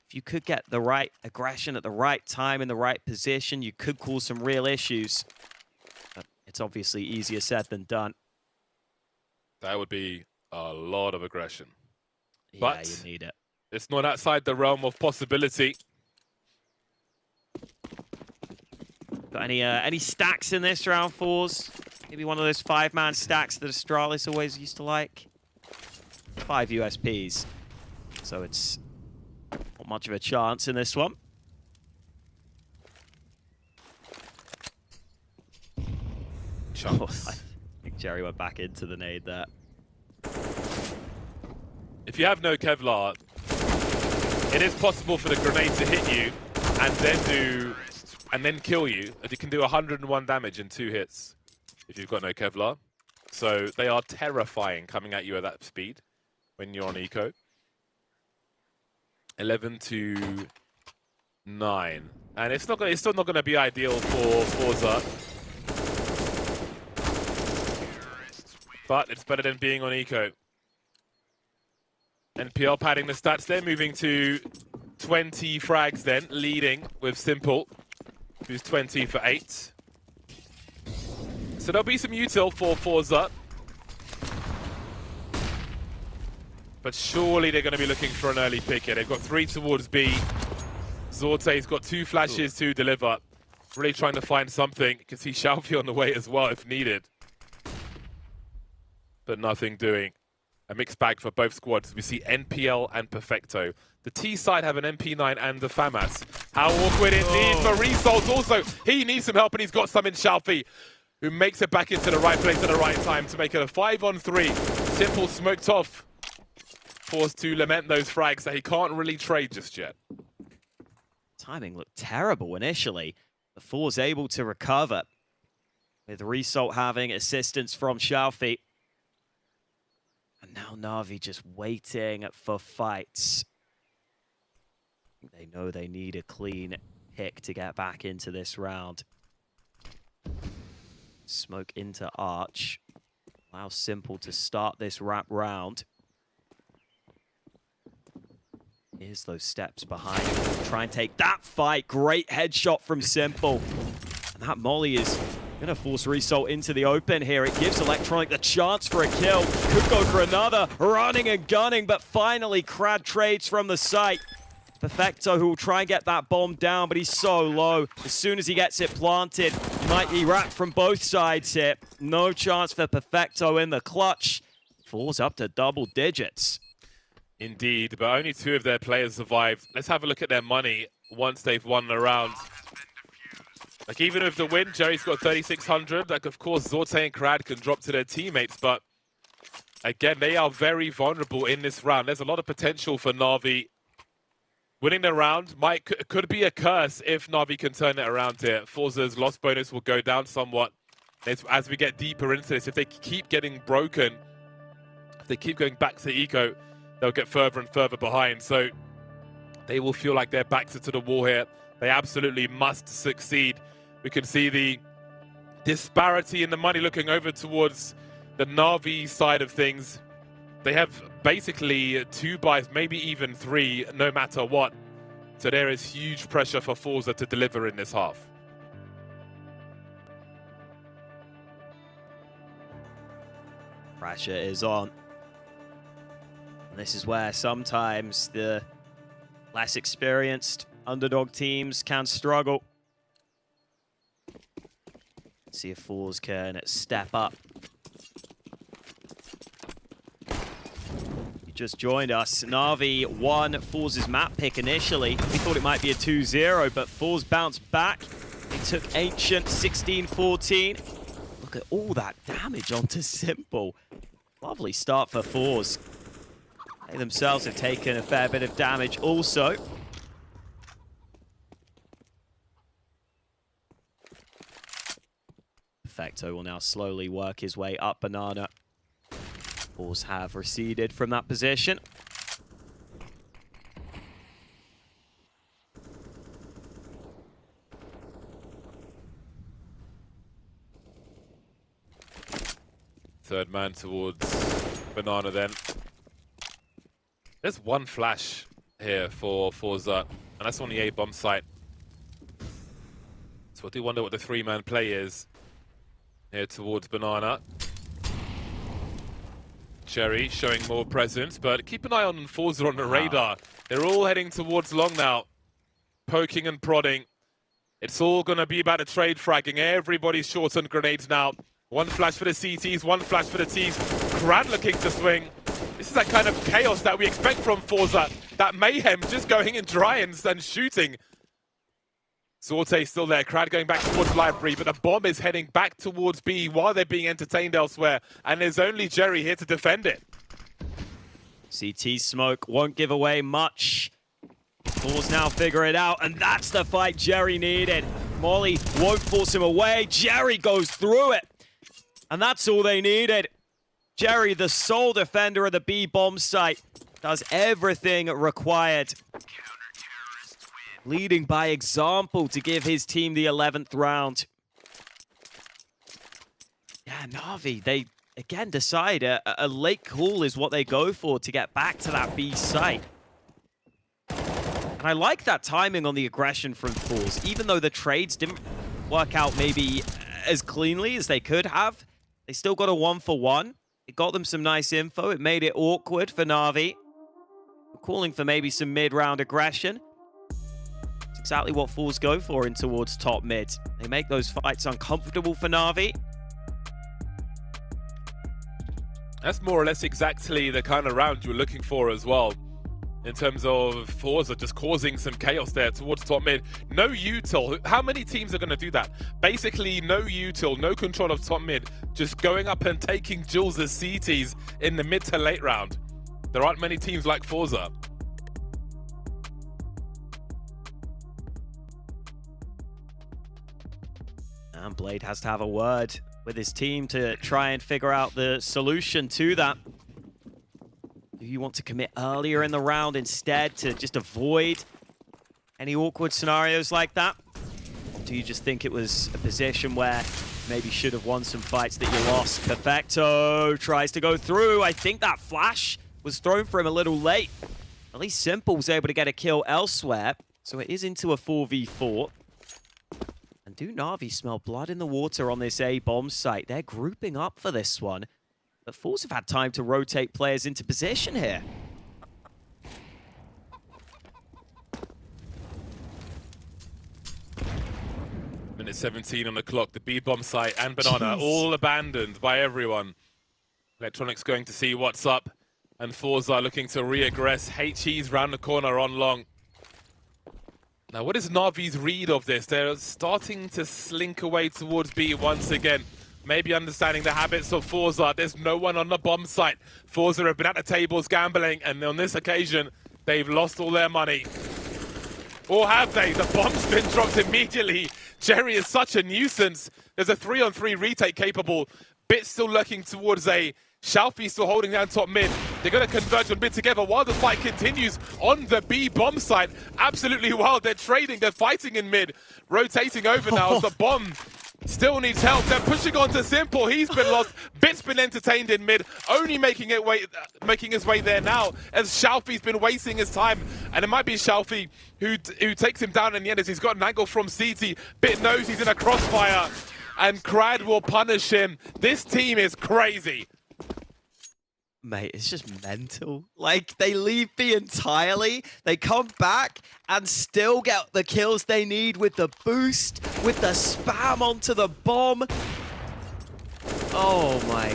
J: If you could get the right aggression at the right time in the right position, you could cause some real issues. But it's obviously easier said than done.
I: That would be a lot of aggression.
J: Yeah,
I: but
J: you need it.
I: It's not outside the realm of possibility.
J: Got any stacks in this round, forZe? Maybe one of those 5-man stacks that Astralis always used to like. 5 USPs. So it's not much of a chance in this one. Oh, I think Jerry went back into the nade there.
I: If you have no Kevlar, it is possible for the grenade to hit you and then kill you. And you can do 101 damage in 2 hits if you've got no Kevlar. So they are terrifying coming at you at that speed when you're on eco. 11 to 9. And it's still not gonna be ideal for forZe. But it's better than being on eco. NPL padding the stats there, moving to 20 frags then, leading with Simple, who's 20 for 8. So there'll be some util for forZe. But surely they're going to be looking for an early pick here. They've got 3 towards B. Zorte's got 2 flashes to deliver. Really trying to find something. You can see Xiaofi on the way as well if needed. But nothing doing. A mixed bag for both squads. We see NPL and Perfecto. The T side have an MP9 and the FAMAS. How awkward indeed for Resolz also. He needs some help and he's got some in Xiaofi, who makes it back into the right place at the right time to make it a 5-on-3. Simple smoked off. Forced to lament those frags that he can't really trade just yet.
J: Timing looked terrible initially. The for's able to recover, with Result having assistance from Xiaofi. And now NAVI just waiting for fights. They know they need a clean pick to get back into this round. Smoke into Arch. Allow Simple to start this wrap round. Here's those steps behind him. Try and take that fight. Great headshot from Simple. And that molly is going to force Result into the open here. It gives Electronic the chance for a kill. Could go for another. Running and gunning, but finally Crad trades from the site. Perfecto, who will try and get that bomb down, but he's so low. As soon as he gets it planted, he might be wrapped from both sides here. No chance for Perfecto in the clutch. Falls up to double digits.
I: Indeed, but only 2 of their players survived. Let's have a look at their money once they've won the round. Like, even with the win, Jerry's got 3,600. Like, of course, Zorte and Crad can drop to their teammates, but again, they are very vulnerable in this round. There's a lot of potential for NAVI. Winning the round could be a curse if NAVI can turn it around here. forZe's loss bonus will go down somewhat as we get deeper into this. If they keep getting broken, if they keep going back to eco, they'll get further and further behind. So they will feel like their backs are to the wall here. They absolutely must succeed. We can see the disparity in the money looking over towards the NAVI side of things. They have basically 2 buys, maybe even 3, no matter what. So there is huge pressure for forZe to deliver in this half.
J: Pressure is on. And this is where sometimes the less experienced underdog teams can struggle. Let's see if forZe can step up. You just joined us. NAVI won forZe's map pick initially. We thought it might be a 2-0, but forZe bounced back. They took Ancient 16-14. Look at all that damage onto Simple. Lovely start for forZe. They themselves have taken a fair bit of damage also. Perfecto will now slowly work his way up Banana. forZe have receded from that position.
I: Third man towards Banana then. There's 1 flash here for forZe, and that's on the A-bomb site. So I do wonder what the 3-man play is here towards Banana. Cherry showing more presence, but keep an eye on forZe on the radar. They're all heading towards long now, poking and prodding. It's all going to be about a trade fragging. Everybody's short on grenades now. 1 flash for the CTs, 1 flash for the Ts. Crad looking to swing. This is that kind of chaos that we expect from forZe. That mayhem just going in dry and shooting. Zorte still there. Crad going back towards Library, but the bomb is heading back towards B while they're being entertained elsewhere. And there's only Jerry here to defend it.
J: CT smoke won't give away much. forZe now figure it out, and that's the fight Jerry needed. Molly won't force him away. Jerry goes through it. And that's all they needed. Jerry, the sole defender of the B bomb site, does everything required. leading by example to give his team the 11th round. Yeah, Na'Vi, they again decide a late call is what they go for to get back to that B site. And I like that timing on the aggression from forZe. Even though the trades didn't work out maybe as cleanly as they could have, they still got a 1-for-1. It got them some nice info. It made it awkward for Na'Vi. Calling for maybe some mid-round aggression. It's exactly what forZe go for in towards top mid. They make those fights uncomfortable for Na'Vi.
I: That's more or less exactly the kind of round you're looking for as well. In terms of forZe just causing some chaos there towards top mid. No util. How many teams are going to do that? Basically, no util, no control of top mid. Just going up and taking Jules as CTs in the mid to late round. There aren't many teams like forZe.
J: And Blade has to have a word with his team to try and figure out the solution to that. Do you want to commit earlier in the round instead to just avoid any awkward scenarios like that? Or do you just think it was a position where maybe should have won some fights that you lost? Perfecto tries to go through. I think that flash was thrown for him a little late. At least Simple was able to get a kill elsewhere. So it is into a 4v4. And do Na'Vi smell blood in the water on this A bomb site? They're grouping up for this one. But forZe have had time to rotate players into position here.
I: Minute 17 on the clock. The B-bomb site and Banana all abandoned by everyone. Electronics going to see what's up. And forZe are looking to re-aggress. HE's round the corner on long. Now, what is Na'Vi's read of this? They're starting to slink away towards B once again. Maybe understanding the habits of forZe. There's no one on the bomb site. forZe have been at the tables gambling, and on this occasion, they've lost all their money. Or have they? The bomb's been dropped immediately. Jerry is such a nuisance. There's a 3-on-3 retake capable. Bit still lurking towards A. Shalfie still holding down top mid. They're going to converge on mid together while the fight continues on the B bomb site. Absolutely wild. They're trading. They're fighting in mid. Rotating over now as the bomb still needs help. They're pushing on to Simple. He's been lost. Bit's been entertained in mid. Only making his way there now as Shalfie's been wasting his time. And it might be Shalfie who takes him down in the end as he's got an angle from CT. Bit knows he's in a crossfire. And Crad will punish him. This team is crazy.
J: Mate, it's just mental. Like, they leave B entirely, they come back and still get the kills they need with the boost, with the spam onto the bomb. Oh my,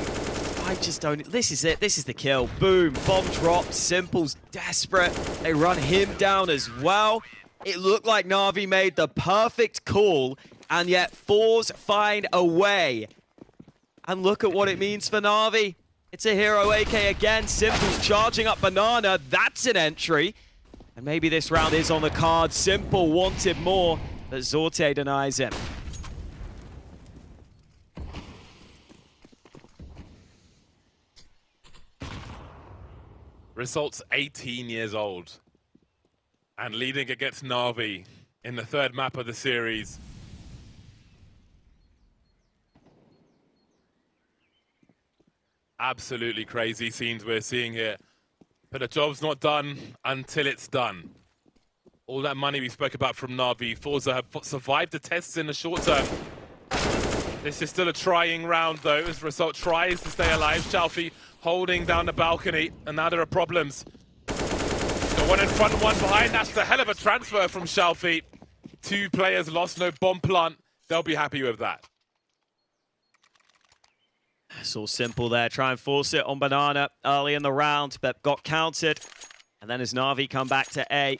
J: I just don't, this is it, this is the kill. Boom, bomb drops, Simple's desperate. They run him down as well. It looked like Na'Vi made the perfect call, and yet forZe find a way. And look at what it means for Na'Vi. It's a hero AK again. Simple's charging up Banana. That's an entry. And maybe this round is on the card. Simple wanted more, but Zorte denies him.
I: Results 18 years old. And leading against Na'Vi in the third map of the series. Absolutely crazy scenes we're seeing here. But the job's not done until it's done. All that money we spoke about from Na'Vi, forZe have survived the tests in the short term. This is still a trying round though, as Result tries to stay alive. Shalfie holding down the balcony, and now there are problems. Got one in front and one behind. That's the hell of a transfer from Shalfie. 2 players lost, no bomb plant. They'll be happy with that.
J: It's all Simple there. Try and force it on Banana early in the round, but got countered. And then as Na'Vi come back to A,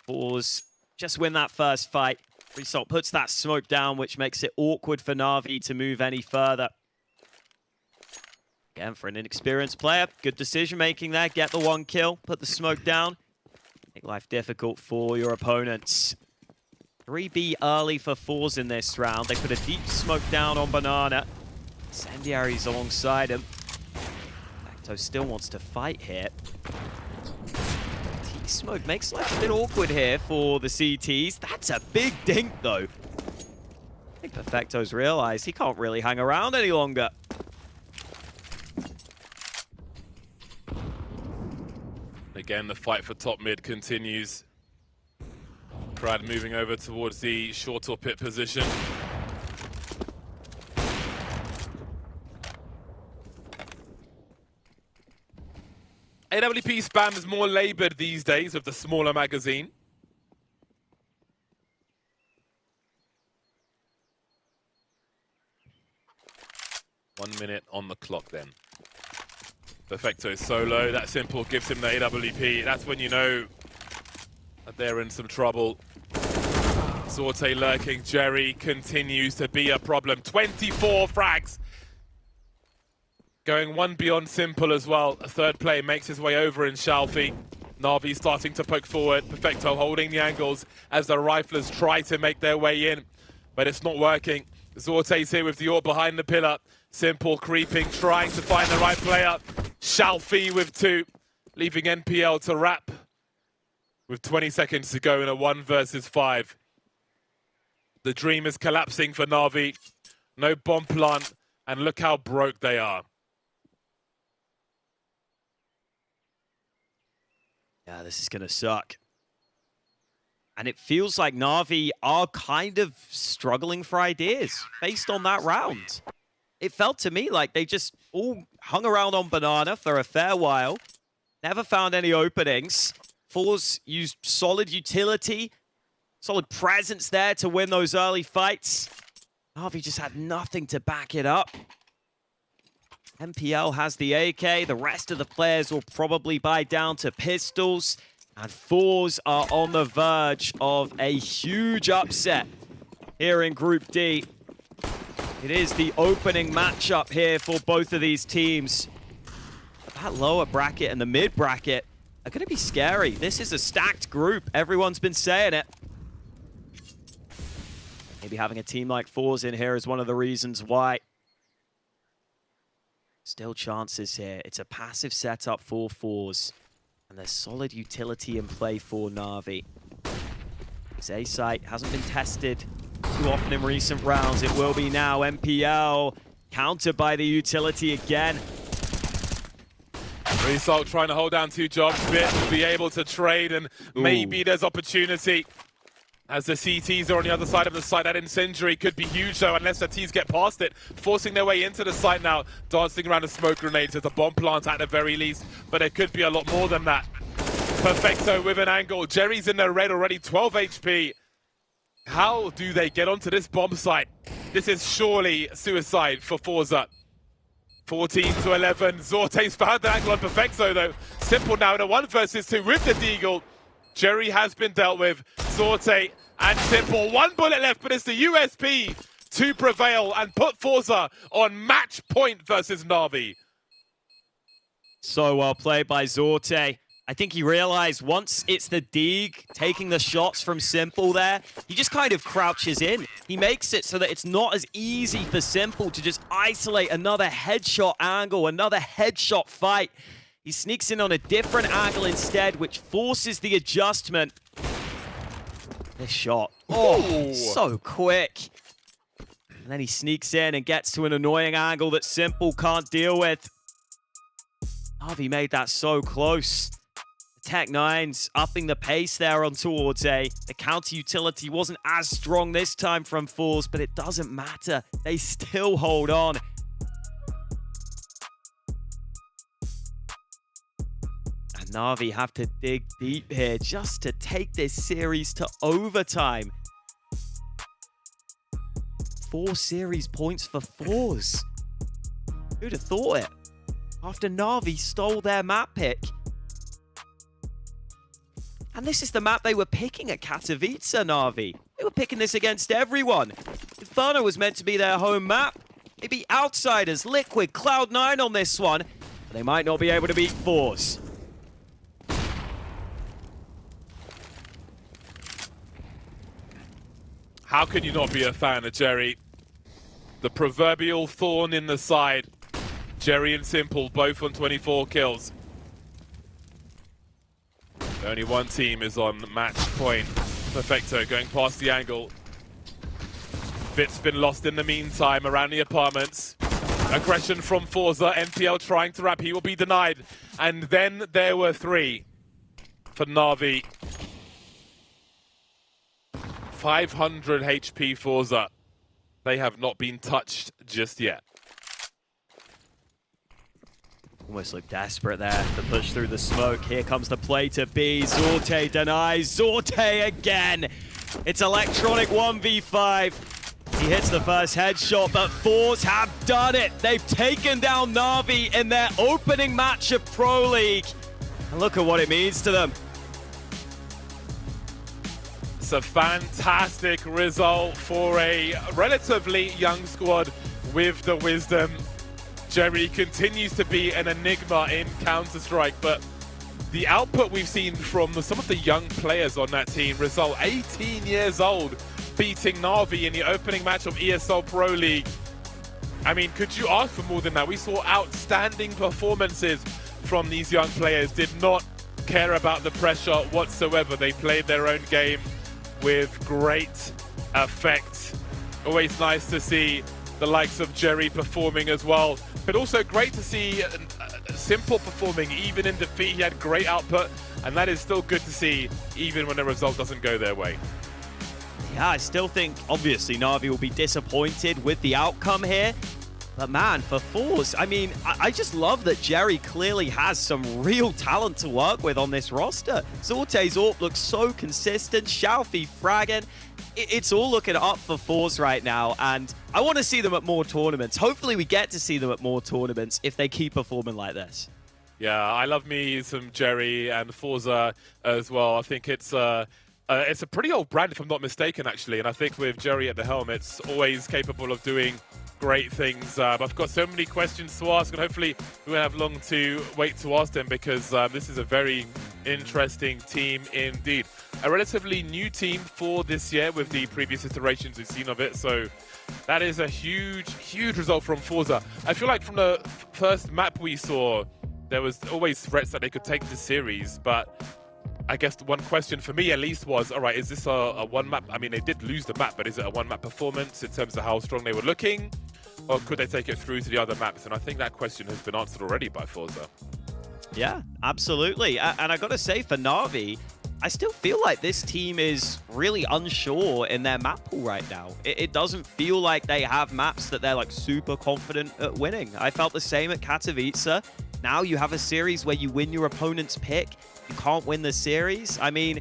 J: forZe just win that first fight. Result puts that smoke down, which makes it awkward for Na'Vi to move any further. Again, for an inexperienced player, good decision-making there. Get the 1 kill, put the smoke down. Make life difficult for your opponents. 3B early for forZe in this round. They put a deep smoke down on Banana. Incendiary's alongside him. Facto still wants to fight here. smoke makes life a bit awkward here for the CTs. That's a big dink, though. I think Perfecto's realized he can't really hang around any longer.
I: Again, the fight for top mid continues. Crowd moving over towards the short or pit position. AWP spam is more labored these days with the smaller magazine. One minute on the clock then. Perfecto solo, that simple gives him the AWP. That's when you know that they're in some trouble. Sorte lurking, Jerry continues to be a problem. 24 frags. Going one beyond simple as well. A third play makes his way over in Shalfi. Navi starting to poke forward. Perfecto holding the angles as the riflers try to make their way in. But it's not working. Zorte's here with the AWP behind the pillar. Simple creeping, trying to find the right player. Shalfi with 2, leaving NPL to wrap. With 20 seconds to go in a 1 versus 5. The dream is collapsing for Navi. No bomb plant, and look how broke they are.
J: Yeah, this is going to suck. And it feels like Navi are kind of struggling for ideas based on that round. It felt to me like they just all hung around on Banana for a fair while. Never found any openings. forZe used solid utility, solid presence there to win those early fights. Navi just had nothing to back it up. NPL has the AK. The rest of the players will probably buy down to pistols. And forZe are on the verge of a huge upset here in Group D. It is the opening matchup here for both of these teams. That lower bracket and the mid bracket are going to be scary. This is a stacked group. Everyone's been saying it. Maybe having a team like forZe in here is one of the reasons why. Still chances here. It's a passive setup for forZe. And there's solid utility in play for Navi. His A site hasn't been tested too often in recent rounds. It will be now. NPL countered by the utility again.
I: Result trying to hold down 2 jobs. Bit will be able to trade, and maybe there's opportunity. As the CTs are on the other side of the site, that incendiary could be huge though, unless the Ts get past it. Forcing their way into the site now, dancing around the smoke grenades. There's a bomb plant at the very least, but it could be a lot more than that. Perfecto with an angle. Jerry's in the red already, 12 HP. How do they get onto this bomb site? This is surely suicide for forZe. 14 to 11. Zorte's found the angle on Perfecto though. Simple now in a 1 versus 2 with the Deagle. Jerry has been dealt with. Zorte and Simple. 1 bullet left, but it's the USP to prevail and put forZe on match point versus Navi.
J: So well played by Zorte. I think he realized once it's the Deeg taking the shots from Simple there, he just kind of crouches in. He makes it so that it's not as easy for Simple to just isolate another headshot angle, another headshot fight. He sneaks in on a different angle instead, which forces the adjustment. This shot, so quick. And then he sneaks in and gets to an annoying angle that Simple can't deal with. Navi made that so close. The Tech-9's upping the pace there on towards A. The counter utility wasn't as strong this time from forZe, but it doesn't matter. They still hold on. Navi have to dig deep here just to take this series to overtime. 4 series points for forZe. Who'd have thought it? After Navi stole their map pick. And this is the map they were picking at Katowice, Navi. They were picking this against everyone. Inferno was meant to be their home map. Maybe Outsiders, Liquid, Cloud9 on this one. But they might not be able to beat forZe.
I: How can you not be a fan of Jerry? The proverbial thorn in the side. Jerry and Simple both on 24 kills. Only one team is on match point. Perfecto going past the angle. Bit's been lost in the meantime around the apartments. Aggression from forZe. NPL trying to wrap. He will be denied. And then there were 3 for NAVI. 500 HP forZe. They have not been touched just yet.
J: Almost look desperate there to push through the smoke. Here comes the play to B. Zorte denies. Zorte again. It's electronic 1v5. He hits the first headshot, but forZe have done it. They've taken down NAVI in their opening match of Pro League. And look at what it means to them.
I: It's a fantastic result for a relatively young squad with the wisdom. Jerry continues to be an enigma in Counter-Strike, but the output we've seen from some of the young players on that team result 18 years old, beating NAVI in the opening match of ESL Pro League. I mean, could you ask for more than that? We saw outstanding performances from these young players, did not care about the pressure whatsoever. They played their own game with great effect. Always nice to see the likes of Jerry performing as well, but also great to see Simple performing even in defeat. He had great output, and that is still good to see even when the result doesn't go their way.
J: Yeah, I still think, obviously, NAVI will be disappointed with the outcome here. But man, for forZe, I mean, I just love that Jerry clearly has some real talent to work with on this roster. Zorte's AWP looks so consistent, Xiaofi fragging. It's all looking up for forZe right now, and I want to see them at more tournaments. Hopefully we get to see them at more tournaments if they keep performing like this.
I: Yeah, I love me some Jerry and forZe as well. I think it's a pretty old brand, if I'm not mistaken, actually. And I think with Jerry at the helm, it's always capable of doing great things. I've got so many questions to ask, and hopefully we won't have long to wait to ask them, because this is a very interesting team indeed. A relatively new team for this year with the previous iterations we've seen of it. So that is a huge, huge result from forZe. I feel like from the first map we saw, there was always threats that they could take the series, but I guess the one question for me at least was, all right, is this a one map? I mean, they did lose the map, but is it a one map performance in terms of how strong they were looking? Or could they take it through to the other maps? And I think that question has been answered already by forZe.
J: Yeah, absolutely. And I got to say, for NAVI, I still feel like this team is really unsure in their map pool right now. It doesn't feel like they have maps that they're like super confident at winning. I felt the same at Katowice. Now you have a series where you win your opponent's pick. You can't win the series. I mean,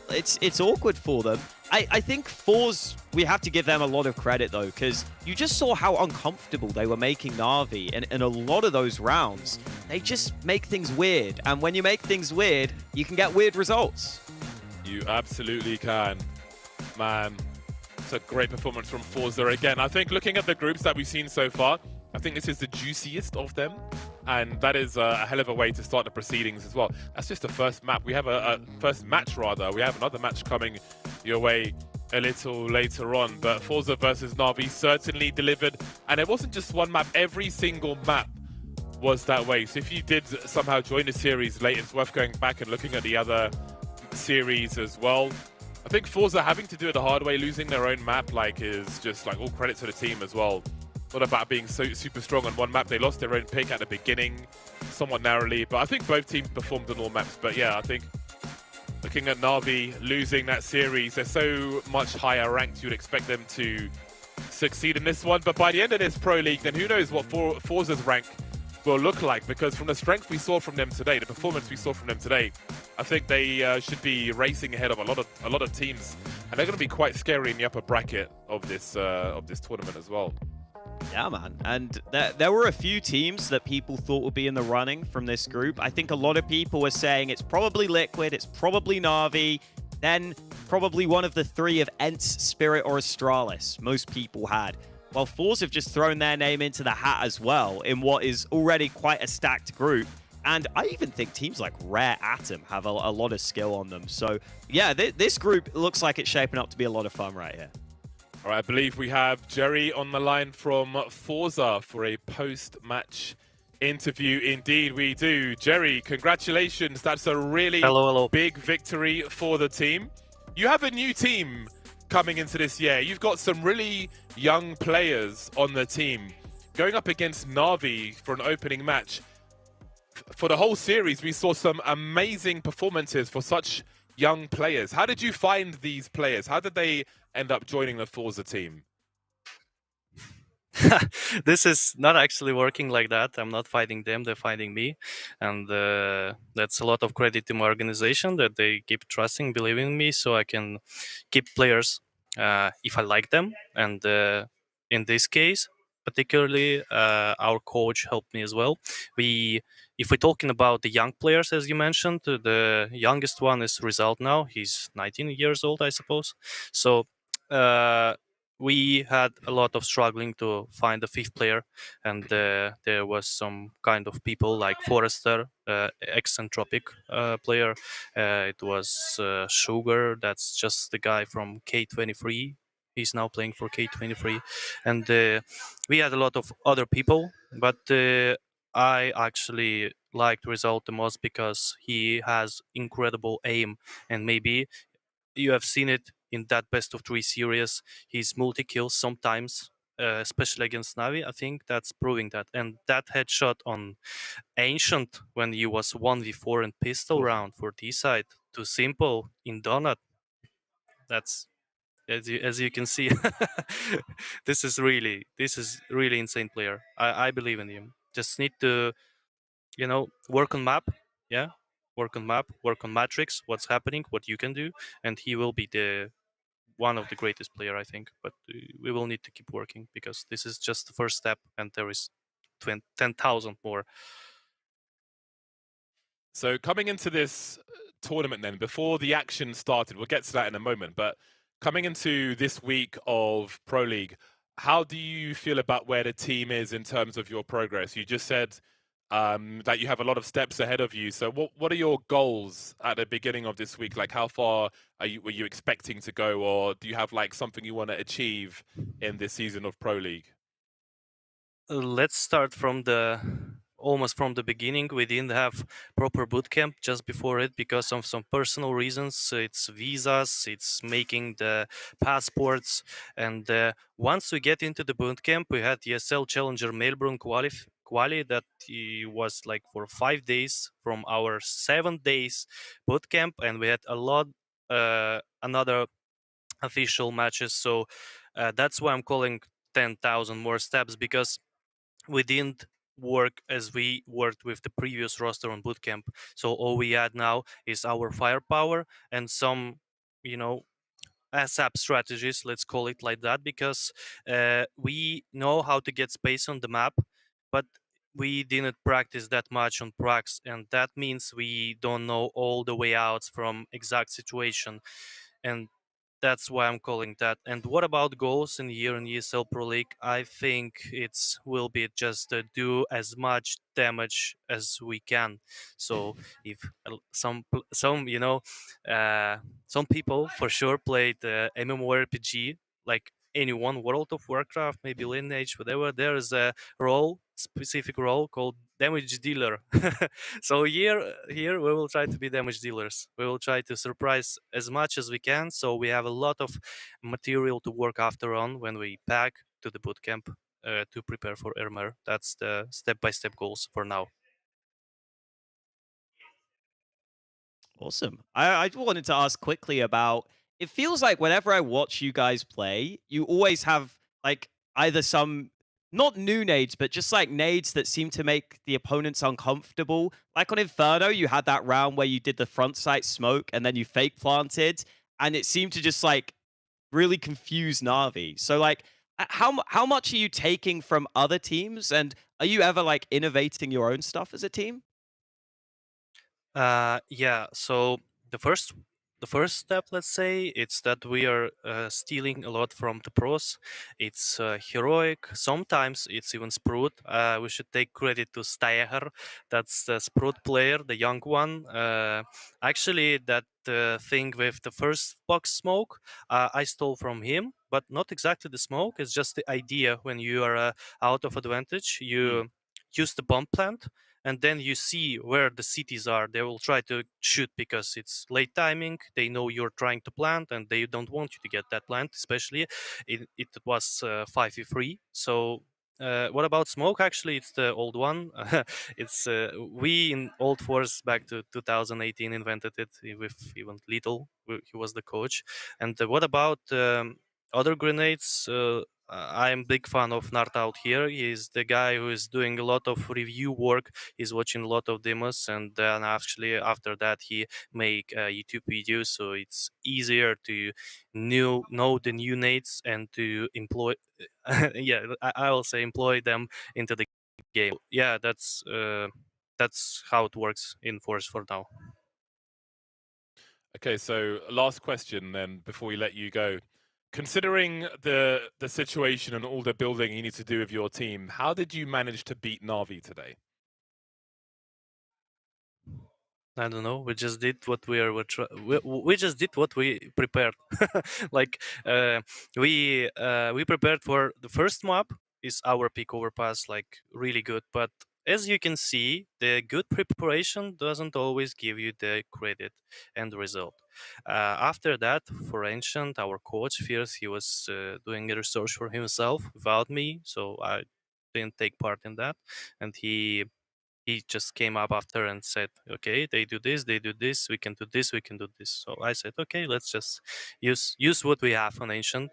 J: it's awkward for them. I think forZe, we have to give them a lot of credit though, because you just saw how uncomfortable they were making NAVI in a lot of those rounds. They just make things weird, and when you make things weird, you can get weird results.
I: You absolutely can, man. It's a great performance from forZe again. I think looking at the groups that we've seen so far, I think this is the juiciest of them, and that is a hell of a way to start the proceedings as well. That's just the first map. We have a first match, rather. We have another match coming your way a little later on, but forZe versus NAVI certainly delivered, and it wasn't just one map. Every single map was that way. So if you did somehow join the series late, it's worth going back and looking at the other series as well. I think forZe having to do it the hard way, losing their own map, like, is just like all credit to the team as well. Not about being so super strong on one map. They lost their own pick at the beginning, somewhat narrowly, but I think both teams performed on all maps. But yeah, I think looking at NAVI losing that series, they're so much higher ranked, you'd expect them to succeed in this one. But by the end of this Pro League, then who knows what forZe's rank will look like, because from the strength we saw from them today, the performance we saw from them today, I think they should be racing ahead of a lot of teams, and they're going to be quite scary in the upper bracket of this tournament as well.
J: Yeah, man. And there were a few teams that people thought would be in the running from this group. I think a lot of people were saying it's probably Liquid, it's probably NAVI, then probably one of the three of ENCE, Spirit, or Astralis, most people had. While forZe have just thrown their name into the hat as well in what is already quite a stacked group. And I even think teams like Rare Atom have a lot of skill on them. So yeah, this group looks like it's shaping up to be a lot of fun right here.
I: All right, I believe we have Jerry on the line from forZe for a post-match interview indeed we do. Jerry, congratulations. That's a really big victory for the team. You have a new team coming into this year. You've got some really young players on the team. Going up against NAVI for an opening match. For the whole series, we saw some amazing performances for such young players. How did you find these players? How did they end up joining the forZe team?
K: This is not actually working like that. I'm not fighting them, they're fighting me. And that's a lot of credit to my organization that they keep trusting, believing in me, so I can keep players if I like them. And in this case, particularly, our coach helped me as well. If we're talking about the young players, as you mentioned, the youngest one is Result now. He's 19 years old, I suppose. So we had a lot of struggling to find a fifth player, and there was some kind of people like Forrester, eccentric player. It was Sugar, that's just the guy from K23. He's now playing for K23, and we had a lot of other people, but I actually liked Result the most because he has incredible aim, and maybe you have seen it in that best of 3 series. He's multi-kills sometimes, especially against Navi. I think that's proving that. And that headshot on Ancient when he was 1v4 in pistol round for D-side, too simple in Donut. That's, as you can see, this is really insane player. I believe in him. Just need to, work on map. Yeah, work on map, work on matrix, what's happening, what you can do, and he will be the one of the greatest player, I think. But we will need to keep working because this is just the first step, and there is 10,000 more.
I: So coming into this tournament then, before the action started, we'll get to that in a moment, but coming into this week of Pro League, how do you feel about where the team is in terms of your progress? You just said that you have a lot of steps ahead of you. So what are your goals at the beginning of this week? Like how far were you expecting to go, or do you have like something you want to achieve in this season of Pro League?
K: Let's start from almost from the beginning. We didn't have proper bootcamp just before it because of some personal reasons. It's visas, it's making the passports, and once we get into the bootcamp, we had ESL Challenger Melbourne quali that was like for 5 days from our 7 days bootcamp, and we had a lot another official matches. So that's why I'm calling 10,000 more steps, because we didn't work as we worked with the previous roster on bootcamp. So all we had now is our firepower and some, ASAP strategies, let's call it like that, because we know how to get space on the map, but we didn't practice that much on prax, and that means we don't know all the way outs from exact situation. And that's why I'm calling that. And what about goals in year in ESL Pro League? I think it's will be just do as much damage as we can. So if some some people for sure played MMORPG like anyone, World of Warcraft, maybe Lineage, whatever, there is a specific role called damage dealer. So here we will try to be damage dealers. We will try to surprise as much as we can, so we have a lot of material to work after on when we pack to the bootcamp to prepare for Ermer. That's the step-by-step goals for now.
J: Awesome. I wanted to ask quickly about, it feels like whenever I watch you guys play, you always have like either some, not new nades, but just like nades that seem to make the opponents uncomfortable. Like on Inferno, you had that round where you did the front sight smoke and then you fake planted, and it seemed to just like really confuse Navi. So like, how much are you taking from other teams, and are you ever like innovating your own stuff as a team?
K: Yeah. So the first step, let's say, it's that we are stealing a lot from the pros. It's heroic. Sometimes it's even Sprout. We should take credit to Steiger. That's the Sprout player, the young one. Actually, that thing with the first box smoke, I stole from him, but not exactly the smoke. It's just the idea when you are out of advantage. use the bomb plant, and then you see where the cities are. They will try to shoot because it's late timing. They know you're trying to plant, and they don't want you to get that plant, especially it was 5v3. So what about smoke? Actually, it's the old one. It's we in old force back to 2018 invented it with even Little. He was the coach. And what about other grenades? I'm big fan of Nart out here. He's the guy who is doing a lot of review work. He's watching a lot of demos, and then actually after that he make YouTube videos, so it's easier to know the new nades and to employ. Yeah, I will say employ them into the game. Yeah, that's how it works in Force for now.
I: Okay, so last question then before we let you go. Considering the situation and all the building you need to do with your team, how did you manage to beat NAVI today?
K: I don't know. We just did what we just did what we prepared. Like we prepared for the first map is our peak overpass, like really good. But as you can see, the good preparation doesn't always give you the credit and result. After that, for Ancient, our coach fears he was doing a research for himself without me, so I didn't take part in that, and he just came up after and said, okay, they do this, we can do this, we can do this. So I said, okay, let's just use what we have on Ancient.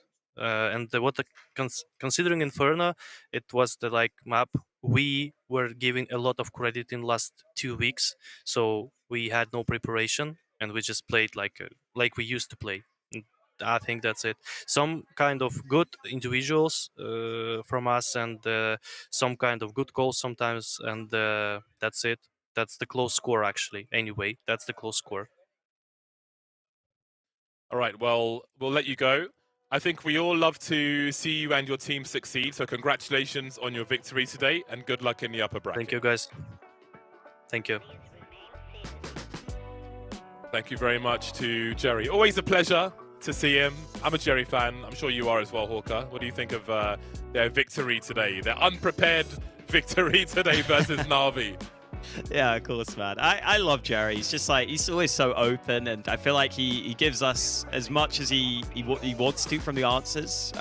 K: Considering Inferno, it was the like map we were giving a lot of credit in last 2 weeks, so we had no preparation and we just played like we used to play. I think that's it. Some kind of good individuals from us, and some kind of good goals sometimes, and that's it. That's the close score, actually. Anyway, that's the close score.
I: All right, well, we'll let you go. I think we all love to see you and your team succeed, so congratulations on your victory today, and good luck in the upper bracket.
K: Thank you, guys. Thank you.
I: Thank you very much to Jerry. Always a pleasure to see him. I'm a Jerry fan. I'm sure you are as well, Hawker. What do you think of their victory today? Their unprepared victory today versus NAVI.
J: Yeah, of course, man. I love Jerry. He's just like, he's always so open, and I feel like he gives us as much as he wants to from the answers.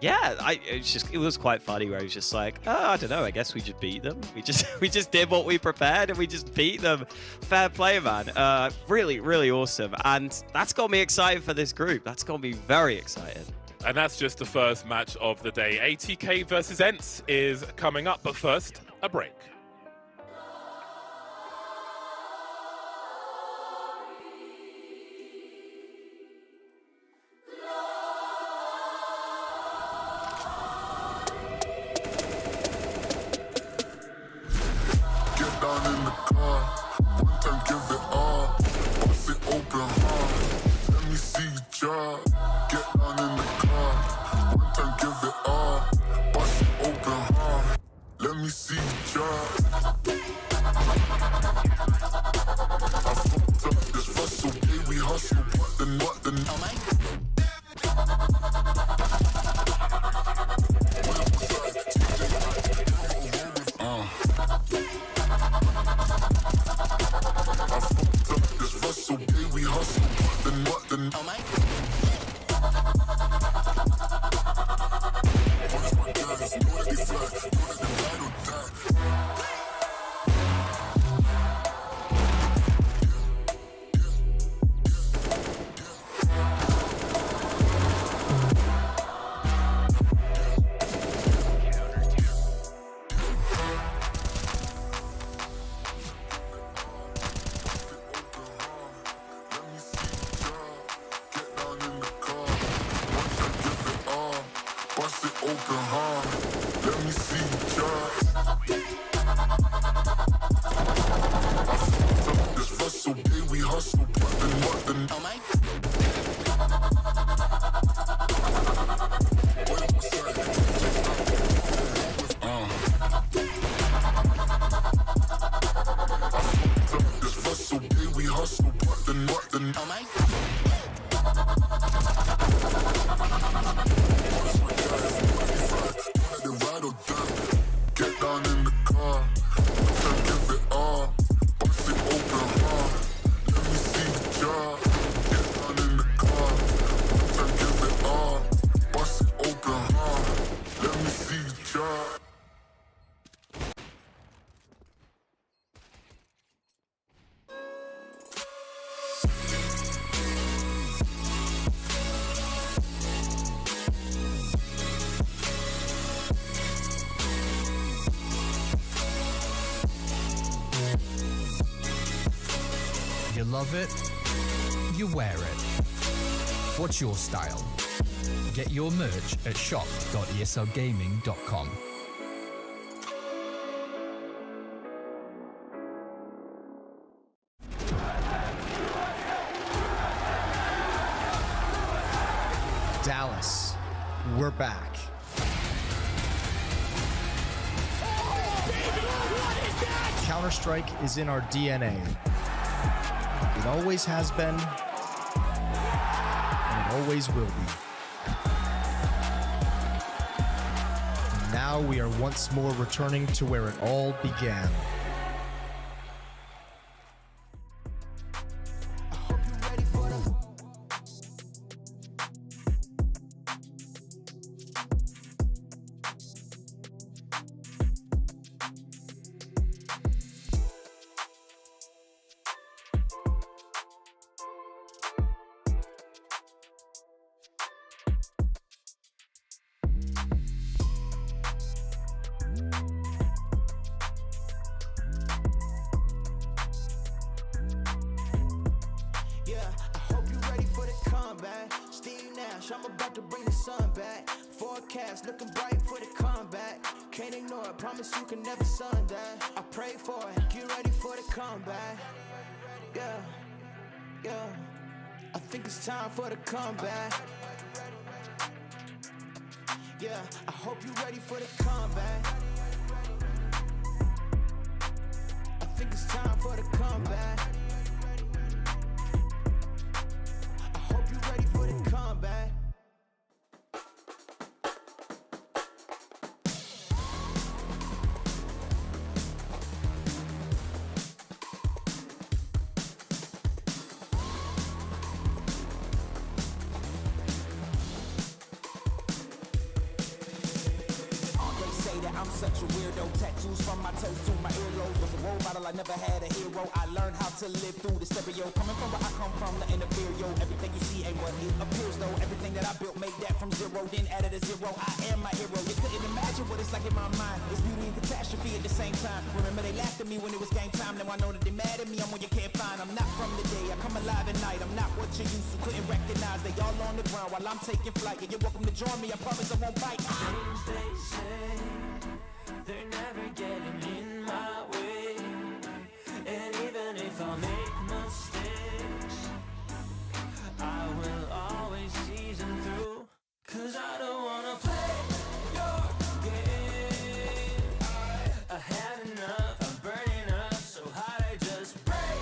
J: Yeah, it was quite funny where he was just like, oh, I don't know, I guess we just beat them. We just did what we prepared and we just beat them. Fair play, man. Really, really awesome. And that's got me excited for this group. That's got me very excited.
I: And that's just the first match of the day. ATK versus ENCE is coming up, but first, a break.
F: Let me see you drop.
N: You love it, you wear it. What's your style? Get your merch at shop.eslgaming.com. Dallas, we're back. Counter-Strike is in our DNA. It always has been, and it always will be. Now we are once more returning to where it all began.
B: I'm about to bring the sun back. Forecast looking bright for the comeback. Can't ignore it, promise you can never sun that. I pray for it, get ready for the comeback. Yeah, yeah. I think it's time for the comeback. Yeah, I hope you ready for the comeback. I think it's time for the comeback. I hope you ready for the comeback. I'm such a weirdo, tattoos from my toes to my earlobes. Was a role model, I never had a hero. I learned how to live through the stereo. Coming from where I come from, the inferior. Everything you see ain't what it appears though. Everything that I built, made that from zero, then added a zero. I am my hero. You couldn't imagine what it's like in my mind. It's beauty and catastrophe at the same time. Remember they laughed at me when it was game time. Now I know that they mad at me, I'm one you can't find. I'm not from the day, I come alive at night. I'm not what you used to, couldn't recognize. They all on the ground while I'm taking flight. Yeah, you're welcome to join me, I promise I won't bite.
C: Things they say, they're never getting in my way. And even if I make mistakes, I will always see them through. Cause I don't wanna play your game. I had enough, I'm burning up so hot I just break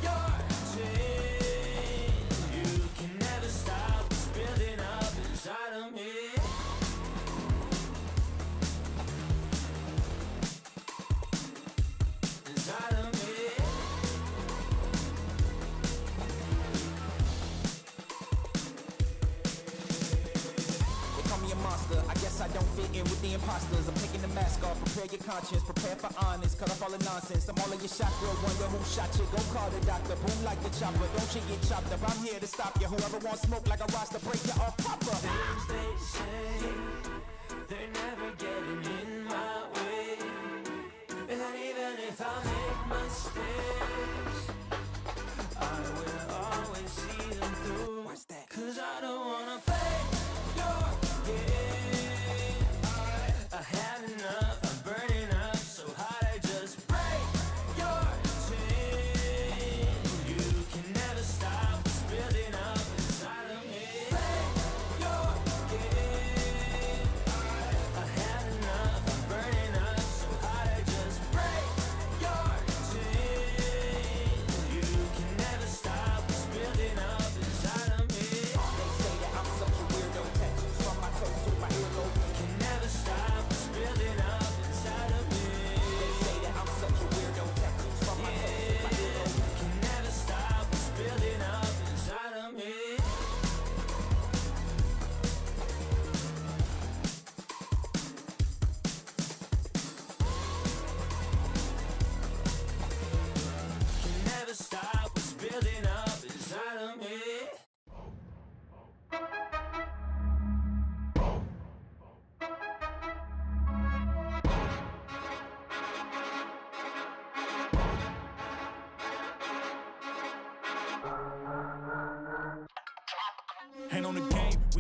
C: your chain. You can never stop what's building up inside of me.
B: I guess I don't fit in with the imposters. I'm taking the mask off, prepare your conscience, prepare for honest, cut off all the nonsense. I'm all in your shot, girl, wonder who shot you. Go call the doctor, boom like the chopper. Don't you get chopped up, I'm here to stop you. Whoever wants smoke like a roster, break you off proper.
C: Things they say, they're never getting in my way. And even if I make mistakes, I will always see them through.
B: What's that?
C: Cause I don't wanna play your game. I had enough, I'm burning up so hot I just break your chain. You can never stop what's building up inside of me. Play your game. I had enough.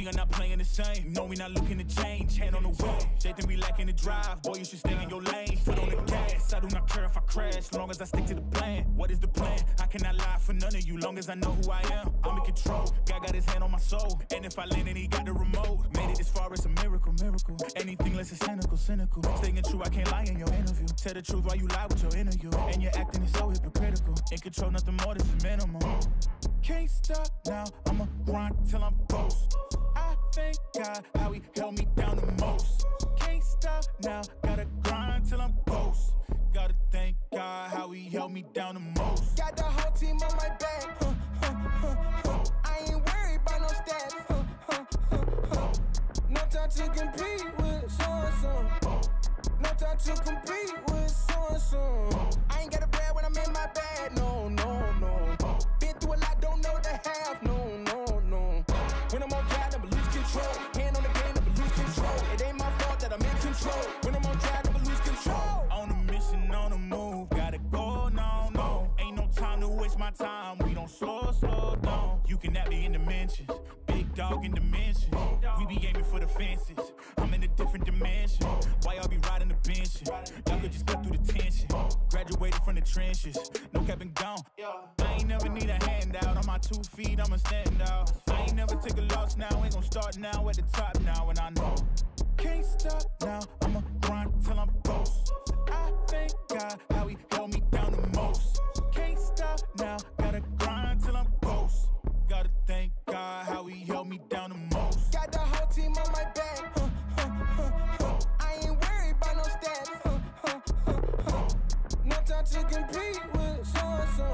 B: are not playing the same. No, we not looking to change. Hand on the wheel. They think we lacking the drive. Boy, you should stay in your lane. Foot on the gas. I do not care if I crash, long as I stick to the plan. What is the plan? I cannot lie for none of you, long as I know who I am. I'm in control. God got his hand on my soul. And if I land and he got the remote, made it this far, it's a miracle, miracle. Anything less is cynical, cynical. Staying true, I can't lie in your interview. Tell the truth while you lie with your interview. And your acting is so hypocritical. In control, nothing more, this is minimum. Can't stop now, I'ma grind till I'm ghost. I thank God how he held me down the most. Can't stop now, gotta grind till I'm ghost. Gotta thank God how he held me down the most.
R: Got the whole team on my back. I ain't worried about no stats. No time to compete with so-and-so. No time to compete with so-and-so. I ain't got a brag when I'm in my bag. No, no, no. Been through a lot, don't know the half. No, no, no. When I'm on drive, never lose control. Hand on the game, never lose control. It ain't my fault that I'm in control. When I'm on drive, never lose control.
B: On a mission, on the move, gotta go, no, no. Ain't no time to waste my time, we don't slow down. You can nap me in dimensions, big dog in dimensions. We be aiming for the fences, I'm in a different dimension. Why y'all be riding the bench? Y'all could just cut through the tension. Graduated from the trenches, no cap and gone. I ain't never need a handout, on my 2 feet, I'ma stand out. I ain't never take a loss now, ain't gon' start now, at the top now, and I know. Can't stop now, I'ma grind till I'm ghost. I thank God how he held me down the most. Can't stop now, gotta grind till I'm ghost. Gotta thank God how he held me down the most.
R: Got the whole team on my back. I ain't worried about no stats. No time to compete with so-and-so.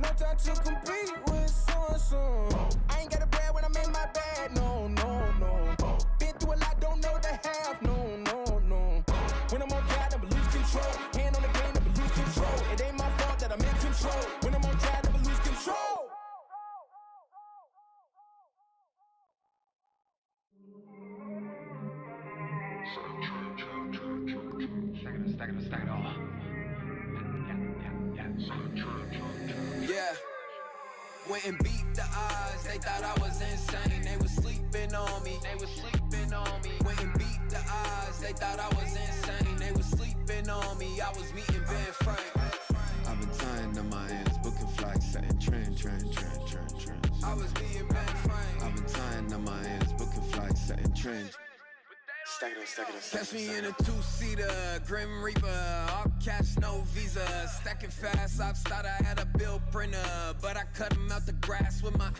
R: No time to compete with so-and-so. I ain't got a brag when I'm in my bag. No, no, no. Been through a lot, don't know the half. No, no, no. When I'm on drive, never lose control. Hand on the game, never lose control. It ain't my fault that I'm in control. When I'm on drive, never lose control.
L: Stack it all.
M: Yeah. Went and beat the odds, they thought I was insane. They was sleeping on me. Went and beat the odds, they thought I was insane. They was sleeping on me. I was meeting Ben Frank.
O: I've been tying up my ends, booking flights, setting trends.
M: I was meeting Ben Frank.
O: I've been tying up my ends, booking flights, setting trends.
M: Catch me in a 2-seater, Grim Reaper, all cash, no visa. Stacking fast, I thought I had a bill printer, but I cut them out the grass with my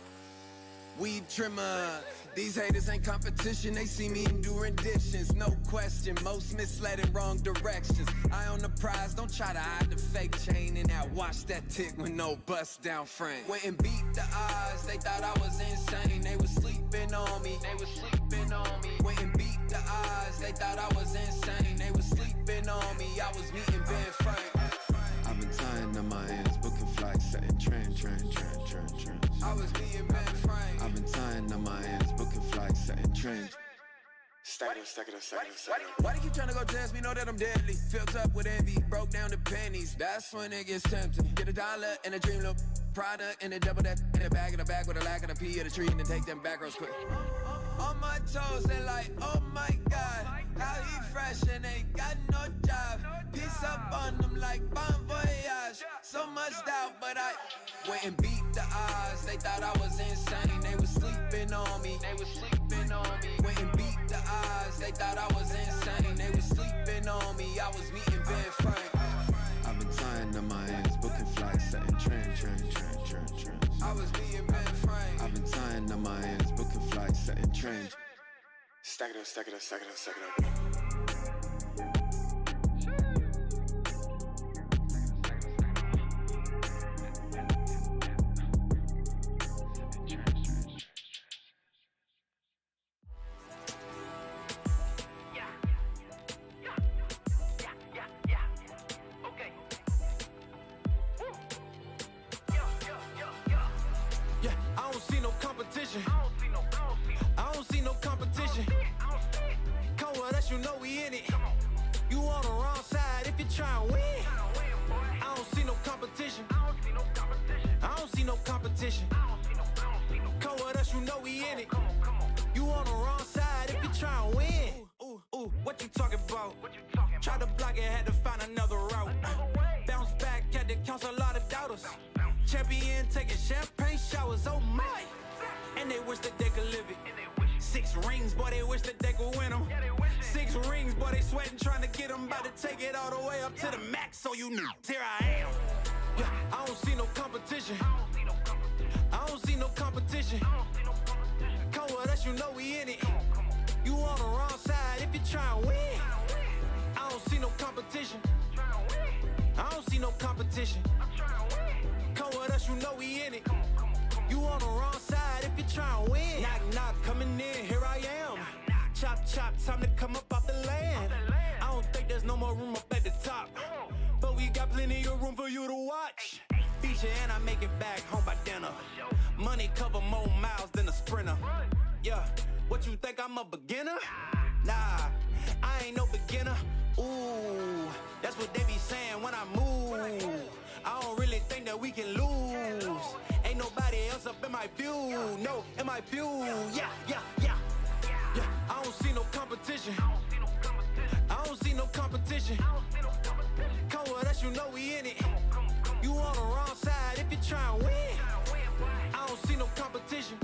M: weed trimmer. These haters ain't competition, they see me in do renditions, no question. Most misled in wrong directions. Eye on the prize, don't try to hide the fake chain in that watch that tick with no bust down frame. Went and beat the odds, they thought I was insane. They was sleeping on me. Went and beat the odds, they thought I was insane. They was sleeping on me. I was meeting Ben Frank.
O: I've been tying up my ends, booking flights, setting trends.
M: I was meeting Ben Frank.
O: I've been tying up my ends, booking flights, setting trends.
M: Stack it up. Why they keep trying to go test me? Know that I'm deadly. Filled up with envy, broke down to pennies. That's when it gets tempting. Get $1 and a dream look. Product and a double that in the bag with a lack of the P of the tree and then take them back rows quick. On my toes, they like, oh my God, how he fresh and ain't got no job. Piece up on them like bon voyage. So much doubt, but I went and beat the odds. They thought I was insane. They was sleeping on me. Went and beat the odds. They thought I was insane. They was sleeping on me. I was meeting Ben Frank.
O: I've been tying up my ends, booking flights, setting trends.
M: I was meeting Ben Frank.
O: I've been tying up my ends, booking flights, setting trends. Stack it up.
B: I don't see no competition. Come with us, you know we in it. You on the wrong side if you try and win. I don't see no competition. I don't see no competition. Come with us, you know we in it. Tried to block it, had to find another route. Bounce back, had to counsel a lot of doubters. Champion taking champagne showers, oh my. And they wish that they could live it. 6 rings, boy, they wish that they could win them. 6 rings, boy, they sweating trying to get them. About to take it all the way up to the max, so you know. Here I am. Yeah, I don't see no competition. I don't see no competition. Come with us, you know we in it. You on the wrong side if you try and win. I don't see no competition. I don't see no competition. Come with us, you know we in it. You on the wrong side if you try and win. Knock, knock, coming in, here I am. Chop, chop, time to come up off the land. I don't think there's no more room up at the top, but we got plenty of room for you to watch. Feature and I make it back home by dinner. Money cover more miles than a sprinter. Yeah, what you think I'm a beginner? Nah, I ain't no beginner. Ooh, that's what they be saying when I move. I don't really think that we can lose. Ain't nobody else up in my view. No, in my view. Yeah, yeah, yeah. Yeah, I don't see no competition. I don't see no competition. Come with us, you know we in it. You on the wrong side if you try and win. I don't see no competition.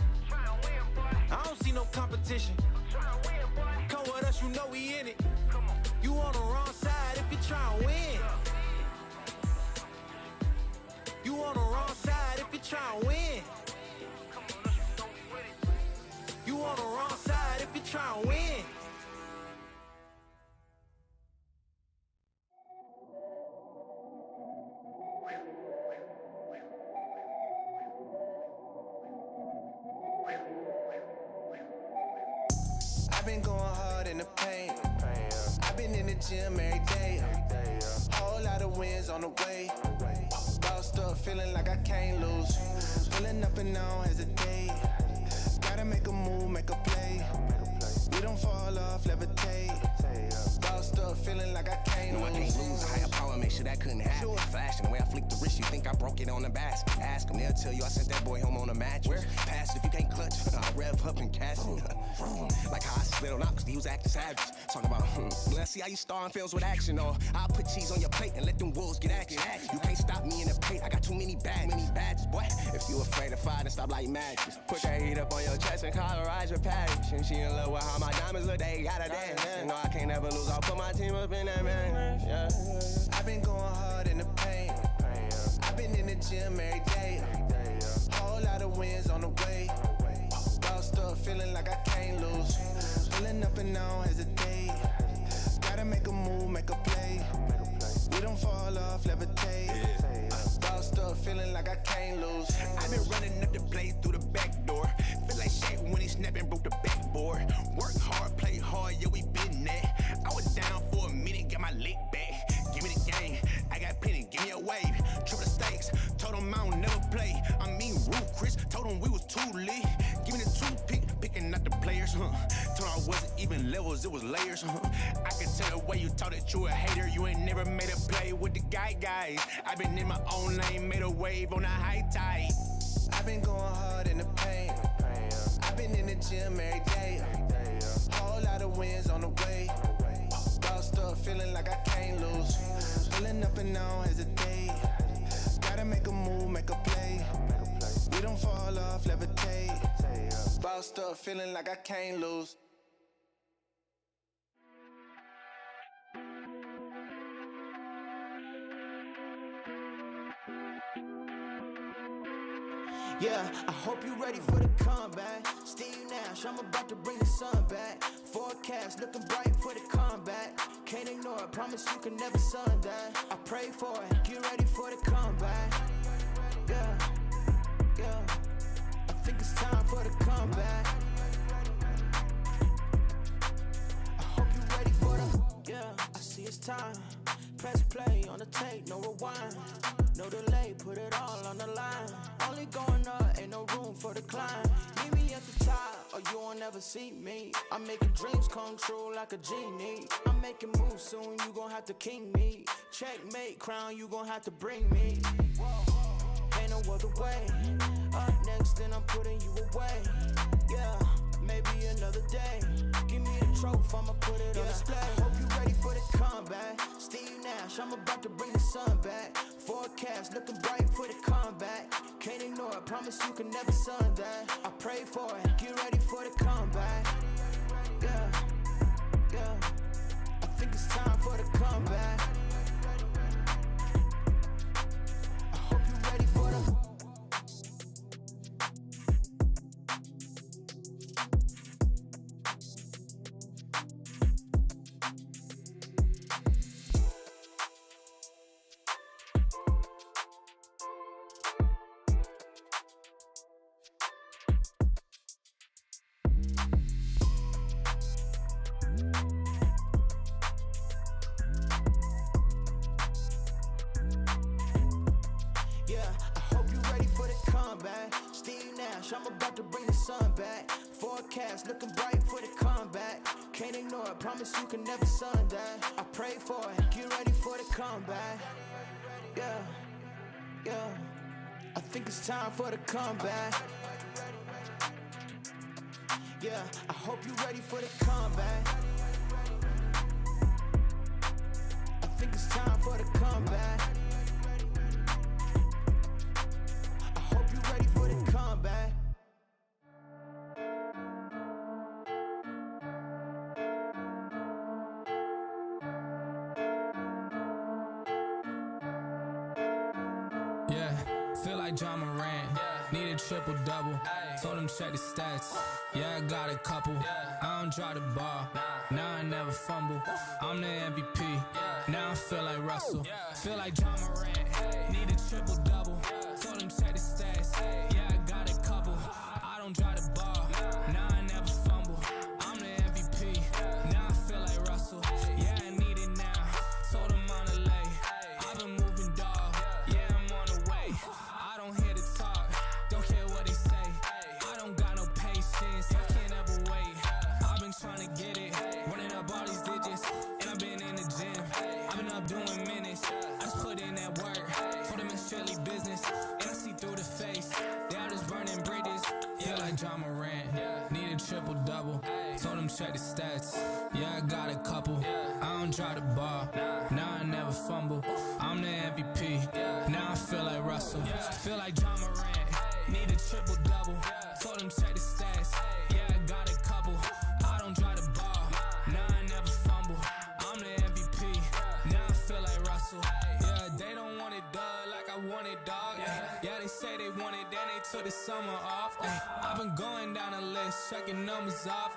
B: I don't see no competition. Come with us, you know we in it. You on the wrong side if you try and win. You on the wrong side if you try and win. You on the wrong side if you try and win.
H: I've been going hard in the paint. I've been in the gym every day. Whole lot of wins on the way. Bossed up, feeling like I can't lose. Pulling up and I don't hesitate. Gotta make a move, make a play. We don't fall off, levitate. Bossed up, feeling like I can't lose.
P: No, I can't lose. A higher power make sure that couldn't happen. Flashing the way I flick the wrist, you think I broke it on the basket. Ask them, they'll tell you I sent that boy home on a mattress. Pass it if you can't clutch. I rev up and catch it. Like how I slid on out because he was acting savage. Talking about, let's see how you star in films with action. Or I'll put cheese on your plate and let them wolves get action. You can't stop me in the paint. I got too many badges, boy. If you afraid of fire, then stop like matches. Put that heat up on your chest and colorize your passion. She in love with how my diamonds look, they gotta dance. No, I can't never lose. I'll put my team up in that man. Yeah.
H: I've been going hard in the paint. I've been in the gym every day. Whole lot of wins on the way. Bossed up, feeling like I can't lose. Pulling up and I don't hesitate. Gotta make a move, make a play. We don't fall off, levitate. Bossed up, feeling like I can't lose.
P: I've been running up the blade through the back door. Feel like Shaq when he snapping, broke the backboard. Work hard, play hard, yeah, we been there. I was down for a minute, got my leg back. Give me the game, I got plenty, give me a wave. Triple the stakes, told him I don't never play. I mean, Roof Chris, told him we was too lit. Give me the toothpick, picking out the players, Told him I wasn't even levels, it was layers, I can tell the way you talk that you a hater. You ain't never made a play with the guys. I've been in my own lane, made a wave on a high tide.
H: I've been going hard in the paint. I've been in the gym every day. Whole lot of wins on the way. Bossed up, feeling like I can't lose. Pulling up and I don't hesitate. Gotta make a move, make a play. We don't fall off, levitate. Bossed up, feeling like I can't lose.
R: Yeah, I hope you ready for the comeback. Steve Nash, I'm about to bring the sun back. Forecast looking bright for the comeback. Can't ignore it, promise you can never sun that. I pray for it, get ready for the comeback. Yeah, yeah, I think it's time for the comeback. I hope you ready for the, yeah, I see it's time. Press play on the tape, no rewind. No delay, put it all on the line. Only going up, ain't no room for the climb. Meet me at the top, or you won't ever see me. I'm making dreams come true like a genie. I'm making moves soon, you gon' have to king me. Checkmate, crown, you gon' have to bring me. Ain't no other way. Up next, then I'm putting you away. Yeah, maybe another day. Give me the
D: trophy, I'ma put it on display. Hope you ready for the comeback. Steve Nash, I'm about to bring the sun back. Forecast looking bright for the comeback. Can't ignore it, promise you can never sun that. I pray for it, get ready for the comeback. Yeah, yeah. I think it's time for the comeback. I hope you're ready for the. I'm about to bring the sun back. Forecast looking bright for the comeback. Can't ignore it, promise you can never sun that. I pray for it, get ready for the comeback. Yeah, yeah. I think it's time for the comeback. Yeah, I hope you're ready for the comeback. I think it's time for the comeback. I hope you're ready for the comeback.
C: Feel like John Morant, need a triple-double. Told him check the stats, yeah, I got a couple. I don't drop the ball, now I never fumble. I'm the MVP, now I feel like Russell. Feel like John Morant, need a triple-double. Told him check the stats, yeah, I got a couple. I don't drop the ball, now I never fumble. I'm the MVP, now I feel like Russell. Yeah, I need it now, told him on the lay. I've been moving, dog, yeah, I'm on the way. I don't hear the talk, don't care what they say. I don't got no patience, I can't ever wait. I've been trying to get it, running up all these digits. And I've been in the gym, I've been up doing minutes. I just put in that work, told them it's strictly business. And I see through the face, they all just burning bridges. Feel like John Morant, need a triple-double. Told him check the stats, yeah, I got a couple. I don't drop the ball, now I never fumble. I'm the MVP, now I feel like Russell. Feel like John Morant, need a triple-double. Told him check the stats, yeah, I got a couple. I don't drop the ball, now I never fumble. I'm the MVP, now I feel like Russell. Yeah, they don't want it done like I want it, dog. Yeah, they say they want it, then they took the summer off. I've been going down the list, checking numbers off.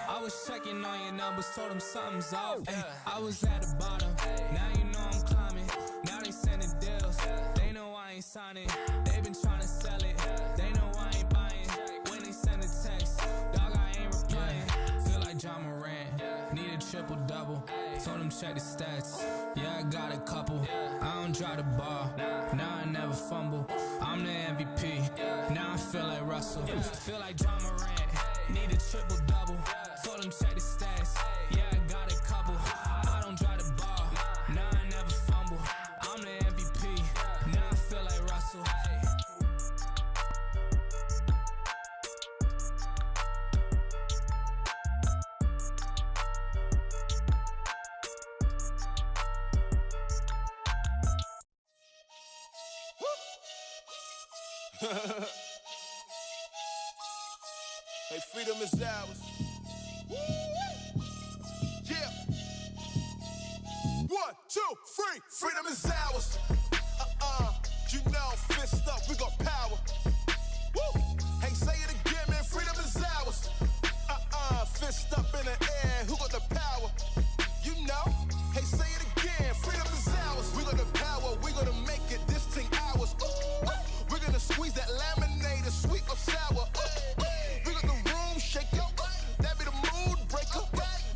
C: I was checking on your numbers, told them something's off. I was at the bottom, now you know I'm climbing. Now they sending deals, they know I ain't signing. They been trying to sell it, they know I ain't buying. When they send a text, dog, I ain't replying. Feel like John Morant, need a triple-double. Told him check the stats, yeah, I got a couple. I don't drop the ball, now I never fumble. I'm the MVP, now I feel like Russell. Feel like John Morant, need a triple-double. Told him check the stats, yeah, I got a couple. I don't drop the ball, now I never fumble. I'm the MVP, now I feel like Russell.
F: Hey, freedom is ours. Yeah. 1, 2, 3. Freedom is ours. You know, fist up, we got power. Woo. Hey, say it again, man. Freedom is ours. Fist up in the air. Who got the power? You know. Hey, say it again. Freedom is ours. We got the power. We gonna make it this thing ours. We're gonna squeeze that laminate, sweet or sour. We got the room shake up. That be the mood breaker.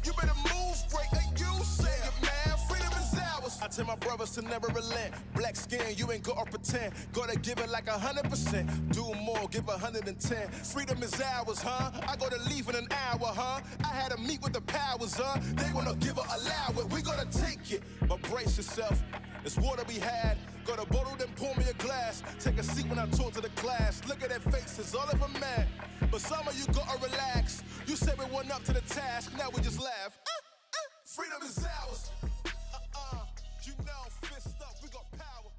F: You better move, breaker. You say it, man. Freedom is ours. I tell my brothers to never relent. Black skin, you ain't gotta pretend. Gotta give it like 100%. Do more, give 110. Freedom is ours, huh? I gotta leave in an hour, huh? I had to meet with the powers, huh? They wanna give it, allow it. We gotta take it, but brace yourself. It's water we had. Gotta got a bottle, then pour me a glass. Take a seat when I talk to the class. Look at their faces, all of them mad. But some of you gotta relax. You said we went up to the task, now we just laugh. Freedom is ours. You know, fist up, we got power.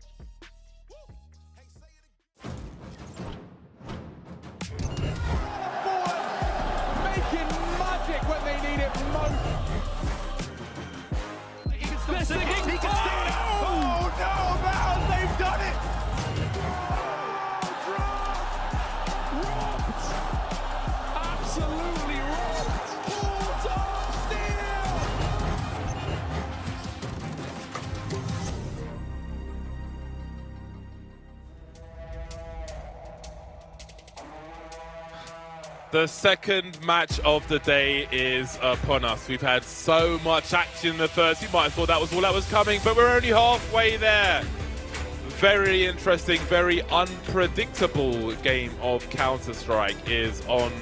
F: Woo. Hey, say it again.
B: Making magic when they need it most. He can still stick it. He can stick it. Oh no, man, they've done it. Robbed. Absolutely robbed. Full-time steal.
I: The second match of the day is upon us. We've had so much action in the first. You might have thought that was all that was coming, but we're only halfway there. Very interesting, very unpredictable game of Counter-Strike is on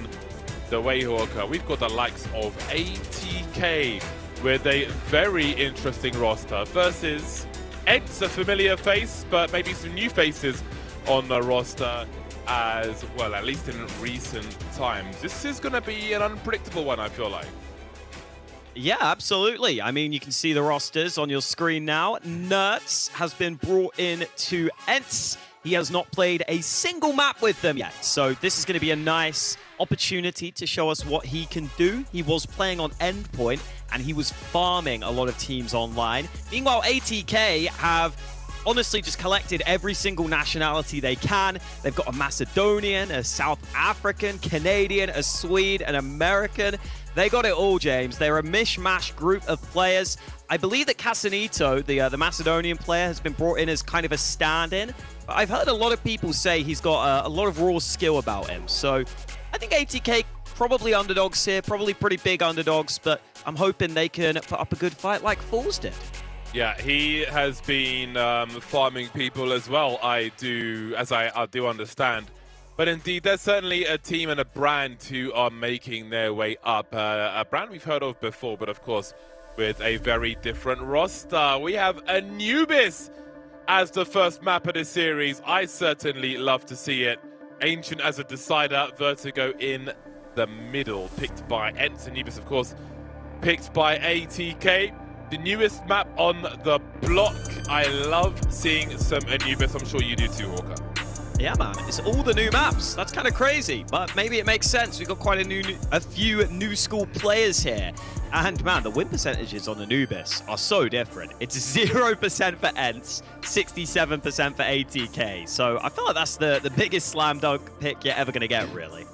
I: the way, Hawker. We've got the likes of ATK with a very interesting roster versus ENCE, a familiar face, but maybe some new faces on the roster as well, at least in recent times. This is going to be an unpredictable one, I feel like.
J: Yeah, absolutely. I mean, you can see the rosters on your screen now. Nertz has been brought in to ENCE. He has not played a single map with them yet. So this is going to be a nice opportunity to show us what he can do. He was playing on Endpoint, and he was farming a lot of teams online. Meanwhile, ATK have honestly just collected every single nationality they can. They've got a Macedonian, a South African, Canadian, a Swede, an American. They got it all, James. They're a mishmash group of players. I believe that Casanito, the Macedonian player, has been brought in as kind of a stand-in. But I've heard a lot of people say he's got a lot of raw skill about him. So I think ATK probably underdogs here, probably pretty big underdogs, but I'm hoping they can put up a good fight like forZe did.
I: Yeah, he has been farming people as well, I do understand. But indeed, there's certainly a team and a brand who are making their way up. A brand we've heard of before, but of course, with a very different roster. We have Anubis as the first map of this series. I certainly love to see it. Ancient as a decider, Vertigo in the middle, picked by ENCE. Anubis, of course, picked by ATK. The newest map on the block. I love seeing some Anubis. I'm sure you do too, Hawker.
J: Yeah, man, it's all the new maps. That's kind of crazy, but maybe it makes sense. We've got quite a few new school players here. And man, the win percentages on Anubis are so different. It's 0% for ENCE, 67% for ATK. So I feel like that's the biggest slam dunk pick you're ever going to get, really.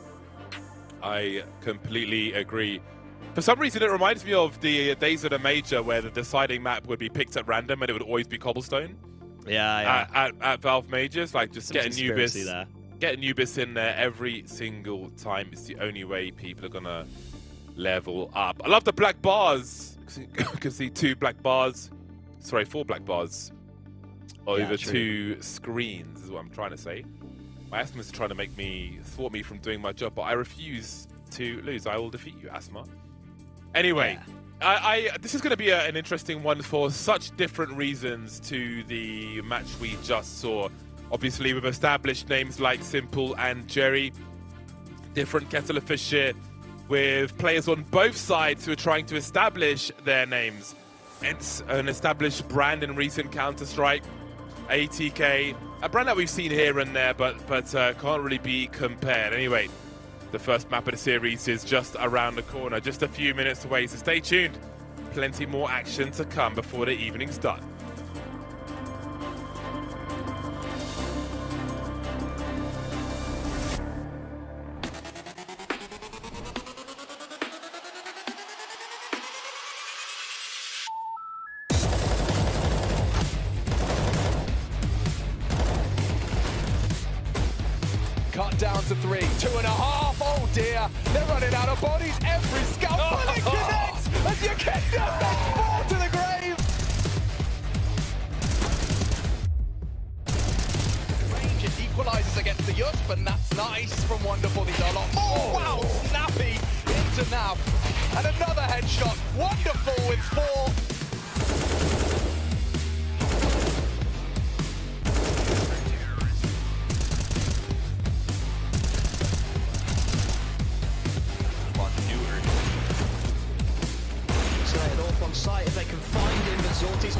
I: I completely agree. For some reason, it reminds me of the days of the Major where the deciding map would be picked at random and it would always be Cobblestone.
J: Yeah.
I: At Valve Majors, like just get Anubis in there every single time. It's the only way people are gonna level up. I love the black bars. You can see 4 black bars over 2 screens is what I'm trying to say. My Asthma's are trying to thwart me from doing my job, but I refuse to lose. I will defeat you, Asthma. Anyway, this is going to be an interesting one for such different reasons to the match we just saw. Obviously, we've established names like Simple and Jerry. Different kettle of fish here with players on both sides who are trying to establish their names. It's an established brand in recent Counter-Strike. ATK, a brand that we've seen here and there, but can't really be compared. Anyway, the first map of the series is just around the corner, just a few minutes away, so stay tuned. Plenty more action to come before the evening's done.
B: Cut down to 3, 2.5. Oh dear, they're running out of bodies. Every scout bullet connects as you get them. They fall to the grave. Range it equalizes against the Yusp, and that's nice from Wonderful. These are a lot more. Wow, snappy into Nav, and another headshot. Wonderful with 4.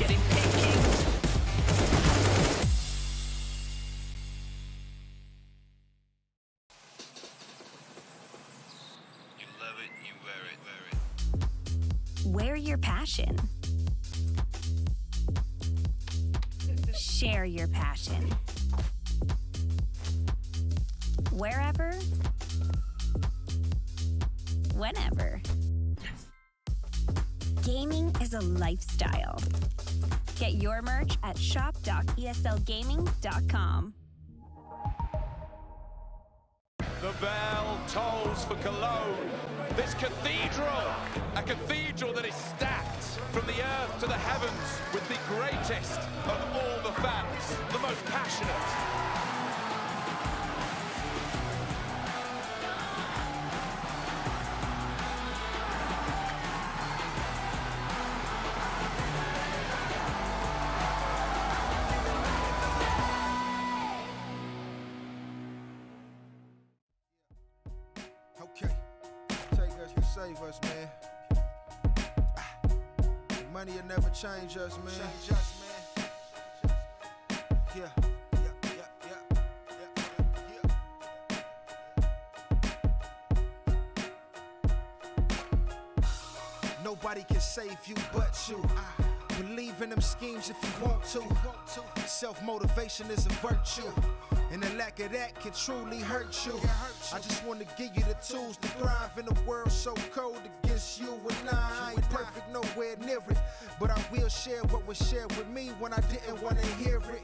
A: getting paid.
S: You love it, you wear it.
U: Wear your passion. Share your passion. Wherever, whenever. Gaming is a lifestyle. Get your merch at shop.eslgaming.com.
V: The bell tolls for Cologne. This cathedral, a cathedral that is stacked from the earth to the heavens with the greatest of all the fans, the most passionate.
Y: Okay, take us to save us, man. Money will never change us, man. Yeah. Nobody can save you but you. Believe in them schemes if you want to. Self-motivation is a virtue, and the lack of that can truly hurt you. I just want to give you the tools to thrive in a world so cold against you and I ain't perfect nowhere near it, but I will share what was shared with me when I didn't want to hear it.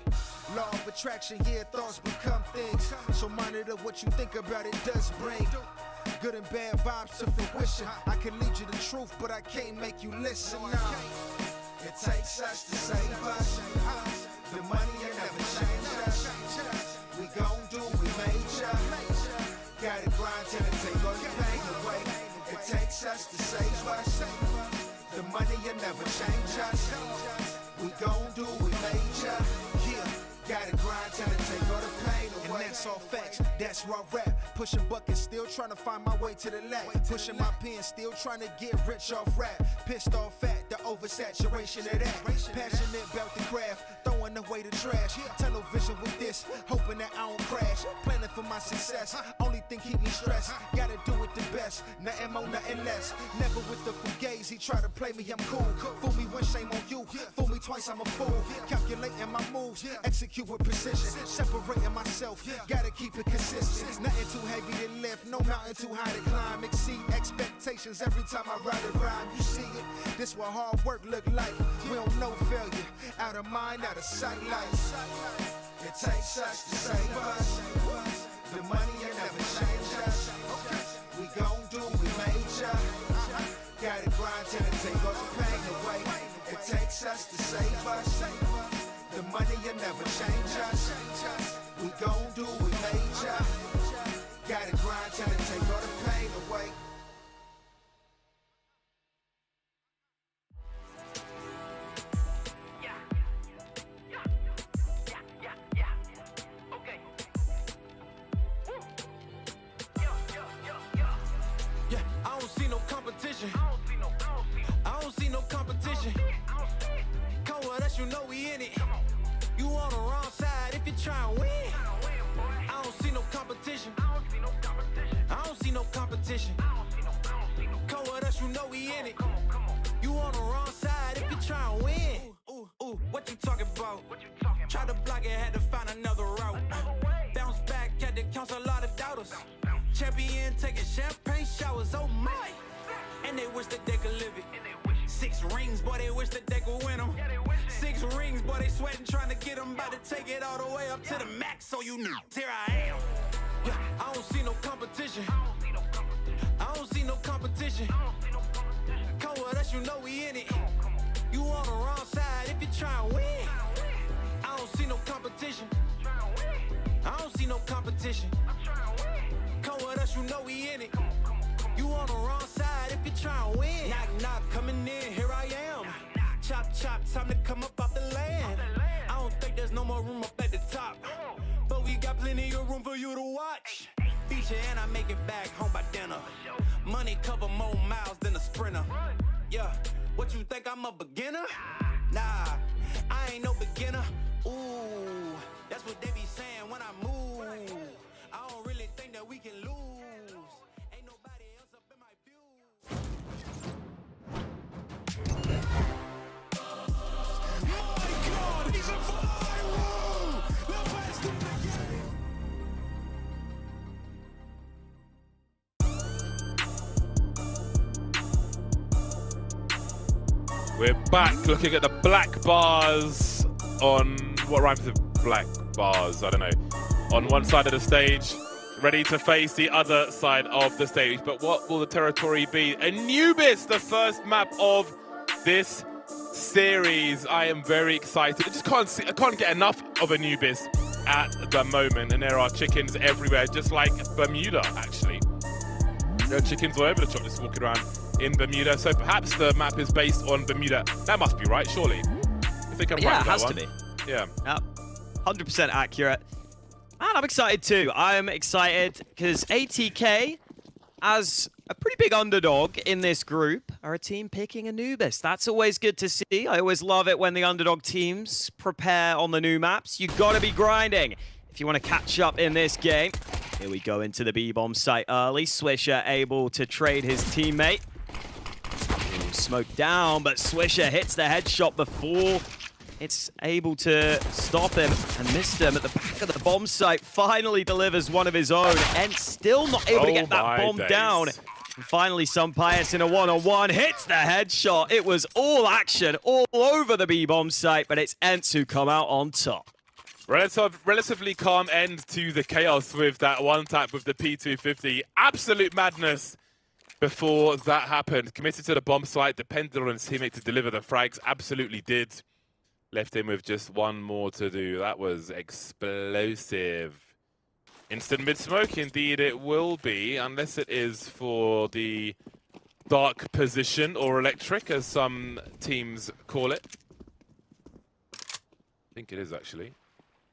Y: Law of attraction, yeah, thoughts become things, so monitor what you think about it does bring good and bad vibes to fruition. I can lead you the truth, but I can't make you listen now. It takes us to save us. The money will never change us. We gon' do what we major. Gotta grind till it take all the pain away. It takes us to save us. The money will never change us. We gon' do what we major. Yeah, gotta grind till it take all the pain away. And that's all facts, that's raw rap. Pushing buckets, still trying to find my way to the lab. Pushing my pen, still trying to get rich off rap. Pissed off at the oversaturation of that. Passionate about the craft, throwing away the trash. Tunnel vision with this, hoping that I don't crash. Planning for my success, only thing keep me stressed. Gotta do it the best, nothing more, nothing less. Never with the fugazi, try to play me, I'm cool. Fool me once, shame on you. Fool me twice, I'm a fool. Calculating my moves, execute with precision. Separating myself, gotta keep it consistent. Nothing too heavy to lift, no mountain too high to climb. Exceed expectations every time I write a rhyme. You see it, this what hard work look like. We don't know failure, out of mind, out of sight. Like it takes us to save us. The money will never change us. We gon' do what we major. Gotta grind till it take all the pain away. It takes us to save us. The money will never change us. We gon' do what we major. Gotta grind till it take all the pain away.
B: Yeah, I don't see no competition. I don't see no competition. Come with us, you know we in it. You on the wrong side if you try and win. I don't see no competition. I don't see no competition. Come with us, you know we in it. You on the wrong side if you try and win. Ooh, what you talking about? Try to block it, had to find another route. Bounce back, had to counsel a lot of doubters. Champion taking champagne showers, oh my. And they wish that they could live it. 6 rings, boy, they wish that they could win them. 6 rings, boy, they sweating trying to get them. About to take it all the way up to the max, so you know. Here I am. Yeah, I don't see no competition. I don't see no competition. Come with us, you know we in it. You on the wrong side if you try and win. I don't see no competition. I don't see no competition. Come with us, you know we in it. You on the wrong side if you try and win. Knock, knock, coming in, here I am. Chop, chop, time to come up off the land. I don't think there's no more room up at the top, but we got plenty of room for you to watch. Feature and I make it back home by dinner. Money cover more miles than a sprinter. Yeah, what you think I'm a beginner? Nah,
I: We're back looking at the black bars on, what rhymes with black bars? I don't know. On one side of the stage, ready to face the other side of the stage. But what will the territory be? Anubis, the first map of this series. I am very excited. I can't get enough of Anubis at the moment. And there are chickens everywhere, just like Bermuda, actually. There are chickens all over the shop just walking around in Bermuda, so perhaps the map is based on Bermuda. That must be right, surely. I think I'm right.
J: Yeah, it
I: with
J: has
I: that
J: to
I: one.
J: be.
I: Yeah.
J: Yep. 100% accurate. And I'm excited too. I'm excited because ATK, as a pretty big underdog in this group, are a team picking Anubis. That's always good to see. I always love it when the underdog teams prepare on the new maps. You gotta be grinding if you want to catch up in this game. Here we go into the B-bomb site early. Swisher able to trade his teammate. Smoke down, but Swisher hits the headshot before it's able to stop him and missed him at the back of the bomb site. Finally delivers one of his own. ENCE still not able to get that bomb down. And finally, Pius in a one-on-one hits the headshot. It was all action all over the B-bomb site, but it's ENCE who come out on top.
I: Relatively calm end to the chaos with that one tap with the P250. Absolute madness. Before that happened, committed to the bomb site, depended on his teammate to deliver the frags, absolutely did. Left him with just one more to do. That was explosive. Instant mid-smoke, indeed it will be, unless it is for the dark position, or electric, as some teams call it. I think it is, actually.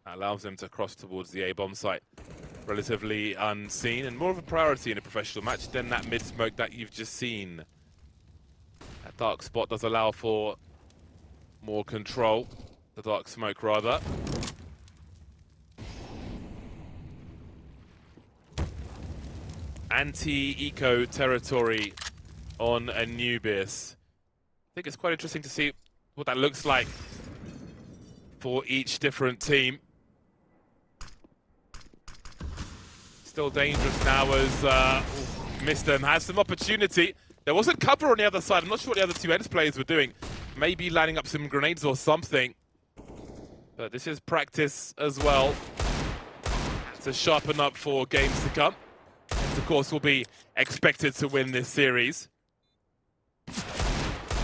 I: That allows them to cross towards the A-bomb site. Relatively unseen and more of a priority in a professional match than that mid-smoke that you've just seen. That dark spot does allow for more control. The dark smoke, rather. Anti-eco territory on Anubis. I think it's quite interesting to see what that looks like for each different team. Still dangerous now as missed them, has some opportunity. There wasn't cover on the other side. I'm not sure what the other two ENCE players were doing. Maybe lining up some grenades or something. But this is practice as well to sharpen up for games to come. ENCE, of course, will be expected to win this series.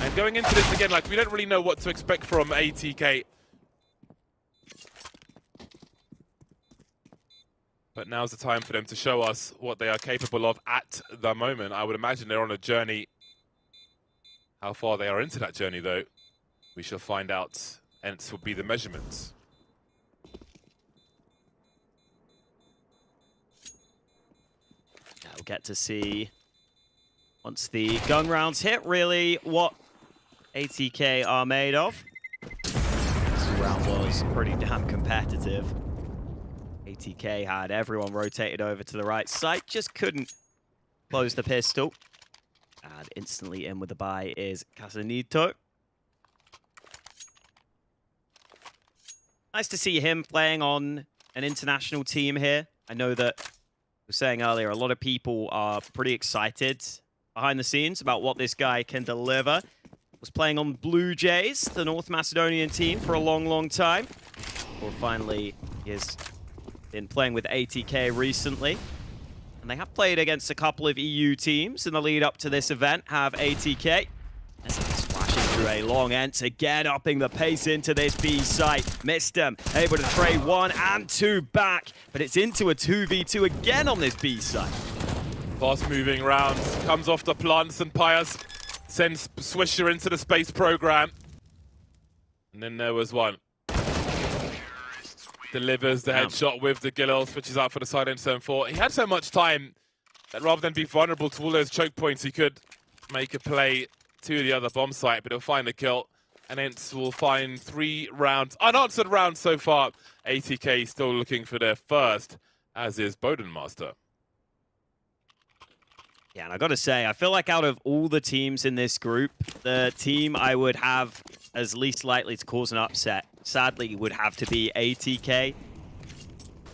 I: And going into this again, like, we don't really know what to expect from ATK. But now's the time for them to show us what they are capable of at the moment. I would imagine they're on a journey. How far they are into that journey, though, we shall find out. ENCE will be the measurements.
J: Now we'll get to see, once the gun rounds hit, really what ATK are made of. This round was pretty damn competitive. ATK had everyone rotated over to the right side, just couldn't close the pistol. And instantly in with the buy is Casanito. Nice to see him playing on an international team here. I know that I was saying earlier, a lot of people are pretty excited behind the scenes about what this guy can deliver. Was playing on Blue Jays, the North Macedonian team, for a long, long time. Or finally, he has been playing with ATK recently. And they have played against a couple of EU teams in the lead up to this event, have ATK. And splashing through a long ENCE, again upping the pace into this B site. Missed him, able to trade 1 and 2 back, but it's into a 2v2 again on this B site.
I: Fast moving rounds, comes off the plants, and Pius sends Swisher into the space program. And then there was one. Delivers the headshot with the Gilil, switches out for the side M74. He had so much time that rather than be vulnerable to all those choke points, he could make a play to the other bomb site, but he'll find a kill. And ENCE will find 3 rounds, unanswered rounds so far. ATK still looking for their first, as is Bodenmaster.
J: Yeah, and I gotta say, I feel like out of all the teams in this group, the team I would have as least likely to cause an upset, sadly, would have to be ATK.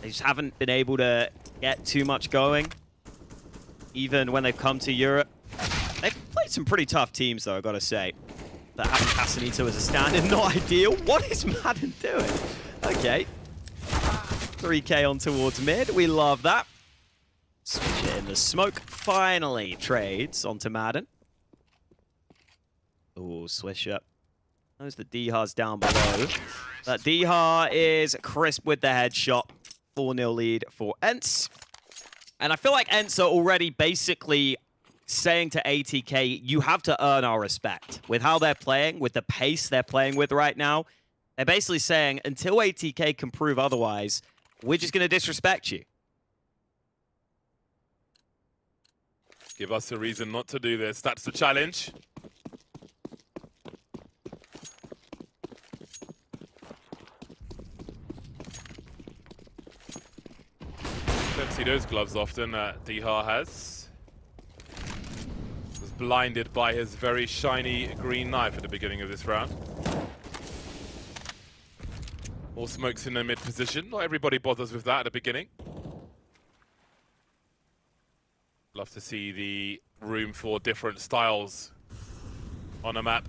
J: They just haven't been able to get too much going, even when they've come to Europe. They've played some pretty tough teams, though, I've got to say. But having Casanito as a stand-in, not ideal. What is Madden doing? Okay. 3K on towards mid. We love that. Switch it in the smoke. Finally trades onto Madden. Oh, swish up. Knows the D-Har's down below. That D-Har is crisp with the headshot. 4-0 lead for ENCE. And I feel like ENCE are already basically saying to ATK, you have to earn our respect. With how they're playing, with the pace they're playing with right now, they're basically saying, until ATK can prove otherwise, we're just going to disrespect you.
I: Give us a reason not to do this. That's the challenge. Don't see those gloves often, D-Har has. Was blinded by his very shiny green knife at the beginning of this round. All smokes in the mid position. Not everybody bothers with that at the beginning. Love to see the room for different styles on a map.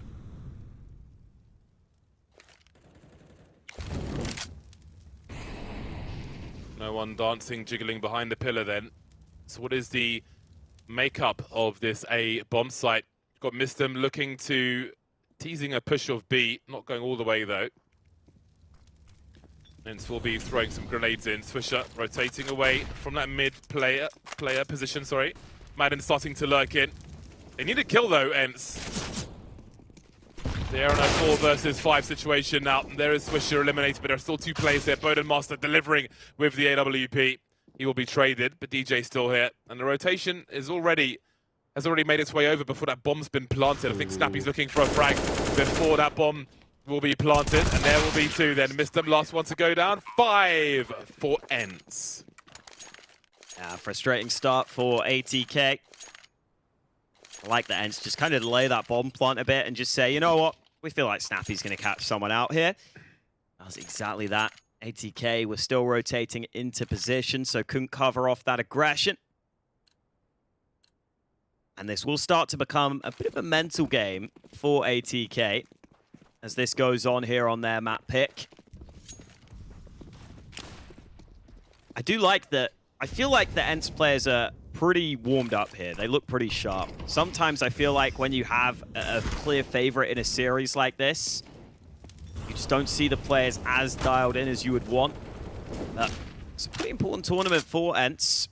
I: No one dancing, jiggling behind the pillar then. So what is the makeup of this A bomb site? Got Mistem looking to teasing a push of B, not going all the way though. ENCE will be throwing some grenades in. Swisher rotating away from that mid player position, sorry. Madden starting to lurk in. They need a kill though, ENCE. They're in a 4 versus 5 situation now. There is Swisher eliminated, but there are still 2 players there. Bodenmaster delivering with the AWP. He will be traded, but DJ's still here. And the rotation has already made its way over before that bomb's been planted. I think Snappy's looking for a frag before that bomb will be planted. And there will be 2 then. Missed them, last one to go down. 5 for ENCE.
J: Frustrating start for ATK. I like that ENCE just kind of delay that bomb plant a bit and just say, you know what? We feel like Snappy's going to catch someone out here. That was exactly that. ATK was still rotating into position, so couldn't cover off that aggression. And this will start to become a bit of a mental game for ATK as this goes on here on their map pick. I do like that. I feel like the ENCE players are pretty warmed up here. They look pretty sharp. Sometimes I feel like when you have a clear favorite in a series like this, you just don't see the players as dialed in as you would want. But it's a pretty important tournament for ENCE.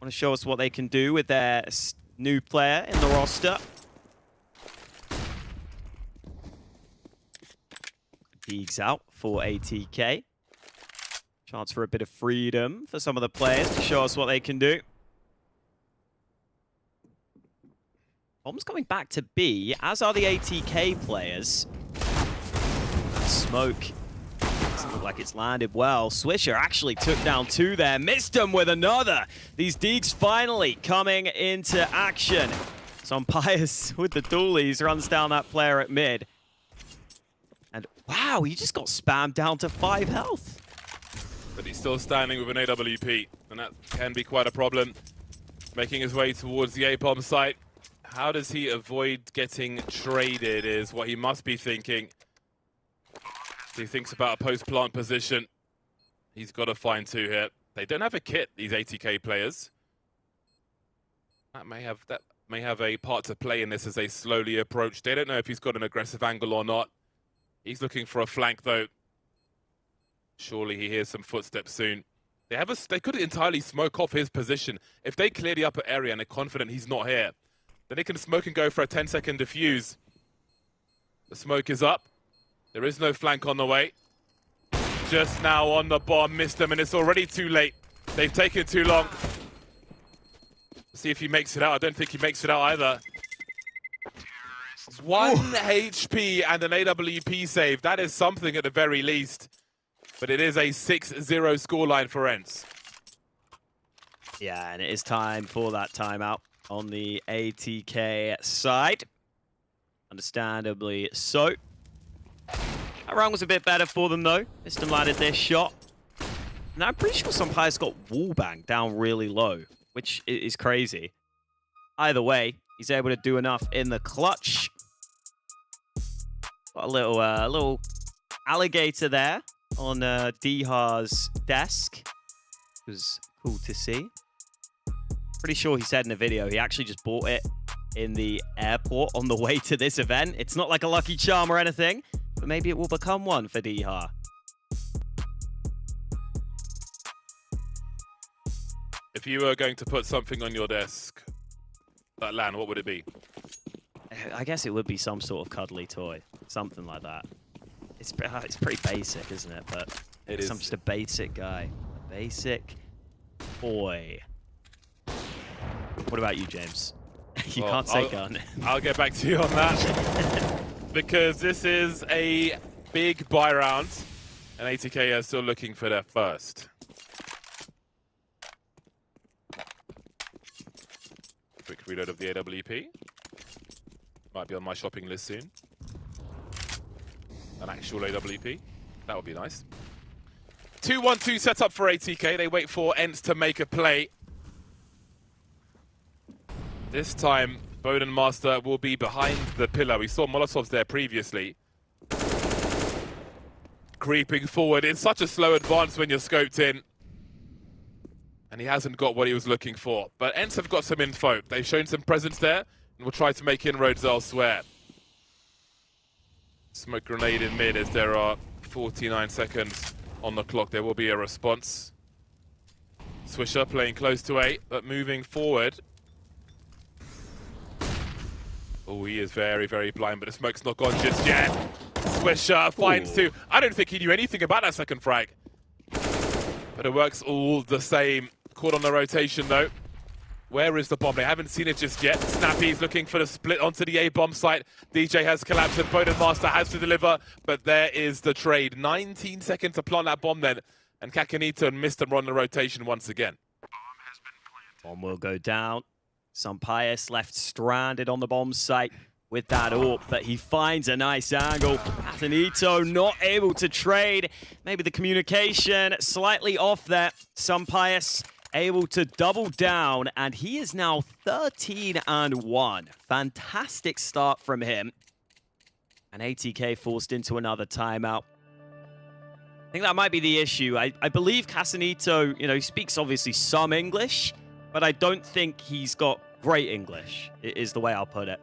J: Want to show us what they can do with their new player in the roster. Peeks out for ATK. Chance for a bit of freedom for some of the players to show us what they can do. Bomb's coming back to B, as are the ATK players. Smoke doesn't look like it's landed well. Swisher actually took down 2 there. Missed him with another. These Deeks finally coming into action. Pius with the dualies runs down that player at mid. And wow, he just got spammed down to 5 health.
I: But he's still standing with an AWP, and that can be quite a problem. Making his way towards the A-bomb site. How does he avoid getting traded is what he must be thinking. He thinks about a post-plant position. He's got to find 2 here. They don't have a kit, these ATK players. That may have a part to play in this as they slowly approach. They don't know if he's got an aggressive angle or not. He's looking for a flank though. Surely he hears some footsteps soon. They could entirely smoke off his position. If they clear the upper area and they're confident he's not here, then they can smoke and go for a 10-second defuse. The smoke is up. There is no flank on the way. Just now on the bomb, missed him, and it's already too late. They've taken too long. See if he makes it out. I don't think he makes it out either. 1 HP and an AWP save. That is something at the very least. But it is a 6-0 scoreline for ENCE.
J: Yeah, and it is time for that timeout on the ATK side. Understandably so. That round was a bit better for them, though. Mistum landed this shot. And I'm pretty sure Sampai's got wallbang down really low, which is crazy. Either way, he's able to do enough in the clutch. Got a little alligator there on Diha's desk. It was cool to see. Pretty sure he said in the video he actually just bought it in the airport on the way to this event. It's not like a lucky charm or anything, but maybe it will become one for Diha.
I: If you were going to put something on your desk, that LAN, what would it be?
J: I guess it would be some sort of cuddly toy. Something like that. It's pretty basic, isn't it? But
I: it is.
J: I'm just a basic guy. A basic boy. What about you, James? You can't say gun.
I: I'll get back to you on that. Because this is a big buy round. And ATK are still looking for their first. Quick reload of the AWP. Might be on my shopping list soon. An actual AWP. That would be nice. 2-1-2 set up for ATK. They wait for ENCE to make a play. This time, Bowden Master will be behind the pillar. We saw Molotovs there previously. Creeping forward. It's such a slow advance when you're scoped in. And he hasn't got what he was looking for. But ENCE have got some info. They've shown some presence there. And will try to make inroads elsewhere. Smoke grenade in mid as there are 49 seconds on the clock. There will be a response. Swisher playing close to 8, but moving forward. Oh, he is very, very blind, but the smoke's not gone just yet. Swisher finds 2. I don't think he knew anything about that second frag. But it works all the same. Caught on the rotation, though. Where is the bomb? They haven't seen it just yet. Snappy's looking for the split onto the A-bomb site. DJ has collapsed and Bowden Master has to deliver, but there is the trade. 19 seconds to plant that bomb then. And Kakanito and Mistum are on the rotation once again.
J: Bomb will go down. Sampaius left stranded on the bomb site with that AWP, but he finds a nice angle. Kakanito not able to trade. Maybe the communication slightly off there. Sampaius able to double down, and he is now 13-1. Fantastic start from him. And ATK forced into another timeout. I think that might be the issue. I believe Casanito, he speaks obviously some English, but I don't think he's got great English, is the way I'll put it.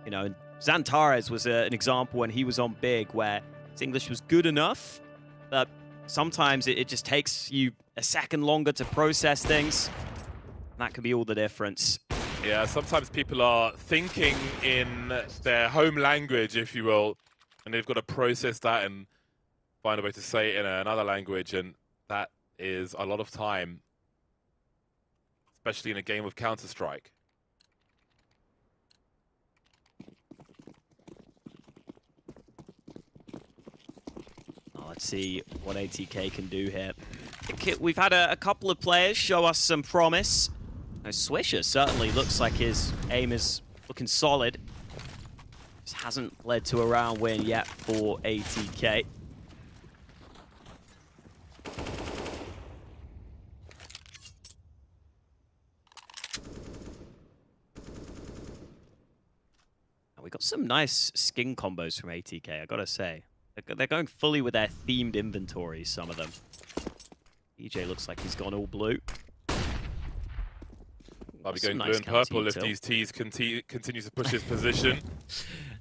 J: Xantares was an example when he was on Big, where his English was good enough, but sometimes it just takes you a second longer to process things. That could be all the difference.
I: Yeah, sometimes people are thinking in their home language, if you will, and they've got to process that and find a way to say it in another language, and that is a lot of time, especially in a game of Counter-Strike.
J: Let's see what ATK can do here. We've had a couple of players show us some promise. Swisher certainly looks like his aim is looking solid. Just hasn't led to a round win yet for ATK. And we got some nice skin combos from ATK, I gotta say. They're going fully with their themed inventory, some of them. DJ looks like he's gone all blue.
I: I'll be going blue and purple if these T's continue to push his position.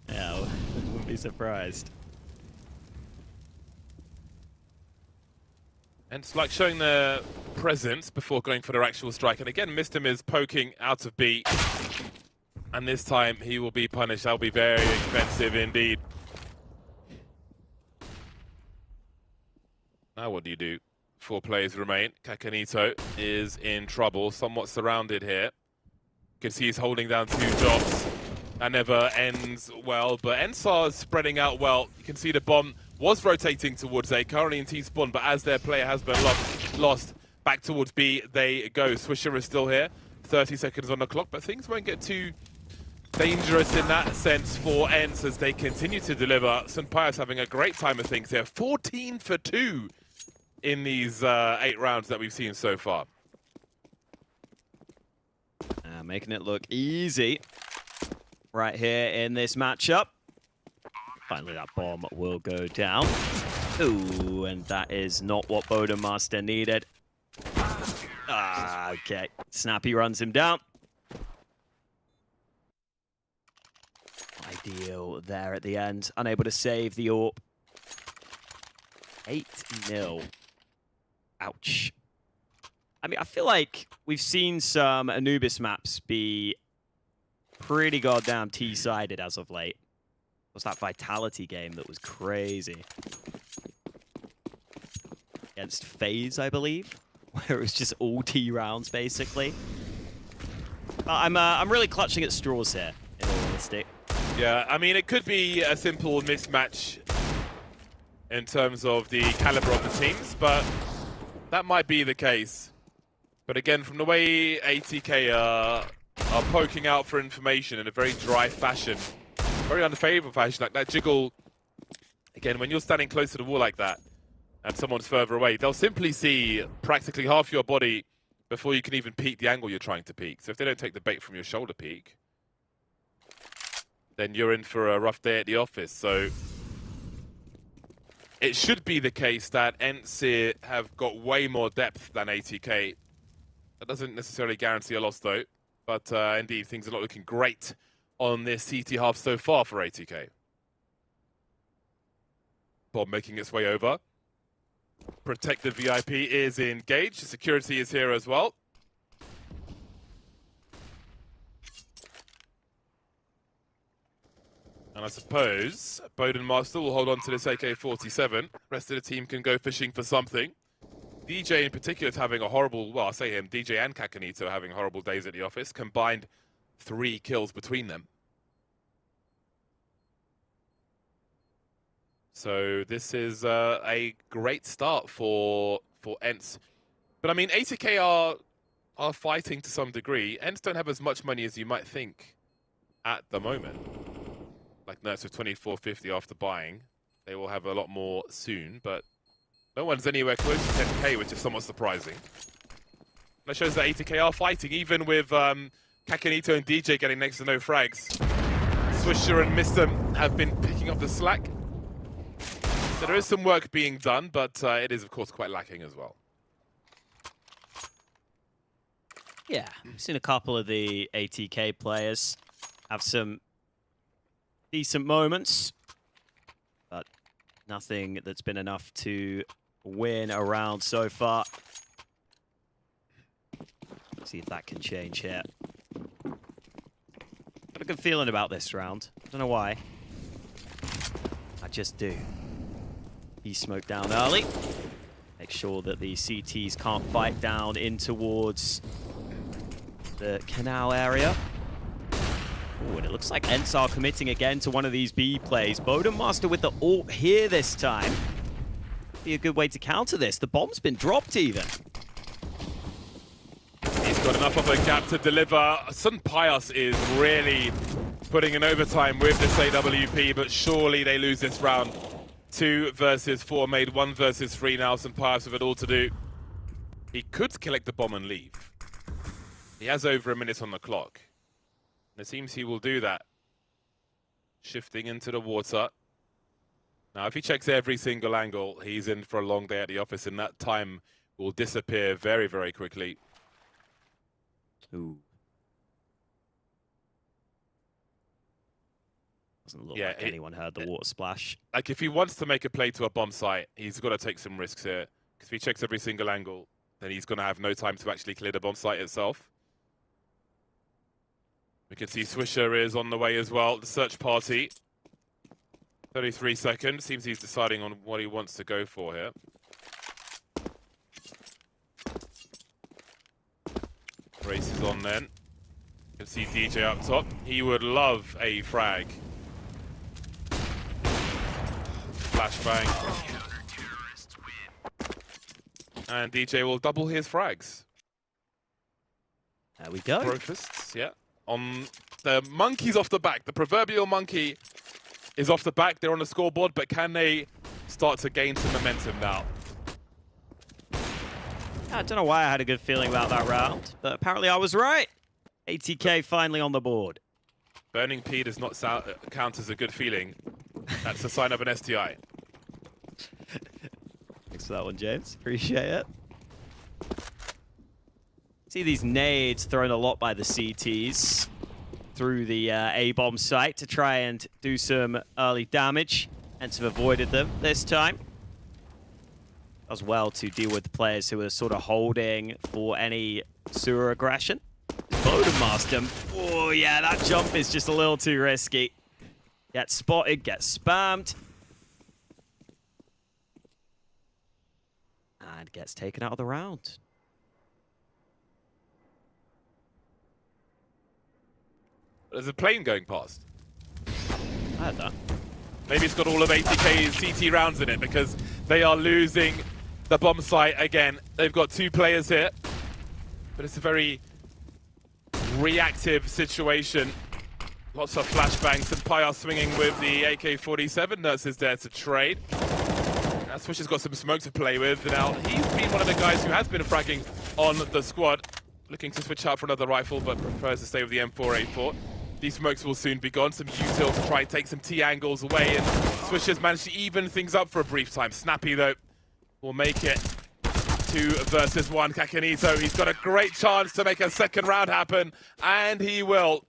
J: Yeah, I wouldn't be surprised.
I: And it's like showing their presence before going for their actual strike. And again, Mistum is poking out of B. And this time he will be punished. That'll be very expensive indeed. Now what do you do? 4 players remain. Kakanito is in trouble, somewhat surrounded here. You can see he's holding down 2 jobs. That never ends well, but ENCE is spreading out well. You can see the bomb was rotating towards A, currently in T-spawn, but as their player has been lost, back towards B they go. Swisher is still here. 30 seconds on the clock, but things won't get too dangerous in that sense for ENCE as they continue to deliver. St. Pius having a great time of things here. 14 for 2 in these 8 rounds that we've seen so far.
J: Making it look easy right here in this matchup. Finally, that bomb will go down. Ooh, and that is not what Bodenmaster needed. Okay, Snappy runs him down. Ideal there at the end. Unable to save the AWP. 8-0. Ouch. I mean, I feel like we've seen some Anubis maps be pretty goddamn T-sided as of late. It was that Vitality game that was crazy. Against FaZe, I believe, where it was just all T rounds, basically. I'm really clutching at straws here, in all honesty.
I: Yeah, I mean, it could be a simple mismatch in terms of the caliber of the teams, but that might be the case. But again, from the way ATK are poking out for information in a very dry fashion, very unfavorable fashion, like that jiggle. Again, when you're standing close to the wall like that and someone's further away, they'll simply see practically half your body before you can even peek the angle you're trying to peek. So if they don't take the bait from your shoulder peek, then you're in for a rough day at the office. So it should be the case that ENCE have got way more depth than ATK. That doesn't necessarily guarantee a loss, though. But indeed, things are not looking great on this CT half so far for ATK. Bomb making its way over. Protected VIP is engaged. Security is here as well. And I suppose Bodenmaster will hold on to this AK-47. Rest of the team can go fishing for something. DJ in particular is having a horrible, well, I say him, DJ and Kakanito are having horrible days at the office. Combined 3 kills between them. So this is a great start for ENCE. But I mean, ATK are fighting to some degree. ENCE don't have as much money as you might think at the moment. Like Nerds with 24.50 after buying. They will have a lot more soon, but no one's anywhere close to 10k, which is somewhat surprising. That shows that ATK are fighting, even with Kakanito and DJ getting next to no frags. Swisher and Mister have been picking up the slack. So there is some work being done, but it is, of course, quite lacking as well.
J: Yeah, we've seen a couple of the ATK players have some decent moments, but nothing that's been enough to win a round so far. Let's see if that can change here. Got a good feeling about this round. I don't know why. I just do. He's smoked down early. Make sure that the CTs can't fight down in towards the canal area. Oh, and it looks like ENCE are committing again to one of these B plays. Bodenmaster with the AWP here this time. Be a good way to counter this. The bomb's been dropped even.
I: He's got enough of a gap to deliver. St. Pius is really putting in overtime with this AWP, but surely they lose this round. 2 versus 4 made, 1 versus 3 now. St. Pius with it all to do. He could collect the bomb and leave. He has over a minute on the clock. And it seems he will do that. Shifting into the water. Now, if he checks every single angle, he's in for a long day at the office, and that time will disappear very, very quickly.
J: Ooh. Doesn't look like anyone heard the water splash.
I: Like, if he wants to make a play to a bomb site, he's got to take some risks here. Because if he checks every single angle, then he's going to have no time to actually clear the bomb site itself. We can see Swisher is on the way as well. The search party. 33 seconds. Seems he's deciding on what he wants to go for here. Race is on then. You can see DJ up top. He would love a frag. Flashbang. And DJ will double his frags.
J: There we go.
I: Brofists, yeah. On The monkey's off the back. The proverbial monkey is off the back. They're on the scoreboard, but can they start to gain some momentum now?
J: I don't know why I had a good feeling about that round, but apparently I was right. ATK finally on the board.
I: Burning P does not count as a good feeling. That's a sign of an STI.
J: Thanks for that one, James. Appreciate it. See these nades thrown a lot by the CTs through the A-bomb site to try and do some early damage. ENCE have avoided them this time. As well to deal with the players who are sort of holding for any sewer aggression. Bodenmaster. Oh yeah, that jump is just a little too risky. Gets spotted, gets spammed. And gets taken out of the round.
I: There's a plane going past.
J: I heard that.
I: Maybe it's got all of ATK's CT rounds in it because they are losing the bomb site again. They've got 2 players here, but it's a very reactive situation. Lots of flashbangs and Pyre swinging with the AK-47. Nurse is there to trade. Swish has got some smoke to play with. Now, he's been one of the guys who has been fragging on the squad. Looking to switch out for another rifle, but prefers to stay with the M4A4. These smokes will soon be gone. Some util to try and take some T angles away, and Swish has managed to even things up for a brief time. Snappy, though, will make it 2 versus 1. Kakanito, he's got a great chance to make a second round happen, and he will.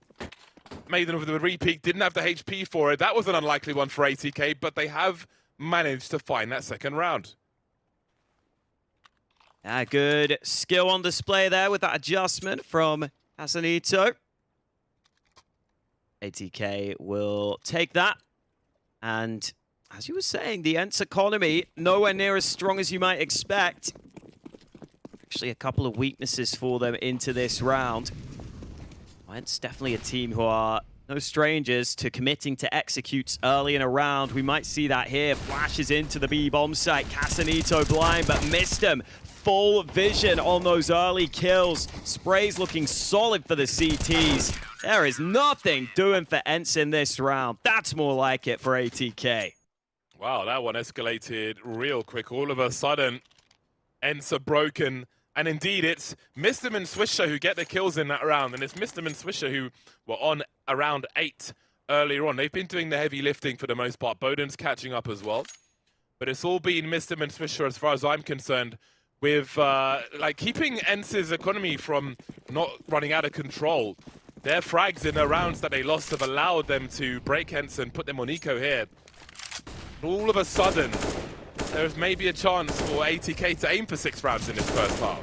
I: Maiden with the repeat didn't have the HP for it. That was an unlikely one for ATK, but they have managed to find that second round.
J: Good skill on display there with that adjustment from Kakanito. ATK will take that. And as you were saying, the ENCE economy nowhere near as strong as you might expect. Actually, a couple of weaknesses for them into this round. ENCE definitely a team who are no strangers to committing to executes early in a round. We might see that here. Flashes into the B-bomb site. Kakanito blind, but missed him. Full vision on those early kills. Spray's looking solid for the CTs. There is nothing doing for ENCE in this round. That's more like it for ATK.
I: Wow, that one escalated real quick. All of a sudden, ENCE are broken. And indeed, it's Mistim and Swisher who get the kills in that round. And it's Mistim and Swisher who were on around 8 earlier on. They've been doing the heavy lifting for the most part. Boden's catching up as well. But it's all been Mistim and Swisher as far as I'm concerned, with like keeping ENCE's economy from not running out of control. Their frags in the rounds that they lost have allowed them to break ENCE and put them on eco here. But all of a sudden, there's maybe a chance for ATK to aim for 6 rounds in this first half.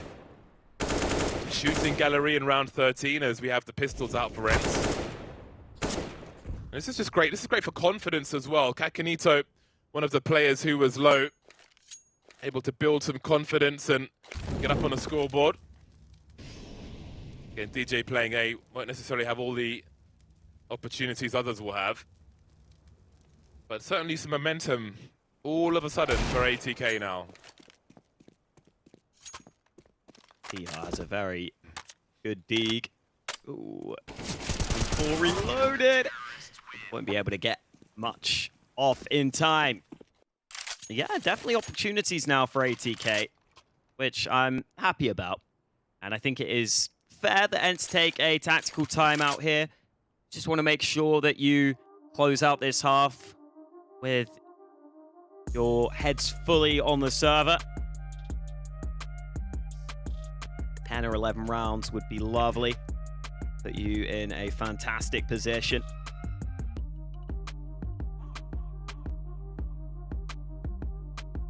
I: Shooting gallery in round 13 as we have the pistols out for ENCE. This is just great. This is great for confidence as well. Kakanito, one of the players who was low, able to build some confidence and get up on the scoreboard. Again, DJ playing A won't necessarily have all the opportunities others will have. But certainly some momentum all of a sudden for ATK now.
J: He has a very good dig. Ooh. Full reloaded. Won't be able to get much off in time. Yeah, definitely opportunities now for ATK, which I'm happy about. And I think it is fair that ENCE take a tactical timeout here. Just want to make sure that you close out this half with your heads fully on the server. 10 or 11 rounds would be lovely. Put you in a fantastic position.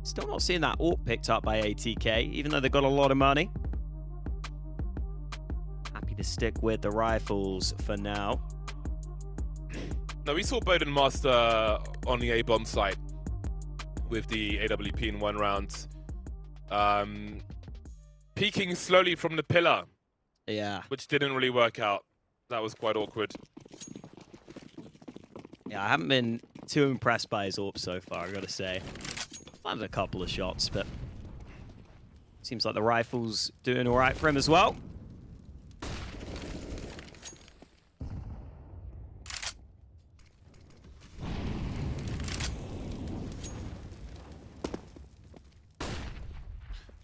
J: Still not seeing that AWP picked up by ATK, even though they've got a lot of money. Happy to stick with the rifles for now.
I: No, we saw Bodenmaster on the A-bomb site with the AWP in 1 round. Peeking slowly from the pillar.
J: Yeah.
I: Which didn't really work out. That was quite awkward.
J: Yeah, I haven't been too impressed by his AWP so far, I've got to say. Landed a couple of shots, but seems like the rifle's doing all right for him as well.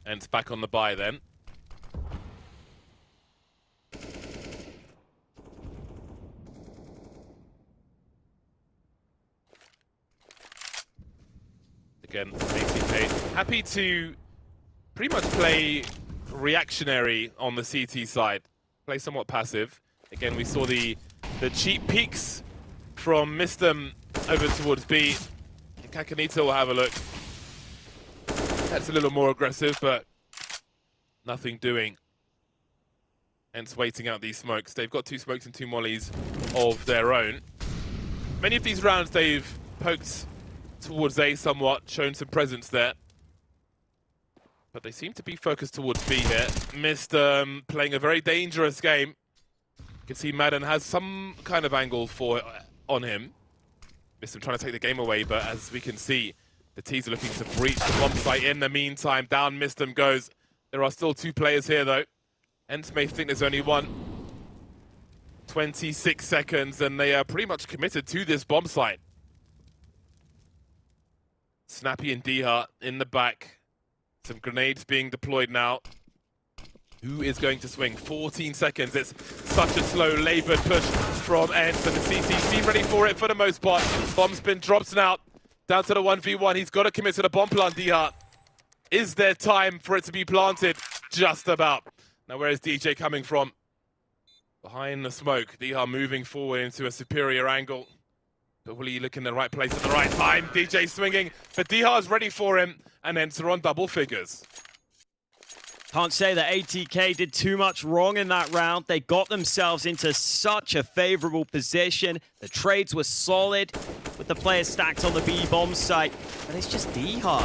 I: And it's back on the buy then. Again, ATK happy to pretty much play reactionary on the CT side. Play somewhat passive. Again, we saw the cheap peeks from Mistem over towards B. Kakanita will have a look. That's a little more aggressive, but nothing doing. Hence waiting out these smokes. They've got 2 smokes and 2 mollies of their own. Many of these rounds they've poked towards A somewhat, shown some presence there. But they seem to be focused towards B here. Mistem playing a very dangerous game. You can see Madden has some kind of angle on him. Mistem trying to take the game away, but as we can see, the T's are looking to breach the bomb site in the meantime. Down Mistem goes. There are still 2 players here though. ENCE may think there's only one. 26 seconds and they are pretty much committed to this bomb site. Snappy and Diha in the back. Some grenades being deployed now. Who is going to swing? 14 seconds. It's such a slow, laboured push from ENCE, and the CT seem ready for it for the most part. Bomb spin drops now. Down to the 1v1. He's got to commit to the bomb plant, Diha. Is there time for it to be planted? Just about. Now, where is DJ coming from? Behind the smoke. Diha moving forward into a superior angle. But will he look in the right place at the right time? DJ swinging, but Diha's ready for him, and ENCE are on double figures.
J: Can't say that ATK did too much wrong in that round. They got themselves into such a favorable position. The trades were solid with the players stacked on the B bomb site. But it's just Diha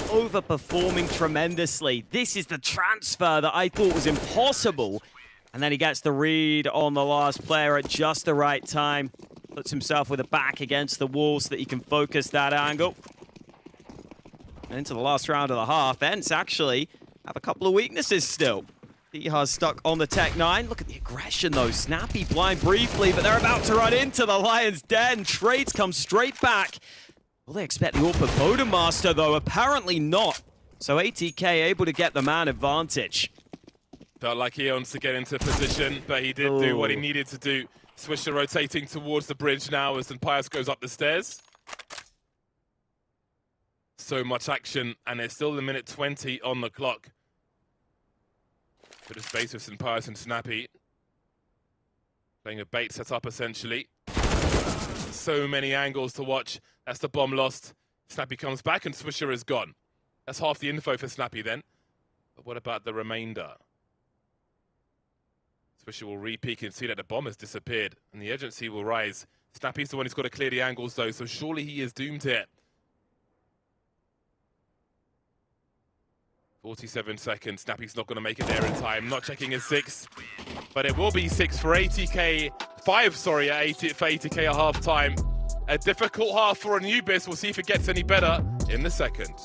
J: overperforming tremendously. This is the transfer that I thought was impossible. And then he gets the read on the last player at just the right time. Puts himself with a back against the wall so that he can focus that angle. And into the last round of the half, ENCE actually have a couple of weaknesses still. Diha's stuck on the Tech 9. Look at the aggression though. Snappy blind briefly, but they're about to run into the Lion's Den. Trades come straight back. Will they expect the AWP Bodemaster though? Apparently not. So ATK able to get the man advantage.
I: Felt like he wants to get into position, but he did do what he needed to do. Swisher rotating towards the bridge now as Pius goes up the stairs. So much action, and it's still the minute 20 on the clock. Bit of space with St. Pius and Snappy. Playing a bait setup, essentially. So many angles to watch. That's the bomb lost. Snappy comes back, and Swisher is gone. That's half the info for Snappy then. But what about the remainder? Swisher will re-peek and see that the bomb has disappeared, and the urgency will rise. Snappy's the one who's got to clear the angles, though, so surely he is doomed here. 47 seconds. Snappy's not going to make it there in time. Not checking his 6, but it will be 6 for ATK. 5, sorry, for ATK at half-time. A difficult half for Anubis. We'll see if it gets any better in the second.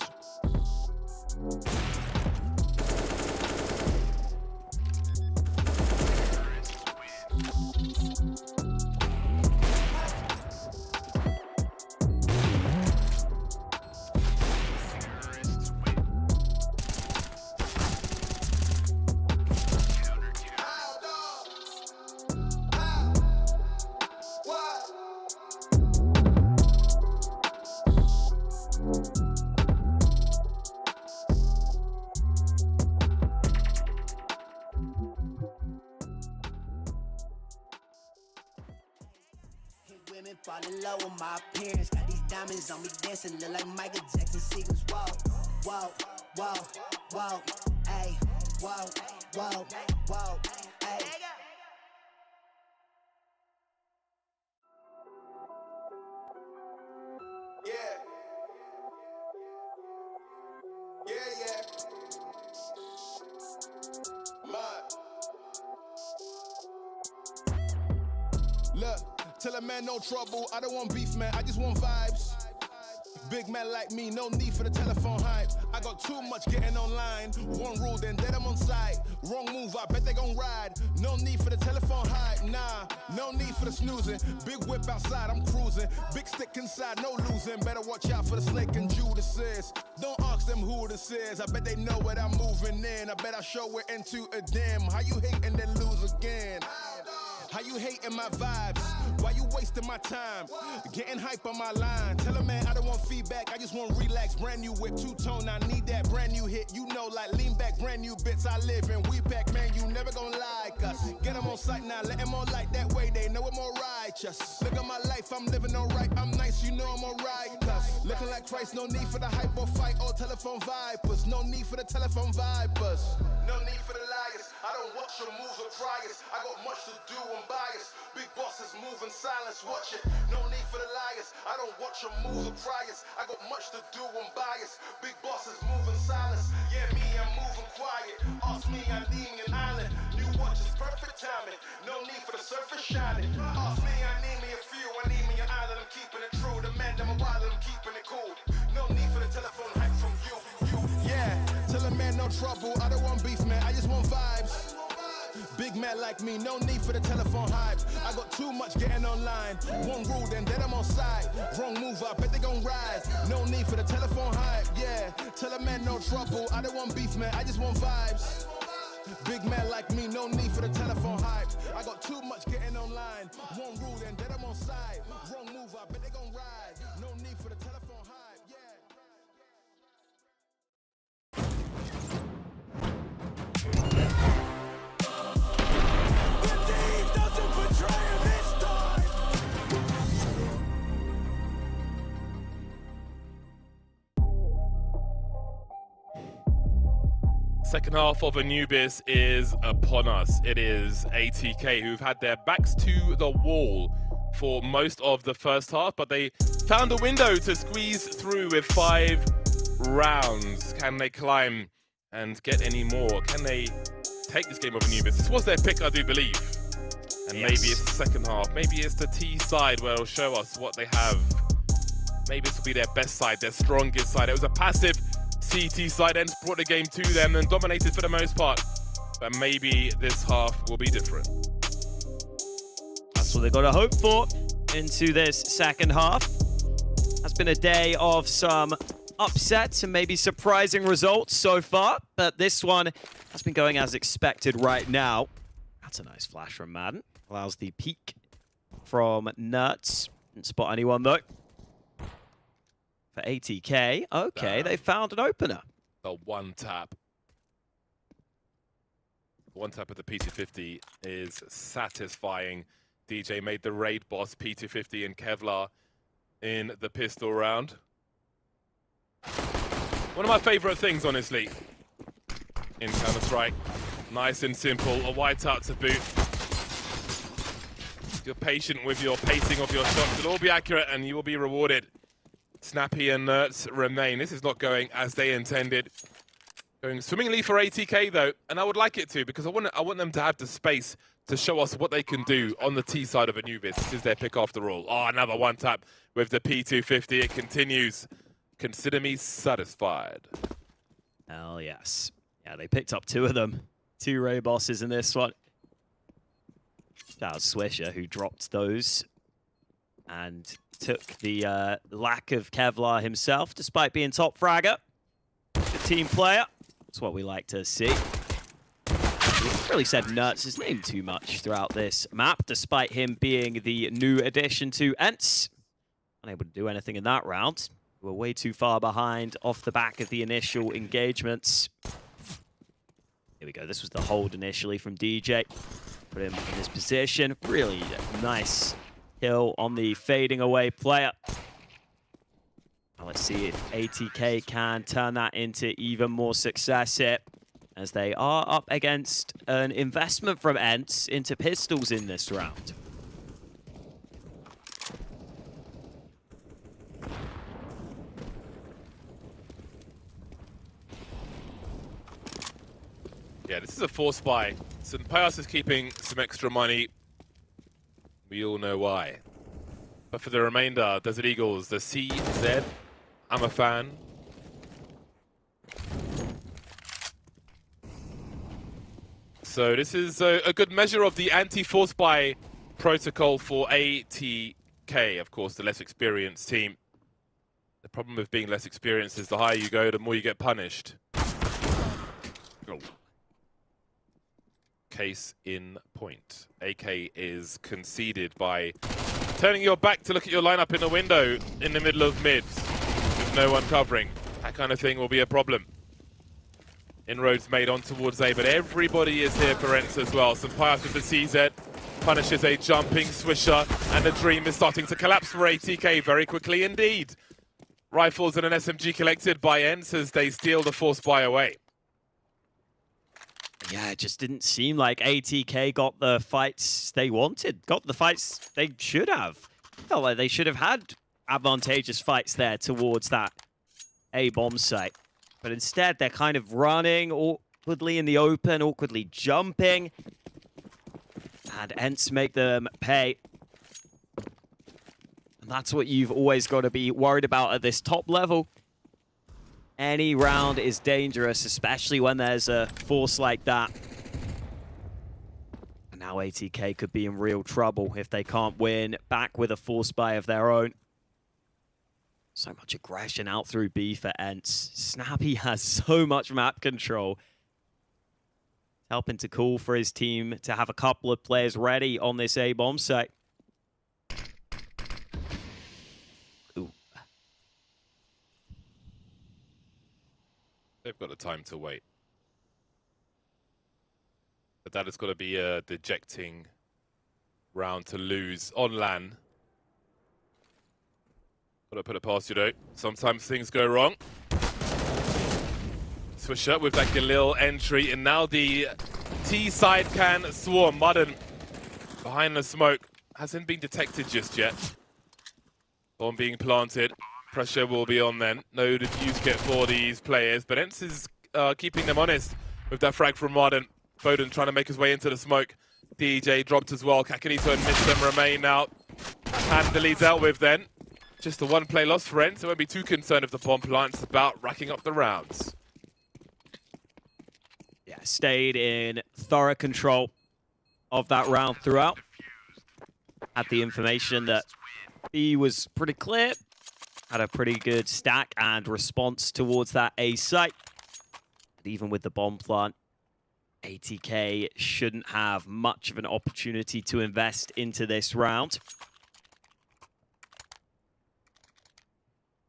D: Falling low on my appearance. Got these diamonds on me dancing, look like Michael Jackson sequence. Whoa, whoa, whoa, whoa, ayy, whoa, whoa, whoa, ayy.
Y: Look, tell a man no trouble, I don't want beef, man, I just want vibes. Big man like me, no need for the telephone hype. I got too much getting online. One rule, then dead I'm on side. Wrong move, I bet they gon' ride. No need for the telephone hype, nah. No need for the snoozing. Big whip outside, I'm cruising. Big stick inside, no losing. Better watch out for the snake and Judas. Don't ask them who
F: who this is. I bet they know what I'm moving in. I bet I show it into a dim. How you hate and then lose again? How you hating my vibes? Why you wasting my time? Getting hype on my line. Tell a man I don't want feedback, I just want relax. Brand new whip, two-tone, I need that brand new hit. You know, like lean back, brand new bits I live in. We back, man, you never gonna like us. Get them on sight now, let them on like that way. They know I'm more righteous. Look at my life, I'm living alright. I'm nice, you know I'm alright. Cause looking like Christ, no need for the hype or fight or telephone vipers. No need for the telephone vipers. No need for the liars. I don't watch your moves or priors. I got much to do, I'm biased. Big bosses move in silence, watch it. No need for the liars. I don't watch your moves or priors. I got much to do, I'm biased. Big bosses move in silence. Yeah, me, I'm moving quiet. Ask me, I need me an island. New watches, perfect timing. No need for the surface shining. Ask me, I need me a few. I need me an island, I'm keeping it true. The man, I'm a wild, I'm keeping it cool. No need for the telephone hype from you. Yeah, tell a man no trouble. I don't want beef, man. I just want vibes. Big man like me, no need for the telephone hype. I got too much getting online. One rule, then I'm on side. Wrong move, I bet they gon' ride. No need for the telephone hype, yeah. Tell a man no trouble. I don't want beef, man. I just want vibes. Big man like me, no need for the telephone hype. I got too much getting online. One rule, then I'm on side. Wrong move, I bet they gon' ride. No need for the telephone hype, yeah.
I: Second half of Anubis is upon us. It is ATK who've had their backs to the wall for most of the first half, but they found a window to squeeze through with 5 rounds. Can they climb and get any more? Can they take this game of Anubis? This was their pick, I do believe. And maybe it's the second half. Maybe it's the T side where it'll show us what they have. Maybe this will be their best side, their strongest side. It was a passive CT side, ENCE brought the game to them and dominated for the most part. But maybe this half will be different.
J: That's what they've got to hope for into this second half. Has been a day of some upsets and maybe surprising results so far, but this one has been going as expected right now. That's a nice flash from Madden. Allows the peek from Nuts. Didn't spot anyone though. For ATK, okay, they found an opener.
I: The one tap. One tap of the P250 is satisfying. DJ made the raid boss P250 and Kevlar in the pistol round. One of my favorite things, honestly, in Counter-Strike. Nice and simple, a whiteout to boot. If you're patient with your pacing of your shots, it'll all be accurate and you will be rewarded. Snappy and Nerds remain. This is not going as they intended. Going swimmingly for ATK though, and I would like it to because I want them to have the space to show us what they can do on the T side of Anubis. This is their pick after all. Oh, another one tap with the P250. It continues. Consider me satisfied.
J: Hell yes. Yeah, they picked up 2 of them. 2 raid bosses in this one. That was Swisher who dropped those and took the lack of Kevlar himself, despite being top fragger. The team player. That's what we like to see. He really said Nuts his name too much throughout this map, despite him being the new addition to ENCE. Unable to do anything in that round. We were way too far behind off the back of the initial engagements. Here we go. This was the hold initially from DJ. Put him in this position. Really nice kill on the fading away player. Now let's see if ATK can turn that into even more success here, as they are up against an investment from ENCE into pistols in this round.
I: Yeah, this is a force buy. St. Pius is keeping some extra money. We all know why. But for the remainder, Desert Eagles, the CZ, I'm a fan. So this is a good measure of the anti-force buy protocol for ATK, of course, the less experienced team. The problem with being less experienced is the higher you go, the more you get punished. Oh. Case in point. AK is conceded by turning your back to look at your lineup in the window in the middle of mids with no one covering. That kind of thing will be a problem. Inroads made on towards A, but everybody is here for ENCE as well. Some pass with the CZ punishes a jumping swisher, and the dream is starting to collapse for ATK very quickly indeed. Rifles and an SMG collected by ENCE as they steal the force buy away.
J: Yeah, it just didn't seem like ATK got the fights they wanted, got the fights they should have. Felt like they should have had advantageous fights there towards that A bomb site. But instead, they're kind of running awkwardly in the open, awkwardly jumping. And ENCE make them pay. And that's what you've always got to be worried about at this top level. Any round is dangerous, especially when there's a force like that. And now ATK could be in real trouble if they can't win back with a force buy of their own. So much aggression out through B for ENCE. Snappy has so much map control. Helping to call for his team to have a couple of players ready on this A bomb site. Ooh.
I: They've got the time to wait. But that has got to be a dejecting round to lose on LAN. Gotta put it past you though. Sometimes things go wrong. Swisher with that Galil entry, and now the T side can swarm. Mudden behind the smoke. Hasn't been detected just yet. Bomb being planted. Pressure will be on then. No defuse kit for these players, but ENCE is keeping them honest with that frag from Mudden. Foden trying to make his way into the smoke. DJ dropped as well. Kakanito and Mistem remain out. Handily dealt with then. Just a one play loss for ENCE, so won't be too concerned if the bomb plant's about racking up the rounds.
J: Yeah, stayed in thorough control of that round throughout. Had the information that B was pretty clear. Had a pretty good stack and response towards that A site. And even with the bomb plant, ATK shouldn't have much of an opportunity to invest into this round.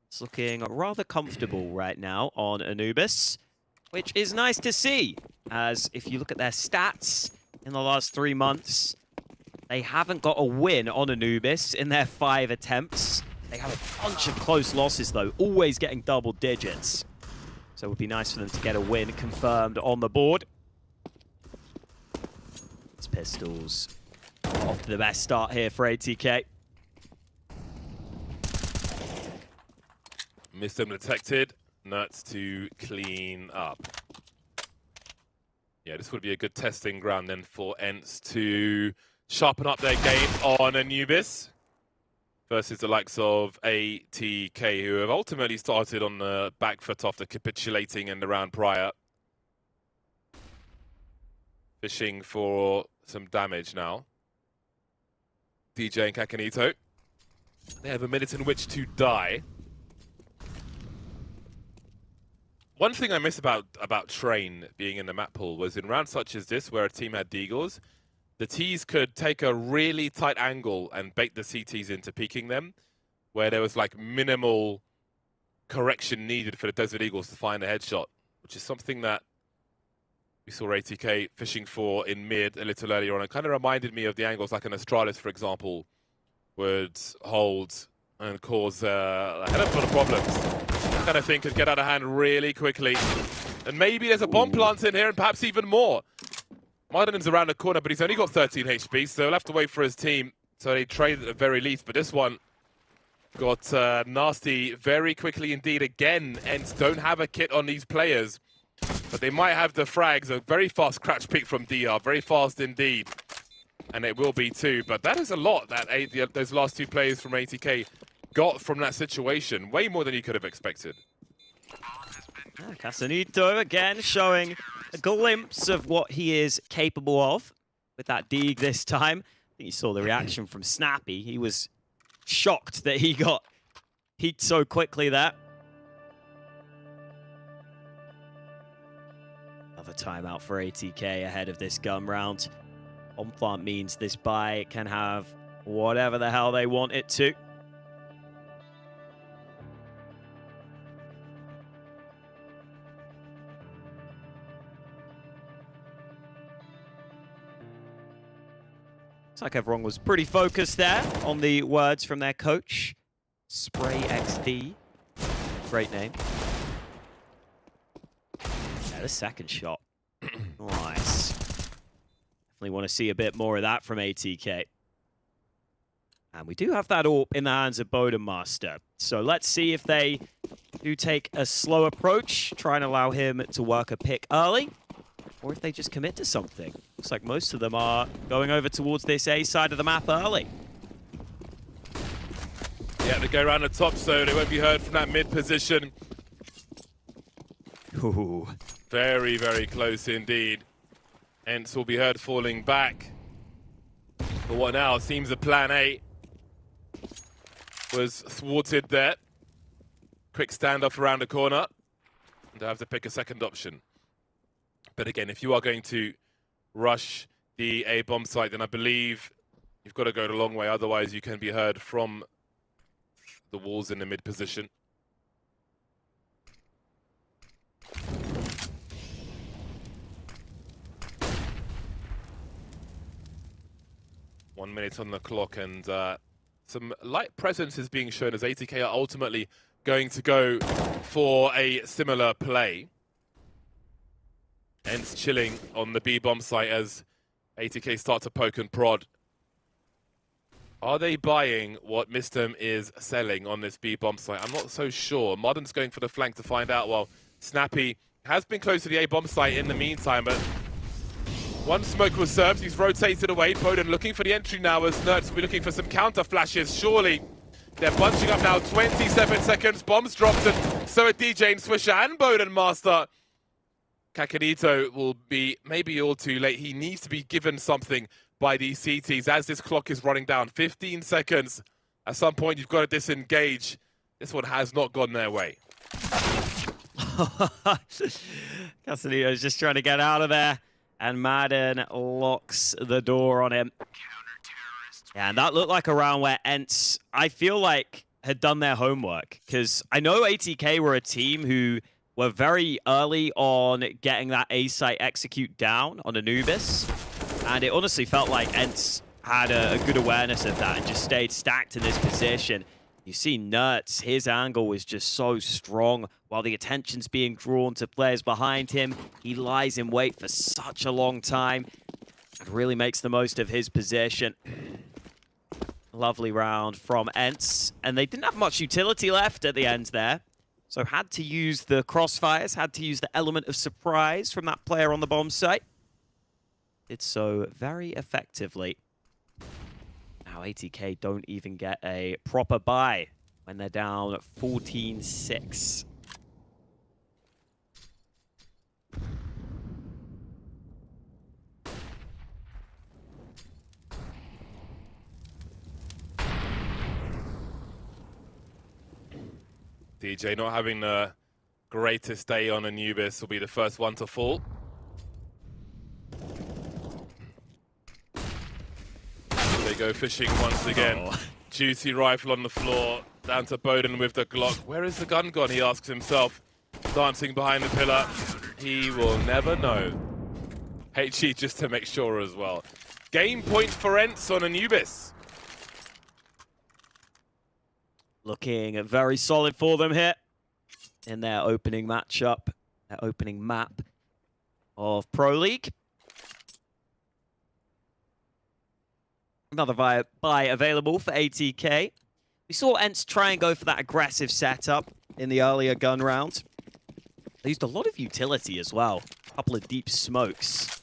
J: It's looking rather comfortable right now on Anubis, which is nice to see, as if you look at their stats in the last 3 months, they haven't got a win on Anubis in their 5 attempts. They have a bunch of close losses though, always getting double digits. So it would be nice for them to get a win confirmed on the board. It's Pistols off to the best start here for ATK.
I: Missed them detected. Nuts to clean up. Yeah, this would be a good testing ground then for ENCE to sharpen up their game on Anubis versus the likes of ATK, who have ultimately started on the back foot after capitulating in the round prior. Fishing for some damage now. DJ and Kakanito. They have a minute in which to die. One thing I miss about Train being in the map pool was in rounds such as this, where a team had Deagles, the Ts could take a really tight angle and bait the CTs into peeking them, where there was like minimal correction needed for the Desert Eagles to find a headshot, which is something that we saw ATK fishing for in mid a little earlier on. It kind of reminded me of the angles like an Astralis, for example, would hold and cause a hell of a lot of problems. That kind of thing could get out of hand really quickly. And maybe there's a bomb plant in here and perhaps even more. Martin's around the corner, but he's only got 13 HP, so he'll have to wait for his team. So they trade at the very least, but this one got nasty very quickly indeed. Again, ENCE don't have a kit on these players, but they might have the frags. A very fast crouch peek from DR, very fast indeed. And it will be too, but that is a lot that those last 2 players from ATK got from that situation. Way more than you could have expected.
J: Casanito again showing a glimpse of what he is capable of with that Deeg this time. I think you saw the reaction from Snappy. He was shocked that he got peaked so quickly there. Another timeout for ATK ahead of this gun round. On plant means this buy can have whatever the hell they want it to. Looks like everyone was pretty focused there on the words from their coach. Spray XD. Great name. Yeah, the second shot. Nice. Definitely want to see a bit more of that from ATK. And we do have that AWP in the hands of Bodenmaster. So let's see if they do take a slow approach, try and allow him to work a pick early, or if they just commit to something. Looks like most of them are going over towards this A side of the map early.
I: Yeah, they go around the top, so they won't be heard from that mid position.
J: Ooh.
I: Very, very close indeed. ENCE will be heard falling back. But what now? Seems the plan A was thwarted there. Quick standoff around the corner. And they have to pick a second option. But again, if you are going to rush the A bomb site, then I believe you've got to go the long way. Otherwise, you can be heard from the walls in the mid position. One minute on the clock, and some light presence is being shown as ATK are ultimately going to go for a similar play. ENCE chilling on the B bomb site as ATK start to poke and prod. Are they buying what Mistem is selling on this B bomb site? I'm not so sure. Modern's going for the flank to find out, while Snappy has been close to the A bomb site in the meantime, but one smoke was served. He's rotated away. Boden looking for the entry now as Nerds will be looking for some counter flashes. Surely they're bunching up now. 27 seconds. Bombs dropped, and so are DJ and Swisher and Bodenmaster. Kakanito will be maybe all too late. He needs to be given something by these CTs as this clock is running down. 15 seconds. At some point, you've got to disengage. This one has not gone their way.
J: Casanito's just trying to get out of there, and Madden locks the door on him. Yeah, and that looked like a round where ENCE, I feel like, had done their homework, because I know ATK were a team who were very early on getting that A site execute down on Anubis, and it honestly felt like ENCE had a good awareness of that and just stayed stacked in this position. You see Nerds, his angle was just so strong while the attention's being drawn to players behind him. He lies in wait for such a long time and really makes the most of his position. Lovely round from ENCE, and they didn't have much utility left at the end there, so had to use the crossfires, had to use the element of surprise from that player on the bomb site. Did so very effectively. Now ATK don't even get a proper buy when they're down 14-6.
I: DJ not having the greatest day on Anubis will be the first one to fall. They go fishing once again.
J: Oh.
I: Juicy rifle on the floor. Down to Boden with the Glock. Where is the gun gone, he asks himself. Dancing behind the pillar. He will never know. HE just to make sure as well. Game point for ENCE on Anubis.
J: Looking very solid for them here in their opening matchup, their opening map of Pro League. Another buy available for ATK. We saw ENCE try and go for that aggressive setup in the earlier gun round. They used a lot of utility as well. A couple of deep smokes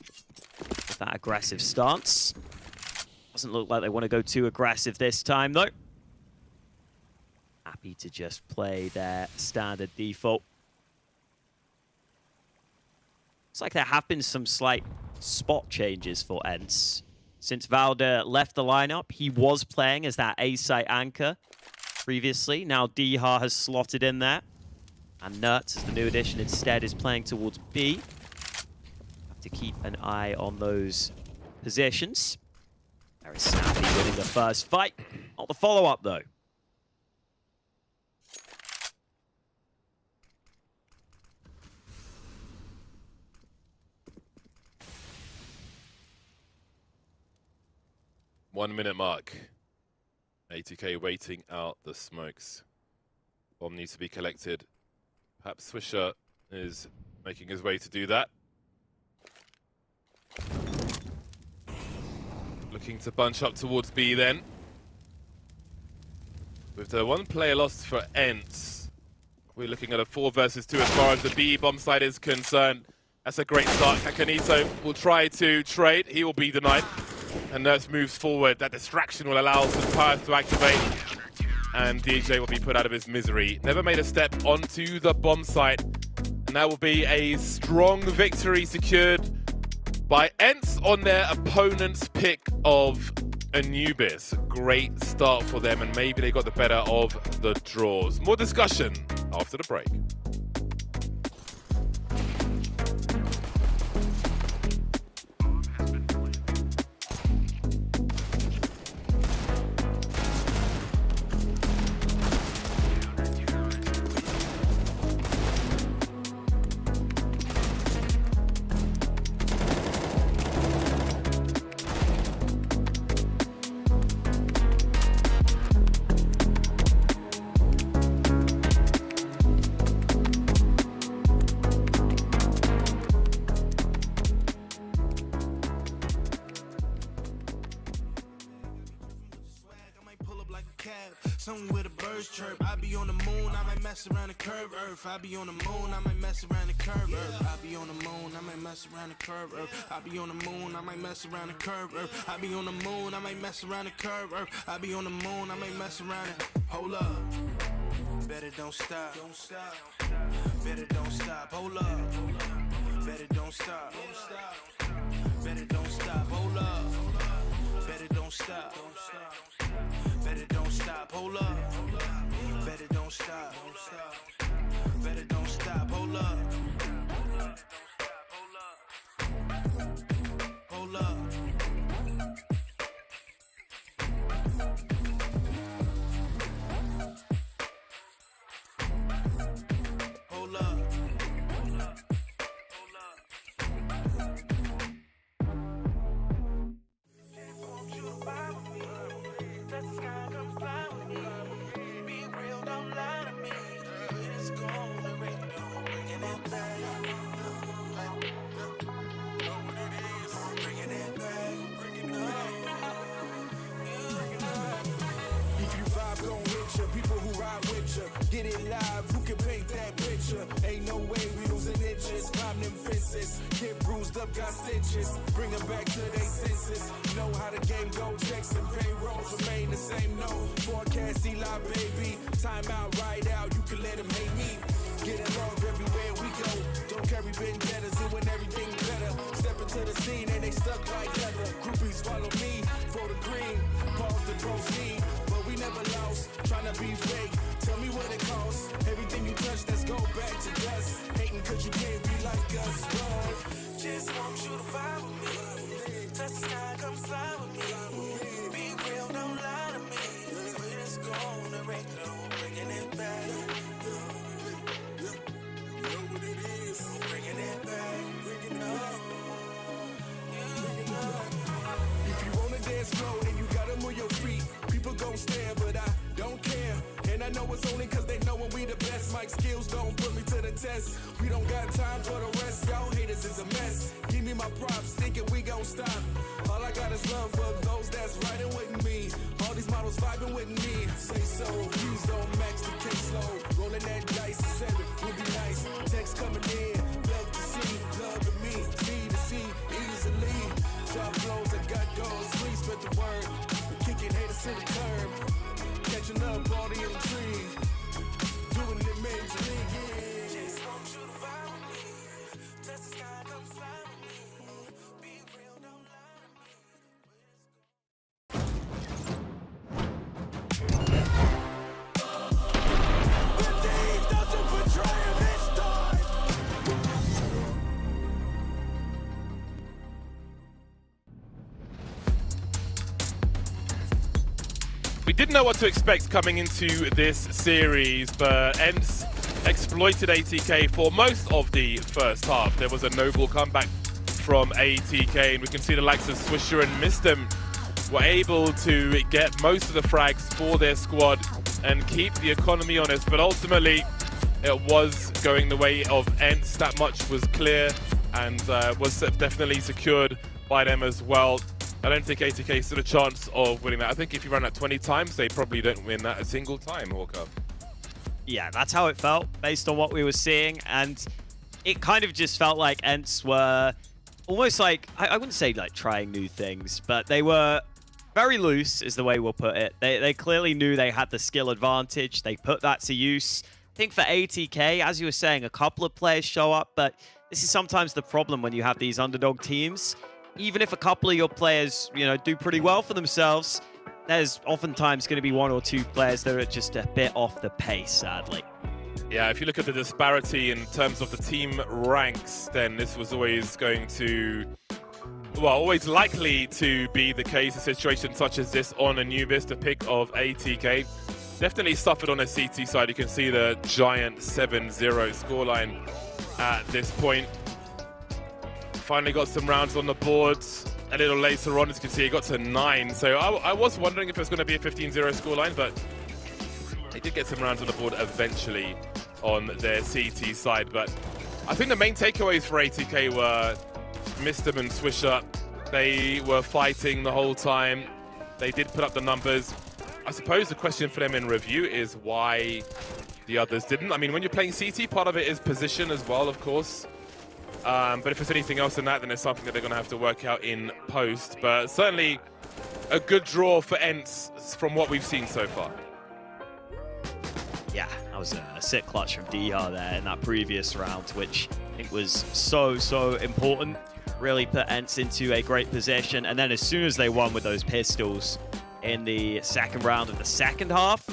J: with that aggressive stance. Doesn't look like they want to go too aggressive this time, though. Happy to just play their standard default. Looks like there have been some slight spot changes for ENCE. Since Valder left the lineup, he was playing as that A-site anchor previously. Now Diha has slotted in there. And Nertz, as the new addition, instead is playing towards B. Have to keep an eye on those positions. There is Snappy winning the first fight. Not the follow-up, though.
I: One minute mark. ATK waiting out the smokes. Bomb needs to be collected. Perhaps Swisher is making his way to do that. Looking to bunch up towards B then. With the one player lost for ENCE, we're looking at a 4 versus 2 as far as the B bomb side is concerned. That's a great start. Kakanito will try to trade. He will be denied. And Nertz moves forward. That distraction will allow some powers to activate. And DJ will be put out of his misery. Never made a step onto the bomb site. And that will be a strong victory secured by ENCE on their opponent's pick of Anubis. Great start for them, and maybe they got the better of the draws. More discussion after the break.
Y: Something where the birds chirp. I be on the moon, I might mess around the curve earth. I be on the moon, I might mess around the curve earth. I be on the moon, I might mess around the curve earth. I be on the moon, I might mess around the curve earth. I be on the moon, I might mess around the curve earth. I be on the moon, I might mess around it. Hold up. Better don't stop. Don't stop. Better don't stop. Hold up. Better don't stop. Don't stop. Better don't stop. Hold up. Better don't stop. Don't stop. Better don't stop, hold up. Better don't stop. Better don't stop, hold up. Hold up. Hold up. Get it live, who can paint that picture? Ain't no way we losing inches. Climb them fences, get bruised up, got stitches. Bring them back to their senses. Know how the game go, checks and payrolls remain the same. No forecast, Eli, baby. Time out, ride out, you can let them hate me. Get along everywhere we go. Don't carry vendettas, doing everything better. Step into the scene and they stuck like leather. Groupies follow me for the green. Pause to proceed, but we never lost. Tryna be fake. Tell me what it costs. Everything you touch, let's go back to dust. Hating cause you can't be like us. But just want you to vibe with me. Touch the sky, come fly with me. Be real, don't lie to me. When it's gone, there ain't no bringing it back. You know what it is. Bringing it back, bringing it up. If you wanna dance slow, then you gotta move your feet. People gon' stare, but I don't care. And I know it's only cause they know when we the best. Mic skills don't put me to the test. We don't got time for the rest. Y'all haters is a mess. Give me my props, thinking we gon' stop. All I got is love for those that's riding with me. All these models vibing with me. Say so, please don't max the case low. Rolling that dice, 7 would be nice. Text coming in, love to see, love to me. C to C, easily. Drop flows, I got goals, please spread the word. Kicking haters to the curb. Catching up all the intrigue. Doing it major league, yeah. Just want you to vibe with me. Touch the sky, come fly with me. Be real, don't lie to me.
I: didn't know what to expect coming into this series, but ENCE exploited ATK for most of the first half. There was a noble comeback from ATK, and we can see the likes of Swisher and Mistem were able to get most of the frags for their squad and keep the economy honest, but ultimately it was going the way of ENCE. That much was clear and was definitely secured by them as well. I don't think ATK stood a chance of winning that. I think if you run that 20 times, they probably don't win that a single time, Hawker.
J: Yeah, that's how it felt based on what we were seeing, and it kind of just felt like ENCE were almost like, I wouldn't say like trying new things, but they were very loose is the way we'll put it. They clearly knew they had the skill advantage. They put that to use. I think for ATK, as you were saying, a couple of players show up, but this is sometimes the problem when you have these underdog teams. Even if a couple of your players, you know, do pretty well for themselves, there's oftentimes going to be one or two players that are just a bit off the pace, sadly.
I: Yeah, if you look at the disparity in terms of the team ranks, then this was always going to, well, always likely to be the case. A situation such as this on Anubis, the pick of ATK, definitely suffered on a CT side. You can see the giant 7-0 scoreline at this point. Finally got some rounds on the board. A little later on, as you can see, it got to 9. So I was wondering if it was going to be a 15-0 scoreline, but they did get some rounds on the board eventually on their CT side. But I think the main takeaways for ATK were Mistem and Swisher. They were fighting the whole time. They did put up the numbers. I suppose the question for them in review is why the others didn't. I mean, when you're playing CT, part of it is position as well, of course. But if there's anything else than that, then it's something that they're going to have to work out in post. But certainly a good draw for ENCE from what we've seen so far.
J: Yeah, that was a sick clutch from DR there in that previous round, which I think was so important. Really put ENCE into a great position. And then as soon as they won with those pistols in the second round of the second half,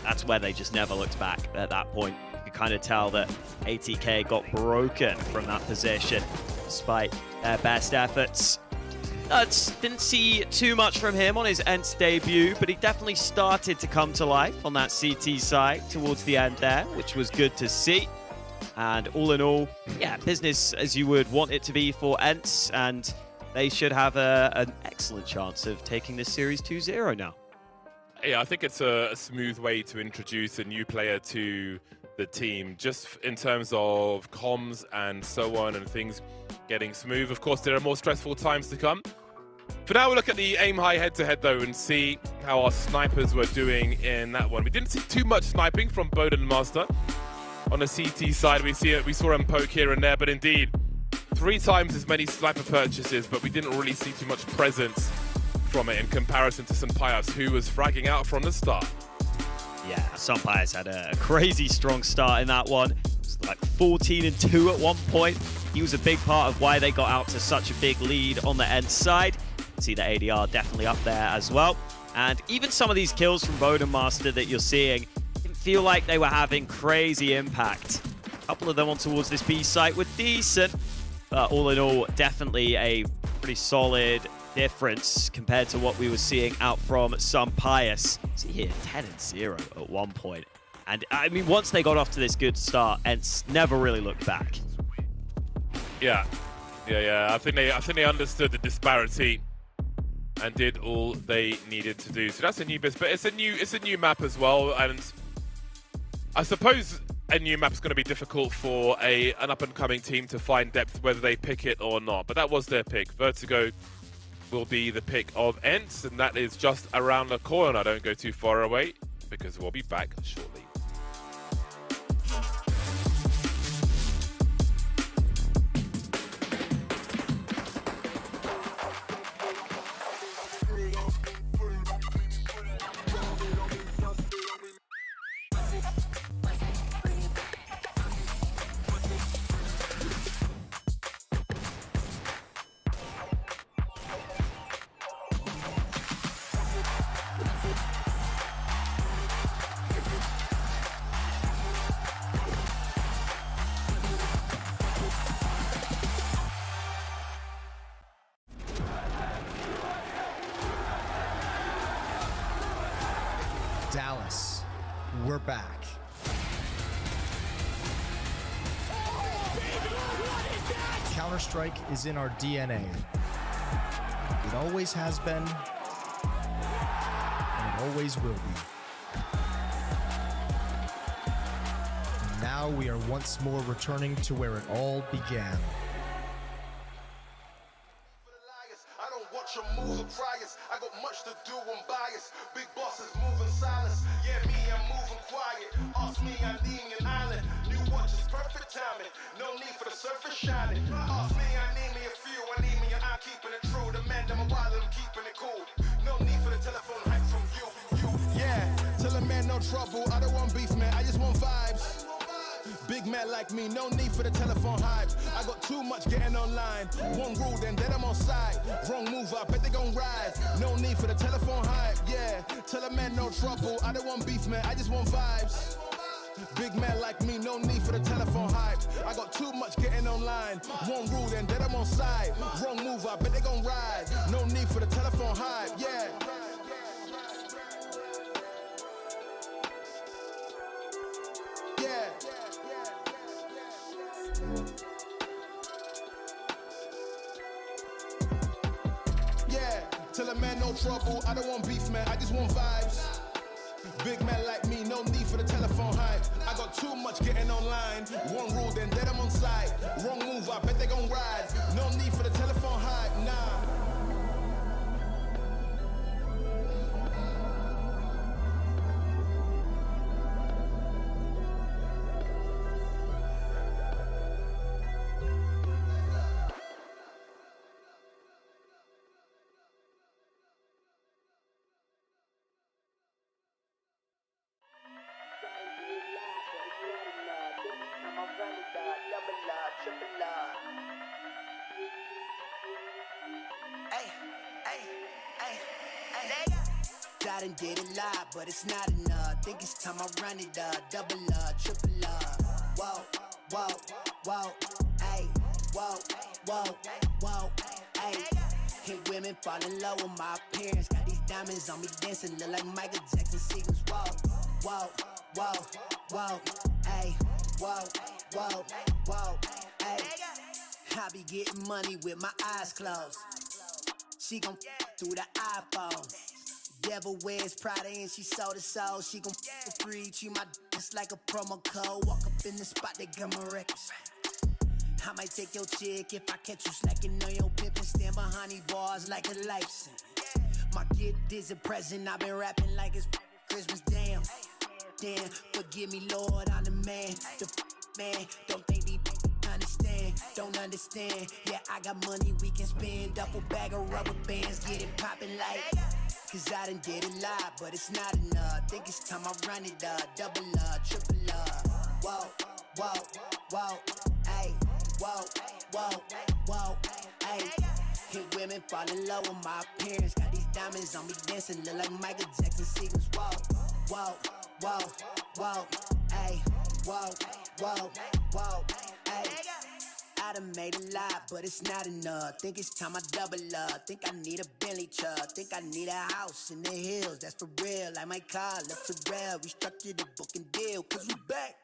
J: that's where they just never looked back at that point. You could kind of tell that ATK got broken from that position despite their best efforts. Didn't see too much from him on his ENCE debut, but he definitely started to come to life on that CT side towards the end there, which was good to see. And all in all, yeah, business as you would want it to be for ENCE, and they should have an excellent chance of taking this series 2-0 now.
I: Yeah, I think it's a smooth way to introduce a new player to the team, just in terms of comms and so on and things getting smooth. Of course, there are more stressful times to come. For now, we'll look at the aim high head-to-head, though, and see how our snipers were doing in that one. We didn't see too much sniping from Bowden Master. On the CT side, we saw him poke here and there, but indeed, 3 times as many sniper purchases, but we didn't really see too much presence from it in comparison to Sampayas, who was fragging out from the start.
J: Yeah, Sampayas had a crazy strong start in that one. It was like 14-2 at one point. He was a big part of why they got out to such a big lead on the ENCE side. See the ADR definitely up there as well. And even some of these kills from Bowden Master that you're seeing didn't feel like they were having crazy impact. A couple of them on towards this B site were decent, but all in all, definitely a pretty solid difference compared to what we were seeing out from Sampayas. See here, 10-0 at one point. And I mean, once they got off to this good start, ENCE never really looked back.
I: Yeah. I think they understood the disparity and did all they needed to do. So that's a new bit, but it's a new map as well, and I suppose a new map is going to be difficult for an up-and-coming team to find depth, whether they pick it or not. But that was their pick. Vertigo will be the pick of ENCE, and that is just around the corner. Don't go too far away, because we'll be back shortly.
N: we're back. Counter-Strike is in our DNA. It always has been, and it always will be. And now we are once more returning to where it all began.
F: I don't watch your moves or priors. I got much to do, I'm biased. Big bosses moving silence. Yeah, me, I'm moving quiet. Ask me, I need me an island. New watch is perfect timing. No need for the surface shining. Ask me, I need me a few. I need me, I'm keeping it true. The man, I'm a wild, I'm keeping it cool. No need for the telephone hype from you. Yeah, tell a man no trouble. I don't want beef, man. I just want vibes. Big man like me, no need for the telephone hype. I got too much getting online. One rule, then I'm on side. Wrong move, I bet they gon' ride. No need for the telephone hype, yeah. Tell a man no trouble. I don't want beef, man. I just want vibes. Big man like me, no need for the telephone hype. I got too much getting online. One rule, then I'm on side. Wrong move, I bet they gon' ride. No need for the telephone hype, yeah. Tell a man no trouble, I don't want beef, man, I just want vibes. Big man like me, no need for the telephone hype. I got too much getting online. One rule, then I'm on side. Wrong move, I bet they gon' ride. No need for the telephone hype, nah.
D: I done did a lot, but it's not enough. Think it's time I run it up, double up, triple up. Whoa, whoa, whoa, ayy, whoa, whoa, whoa, ayy. Hit women fall in love with my appearance. Got these diamonds on me dancing, look like Michael Jackson sequence. Whoa, whoa, whoa, whoa, ayy, whoa, whoa, whoa, ayy. I be getting money with my eyes closed. She gon' through the iPhone. Devil wears Prada and she sold her soul. She gon' for free, treat my just like a promo code. Walk up in the spot, they got my records. I might take your chick if I catch you slacking on your pimp and stand behind these bars like a life sentence. My gift is a present, I've been rapping like it's Christmas, damn. Damn, forgive me, Lord, I'm the man. The man, don't think these understand, don't understand. Yeah, I got money we can spend. Duffel bag of rubber bands, get it poppin' like. Cause I done did a lot, but it's not enough. Think it's time I run it up, double up, triple up. Whoa, whoa, whoa, ayy, whoa, whoa, whoa, ayy. Hit women fall in love with my appearance. Got these diamonds on me dancing, look like Michael Jackson sequence. Whoa, whoa, whoa, whoa, ayy, whoa, whoa, whoa, ayy. I done made a lot, but it's not enough. Think it's time I double up. Think I need a Bentley truck. Think I need a house in the hills. That's for real. Like my car left to rail. Restructured the booking deal, cause we back.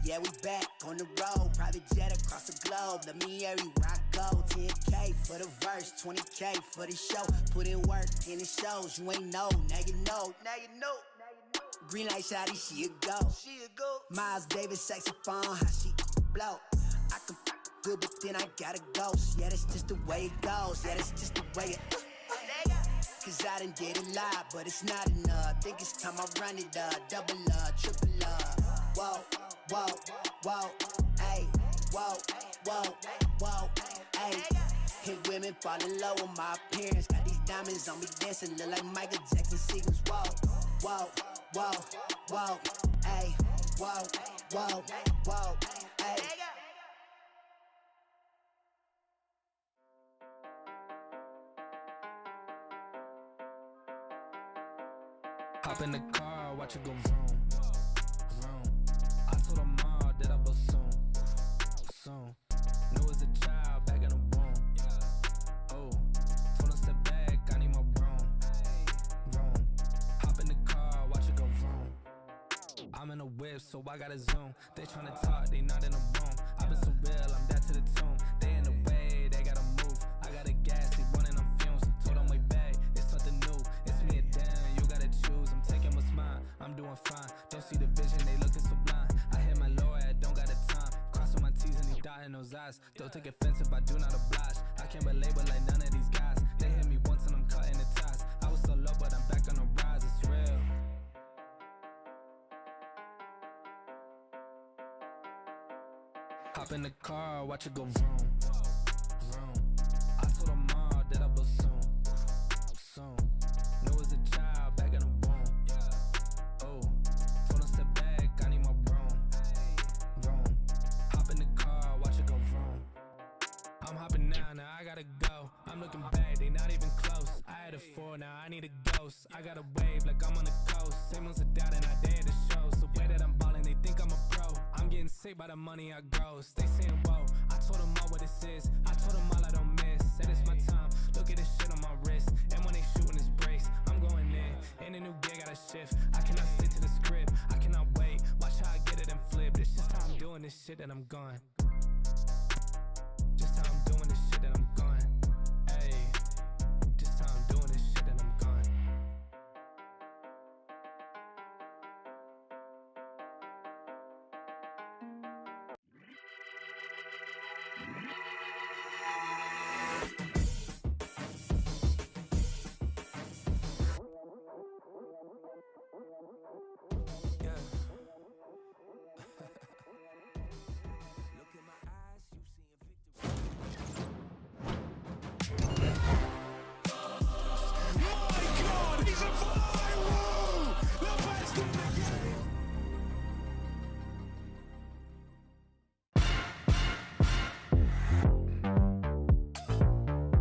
D: Yeah, we back on the road. Private jet across the globe. Let me every rock go. 10K for the verse, 20K for the show. Put in work and it shows. You ain't know, now you know. Now you know. Green light shawty, she a go. Miles Davis saxophone, how she blow. I can good, but then I gotta ghost. Yeah, that's just the way it goes. Yeah, that's just the way it. Cause I done did a lot, but it's not enough. Think it's time I run it up, double up, triple up. Whoa, whoa, whoa, ayy, whoa, whoa, whoa, ayy. Hit women fall in love with my appearance. Got these diamonds on me dancing, look like Michael Jackson sequence. Whoa, whoa, whoa, whoa, ayy, whoa, whoa, whoa, ayy.
C: Hop in the car, watch it go vroom, vroom. I told her mom that I will soon. Knew as a child, back in the womb. Oh, told her step back, I need my room. Hop in the car, watch it go vroom. crib, so I gotta zoom. They tryna talk, they not in the room. I've been so real, I'm dead to the tomb. They in the way, they gotta move. I gotta gas, they running on fumes. Told them way back, it's something new. It's me and them, you gotta choose. I'm taking what's mine, I'm doing fine. Don't see the vision, they looking so blind. I hit my lawyer, I don't got the time. Crossing my T's and he dotting those eyes. Don't take offense if I do not oblige. I can't relate with like none of these guys. They hit me once and I'm cutting the ties. I was so low, but I'm back on the rise, it's real. Hop in the car, watch it go vroom, vroom. I told them all that I will soon. Knew as a child, back in the womb. Oh, told them step back, I need my room. Hop in the car, watch it go vroom. I'm hopping now I gotta go. I'm looking back, they not even close. I had a 4, now I need a ghost. I got a wave like I'm on the coast. Same ones a doubt and I dare to show. So way that I'm balling, they think I'm a pro. I'm getting sick by the money I gross. They saying whoa, I told them all what this is. I told them all I don't miss. Said it's my time, look at this shit on my wrist. And when they shooting this brace, I'm going in a new gig, gotta shift. I cannot stick to the script, I cannot wait. Watch how I get it and flip. It's just how I'm doing this shit that I'm going. Just how I'm doing this shit that I'm going. Ayy, just how I'm doing this shit that I'm going.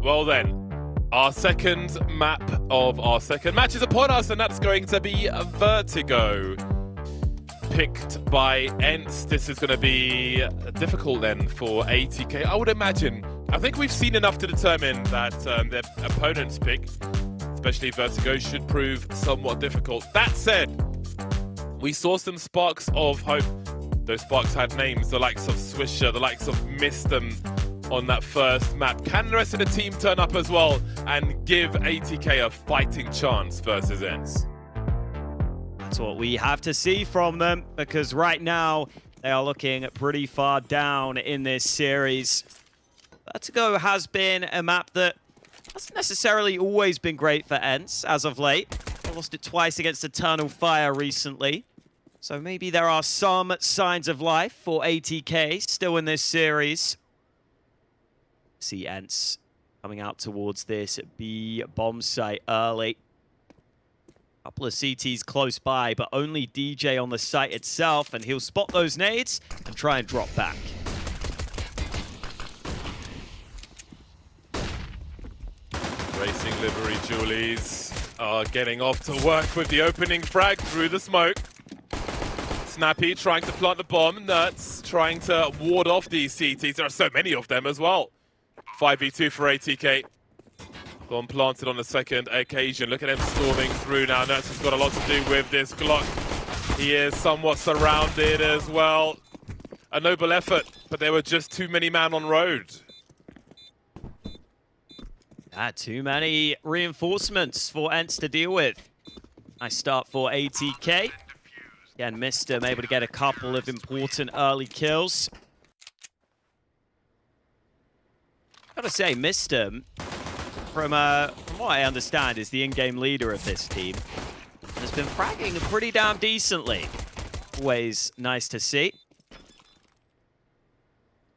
I: Well then, our second map of our second match is upon us, and that's going to be Vertigo. Picked by ENCE. This is going to be difficult then for ATK, I would imagine. I think we've seen enough to determine that their opponent's pick, especially Vertigo, should prove somewhat difficult. That said, we saw some sparks of hope. Those sparks had names, the likes of Swisher, the likes of Mistem on that first map. Can the rest of the team turn up as well and give ATK a fighting chance versus ENCE?
J: That's what we have to see from them, because right now they are looking pretty far down in this series. Vertigo has been a map that hasn't necessarily always been great for ENCE as of late. They lost it twice against Eternal Fire recently. So maybe there are some signs of life for ATK still in this series. See ENCE coming out towards this B bomb site early. Couple of CTs close by, but only DJ on the site itself, and he'll spot those nades and try and drop back.
I: Racing Livery Julies are getting off to work with the opening frag through the smoke. Snappy trying to plant the bomb. Nuts trying to ward off these CTs. There are so many of them as well. 5v2 for ATK. Bomb planted on the second occasion. Look at him storming through now. Nuts has got a lot to do with this Glock. He is somewhat surrounded as well. A noble effort, but there were just too many men on road.
J: Too many reinforcements for ENCE to deal with. Nice start for ATK. Again, Mistem able to get a couple of important early kills. Gotta say, Mistem, from what I understand, is the in-game leader of this team. Has been fragging pretty damn decently. Always nice to see.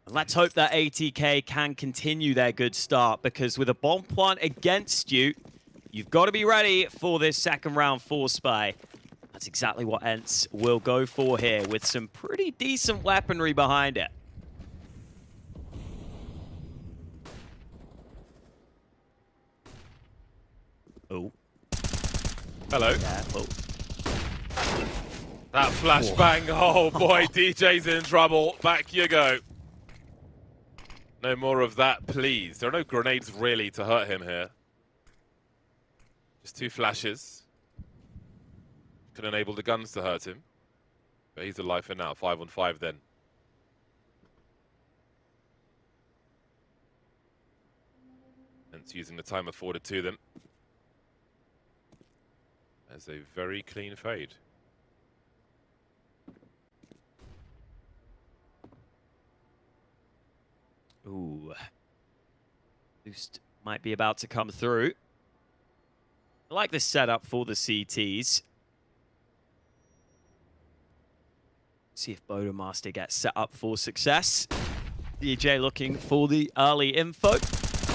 J: And let's hope that ATK can continue their good start, because with a bomb plant against you, you've got to be ready for this second round force buy. That's exactly what ENCE will go for here, with some pretty decent weaponry behind it. Oh.
I: Hello.
J: Careful.
I: That flashbang. Oh boy, DJ's in trouble. Back you go. No more of that, please. There are no grenades really to hurt him here. Just two flashes. Could enable the guns to hurt him. But he's alive for now, 5-on-5 then. ENCE using the time afforded to them. As a very clean fade.
J: Ooh. Boost might be about to come through. I like this setup for the CTs. See if Bodemaster gets set up for success. DJ looking for the early info.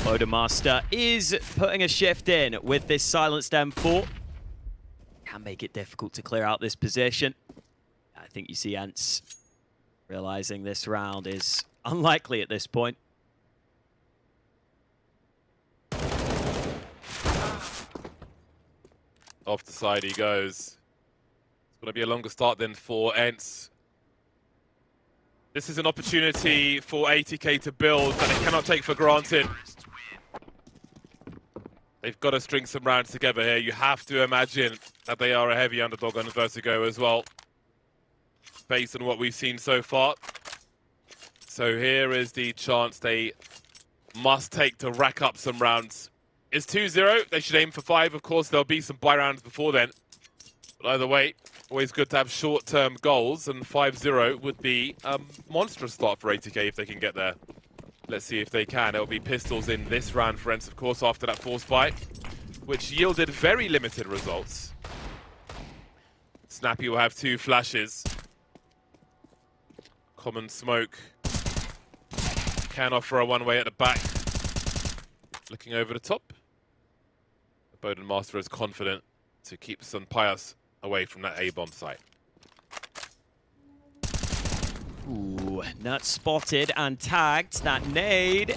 J: Bodemaster is putting a shift in with this silenced M4. Can make it difficult to clear out this position. I think you see ENCE realizing this round is unlikely at this point.
I: Off the side he goes. It's going to be a longer start than for ENCE. This is an opportunity for ATK to build that they cannot take for granted. They've got to string some rounds together here. You have to imagine that they are a heavy underdog on Vertigo as well, based on what we've seen so far. So here is the chance they must take to rack up some rounds. It's 2-0. They should aim for 5. Of course, there'll be some buy rounds before then. But either way, always good to have short-term goals, and 5-0 would be a monstrous start for ATK if they can get there. Let's see if they can. It'll be pistols in this round for ENCE, of course, after that force buy, which yielded very limited results. Snappy will have 2 flashes. Common smoke can offer a one-way at the back. Looking over the top. The Bodemaster is confident to keep Sun Pius away from that A-bomb site.
J: Ooh, Nut spotted and tagged. That nade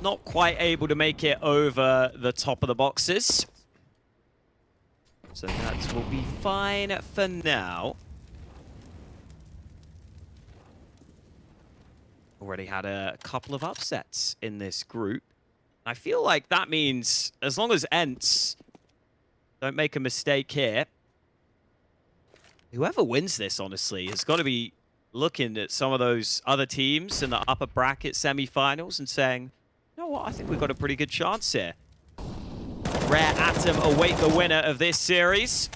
J: not quite able to make it over the top of the boxes. So Nuts will be fine for now. Already had a couple of upsets in this group. I feel like that means as long as ENCE don't make a mistake here, whoever wins this, honestly, has got to be looking at some of those other teams in the upper bracket semi-finals and saying, you know what, I think we've got a pretty good chance here. Rare Atom await the winner of this series.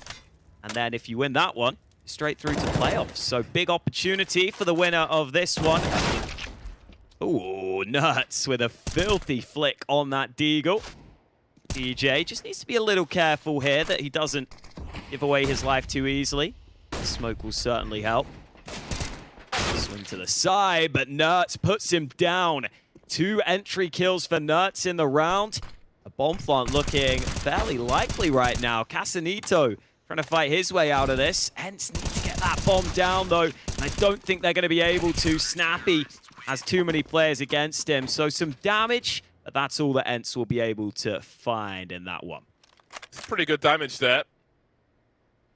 J: And then if you win that one, straight through to playoffs. So big opportunity for the winner of this one. Ooh, Nuts with a filthy flick on that Deagle. DJ just needs to be a little careful here that he doesn't give away his life too easily. Smoke will certainly help. Swing to the side, but Nuts puts him down. 2 entry kills for Nuts in the round. A bomb plant looking fairly likely right now. Casanito trying to fight his way out of this. ENCE need to get that bomb down, though. I don't think they're going to be able to. Snappy has too many players against him, so some damage, but that's all that ENCE will be able to find in that one.
I: It's pretty good damage there. It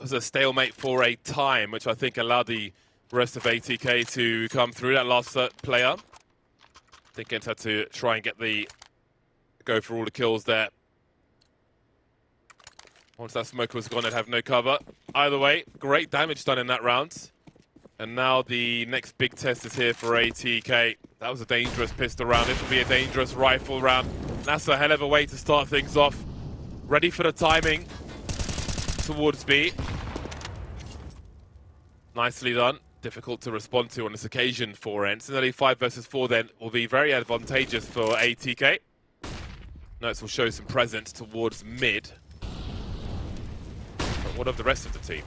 I: was a stalemate for a time, which I think allowed the rest of ATK to come through. That last player, I think ENCE had to try and go for all the kills there. Once that smoke was gone, they'd have no cover. Either way, great damage done in that round. And now the next big test is here for ATK. That was a dangerous pistol round. This will be a dangerous rifle round. That's a hell of a way to start things off. Ready for the timing towards B. Nicely done. Difficult to respond to on this occasion for ENCE. Nearly 5 versus 4 then will be very advantageous for ATK. Notes will show some presence towards mid. But what of the rest of the team?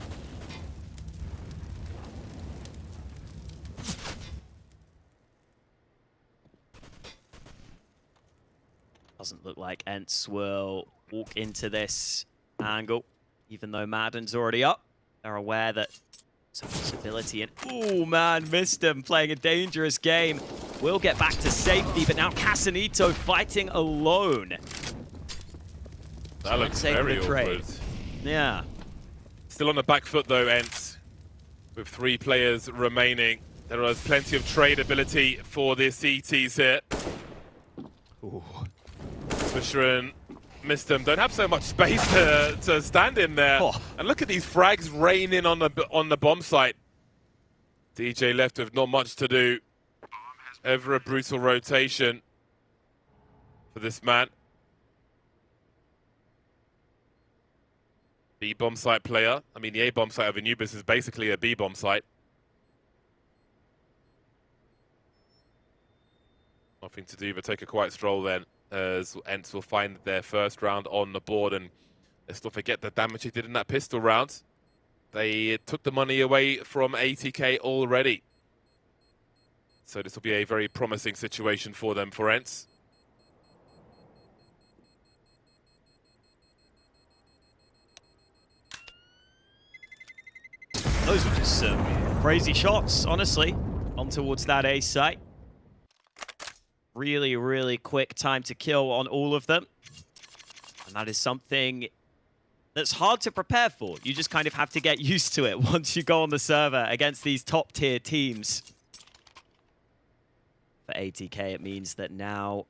J: Doesn't look like ENCE will walk into this angle, even though Madden's already up. They're aware that there's a possibility, and oh man, missed him, playing a dangerous game. Will get back to safety, but now Casanito fighting alone.
I: That looks very awkward.
J: Yeah.
I: Still on the back foot though, ENCE, with 3 players remaining. There is plenty of trade ability for the CTs here.
J: Ooh.
I: Mishran missed them. Don't have so much space to stand in there. Oh. And look at these frags raining on the bomb site. DJ left with not much to do. Ever a brutal rotation for this man. B-bomb site player. I mean, the A-bomb site of Anubis is basically a B-bomb site. Nothing to do but take a quiet stroll then, as ENCE will find their first round on the board. And let's not forget the damage they did in that pistol round. They took the money away from ATK already. So this will be a very promising situation for them, for ENCE.
J: Those were just some crazy shots, honestly, on towards that A site. Really, really quick time to kill on all of them. And that is something that's hard to prepare for. You just kind of have to get used to it once you go on the server against these top-tier teams. For ATK, it means that now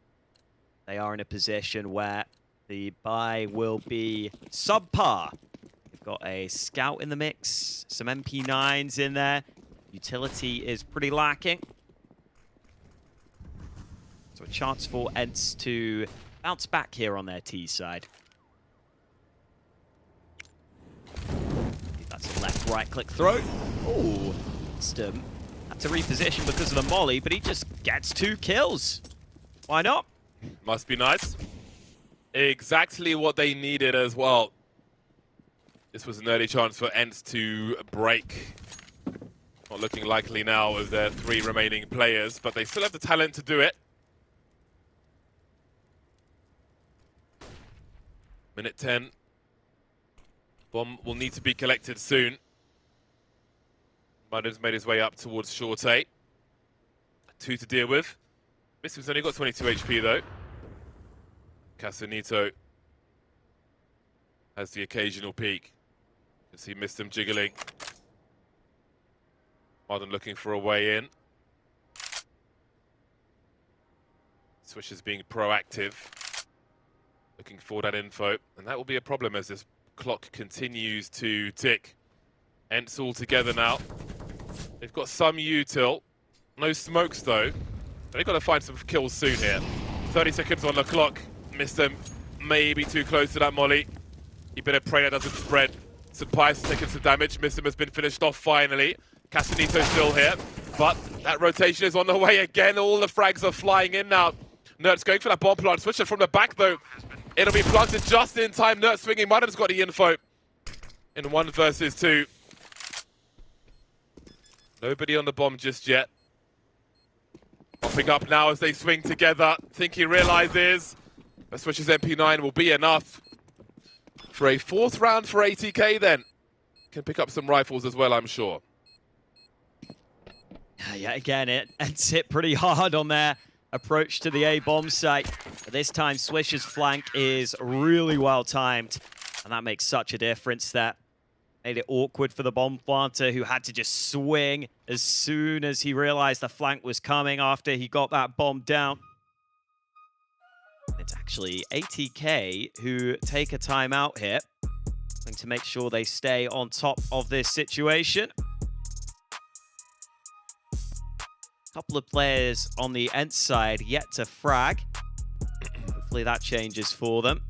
J: they are in a position where the buy will be subpar. We've got a scout in the mix, some MP9s in there. Utility is pretty lacking. So a chance for ENCE to bounce back here on their T side. That's a left-right click throw. Ooh, Stum had to reposition because of the molly, but he just gets 2 kills. Why not?
I: Must be nice. Exactly what they needed as well. This was an early chance for ENCE to break. Not looking likely now as their 3 remaining players, but they still have the talent to do it. Minute 10. Bomb will need to be collected soon. Mudden's made his way up towards Short A. 2 to deal with. Missim's only got 22 HP though. Casanito has the occasional peek. You can see Missim jiggling. Marden looking for a way in. Swish is being proactive. Looking for that info. And that will be a problem as this clock continues to tick. ENCE all together now. They've got some util. No smokes though. They've got to find some kills soon here. 30 seconds on the clock. Missed them. Maybe too close to that molly. You better pray that doesn't spread. Sampai's taking some damage. Missim has been finished off finally. Casanito's still here. But that rotation is on the way again. All the frags are flying in now. Nert's going for that bomb plant. Switcher from the back though. It'll be planted just in time. Nert swinging. Marden's got the info. In 1 versus 2. Nobody on the bomb just yet. Popping up now as they swing together. Think he realizes the Switcher's MP9 will be enough for a 4th round for ATK then. Can pick up some rifles as well, I'm sure.
J: Yeah, again, ENCE hit pretty hard on their approach to the A-bomb site. But this time, Swish's flank is really well timed. And that makes such a difference that made it awkward for the bomb planter, who had to just swing as soon as he realized the flank was coming after he got that bomb down. It's actually ATK who take a timeout here, going to make sure they stay on top of this situation. Couple of players on the ENCE side yet to frag. Hopefully that changes for them.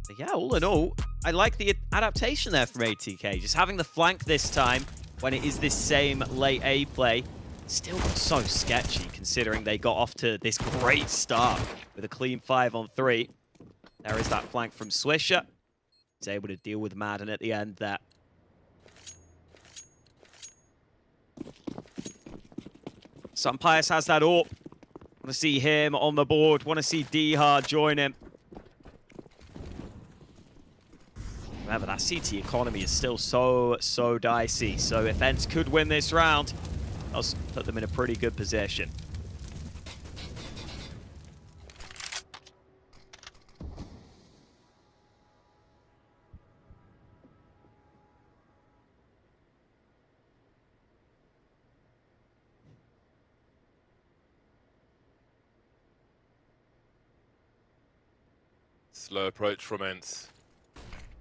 J: But yeah, all in all, I like the adaptation there from ATK. Just having the flank this time when it is this same late A play. Still so sketchy considering they got off to this great start with a clean 5-on-3. There is that flank from Swisher. He's able to deal with Madden at the end there. Sampius has that AWP. Want to see him on the board. Want to see D-Hard join him. Remember, that CT economy is still so dicey. So if ENCE could win this round, that'll put them in a pretty good position.
I: Slow approach from ENCE.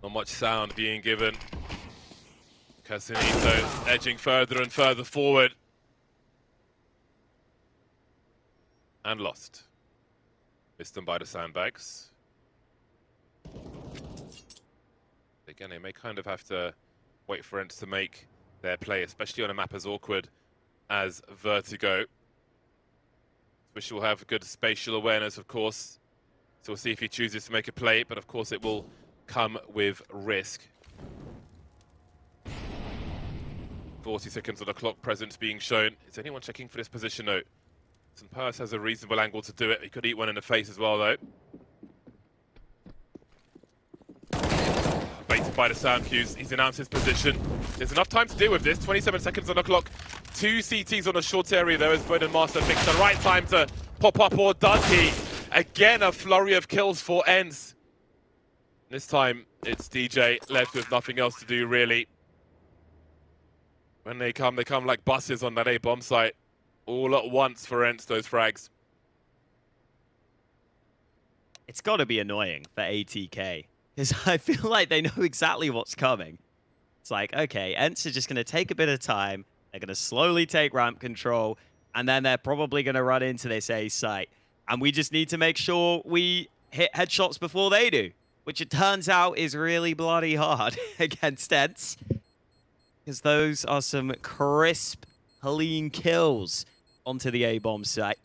I: Not much sound being given. Casanito edging further and further forward. And lost. Missed them by the sandbags. Again, they may kind of have to wait for ENCE to make their play, especially on a map as awkward as Vertigo. Swish will have good spatial awareness, of course. So we'll see if he chooses to make a play, but of course it will come with risk. 40 seconds on the clock, presence being shown. Is anyone checking for this position? No. St. Pius has a reasonable angle to do it. He could eat one in the face as well, though. Baited by the sound cues. He's announced his position. There's enough time to deal with this. 27 seconds on the clock. 2 CTs on a short area, though, as Bowden Master picks the right time to pop up, or does he? Again, a flurry of kills for ENCE. This time, it's DJ left with nothing else to do, really. When they come like buses on that A bomb site. All at once for ENCE, those frags.
J: It's got to be annoying for ATK, because I feel like they know exactly what's coming. It's like, okay, ENCE are just going to take a bit of time. They're going to slowly take ramp control, and then they're probably going to run into this A site. And we just need to make sure we hit headshots before they do, which it turns out is really bloody hard against ENCE, because those are some crisp, clean kills onto the A-bomb site.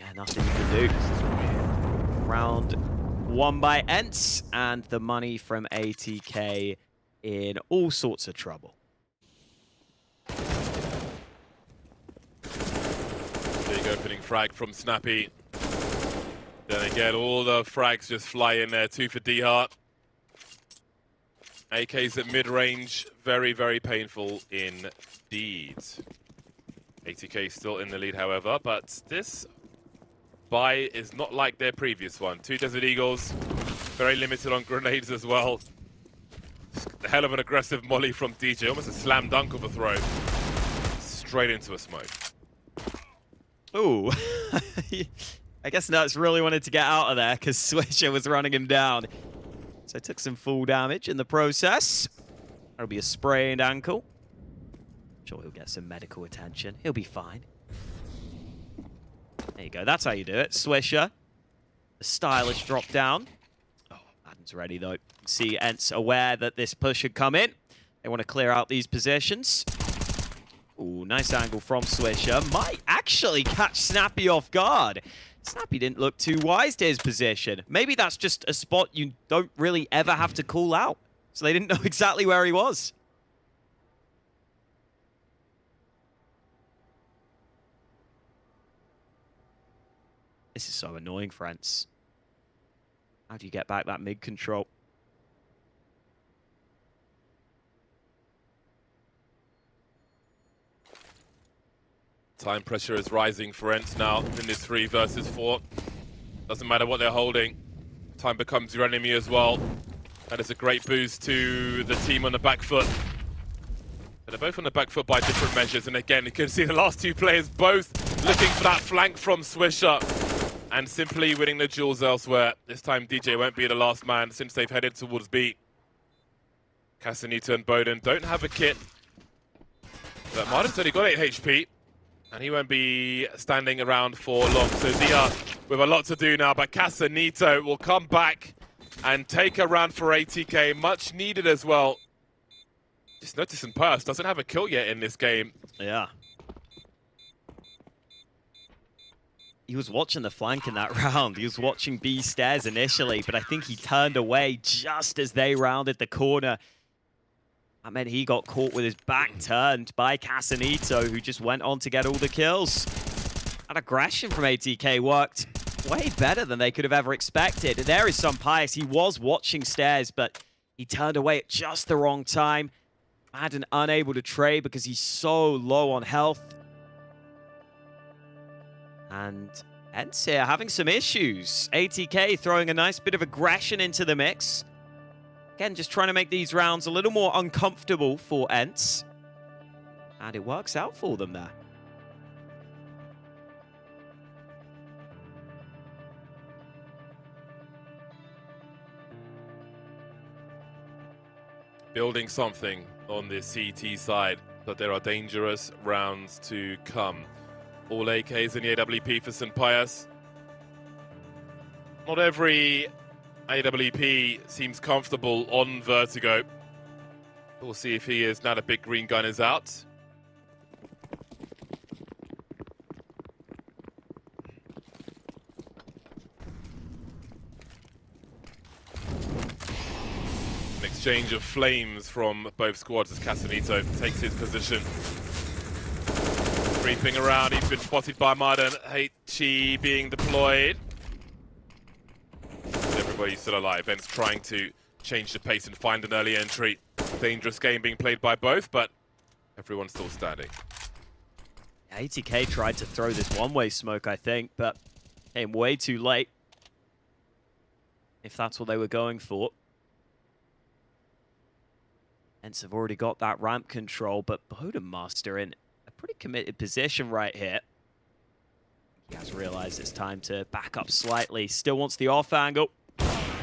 J: Yeah, nothing you can do. Round 1 by ENCE, and the money from ATK in all sorts of trouble.
I: Big opening frag from Snappy. Then again, all the frags just fly in there. 2 for D-Heart. AK's at mid-range. Very, very painful indeed. ATK still in the lead, however, but this buy is not like their previous one. 2 Desert Eagles, very limited on grenades as well. A hell of an aggressive molly from DJ, almost a slam dunk of a throw. Straight into a smoke.
J: Ooh. I guess Nuts really wanted to get out of there because Swisher was running him down. So took some full damage in the process. That'll be a sprained ankle. Sure, he'll get some medical attention. He'll be fine. There you go. That's how you do it. Swisher. The stylish drop down. Oh, Madden's ready, though. See ENCE aware that this push should come in. They want to clear out these positions. Ooh, nice angle from Swisher. Might actually catch Snappy off guard. Snappy didn't look too wise to his position. Maybe that's just a spot you don't really ever have to call out. So they didn't know exactly where he was. This is so annoying for ENCE. How do you get back that mid control?
I: Time pressure is rising for ENCE now in this 3 versus 4. Doesn't matter what they're holding. Time becomes your enemy as well. That is a great boost to the team on the back foot. But they're both on the back foot by different measures. And again, you can see the last 2 players both looking for that flank from Swisher and simply winning the duels elsewhere. This time DJ won't be the last man since they've headed towards B. Casanito and Bowden don't have a kit. But Martin's only got 8 HP. And he won't be standing around for long. So Zia with a lot to do now, but Casanito will come back and take a round for ATK. Much needed as well. Just noticing Purse doesn't have a kill yet in this game.
J: Yeah. He was watching the flank in that round. He was watching B stairs initially, but I think he turned away just as they rounded the corner. That meant he got caught with his back turned by Casanito, who just went on to get all the kills. That aggression from ATK worked way better than they could have ever expected. There is some Pius. He was watching stairs, but he turned away at just the wrong time. Madden unable to trade because he's so low on health. And ENCE here having some issues. ATK throwing a nice bit of aggression into the mix. Again, just trying to make these rounds a little more uncomfortable for ENCE. And it works out for them there.
I: building something on the CT side, but there are dangerous rounds to come. All AKs in the AWP for St. Pius. Not every AWP seems comfortable on Vertigo. We'll see if he is now the big green gun is out. An exchange of flames from both squads as Casanito takes his position. Creeping around, he's been spotted by Marden. HE being deployed. Everybody's still alive. ENCE trying to change the pace and find an early entry. Dangerous game being played by both, but everyone's still standing.
J: ATK tried to throw this one-way smoke, I think, but came way too late. If that's what they were going for. ENCE have already got that ramp control, but Bodemaster in a pretty committed position right here. He has realized it's time to back up slightly. Still wants the off angle.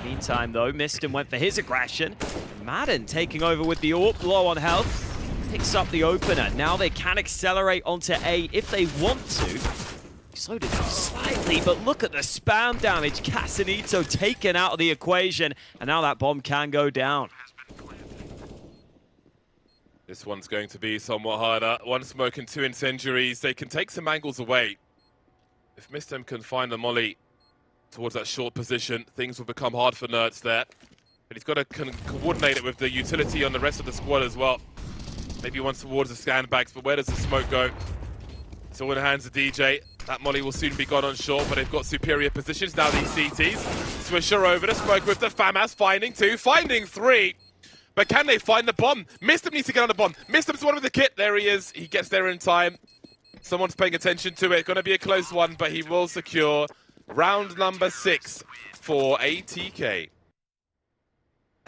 J: Meantime, though, Miston went for his aggression. Madden taking over with the AWP, low on health. Picks up the opener. Now they can accelerate onto A if they want to. Slowed it down slightly, but look at the spam damage. Casanito taken out of the equation, and now that bomb can go down.
I: This one's going to be somewhat harder. One smoke and two incendiaries. They can take some angles away. If Miston can find the molly towards that short position, things will become hard for Nerds there. But he's got to coordinate it with the utility on the rest of the squad as well. Maybe once towards the sandbags, but where does the smoke go? It's all in the hands of DJ. That molly will soon be gone on short, but they've got superior positions now, these CTs. Swisher over the smoke with the FAMAS, finding two, finding three. But can they find the bomb? Miston needs to get on the bomb. Miston's one with the kit. There he is. He gets there in time. Someone's paying attention to it. Going to be a close one, but he will secure round number 6 for ATK.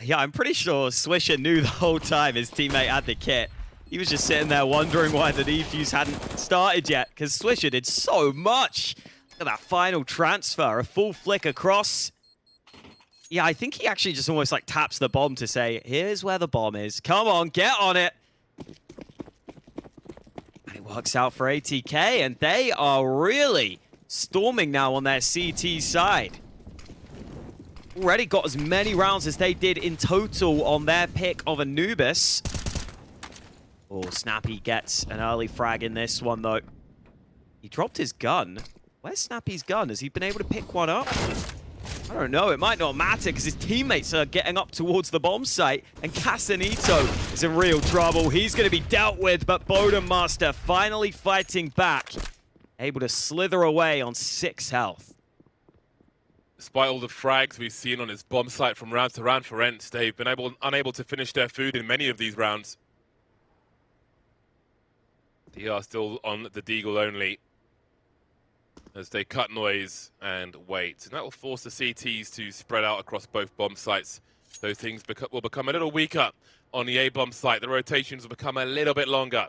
J: Yeah, I'm pretty sure Swisher knew the whole time his teammate had the kit. He was just sitting there wondering why the defuse hadn't started yet, because Swisher did so much. Look at that final transfer, a full flick across. Yeah, I think he actually just almost like taps the bomb to say, here's where the bomb is. Come on, get on it. And it works out for ATK, and they are really storming now on their CT side. Already got as many rounds as they did in total on their pick of Anubis. Oh, Snappy gets an early frag in this one, though. He dropped his gun. Where's Snappy's gun? Has he been able to pick one up? I don't know. It might not matter because his teammates are getting up towards the bomb site. And Casanito is in real trouble. He's going to be dealt with, but Bodemaster finally fighting back. Able to slither away on 6 health.
I: Despite all the frags we've seen on his bomb site from round to round for ENCE, they've been unable to finish their food in many of these rounds. They are still on the Deagle only as they cut noise and wait. And that will force the CTs to spread out across both bomb sites. Those things will become a little weaker on the A bomb site. The rotations will become a little bit longer.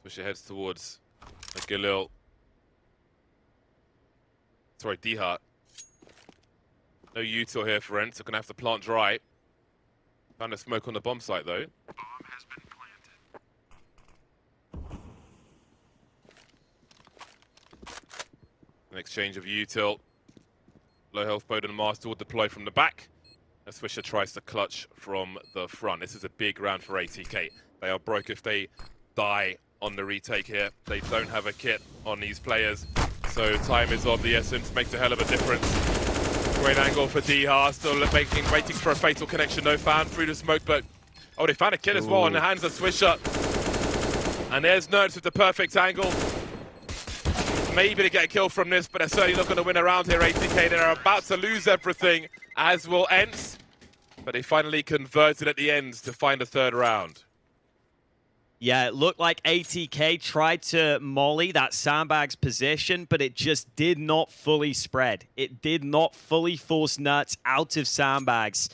I: Swisher heads towards Galil. Sorry, D-Hart. No util here for ENCE. They're going to have to plant dry. Found a smoke on the bomb site, though. An exchange of util. Low health Bodemaster will deploy from the back. As Swisher tries to clutch from the front. This is a big round for ATK. They are broke if they die on the retake here. They don't have a kit on these players. So time is of the essence, makes a hell of a difference. Great angle for D-Har, still waiting for a fatal connection, no found through the smoke, but oh, they found a kit as well in the hands of Swisher. And there's Nerds with the perfect angle. Maybe to get a kill from this, but they're certainly not going to win around here, ATK. They're about to lose everything, as will ENCE. But they finally converted at the end to find a third round.
J: Yeah, it looked like ATK tried to molly that sandbag's position, but it just did not fully spread. It did not fully force Nerds out of sandbags.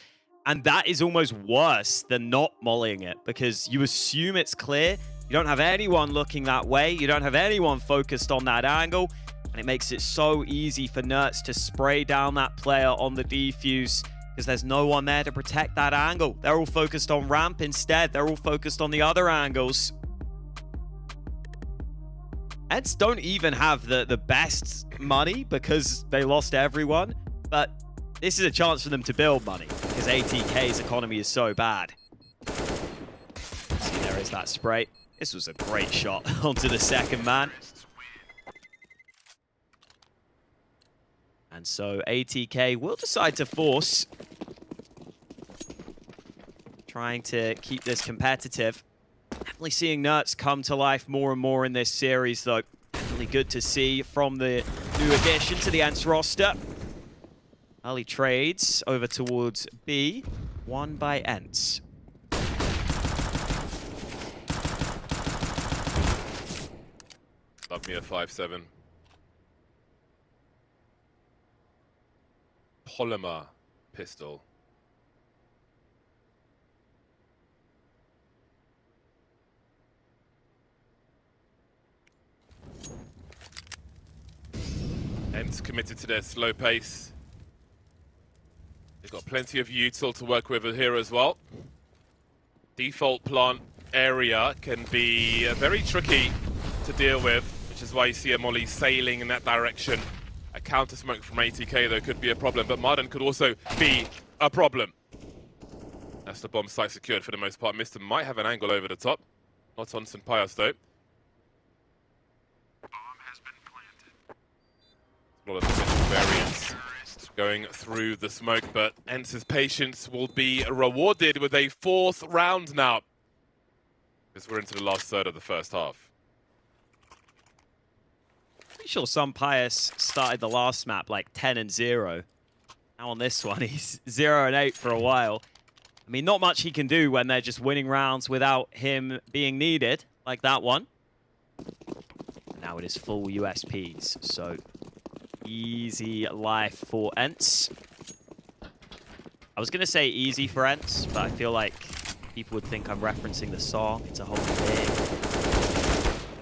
J: And that is almost worse than not mollying it, because you assume it's clear. You don't have anyone looking that way. You don't have anyone focused on that angle. And it makes it so easy for Nerds to spray down that player on the defuse, because there's no one there to protect that angle. They're all focused on ramp instead. They're all focused on the other angles. ENCE don't even have the best money because they lost everyone, but this is a chance for them to build money because ATK's economy is so bad. See, there is that spray. This was a great shot onto the second man. And so ATK will decide to force, trying to keep this competitive. Definitely seeing Nerds come to life more and more in this series, though. Definitely good to see from the new addition to the ENCE roster. Early trades over towards B, won by ENCE.
I: Love me a 5-7. Polymer pistol. ENCE committed to their slow pace. They've got plenty of util to work with here as well. Default plant area can be very tricky to deal with, which is why you see a molly sailing in that direction. A counter smoke from ATK though could be a problem, but Marden could also be a problem. That's the bomb site secured for the most part. Mr. might have an angle over the top. Not on St. Pius though. A lot of potential variance going through the smoke, but ENCE's patience will be rewarded with a 4th round now, because we're into the last third of the first half.
J: Pretty sure St. Pius started the last map like 10-0. Now on this one, he's 0-8 for a while. I mean, not much he can do when they're just winning rounds without him being needed, like that one. And now it is full USPs, so easy life for ENCE. I was going to say easy for ENCE, but I feel like people would think I'm referencing the song. It's a whole thing.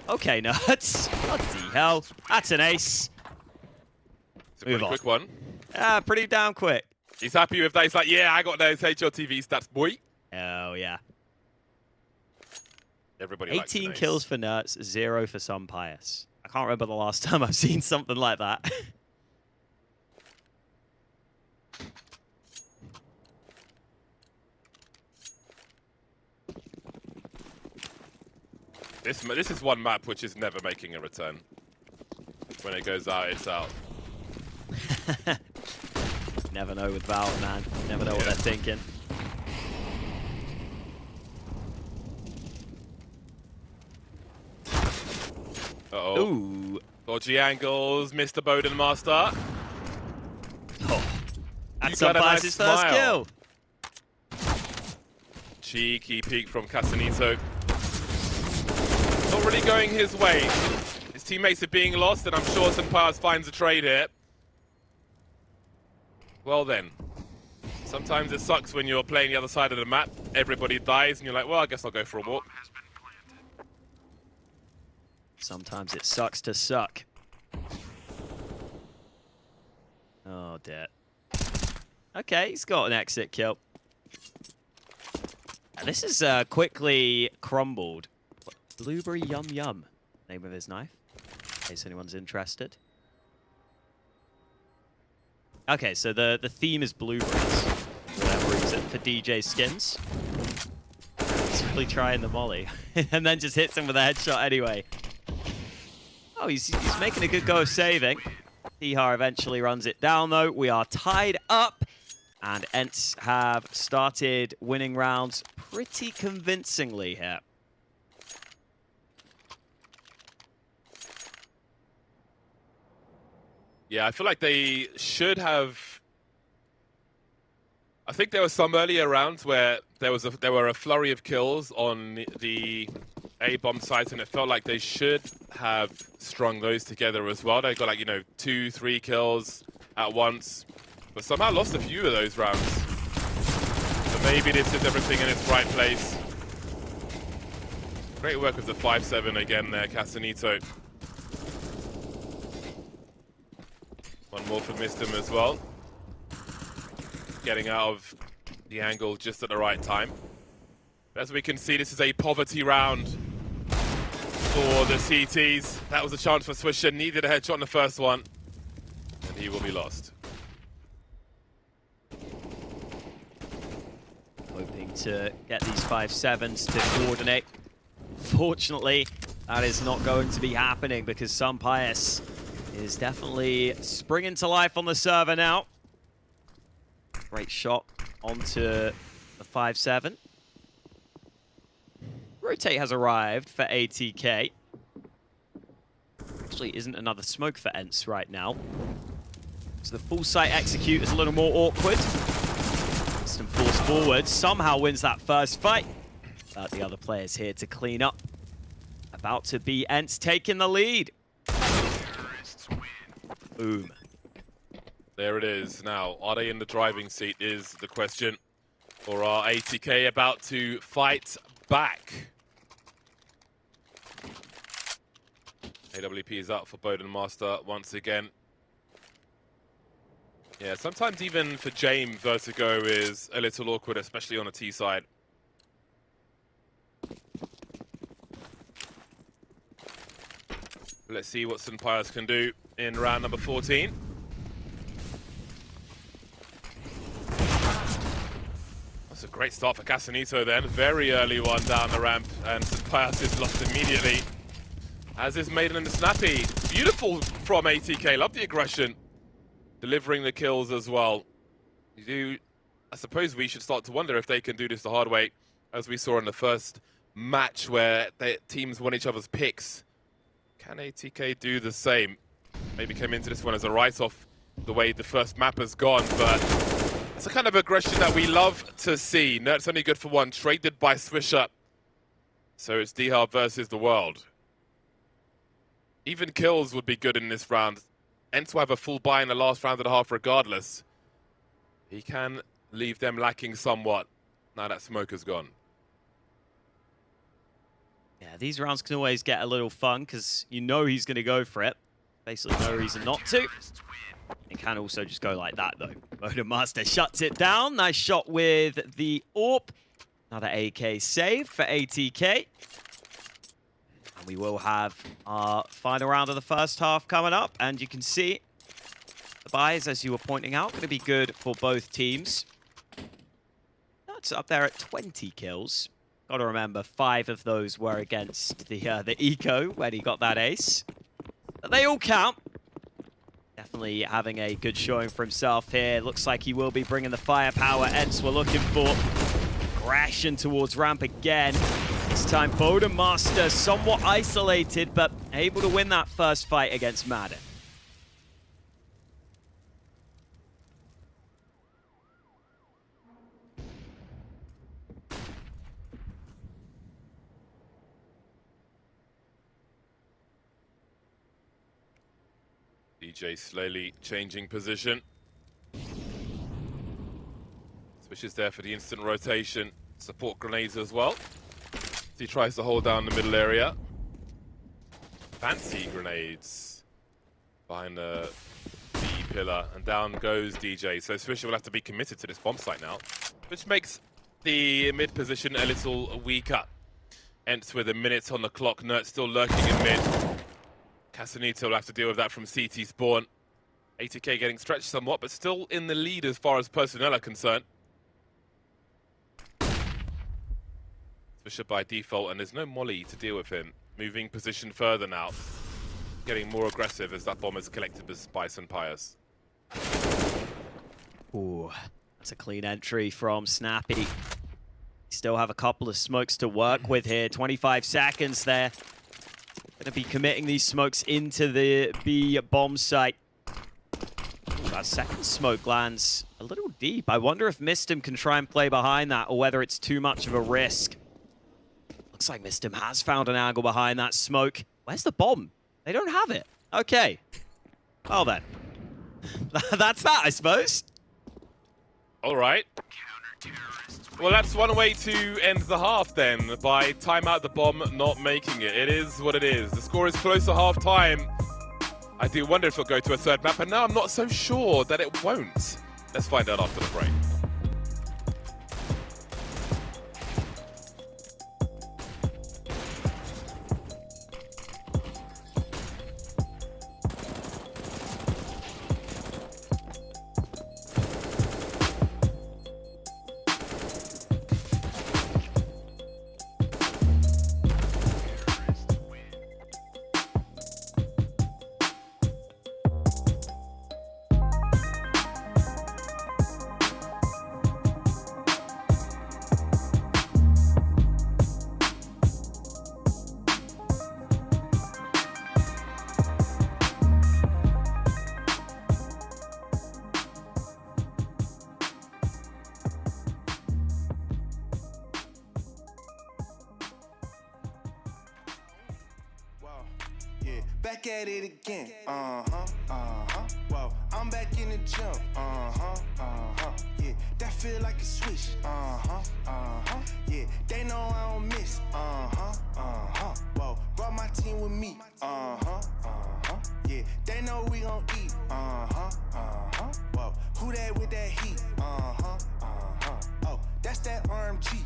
J: Okay, Nerds. Bloody hell. That's an ace.
I: It's a pretty quick one.
J: Yeah, pretty damn quick.
I: He's happy with that. He's like, yeah, I got those HLTV stats, boy.
J: Oh, yeah.
I: Everybody
J: 18 kills for Nerds, 0 for St. Pius. I can't remember the last time I've seen something like that.
I: This is one map which is never making a return. When it goes out, it's out.
J: Never know with Valve, man. Never know what they're thinking.
I: Uh-oh.
J: Ooh.
I: Dodgy angles, Mr. Bowden Master.
J: Oh. That's St. Pius' first kill.
I: Cheeky peek from Casanito. Not really going his way. His teammates are being lost, and I'm sure St. Pius finds a trade here. Well then. Sometimes it sucks when you're playing the other side of the map. Everybody dies, and you're like, well, I guess I'll go for a walk.
J: Sometimes it sucks to suck. Oh, dear. Okay, he's got an exit kill. And this is quickly crumbled. Blueberry Yum Yum, name of his knife, in case anyone's interested. Okay, so the theme is blueberries, for whatever reason, for DJ skins. He's really trying the molly, and then just hits him with a headshot anyway. Oh, he's making a good go of saving. Tihar eventually runs it down, though. We are tied up, and ENCE have started winning rounds pretty convincingly here.
I: Yeah, I feel like they should have... I think there were some earlier rounds where there were a flurry of kills on the A-bomb sites, and it felt like they should have strung those together as well. They got like, 2-3 kills at once, but somehow lost a few of those rounds. So maybe this is everything in its right place. Great work with the 5-7 again there, Casanito. One more for Mistum as well. getting out of the angle just at the right time. As we can see, this is a poverty round for the CTs. That was a chance for Swisher, needed a headshot in the first one, and he will be lost.
J: Hoping to get these 5-7s to coordinate. Fortunately, that is not going to be happening because Sunpius is definitely springing to life on the server now. Great shot onto the 5-7. Rotate has arrived for ATK. Actually, isn't another smoke for ENCE right now. So the full site execute is a little more awkward. Some force forward, somehow wins that first fight. But the other players here to clean up. About to be ENCE taking the lead. Boom.
I: There it is. Now, are they in the driving seat is the question. Or are ATK about to fight back? AWP is up for Bowden Master once again. Yeah, sometimes even for James, Vertigo is a little awkward, especially on the T side. Let's see what Sunpius can do in round number 14. That's a great start for Casanito then. Very early one down the ramp, and Sunpius is lost immediately. As is Maiden and the Snappy. Beautiful from ATK, love the aggression. Delivering the kills as well. I suppose we should start to wonder if they can do this the hard way, as we saw in the first match where the teams won each other's picks. Can ATK do the same? Maybe came into this one as a write-off, the way the first map has gone, but it's a kind of aggression that we love to see. Nert's only good for one, traded by Swisher. So it's D-Hub versus the world. Even kills would be good in this round. ENCE will have a full buy in the last round and a half regardless. He can leave them lacking somewhat now that smoke has gone.
J: Yeah, these rounds can always get a little fun because you know he's going to go for it. Basically no reason not to. It can also just go like that though. Bowden Master shuts it down. Nice shot with the AWP. Another AK save for ATK. And we will have our final round of the first half coming up. And you can see the buys, as you were pointing out, going to be good for both teams. That's up there at 20 kills. Got to remember, 5 of those were against the Eco when he got that ace. But they all count. Definitely having a good showing for himself here. Looks like he will be bringing the firepower ENCE we're looking for. Crashing towards ramp again. This time Bowden Master somewhat isolated, but able to win that first fight against Madden.
I: DJ slowly changing position. Swish is there for the instant rotation. Support grenades as well. He tries to hold down the middle area. Fancy grenades behind the B pillar, and down goes DJ. So Swisher will have to be committed to this bomb site now, which makes the mid position a little weaker. ENCE with a minute on the clock. Nert still lurking in mid. Casanito will have to deal with that from CT spawn. ATK getting stretched somewhat, but still in the lead as far as personnel are concerned. Swisher by default, and there's no molly to deal with him. Moving position further now. Getting more aggressive as that bomb is collected by Sunpius.
J: Ooh, that's a clean entry from Snappy. Still have a couple of smokes to work with here. 25 seconds there. Gonna be committing these smokes into the B bomb site. That second smoke lands a little deep. I wonder if Mistim can try and play behind that, or whether it's too much of a risk. Looks like Mistim has found an angle behind that smoke. Where's the bomb? They don't have it. Okay. Well then. That's that, I suppose.
I: All right. Well, that's one way to end the half then, by timeout the bomb not making it. It is what it is. The score is close to half time. I do wonder if it'll go to a third map, and now I'm not so sure that it won't. Let's find out after the break.
H: back at it again. Whoa, I'm back in the gym. Yeah, that feel like a switch. Yeah, they know I don't miss. Whoa, brought my team with me. Yeah, they know we gon' eat. Whoa, who that with that heat? Oh, that's that RMG.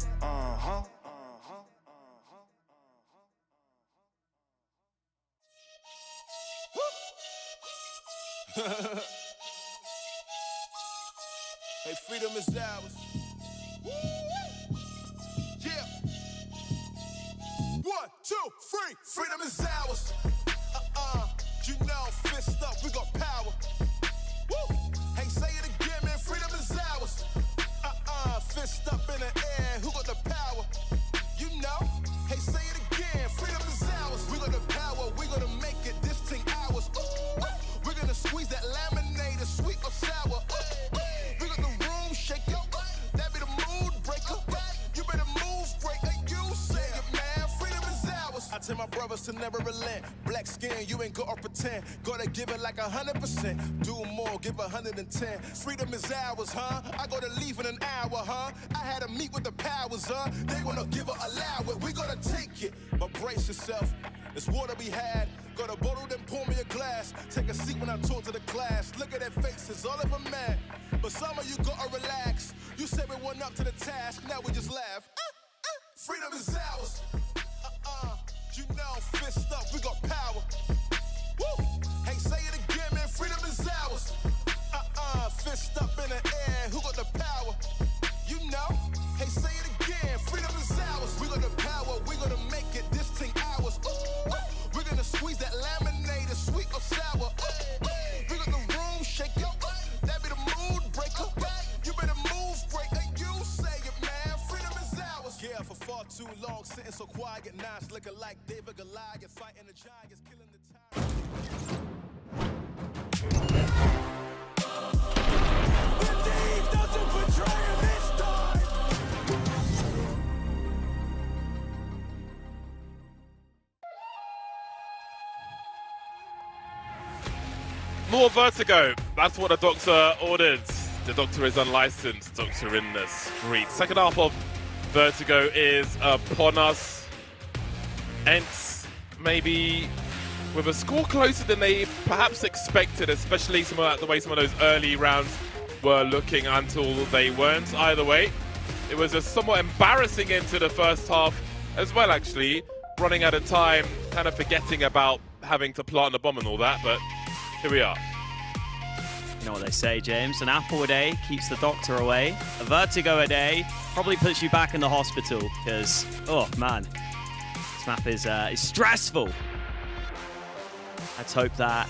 F: Hey, freedom is ours. Yeah. 1, 2, 3. Freedom is ours. You know, fist up, we got power. Woo. Hey, say it again, man. Freedom is ours. Fist up in the air. Who got the power? You know. Hey, say it again. Freedom is ours. We got the power. We gonna make it. This thing ours. We're gonna squeeze that laminator, sweet or sour. We got the room shaking. That be the mood breaker. You better move break. You say it, man. Freedom is ours. I tell my brothers to never relent. Black skin, you ain't gotta pretend. Gotta give it like 100%. Do more, give 110. Freedom is ours, huh? I gotta leave in an hour, huh? I had a meet with the powers, huh? They wanna give it, allow it. We gotta take it. But brace yourself. There's water we had. Got a bottle, then pour me a glass. Take a seat when I talk to the class. Look at their faces, all of them mad. But some of you gotta relax. You said we went up to the task, now we just laugh. Freedom is ours. You know, fist up, we got power. Woo. Hey, say it again, man. Freedom is ours. Fist up in the air. Who got the power? You know. Hey, say it again. Freedom is ours. We got the power. We gonna make it. This thing ours. We're gonna squeeze that laminator, sweet or sour. We got the room shaking. That be the mood breaker. You better move break. You say it, man. Freedom is ours. Yeah, for far too long, sitting so quiet. Now it's looking like David Goliath fighting the giants, killing the time. The team doesn't betray him this time.
I: More vertigo. That's what the doctor ordered. The doctor is unlicensed. Doctor in the street. Second half of vertigo is upon us. ENCE maybe with a score closer than they perhaps expected, especially the way some of those early rounds were looking until they weren't. Either way, it was a somewhat embarrassing into the first half as well, actually. Running out of time, kind of forgetting about having to plant the bomb and all that, but here we are.
J: You know what they say, James? An apple a day keeps the doctor away. A vertigo a day probably puts you back in the hospital because, oh man, this map is stressful. Let's hope that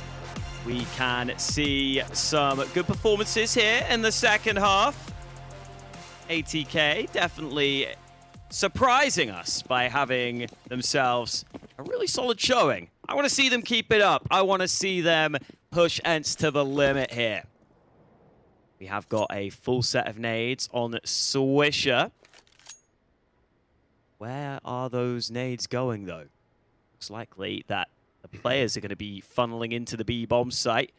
J: we can see some good performances here in the second half. ATK definitely surprising us by having themselves a really solid showing. I want to see them keep it up. I want to see them push ENCE to the limit here. We have got a full set of nades on Swisher. Where are those nades going, though? Looks likely that the players are going to be funneling into the B-bomb site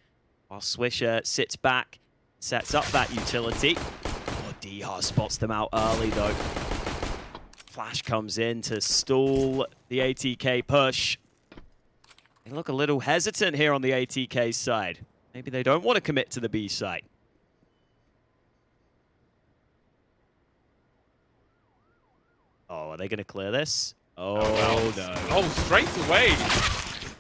J: while Swisher sits back, sets up that utility. Oh, Dihar spots them out early, though. Flash comes in to stall the ATK push. They look a little hesitant here on the ATK side. Maybe they don't want to commit to the B site. Oh, are they going to clear this? Oh, no.
I: Oh, straight away.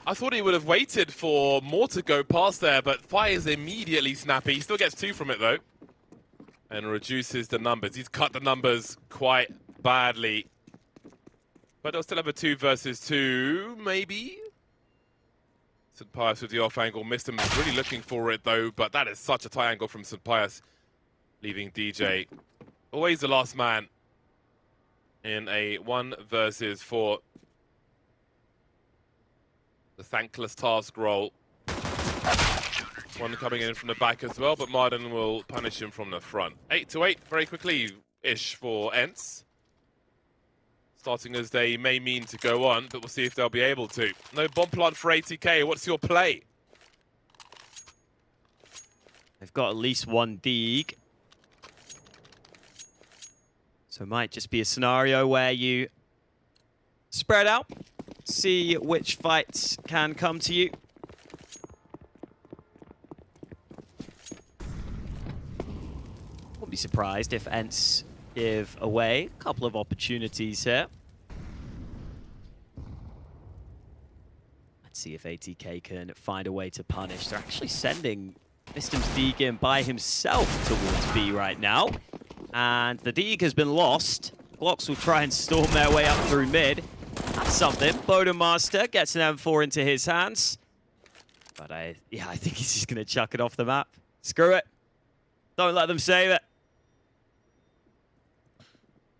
I: I thought he would have waited for more to go past there, but fires immediately snappy. He still gets 2 from it, though. And reduces the numbers. He's cut the numbers quite badly. But they'll still have a 2 versus 2, maybe? St. Pius with the off angle. Missed him. Really looking for it, though. But that is such a tight angle from St. Pius. Leaving DJ. Always the last man in a 1 versus 4. The thankless task roll. One coming in from the back as well, but Marden will punish him from the front. 8-8 very quickly-ish for ENCE. starting as they may mean to go on, but we'll see if they'll be able to. No bomb plant for ATK. What's your play?
J: They've got at least one Deeg. So it might just be a scenario where you spread out, see which fights can come to you. Wouldn't be surprised if ENCE give away a couple of opportunities here. Let's see if ATK can find a way to punish. They're actually sending Mistim's Deeg in by himself towards B right now. And the Deeg has been lost. Glocks will try and storm their way up through mid. That's something. Bodemaster gets an M4 into his hands. But I think he's just going to chuck it off the map. Screw it. Don't let them save it.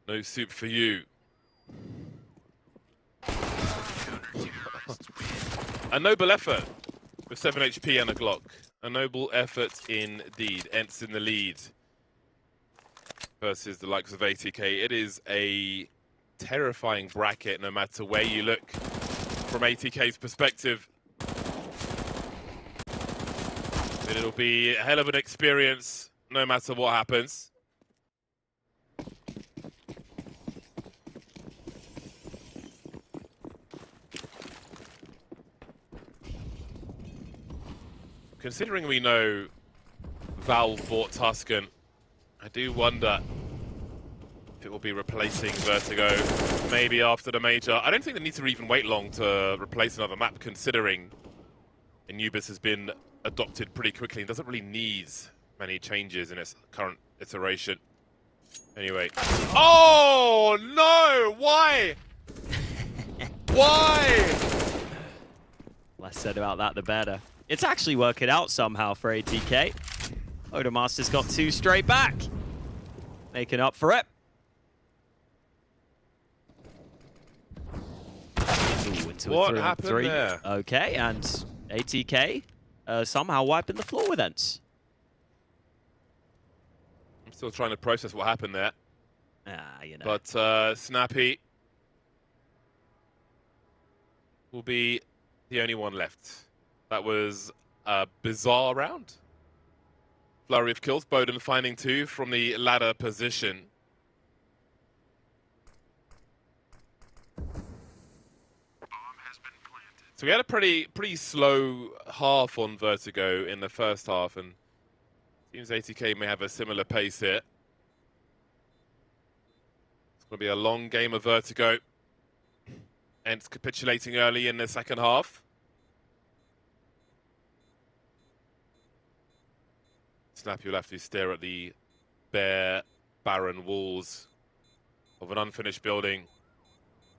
I: No soup for you. A noble effort with 7 HP and a Glock. A noble effort indeed. ENCE in the lead versus the likes of ATK. It is a terrifying bracket no matter where you look from ATK's perspective. But it'll be a hell of an experience no matter what happens. Considering we know Valve bought Tuscan, I do wonder if it will be replacing Vertigo maybe after the major. I don't think they need to even wait long to replace another map, considering Anubis has been adopted pretty quickly and doesn't really need many changes in its current iteration. Anyway. Oh, no! Why? Why?
J: Less said about that, the better. It's actually working out somehow for ATK. Bodemaster's got 2 straight back. Making up for it. Ooh, into
I: what
J: a 3-on-3.
I: happened there?
J: Okay, and ATK somehow wiping the floor with ENCE.
I: I'm still trying to process what happened there.
J: You know.
I: But Snappy will be the only one left. That was a bizarre round. Flurry of kills. Bowden finding 2 from the ladder position. So we had a pretty slow half on Vertigo in the first half, and seems ATK may have a similar pace here. It's going to be a long game of Vertigo. ENCE capitulating early in the second half. Snappy will have to stare at the bare, barren walls of an unfinished building.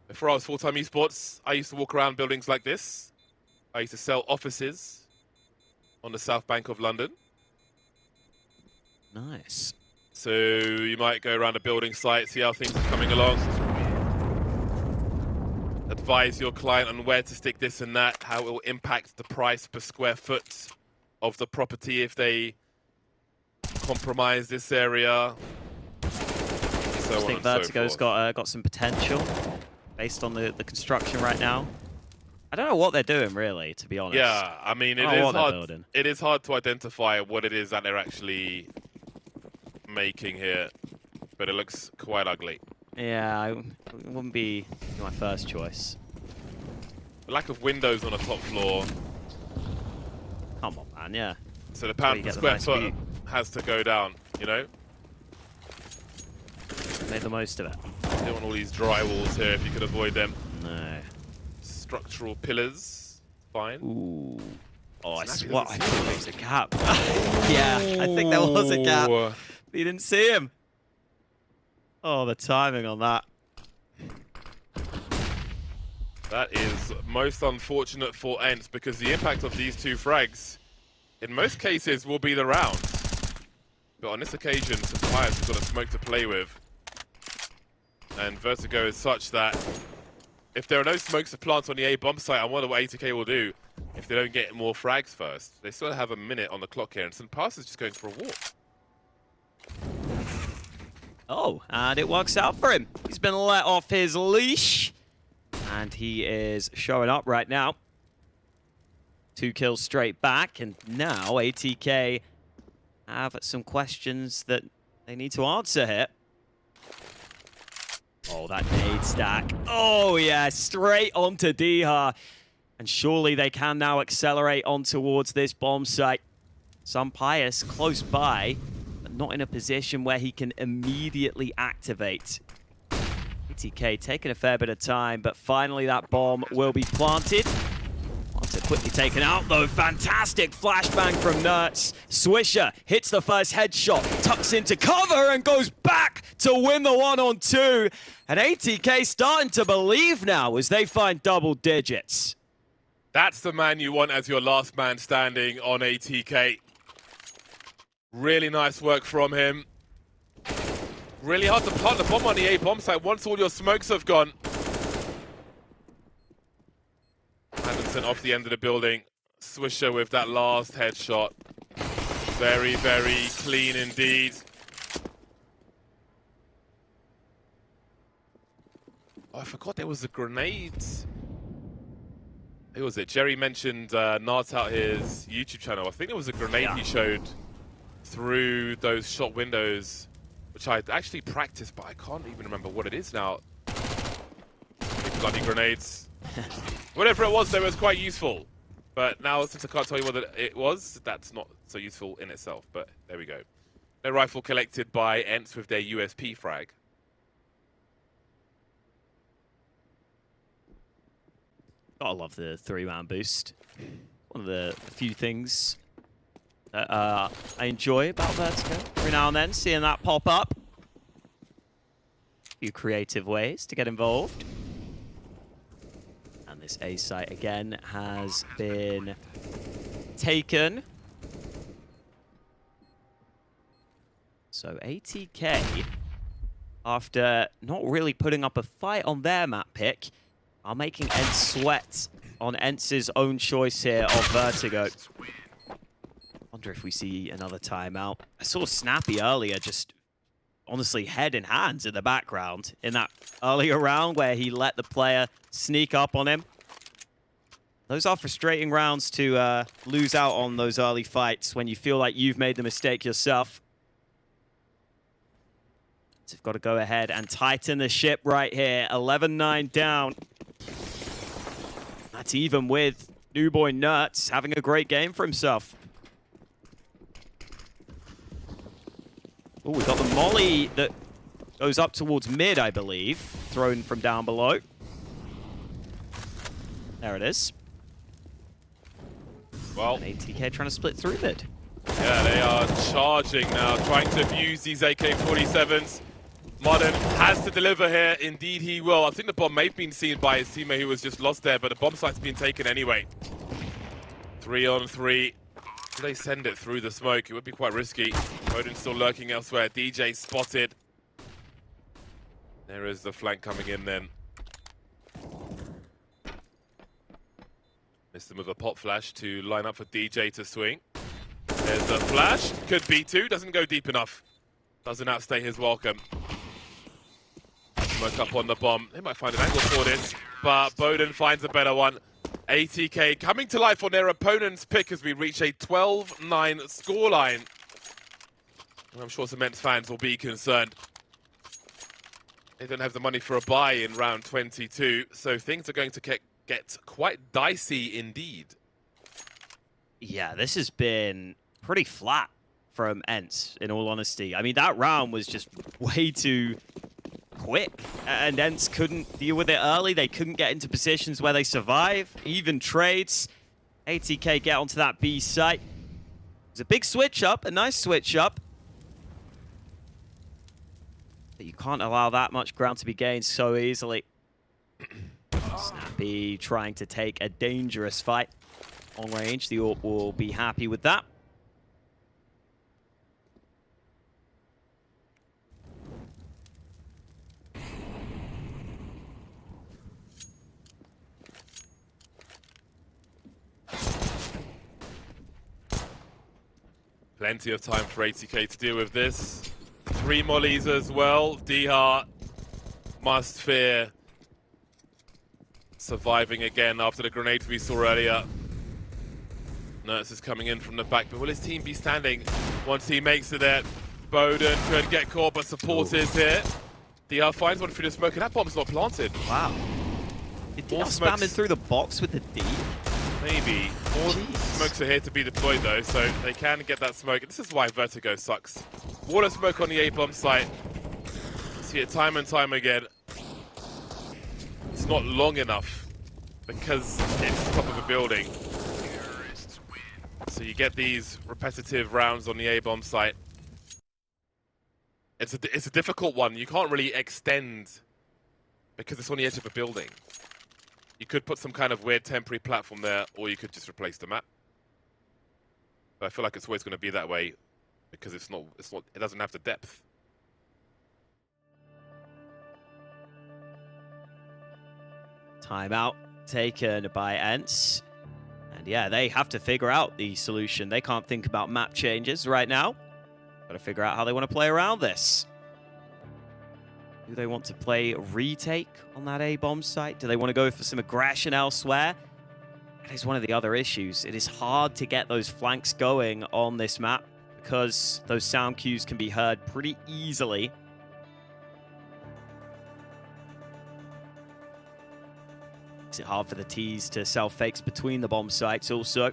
I: Before I was full-time esports, I used to walk around buildings like this. I used to sell offices on the south bank of London.
J: Nice.
I: So you might go around a building site, see how things are coming along. Advise your client on where to stick this and that, how it will impact the price per square foot of the property if they compromise this area.
J: I think Vertigo's got some potential based on the construction right now. I don't know what they're doing, really, to be honest.
I: Yeah, I mean, it is hard to identify what it is that they're actually making here, but it looks quite ugly.
J: Yeah, it wouldn't be my first choice.
I: The lack of windows on the top floor.
J: Come on, man, yeah.
I: So the pound per square foot has to go down, you know?
J: Make the most of it.
I: You don't want all these drywalls here if you could avoid them.
J: No.
I: Structural pillars, fine.
J: Ooh. Oh, I thought there was a gap. Yeah, I think there was a gap. You didn't see him. Oh, the timing on that.
I: That is most unfortunate for ENCE, because the impact of these 2 frags, in most cases, will be the round. But on this occasion, Suppliers have got a smoke to play with. And Vertigo is such that if there are no smokes to plant on the A bomb site, I wonder what ATK will do if they don't get more frags first. They still have a minute on the clock here, and St. Pass is just going for a walk.
J: Oh, and it works out for him. He's been let off his leash. And he is showing up right now. 2 kills straight back. And now ATK have some questions that they need to answer here. Oh, that nade stack. Oh, yeah, straight onto Diha. And surely they can now accelerate on towards this bomb site. Some Pius close by, but not in a position where he can immediately activate. ATK taking a fair bit of time, but finally that bomb will be planted. Once it quickly taken out, though. Fantastic flashbang from Nertz. Swisher hits the first headshot, tucks into cover, and goes back to win the 1-on-2. And ATK starting to believe now as they find double digits.
I: That's the man you want as your last man standing on ATK. Really nice work from him. Really hard to plant the bomb on the A bomb site once all your smokes have gone. Anderson off the end of the building. Swisher with that last headshot. Very, very clean indeed. Oh, I forgot there was a grenade. Who was it? Jerry mentioned Nart out his YouTube channel. I think there was a grenade he showed through those shot windows, which I actually practiced, but I can't even remember what it is now. Bloody grenades. Whatever it was, though, it was quite useful. But now, since I can't tell you what it was, that's not so useful in itself. But there we go. No rifle collected by ENCE with their USP frag.
J: I love the 3-man boost. One of the few things that I enjoy about Vertigo. Every now and then, seeing that pop up. A few creative ways to get involved. And this A site again has been taken. So ATK, after not really putting up a fight on their map pick, are making ENCE sweat on ENCE's own choice here of Vertigo. Wonder if we see another timeout. I saw Snappy earlier just honestly head in hands in the background in that earlier round where he let the player sneak up on him. Those are frustrating rounds to lose out on those early fights when you feel like you've made the mistake yourself. So you've got to go ahead and tighten the ship right here. 11-9 down. That's even with new boy Nertz having a great game for himself. Oh, we got the molly that goes up towards mid, I believe. Thrown from down below. There it is.
I: Well,
J: and ATK trying to split through mid.
I: Yeah, they are charging now, trying to abuse these AK-47s. Modern has to deliver here. Indeed, he will. I think the bomb may have been seen by his teammate who was just lost there, but the bomb site's been taken anyway. 3-on-3. Do they send it through the smoke? It would be quite risky. Odin's still lurking elsewhere. DJ spotted. There is the flank coming in then. Missed him with a pop flash to line up for DJ to swing. There's the flash. Could be two. Doesn't go deep enough. Doesn't outstay his welcome. Smoke up on the bomb. They might find an angle for this, but Bowden finds a better one. ATK coming to life on their opponent's pick as we reach a 12-9 scoreline. I'm sure some ENCE fans will be concerned. They don't have the money for a buy in round 22, so things are going to get quite dicey indeed.
J: Yeah, this has been pretty flat from ENCE, in all honesty. I mean, that round was just way too quick, and ENCE couldn't deal with it early. They couldn't get into positions where they survive, even trades. ATK get onto that B site. It's a big switch up, a nice switch up. But you can't allow that much ground to be gained so easily. Snappy trying to take a dangerous fight on range. The AWP will be happy with that.
I: Plenty of time for ATK to deal with this. 3 mollies as well. Diha Must fear surviving again after the grenades we saw earlier. NERTZ is coming in from the back, but will his team be standing once he makes it there? Bowden could get caught, but support is here. DR finds one through the smoke, and that bomb's not planted.
J: Wow. Is DR spamming through the box with the D?
I: Maybe. More smokes are here to be deployed though, so they can get that smoke. This is why Vertigo sucks. Water smoke on the A-bomb site. See it time and time again. It's not long enough because it's top of a building. So you get these repetitive rounds on the A-bomb site. It's a difficult one. You can't really extend because it's on the edge of a building. You could put some kind of weird temporary platform there, or you could just replace the map. But I feel like it's always going to be that way because it doesn't have the depth.
J: Timeout taken by ENCE. And yeah, they have to figure out the solution. They can't think about map changes right now. Got to figure out how they want to play around this. Do they want to play retake on that A-bomb site? Do they want to go for some aggression elsewhere? That is one of the other issues. It is hard to get those flanks going on this map because those sound cues can be heard pretty easily. Makes it hard for the T's to sell fakes between the bomb sites also.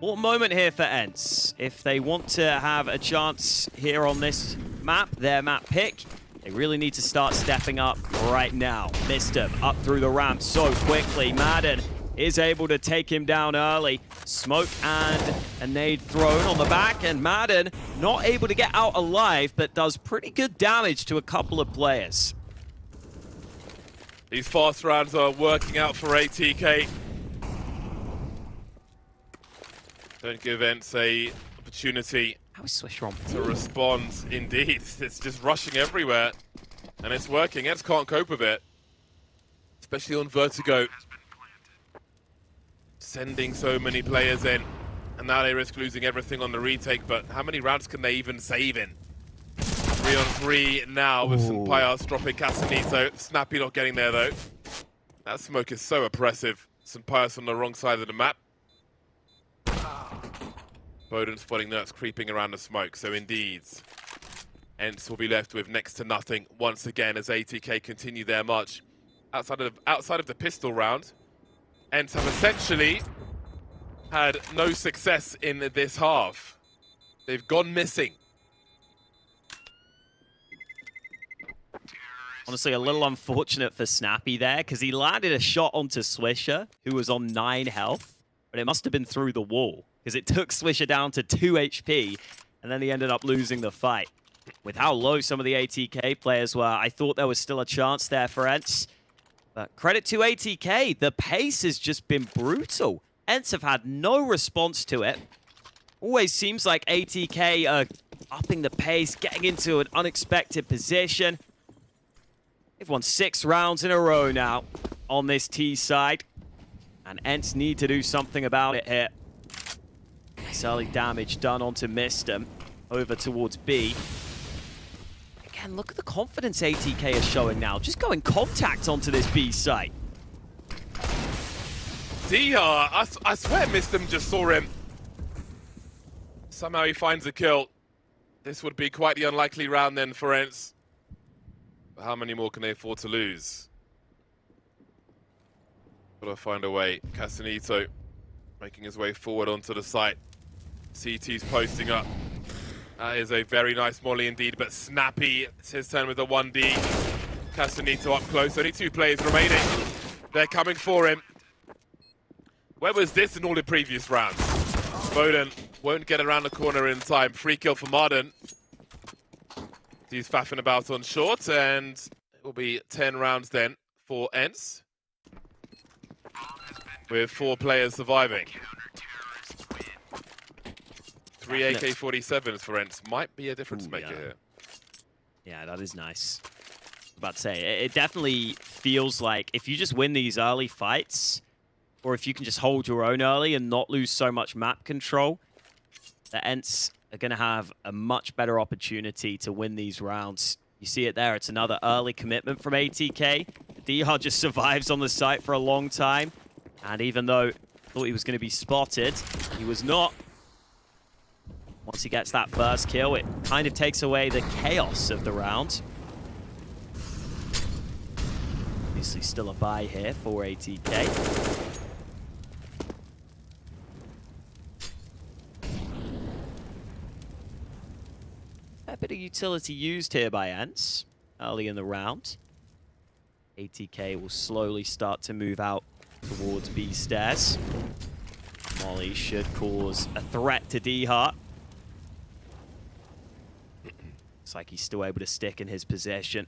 J: What moment here for ENCE. If they want to have a chance here on this map, their map pick, they really need to start stepping up right now. Missed him up through the ramp so quickly. Madden is able to take him down early. Smoke and a nade thrown on the back, and Madden not able to get out alive, but does pretty good damage to a couple of players.
I: These fast rounds are working out for ATK. Don't give ENCE an opportunity to respond. Indeed, it's just rushing everywhere, and it's working. ENCE can't cope with it, especially on Vertigo. Sending so many players in, and now they risk losing everything on the retake, but how many rounds can they even save in? 3 on 3 now with some Pias dropping Casanito. Snappy not getting there though. That smoke is so oppressive. Some Pias on the wrong side of the map. Bowden spotting NERTZ creeping around the smoke, so indeed, ENCE will be left with next to nothing once again as ATK continue their march. Outside of the pistol round, ENCE have essentially had no success in this half. They've gone missing.
J: Honestly, a little unfortunate for Snappy there, because he landed a shot onto Swisher, who was on 9 health, but it must have been through the wall, because it took Swisher down to 2 HP, and then he ended up losing the fight. With how low some of the ATK players were, I thought there was still a chance there for ENCE. But credit to ATK, the pace has just been brutal. ENCE have had no response to it. Always seems like ATK are upping the pace, getting into an unexpected position. They've won 6 rounds in a row now on this T side. And ENCE need to do something about it here. Nice early damage done onto Mistem. Over towards B. Again, look at the confidence ATK is showing now. Just going contact onto this B site.
I: DR, I swear Mistem just saw him. Somehow he finds a kill. This would be quite the unlikely round then for ENCE. But how many more can they afford to lose? Gotta find a way. Casanito making his way forward onto the site. CT's posting up. That is a very nice molly indeed, but Snappy, it's his turn with the 1D. Casanito up close, only 2 players remaining. They're coming for him. Where was this in all the previous rounds? Bowden won't get around the corner in time. Free kill for Marden. He's faffing about on short, and it will be 10 rounds then for ENCE, with 4 players surviving. 3 AK-47s for ENCE might be a difference maker here.
J: Yeah, that is nice. About to say, it definitely feels like if you just win these early fights, or if you can just hold your own early and not lose so much map control, that ENCE are going to have a much better opportunity to win these rounds. You see it there. It's another early commitment from ATK. DR just survives on the site for a long time. And even though I thought he was going to be spotted, he was not. Once he gets that first kill, it kind of takes away the chaos of the round. Obviously still a buy here for ATK. A bit of utility used here by ENCE early in the round. ATK will slowly start to move out towards B stairs. Molly should cause a threat to D-Heart. Looks like he's still able to stick in his position.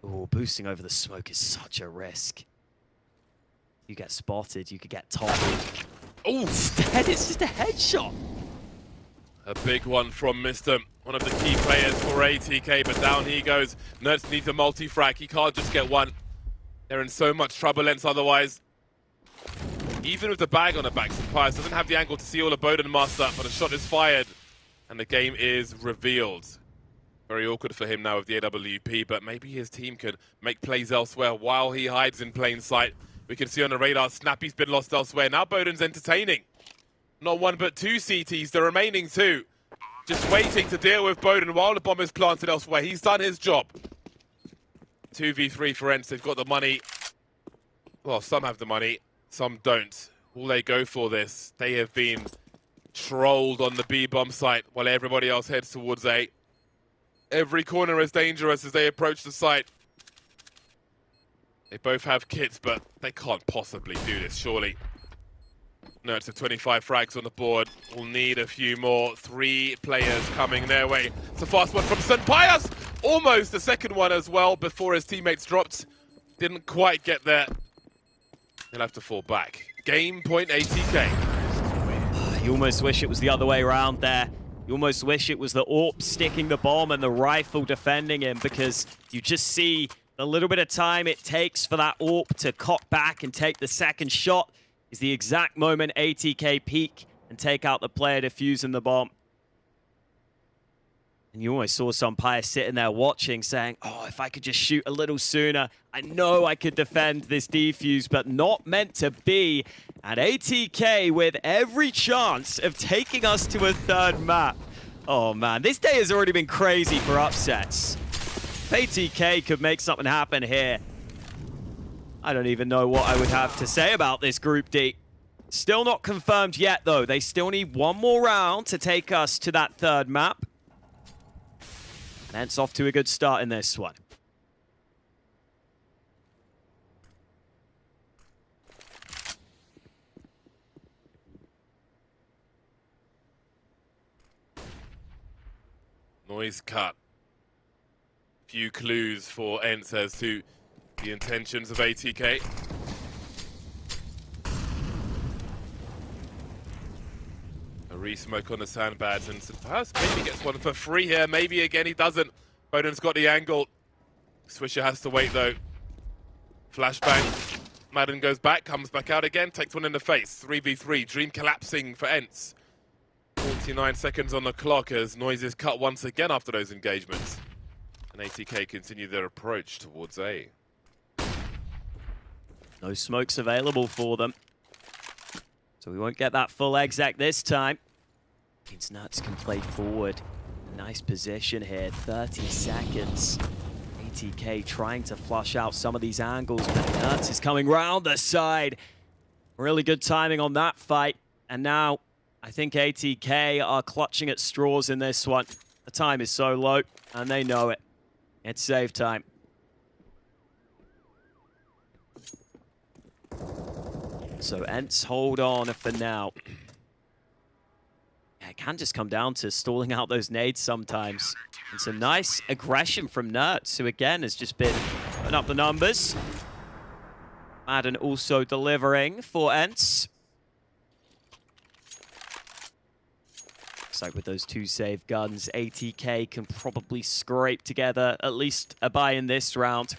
J: Oh, boosting over the smoke is such a risk. You get spotted, you could get toppled. Oh, instead it's just a headshot.
I: A big one from Mr. One of the key players for ATK, but down he goes. Nerds needs a multi-frag. He can't just get one. They're in so much trouble, ENCE, otherwise. Even with the bag on the back, Pius doesn't have the angle to see all of Bowden Master, but a shot is fired, and the game is revealed. Very awkward for him now with the AWP, but maybe his team can make plays elsewhere while he hides in plain sight. We can see on the radar, Snappy's been lost elsewhere. Now Bowden's entertaining. Not one, but two CTs, the remaining two. Just waiting to deal with Bowden while the bomb is planted elsewhere. He's done his job. 2v3 for ENCE. They've got the money. Well, some have the money, some don't. Will they go for this? They have been trolled on the B bomb site while everybody else heads towards A. Every corner is dangerous as they approach the site. They both have kits, but they can't possibly do this, surely. No, it's a 25 frags on the board. We'll need a few more. 3 players coming their way. It's a fast one from St. Pius. Almost the second one as well before his teammates dropped. Didn't quite get there. He'll have to fall back. Game point ATK.
J: You almost wish it was the other way around there. You almost wish it was the AWP sticking the bomb and the rifle defending him, because you just see the little bit of time it takes for that AWP to cock back and take the second shot is the exact moment ATK peak and take out the player defusing the bomb. And you almost saw some Pius sitting there watching, saying, oh, if I could just shoot a little sooner, I know I could defend this defuse, but not meant to be. And ATK with every chance of taking us to a third map. Oh man, this day has already been crazy for upsets. If ATK could make something happen here, I don't even know what I would have to say about this Group D. Still not confirmed yet, though. They still need one more round to take us to that third map. And ENCE off to a good start in this one.
I: Noise cut. Few clues for ENCE as to the intentions of ATK. A re-smoke on the sandbags, and St. Pius maybe gets one for free here. Maybe again he doesn't. Bowden's got the angle. Swisher has to wait though. Flashbang. Madden goes back, comes back out again, takes one in the face. 3v3, Dream collapsing for ENCE. 49 seconds on the clock as Noise is cut once again after those engagements. And ATK continue their approach towards A.
J: No smokes available for them. So we won't get that full exec this time. Means Nuts can play forward. Nice position here, 30 seconds. ATK trying to flush out some of these angles, but Nuts is coming round the side. Really good timing on that fight. And now I think ATK are clutching at straws in this one. The time is so low, and they know it. It's save time. So ENCE hold on for now. Yeah, it can just come down to stalling out those nades sometimes. And some nice aggression from Nerds, who again has just been putting up the numbers. Madden also delivering for ENCE. Looks like with those 2 save guns, ATK can probably scrape together at least a buy in this round.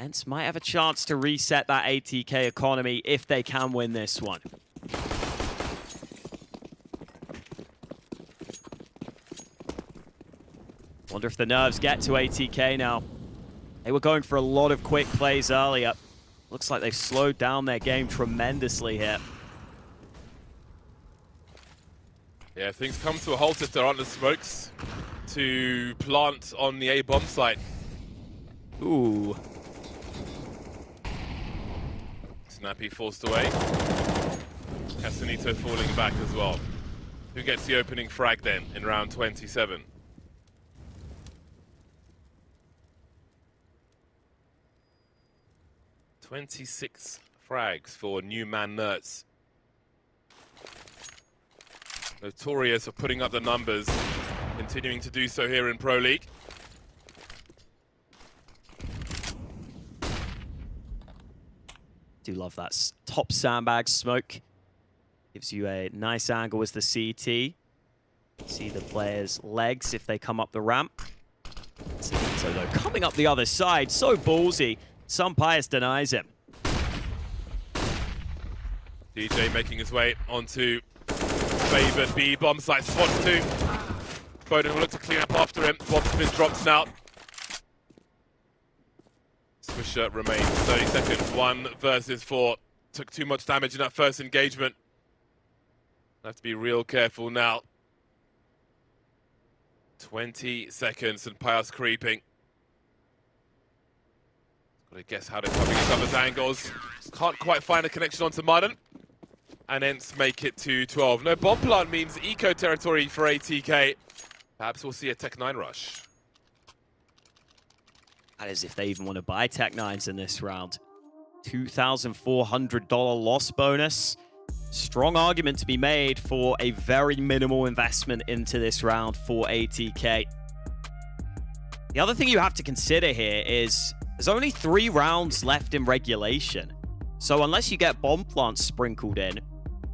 J: ENCE might have a chance to reset that ATK economy if they can win this one. Wonder if the nerves get to ATK now. They were going for a lot of quick plays earlier. Looks like they've slowed down their game tremendously here.
I: Yeah, things come to a halt if there aren't the smokes to plant on the A bomb site.
J: Ooh.
I: Snappy forced away. Casanito falling back as well. Who gets the opening frag then in round 27? "26 frags for new man Nerds. Notorious for putting up the numbers, continuing to do so here in Pro League.
J: Do love that top sandbag smoke. Gives you a nice angle as the CT. See the players' legs if they come up the ramp. So though, coming up the other side, so ballsy. Some Pius denies him.
I: DJ making his way onto favoured B bomb site spot 2. Foden will look to clean up after him. Bomb spin drops now. Swisher remains 30 seconds. 1 versus 4. Took too much damage in that first engagement. Have to be real careful now. 20 seconds and Pius creeping. Got to guess how they're covering each other's angles. Can't quite find a connection onto Martin. And ENCE make it to 12. No bomb plant means eco territory for ATK. Perhaps we'll see a Tech 9 rush.
J: That is if they even want to buy Tech 9s in this round. $2,400 loss bonus. Strong argument to be made for a very minimal investment into this round for ATK. The other thing you have to consider here is there's only 3 rounds left in regulation. So unless you get bomb plants sprinkled in,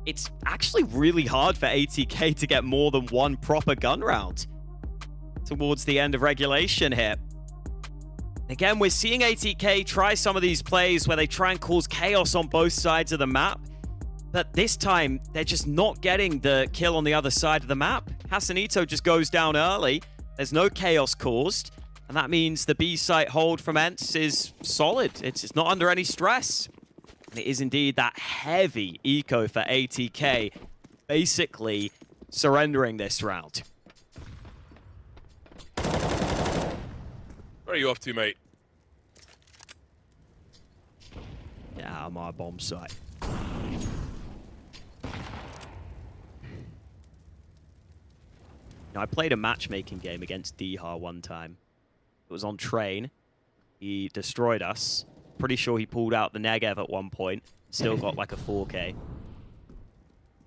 J: it's actually really hard for ATK to get more than 1 proper gun round towards the end of regulation here. Again, we're seeing ATK try some of these plays where they try and cause chaos on both sides of the map. But this time, they're just not getting the kill on the other side of the map. Casanito just goes down early. There's no chaos caused. And that means the B site hold from ENCE is solid. It's not under any stress. And it is indeed that heavy eco for ATK, basically surrendering this round.
I: Where are you off to, mate?
J: Yeah, I'm on a bomb site. Now, I played a matchmaking game against Dihar one time. It was on train. He destroyed us. Pretty sure he pulled out the Negev at one point. Still got like a 4K.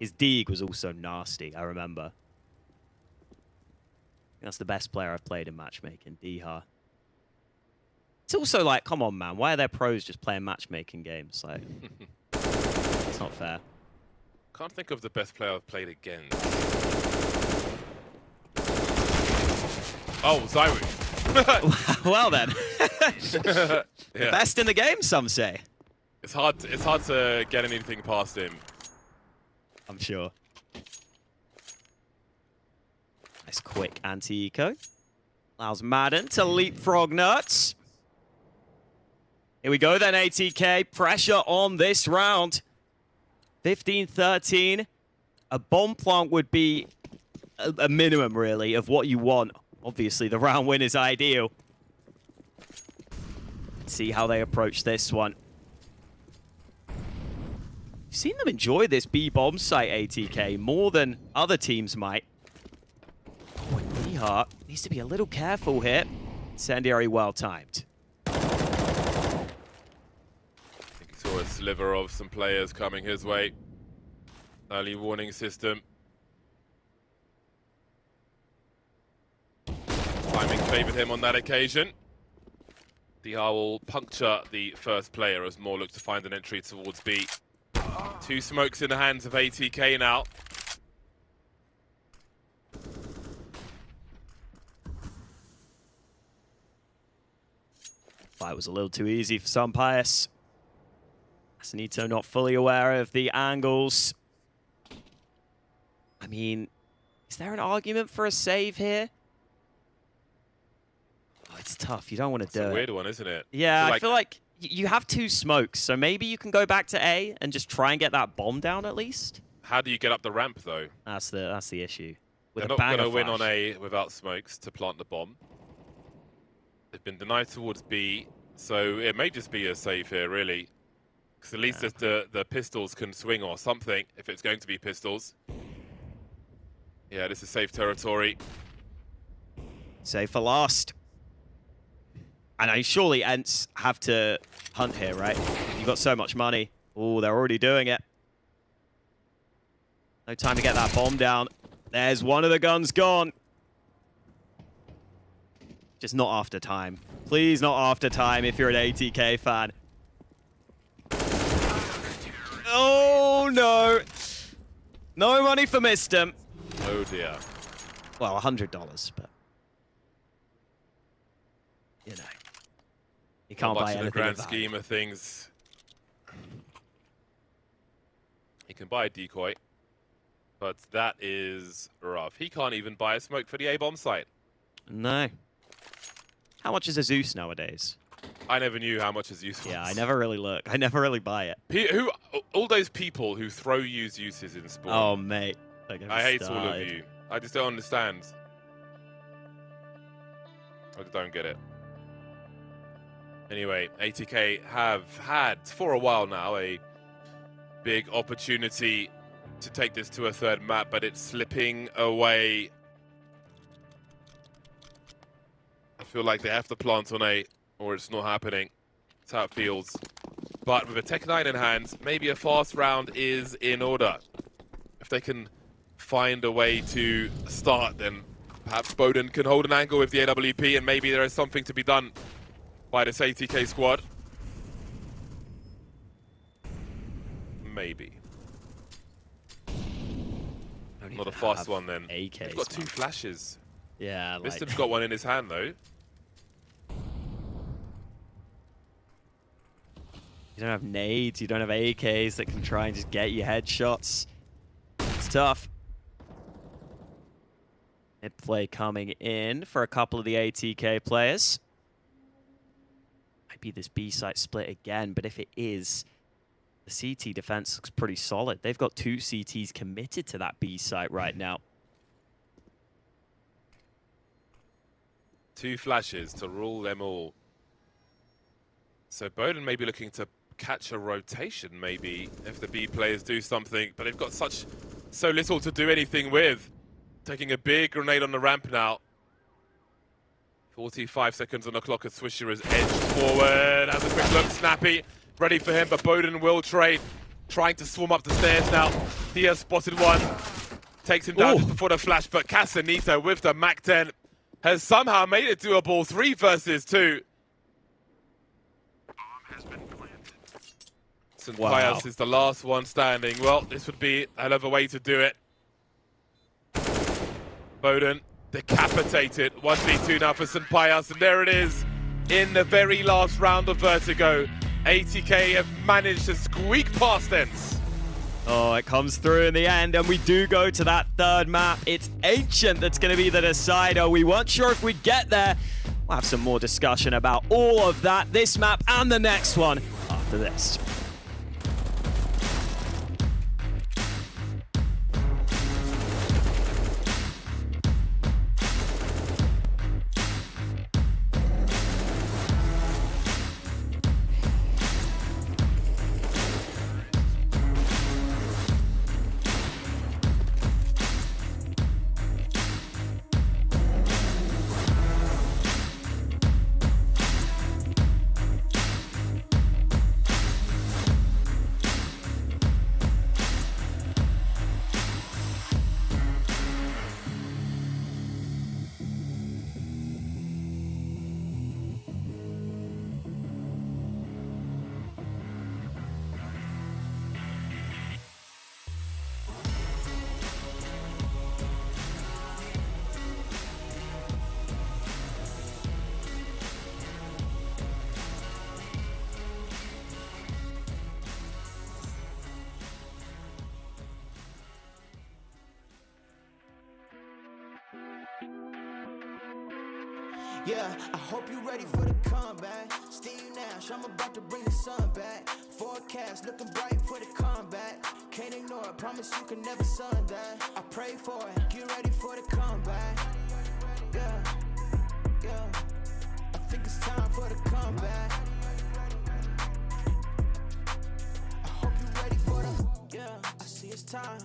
J: His Deeg was also nasty, I remember. That's the best player I've played in matchmaking, Dihar. It's also like, come on, man. Why are there pros just playing matchmaking games? Like, it's not fair.
I: Can't think of the best player I've played against. Oh, Zyru.
J: Well then.
I: Yeah.
J: Best in the game, some say.
I: It's hard to get anything past him.
J: I'm sure. Nice quick anti-eco. Allows Madden to leapfrog Nerds. Here we go then, ATK. Pressure on this round. 15-13. A bomb plant would be a minimum, really, of what you want. Obviously, the round win is ideal. Let's see how they approach this one. You've seen them enjoy this B-bomb site, ATK, more than other teams might. Oh, and Dihar needs to be a little careful here. Incendiary well-timed.
I: I think he saw a sliver of some players coming his way. Early warning system. Timing favoured him on that occasion. Dihar will puncture the first player as more look to find an entry towards B. 2 smokes in the hands of ATK now.
J: fight was a little too easy for Sunpius. Asanito not fully aware of the angles. I mean, is there an argument for a save here? Oh, it's tough. You don't want to do it.
I: It's a weird one, isn't it?
J: Yeah,
I: So,
J: I feel like you have 2 smokes, so maybe you can go back to A and just try and get that bomb down at least.
I: How do you get up the ramp, though?
J: That's the issue. With
I: They're
J: a
I: not going
J: banger
I: to win
J: flash.
I: on A without smokes to plant the bomb. They've been denied towards B, so it may just be a save here, really. Because at least the pistols can swing or something, if it's going to be pistols. Yeah, this is safe territory.
J: Save for last. I know, surely ENCE have to hunt here, right? You've got so much money. Oh, they're already doing it. No time to get that bomb down. There's one of the guns gone. Just not after time. Please not after time if you're an ATK fan. Oh, no. No money for Mistem.
I: Oh, dear.
J: Well, $100, but... You know. You can't buy
I: in
J: anything
I: the grand
J: of value.
I: scheme of things. He can buy a decoy, but that is rough. He can't even buy a smoke for the A-bomb site.
J: No. How much is a Zeus nowadays?
I: I never knew how much a Zeus was.
J: Yeah, I never really look. I never really buy it.
I: All those people who throw you Zeuses in Spawn.
J: Oh, mate.
I: I hate all of you. I just don't understand. I just don't get it. Anyway, ATK have had, for a while now, a big opportunity to take this to a third map, but it's slipping away. I feel like they have to plant on A, or it's not happening. That's how it feels. But with a Tech 9 in hand, maybe a fast round is in order. If they can find a way to start, then perhaps Bowden can hold an angle with the AWP, and maybe there is something to be done by this ATK squad. Maybe. Not a fast one then.
J: AKs,
I: They've got 2 flashes.
J: Yeah, like...
I: Mistem's got one in his hand though.
J: You don't have nades, you don't have AKs that can try and just get you headshots. It's tough. Mid play coming in for a couple of the ATK players. Might be this B site split again, but if it is, the CT defense looks pretty solid. They've got 2 CTs committed to that B site right now.
I: 2 flashes to rule them all. So Bowden may be looking to catch a rotation, maybe, if the B players do something, but they've got so little to do anything with. Taking a big grenade on the ramp now. 45 seconds on the clock as Swisher is edged forward. Has a quick look, Snappy, ready for him, but Bowden will trade. Trying to swarm up the stairs now. Dia spotted one. Takes him down just before the flash, but Casanito with the MAC-10 has somehow made it doable. 3 versus 2. St. Pius is the last one standing. Well, this would be a hell of a way to do it. Bowden decapitated. 1v2 now for St. Pius, and there it is. In the very last round of Vertigo, ATK have managed to squeak past ENCE.
J: Oh, it comes through in the end, and we do go to that third map. It's Ancient that's going to be the decider. We weren't sure if we'd get there. We'll have some more discussion about all of that, this map and the next one, after this.
D: Yeah, I hope you ready for the comeback. Steve Nash, I'm about to bring the sun back. Forecast looking bright for the comeback. Can't ignore it, promise you can never sun that. I pray for it, get ready for the comeback. Yeah, yeah, I think it's time for the comeback. I hope you ready for the, yeah, I see it's time.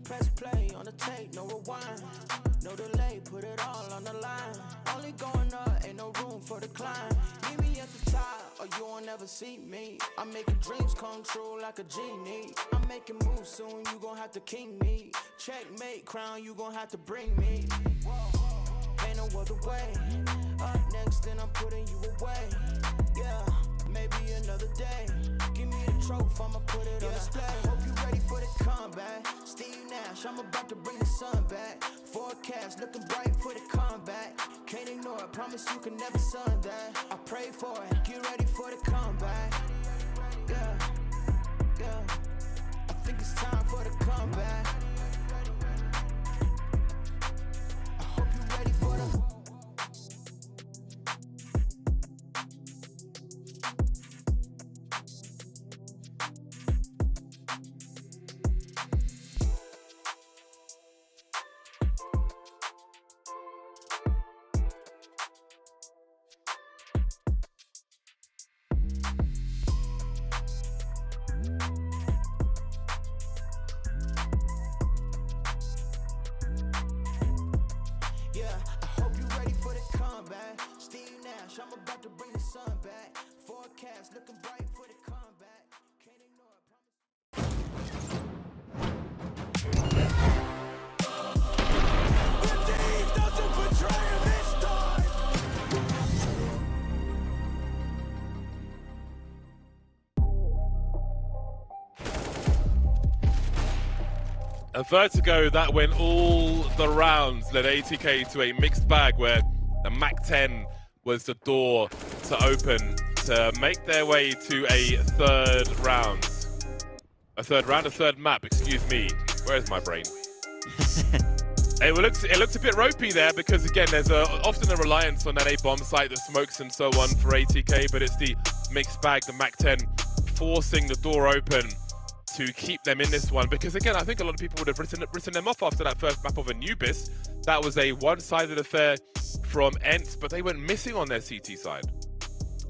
D: Press play on the tape, no rewind. No delay, put it all on the line. Only going up, ain't no room for the climb. Meet me at the top, or you won't ever see me. I'm making dreams come true like a genie. I'm making moves soon, you gon' have to king me. Checkmate, crown, you gon' have to bring me. Ain't no other way. Up next, then I'm putting you away. Yeah, maybe another day. Give me the trophy, I'ma put it on display. Hope you ready for the comeback. Steve Nash, I'm about to bring the sun back. Forecast looking bright for the comeback. Can't ignore it, promise you can never sun that. I pray for it, get ready for the comeback. Yeah, yeah, I think it's time for the comeback. I hope you ready for the. I'm about to bring the sun back. Forecast looking bright for the comeback. Can't ignore it. The team doesn't betray him this time.
I: A Vertigo that went all the rounds led ATK to a mixed bag where the MAC-10 was the door to open to make their way to a third map, excuse me. Where's my brain? It looks a bit ropey there because, again, there's often a reliance on that A bomb site that smokes and so on for ATK, but it's the mixed bag, the MAC-10, forcing the door open to keep them in this one. Because, again, I think a lot of people would have written them off after that first map of Anubis. That was a one-sided affair from ENCE, but they went missing on their CT side.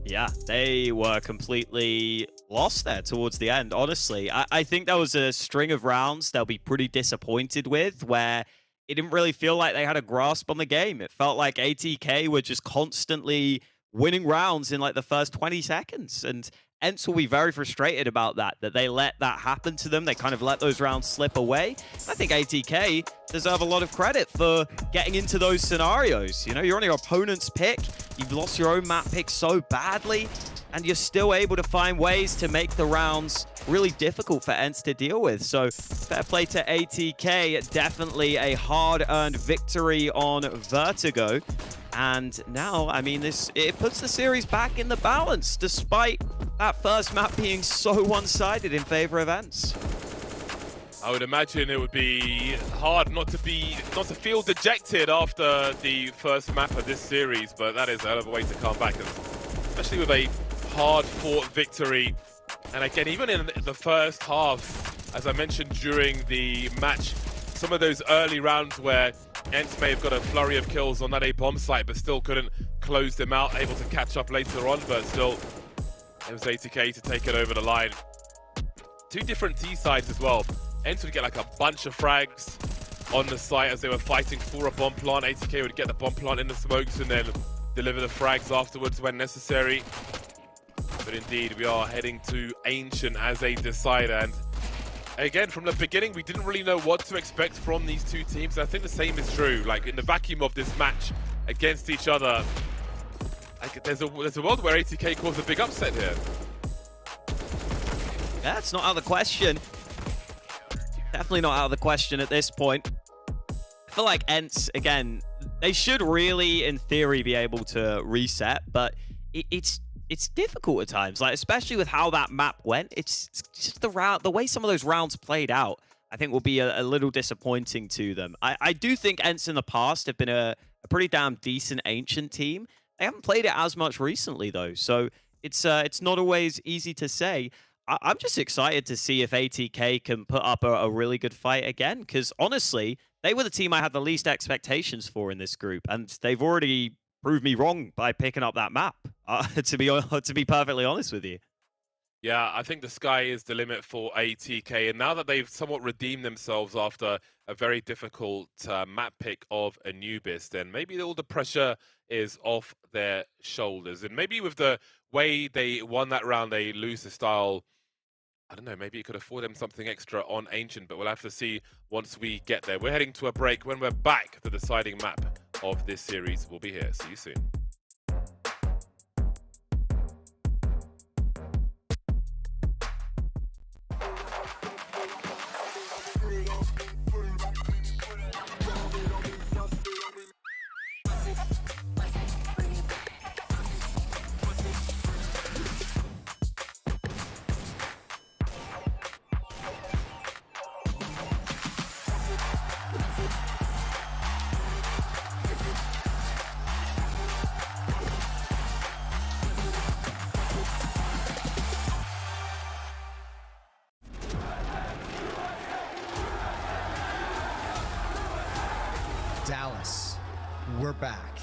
J: Yeah, they were completely lost there towards the end, honestly. I think that was a string of rounds they'll be pretty disappointed with, where it didn't really feel like they had a grasp on the game. It felt like ATK were just constantly winning rounds in like the first 20 seconds. And ENCE will be very frustrated about that they let that happen to them. They kind of let those rounds slip away. I think ATK deserve a lot of credit for getting into those scenarios. You know, you're on your opponent's pick. You've lost your own map pick so badly, and you're still able to find ways to make the rounds really difficult for ENCE to deal with. So fair play to ATK. Definitely a hard-earned victory on Vertigo. And now, I mean, it puts the series back in the balance, despite that first map being so one-sided in favor of ENCE.
I: I would imagine it would be hard not to feel dejected after the first map of this series, but that is a hell of a way to come back, especially with a hard-fought victory. And again, even in the first half, as I mentioned during the match, some of those early rounds where ENCE may have got a flurry of kills on that A bomb site, but still couldn't close them out, able to catch up later on, but still it was ATK to take it over the line. Two different T sides as well. ENCE would get like a bunch of frags on the site as they were fighting for a bomb plant. ATK would get the bomb plant in the smokes and then deliver the frags afterwards when necessary. But indeed, we are heading to Ancient as a decider. And again, from the beginning, we didn't really know what to expect from these two teams. I think the same is true. Like, in the vacuum of this match against each other, like, there's a world where ATK caused a big upset here.
J: Yeah, it's not out of the question. Definitely not out of the question at this point. I feel like ENCE, again, they should really, in theory, be able to reset, but it's difficult at times, like especially with how that map went. It's just the way some of those rounds played out, I think will be a little disappointing to them. I do think ENCE in the past have been a pretty damn decent Ancient team, They haven't played it as much recently, though, so it's not always easy to say. I'm just excited to see if ATK can put up a really good fight again, because honestly, they were the team I had the least expectations for in this group, and they've already proved me wrong by picking up that map, to be perfectly honest with you.
I: Yeah, I think the sky is the limit for ATK, and now that they've somewhat redeemed themselves after a very difficult map pick of Anubis, then maybe all the pressure is off their shoulders. And maybe with the way they won that round, they lose the style. I don't know, maybe it could afford them something extra on Ancient, but we'll have to see once we get there. We're heading to a break. When we're back, the deciding map of this series will be here. See you soon.
N: Dallas, we're back.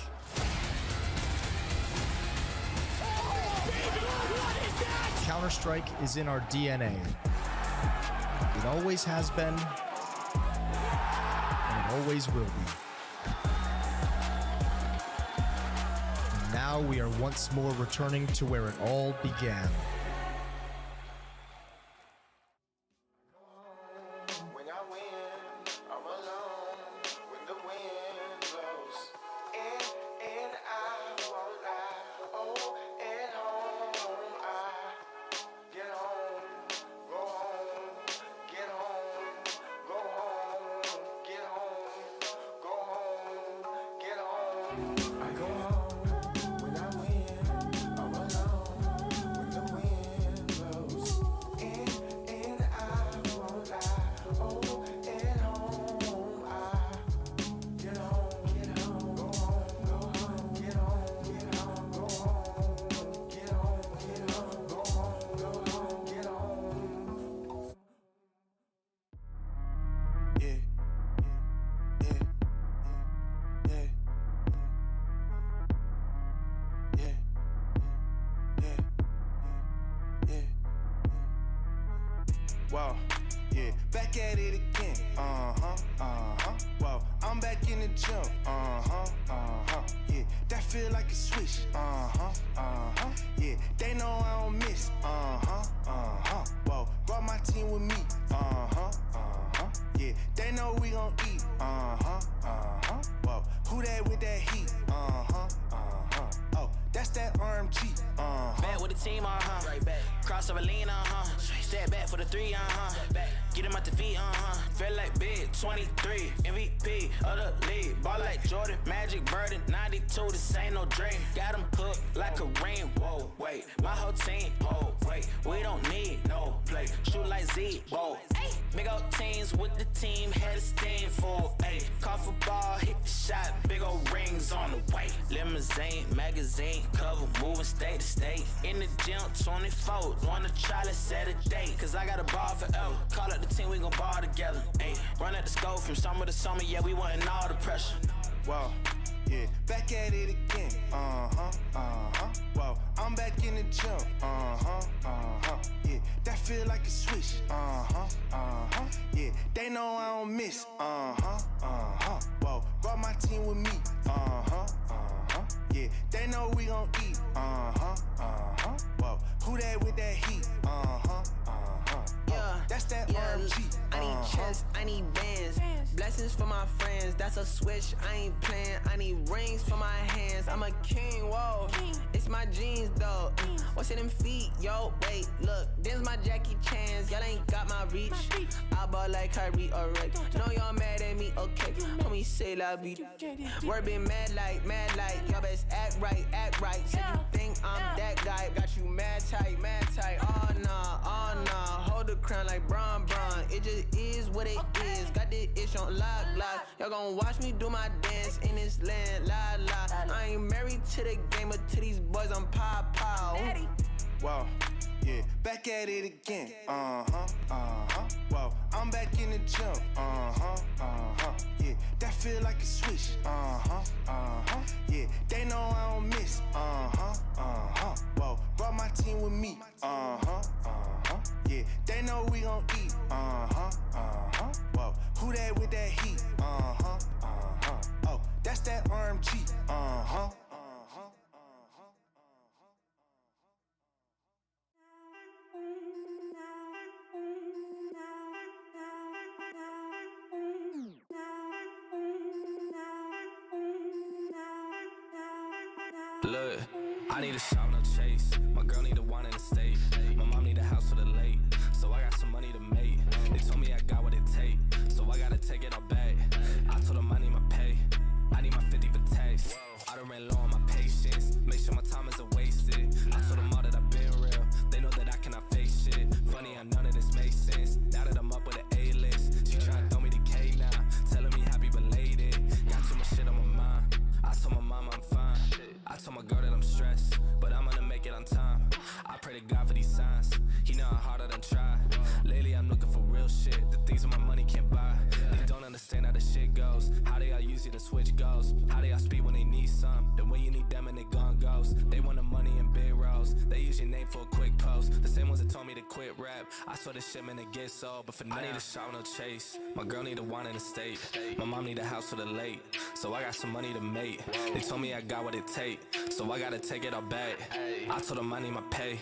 N: Counter-Strike is in our DNA. It always has been, and it always will be. And now we are once more returning to where it all began.
H: Wow, yeah, back at it again. Wow, I'm back in the gym. Yeah, that feel like a switch. Yeah, they know I don't miss. Whoa, brought my team with me. Yeah, they know we gon' eat. Whoa, who that with that heat? Oh, that's that RMG.
A: Back with the team, right back. Crossover lean, Step back for the three, Back. Get him out the feet, Feel like big, 23, MVP of the league. Ball like Jordan, Magic, Burden, 92, this ain't no dream. Got him hooked like a ring, whoa, wait. My whole team, oh, wait. We don't need no play. Shoot like Z, whoa. Big old teams with the team, head of steam full, ayy. Call for ball, hit the shot, big old rings on the way. Limousine, magazine, cover, moving state to state. In the gym, 24, wanna try, let's set a date. Cause I got a ball forever. Call up the team, we gon' ball together, ayy. Run at the scope from summer to summer, yeah, we wantin' all the pressure.
H: Wow, yeah, back at it again. Wow, I'm back in the gym. Yeah, that feel like a switch. Yeah, they know I don't miss. Whoa, brought my team with me. Yeah, they know we gon' eat. Whoa, who that with that heat?
A: Yeah,
H: that's that RMG.
A: I need chest, I need bands. Blessings for my friends, that's a switch, I ain't playing. I need rings for my hands, I'm a king, whoa. It's my jeans though. What's in them feet, yo? Wait, look, this my Jackie Chan's. Y'all ain't got my reach. I ball like Kyrie, alright. Know y'all mad at me, okay. Homie say la vida. Word been mad like, y'all best act right, act right. Said you think I'm that guy, got you mad tight, oh nah, hold the crown like Bron. It just is what it is. Got this ish on
D: on lock. Y'all gon' watch me do my dance in this land, la. I ain't married to the game, but to these boys I'm pop.
H: Wow, yeah, back at it again. Wow, I'm back in the gym. Yeah, that feel like a switch. Yeah, they know I don't miss. Whoa, brought my team with me. Yeah, they know we gon' eat. Whoa, who that with that heat? Oh, that's that RMG.
C: Look, I need a shot, no chase. My girl need a wine in the state. My mom need a house for the late. So I got some money to make. They told me I got what it take. So I gotta take it all back. I told them I need my pay. I need my 50 for tax. I done ran low on my patience. Make sure my time isn't wasted. I told them all that I've been real. They know that I cannot face shit. Funny how none of this makes sense. Now that I'm up with an A-list. She tryna throw me the K now. Telling me happy belated. Got too much shit on my mind. I told my mama I'm fine. I told my girl that I'm stressed, but I'm gonna make it on time. I pray to God for these signs. He know how hard I done tried. Lately I'm looking for real shit, the things that my money can't buy. They don't understand how the shit goes. How they all use it to switch goals. How they all speed when they need some. Then when you need them and they gone ghost. They want the money in big roles. They use your name for a quick post. The same ones that told me to quit rap. I saw this shit man to get sold, but for now I need a shot, no chase. My girl need a wine in the state. My mom need a house for the late. So I got some money to make. They told me I got what it take. So I gotta take it all back. I told them I need my pay.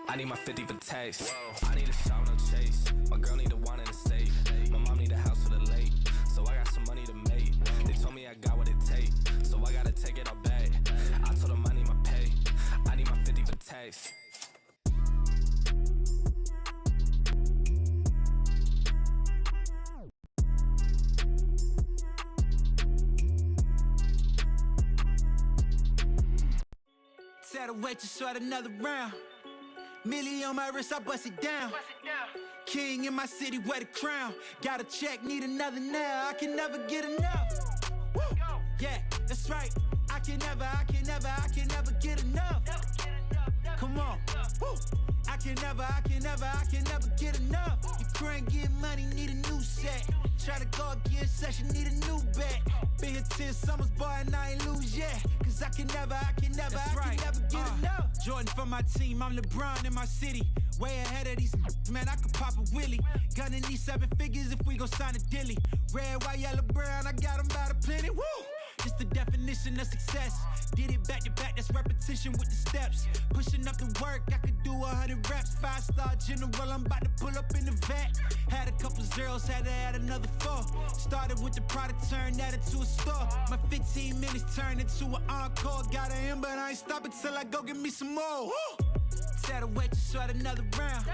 C: I need my 50 for tax. I need a shot, no chase. My girl need a wine in the state. My mom need a house for the late. So I got some money to make. They told me I got what it take. So I gotta take it all back. I told them I need my pay. I need my 50 for tax.
B: Tell the waitress start another round. Millie on my wrist, I bust it down. King in my city, wear the crown. Got a check, need another now. I can never get enough. Woo. Yeah, that's right. I can never get enough. Come on. Woo. I can never get enough. You couldn't get money, need a new set. Try to go again, session, need a new bet. Been here 10 summers, boy, and I ain't lose yet. Cause I can never get enough. Jordan for my team, I'm LeBron in my city. Way ahead of these man, I could pop a Willie. Gunning these 7 figures if we gon' sign a dilly. Red, white, yellow, brown, I got them by the plenty. Woo! Just the definition of success. Did it back to back, that's repetition with the steps. Pushing up the work, I could do 100 reps. 5-star general, I'm about to pull up in the vet. Had a couple zeros, had to add another 4. Started with the product, turned that into a store. My 15 minutes turned into an encore. Got a in, but I ain't stopping till I go get me some more. Woo! Tell the waitress start another round.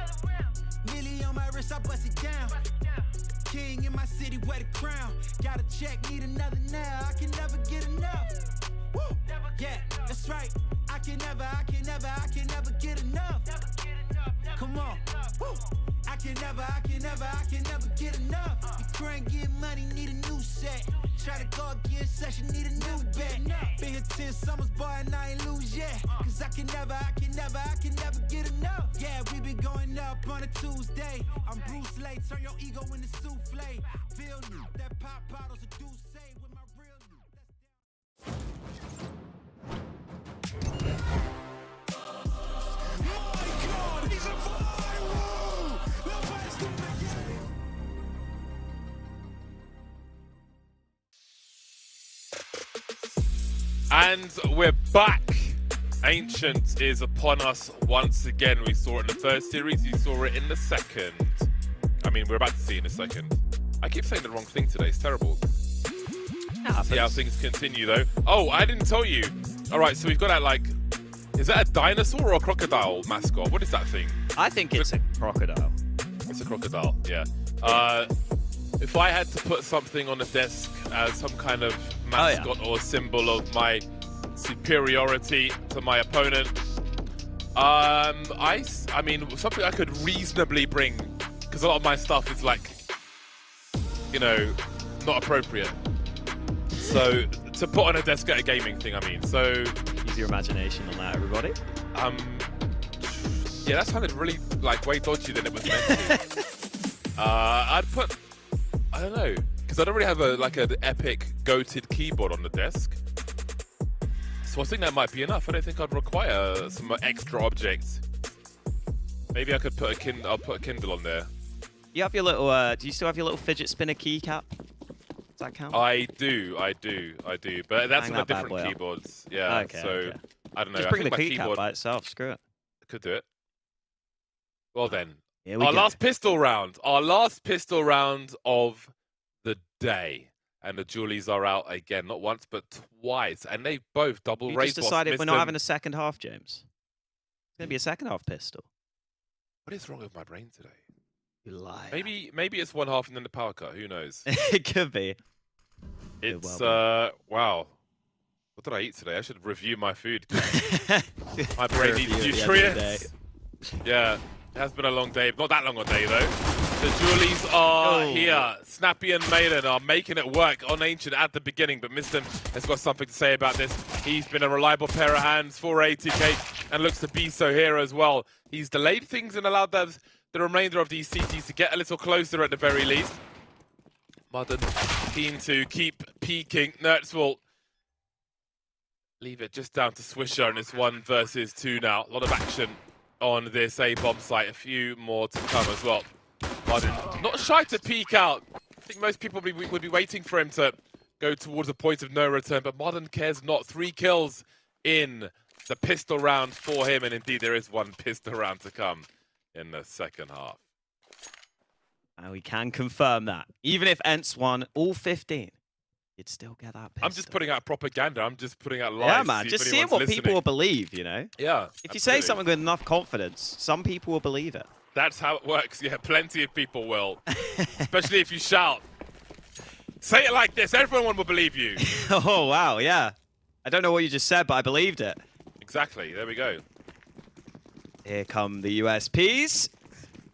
B: Millie on my wrist, I bust it down. King in my city, wear the crown. Got a check, need another now. I can never get enough. Woo! Yeah, that's right. I can never get enough. Come on. Woo! I can never get enough. You couldn't get money, need a new set. Try to go again, session, need a new bet. Been here 10 summers, boy, and I ain't lose yet. Cause I can never get enough. Yeah, we been going up on a Tuesday. I'm Bruce Lee, turn your ego into souffle. Feel new, that pop bottles are do say with my real new.
Q: My God, he's a viral! The best in the game!
I: And we're back. Ancient is upon us once again. We saw it in the first series, you saw it in the second. I mean, we're about to see it in a second. I keep saying the wrong thing today, it's terrible. See how things continue though. Oh, I didn't tell you. Alright, so we've got that like, is that a dinosaur or a crocodile mascot? What is that thing?
J: I think it's a crocodile.
I: It's a crocodile, yeah. If I had to put something on the desk as some kind of mascot or symbol of my superiority to my opponent, I mean, something I could reasonably bring, because a lot of my stuff is like, you know, not appropriate. So to put on a desk at a gaming thing, I mean. So
J: use your imagination on that, everybody.
I: Yeah, that sounded really like way dodgy than it was meant to. I'd put, I don't know, because I don't really have an epic goated keyboard on the desk. So I think that might be enough. I don't think I'd require some extra objects. Maybe I could put I'll put a Kindle on there.
J: You have your little, do you still have your little fidget spinner keycap? Does that count?
I: I do. But that's on the different keyboards. Yeah,
J: okay,
I: so
J: okay.
I: I don't know.
J: Just
I: I
J: bring
I: think
J: the
I: my
J: keycap
I: keyboard
J: by itself, screw it.
I: could do it. Well then,
J: Here we
I: our
J: go.
I: last pistol round. Our last pistol round of the day. And the Julies are out again, not once, but twice. And they both double
J: You
I: raise.
J: just decided we're not having a second half, James. It's going to be a second half pistol.
I: What is wrong with my brain today?
J: You lie.
I: Maybe it's one half and then the power cut. Who knows?
J: It could be.
I: It's wow. What did I eat today? I should review my food. My brain needs nutrients. Yeah, it has been a long day. Not that long a day though. The Julies are here. Snappy and Maiden are making it work on Ancient at the beginning, but Miston has got something to say about this. He's been a reliable pair of hands for ATK and looks to be so here as well. He's delayed things and allowed the remainder of these CTs to get a little closer at the very least. Modern keen to keep peaking. Nertz will leave it just down to Swisher, and it's 1 versus 2 now. A lot of action on this A-bomb site. A few more to come as well. Modern not shy to peek out. I think most people would be waiting for him to go towards a point of no return, but Modern cares not. 3 kills in the pistol round for him, and indeed there is 1 pistol round to come in the second half.
J: And we can confirm that. Even if ENCE won all 15, you'd still get that pistol.
I: I'm just putting out propaganda. I'm just putting out lies.
J: Yeah, man. Just seeing what people will believe, you know?
I: Yeah.
J: If you say something with enough confidence, some people will believe it.
I: That's how it works. Yeah, plenty of people will. Especially if you shout. Say it like this. Everyone will believe you.
J: Oh, wow. Yeah. I don't know what you just said, but I believed it.
I: Exactly. There we go.
J: Here come the USPs.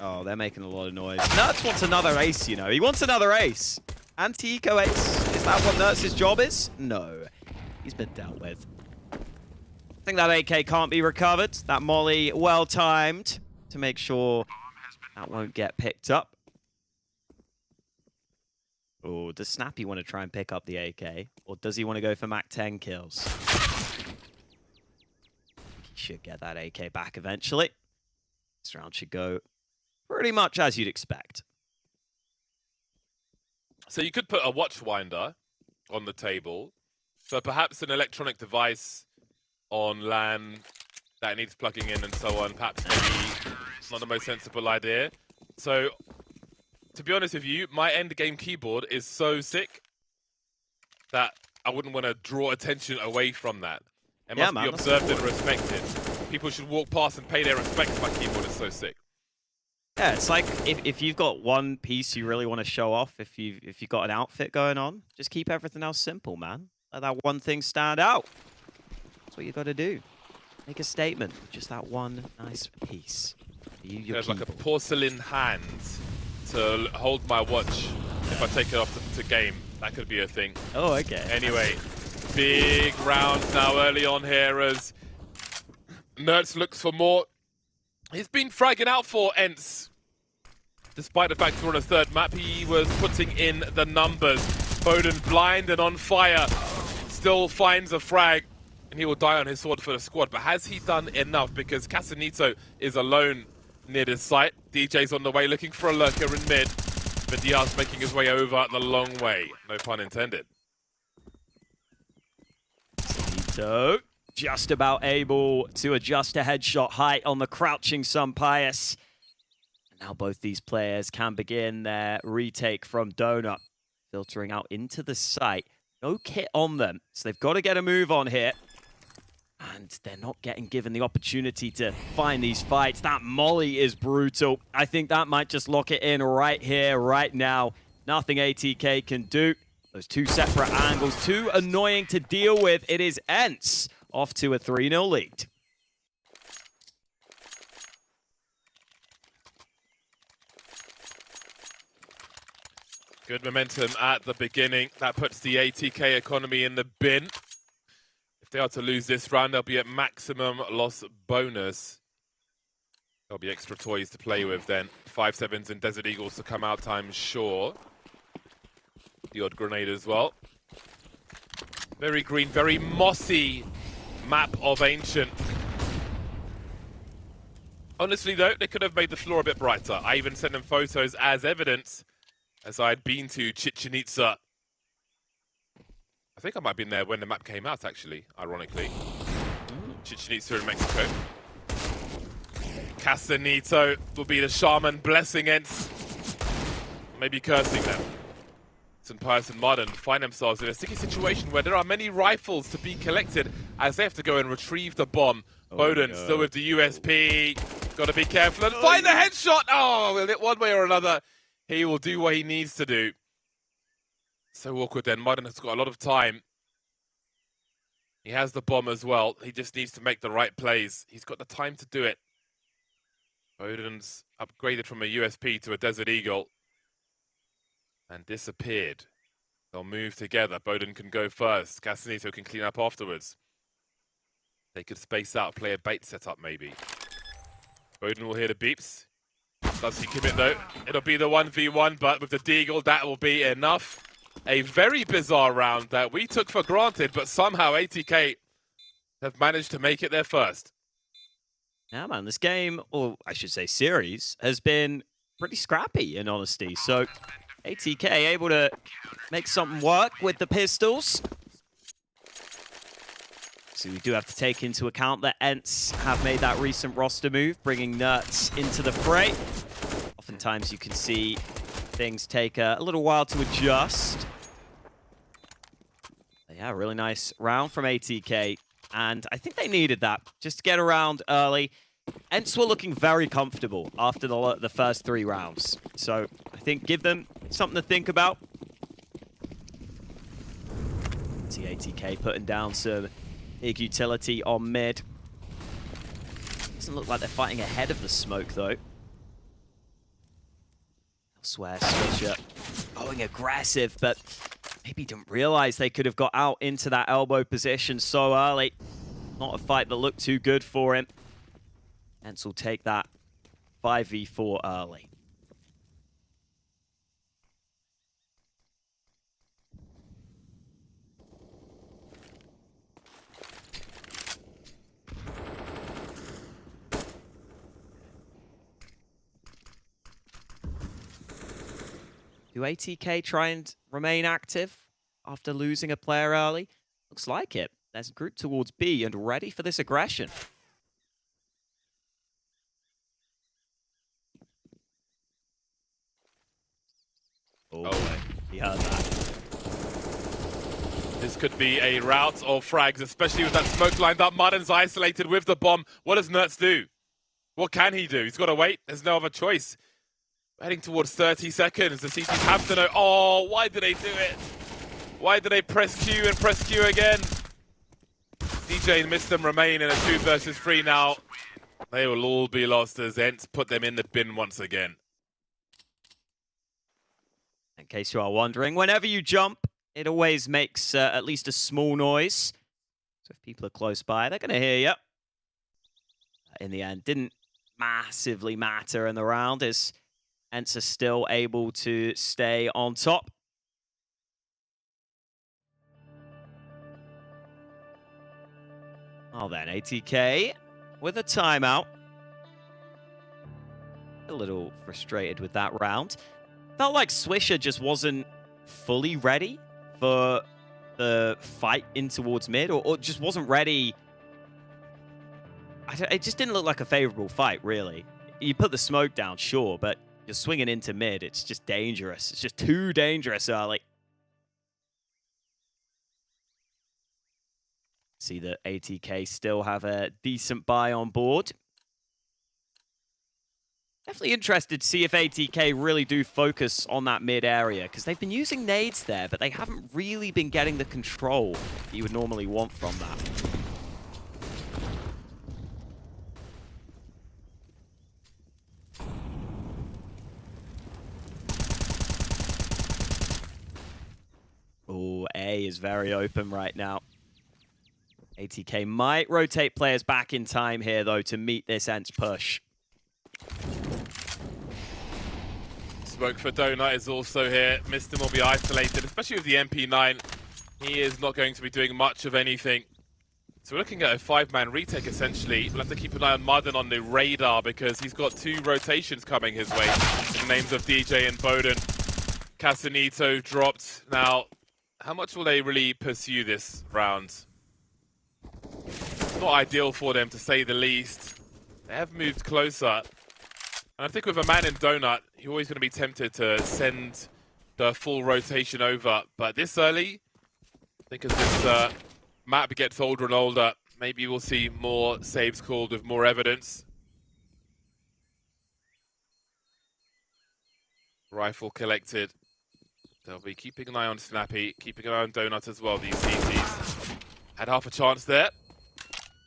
J: Oh, they're making a lot of noise. Nertz wants another ace, you know. He wants another ace. Anti-eco ace. Is that what Nertz's job is? No. He's been dealt with. I think that AK can't be recovered. That molly well-timed to make sure that won't get picked up. Oh, does Snappy want to try and pick up the AK? Or does he want to go for Mac 10 kills? He should get that AK back eventually. This round should go pretty much as you'd expect.
I: So you could put a watch winder on the table. So perhaps an electronic device on LAN that needs plugging in and so on. Perhaps maybe not the most sensible idea. So to be honest with you, my end game keyboard is so sick that I wouldn't want to draw attention away from that. It must be observed and respected. People should walk past and pay their respects. My keyboard is so sick.
J: Yeah, it's like if you've got one piece you really want to show off, if you've got an outfit going on, just keep everything else simple, man. Let that one thing stand out. That's what you got to do. Make a statement with just that one nice piece.
I: There's like a porcelain hand to hold my watch if I take it off to game. That could be a thing.
J: Oh, okay.
I: Anyway, big rounds now early on here as Nertz looks for more. He's been fragging out for ENCE. Despite the fact we're on a third map, he was putting in the numbers. Foden blind and on fire. Still finds a frag, and he will die on his sword for the squad. But has he done enough? Because Casanito is alone near this site. DJ's on the way looking for a lurker in mid. But Diaz making his way over the long way. No pun intended.
J: So just about able to adjust a headshot height on the crouching Sun Pius. And now both these players can begin their retake from Donut. Filtering out into the site. No kit on them, so they've got to get a move on here. And they're not getting given the opportunity to find these fights. That molly is brutal. I think that might just lock it in right here, right now. Nothing ATK can do. Those 2 separate angles, too annoying to deal with. It is ENCE off to a 3-0 lead.
I: Good momentum at the beginning. That puts the ATK economy in the bin. If they are to lose this round, they'll be at maximum loss bonus. There'll be extra toys to play with then. 5-7s and Desert Eagles to come out, I'm sure. The odd grenade as well. Very green, very mossy map of Ancient. Honestly though, they could have made the floor a bit brighter. I even sent them photos as evidence as I had been to Chichen Itza. I think I might have been there when the map came out actually, ironically. Chichen Itza in Mexico. Casanito will be the shaman blessing ENCE. Maybe cursing them. St. Pius and Modern find themselves in a sticky situation where there are many rifles to be collected as they have to go and retrieve the bomb. Bowden still with the USP. Got to be careful and find the headshot. Oh, one way or another, he will do what he needs to do. So awkward then. Modern has got a lot of time. He has the bomb as well. He just needs to make the right plays. He's got the time to do it. Bowden's upgraded from a USP to a Desert Eagle and disappeared. They'll move together. Bowden can go first. Casanito can clean up afterwards. They could space out, play a bait setup maybe. Bowden will hear the beeps. Does he commit though? It'll be the 1v1, but with the Deagle, that will be enough. A very bizarre round that we took for granted, but somehow ATK have managed to make it their first.
J: Yeah, man, this game, or I should say series, has been pretty scrappy in honesty. So ATK able to make something work with the pistols. So we do have to take into account that ENCE have made that recent roster move, bringing Nerds into the fray. Oftentimes you can see things take a little while to adjust. But yeah, really nice round from ATK. And I think they needed that, just to get around early. ENCE were looking very comfortable after the first 3 rounds. So I think give them something to think about. See ATK putting down some big utility on mid. Doesn't look like they're fighting ahead of the smoke though. Elsewhere, Swisher going aggressive, but maybe didn't realize they could have got out into that elbow position so early. Not a fight that looked too good for him. ENCE will take that 5v4 early. Do ATK try and remain active after losing a player early? Looks like it. There's a group towards B and ready for this aggression. Oh, he heard that.
I: This could be a rout of frags, especially with that smoke lined up. Martin's isolated with the bomb. What does Nerds do? What can he do? He's got to wait. There's no other choice. Heading towards 30 seconds. The CTs have to know. Oh, why did they do it? Why did they press Q and press Q again? DJ and Mistem remain in a 2 versus 3 now. They will all be lost as ENCE put them in the bin once again.
J: In case you are wondering, whenever you jump, it always makes at least a small noise. So if people are close by, they're going to hear you. In the end, didn't massively matter in the round as ENCE are still able to stay on top. Oh, then ATK with a timeout. A little frustrated with that round. Felt like Swisher just wasn't fully ready for the fight in towards mid, or just wasn't ready. It just didn't look like a favorable fight, really. You put the smoke down, sure, but you're swinging into mid. It's just dangerous. It's just too dangerous early. See that ATK still have a decent buy on board. Definitely interested to see if ATK really do focus on that mid area, because they've been using nades there, but they haven't really been getting the control that you would normally want from that. is very open right now. ATK might rotate players back in time here, though, to meet this ENCE push.
I: Smoke for Donut is also here. Mr. will be isolated, especially with the MP9. He is not going to be doing much of anything. So we're looking at a 5-man retake, essentially. We'll have to keep an eye on Mudden on the radar because he's got 2 rotations coming his way in the names of DJ and Bowden. Casanito dropped. Now, how much will they really pursue this round? It's not ideal for them, to say the least. They have moved closer. And I think with a man in Donut, you're always going to be tempted to send the full rotation over. But this early, I think as this map gets older and older, maybe we'll see more saves called with more evidence. Rifle collected. They'll be keeping an eye on Snappy, keeping an eye on Donut as well. These CTs had half a chance there,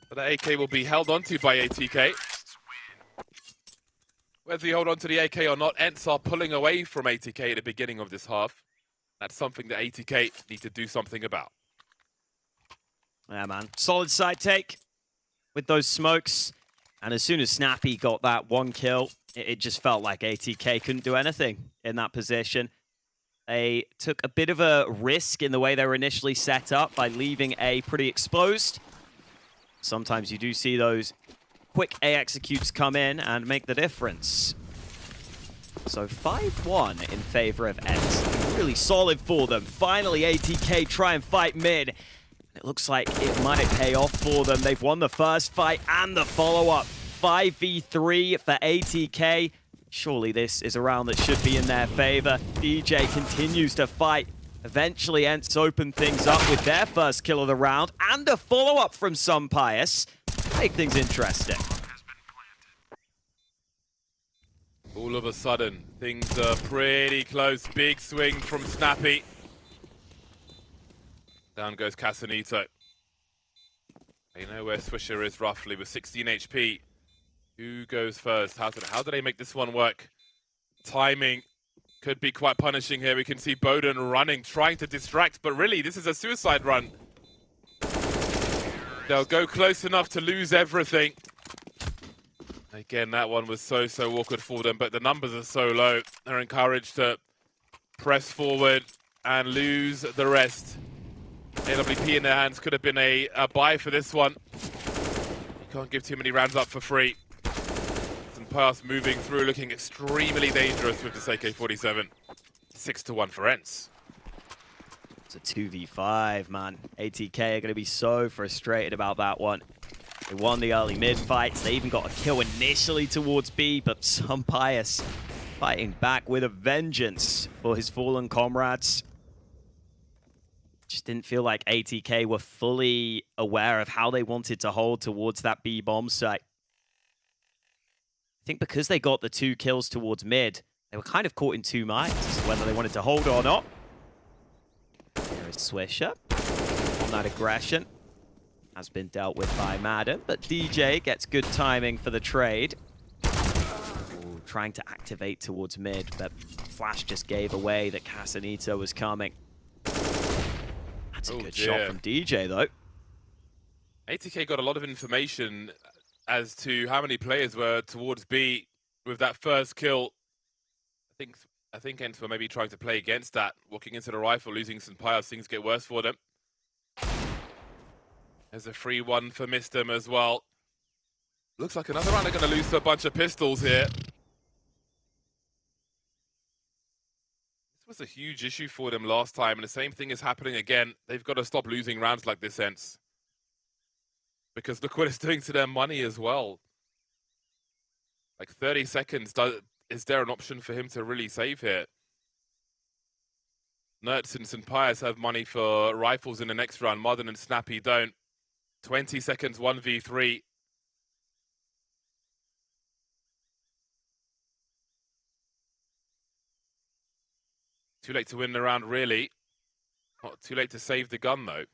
I: but the AK will be held onto by ATK. Whether you hold on to the AK or not, ENCE are pulling away from ATK at the beginning of this half. That's something that ATK need to do something about.
J: Yeah, man. Solid side take with those smokes. And as soon as Snappy got that 1 kill, it just felt like ATK couldn't do anything in that position. They took a bit of a risk in the way they were initially set up by leaving A pretty exposed. Sometimes you do see those quick A executes come in and make the difference. So 5-1 in favor of ENCE. Really solid for them. Finally, ATK try and fight mid. It looks like it might pay off for them. They've won the first fight and the follow-up. 5v3 for ATK. Surely this is a round that should be in their favor. DJ continues to fight. Eventually, ENCE open things up with their first kill of the round and a follow-up from Sunpius. Make things interesting.
I: All of a sudden, things are pretty close. Big swing from Snappy. Down goes Casanito. They know where Swisher is roughly with 16 HP. Who goes first? How do they make this one work? Timing could be quite punishing here. We can see Bowden running, trying to distract, but really, this is a suicide run. They'll go close enough to lose everything. Again, that one was so awkward for them, but the numbers are so low. They're encouraged to press forward and lose the rest. AWP in their hands could have been a buy for this one. You can't give too many rounds up for free. Pass moving through, looking extremely dangerous with this AK-47. 6-1 for ENCE.
J: It's a 2v5, man. ATK are going to be so frustrated about that one. They won the early mid fights. They even got a kill initially towards B, but Sunpius fighting back with a vengeance for his fallen comrades. Just didn't feel like ATK were fully aware of how they wanted to hold towards that B bomb site. I think because they got the 2 kills towards mid, they were kind of caught in 2 minds as to whether they wanted to hold or not. There is Swisher on that aggression. Has been dealt with by Madden, but DJ gets good timing for the trade. Ooh, trying to activate towards mid, but Flash just gave away that Casanito was coming. That's a good shot from DJ, though.
I: ATK got a lot of information as to how many players were towards B with that first kill. I think ENCE were maybe trying to play against that, walking into the rifle, losing some piles, things get worse for them. There's a free one for Mistem as well. Looks like another round they're going to lose to a bunch of pistols here. This was a huge issue for them last time, and the same thing is happening again. They've got to stop losing rounds like this, ENCE. Because look what it's doing to their money as well. Like 30 seconds, is there an option for him to really save here? Nertz and Sunpius have money for rifles in the next round. Modern and Snappy don't. 20 seconds, 1v3. Too late to win the round, really. Not too late to save the gun, though.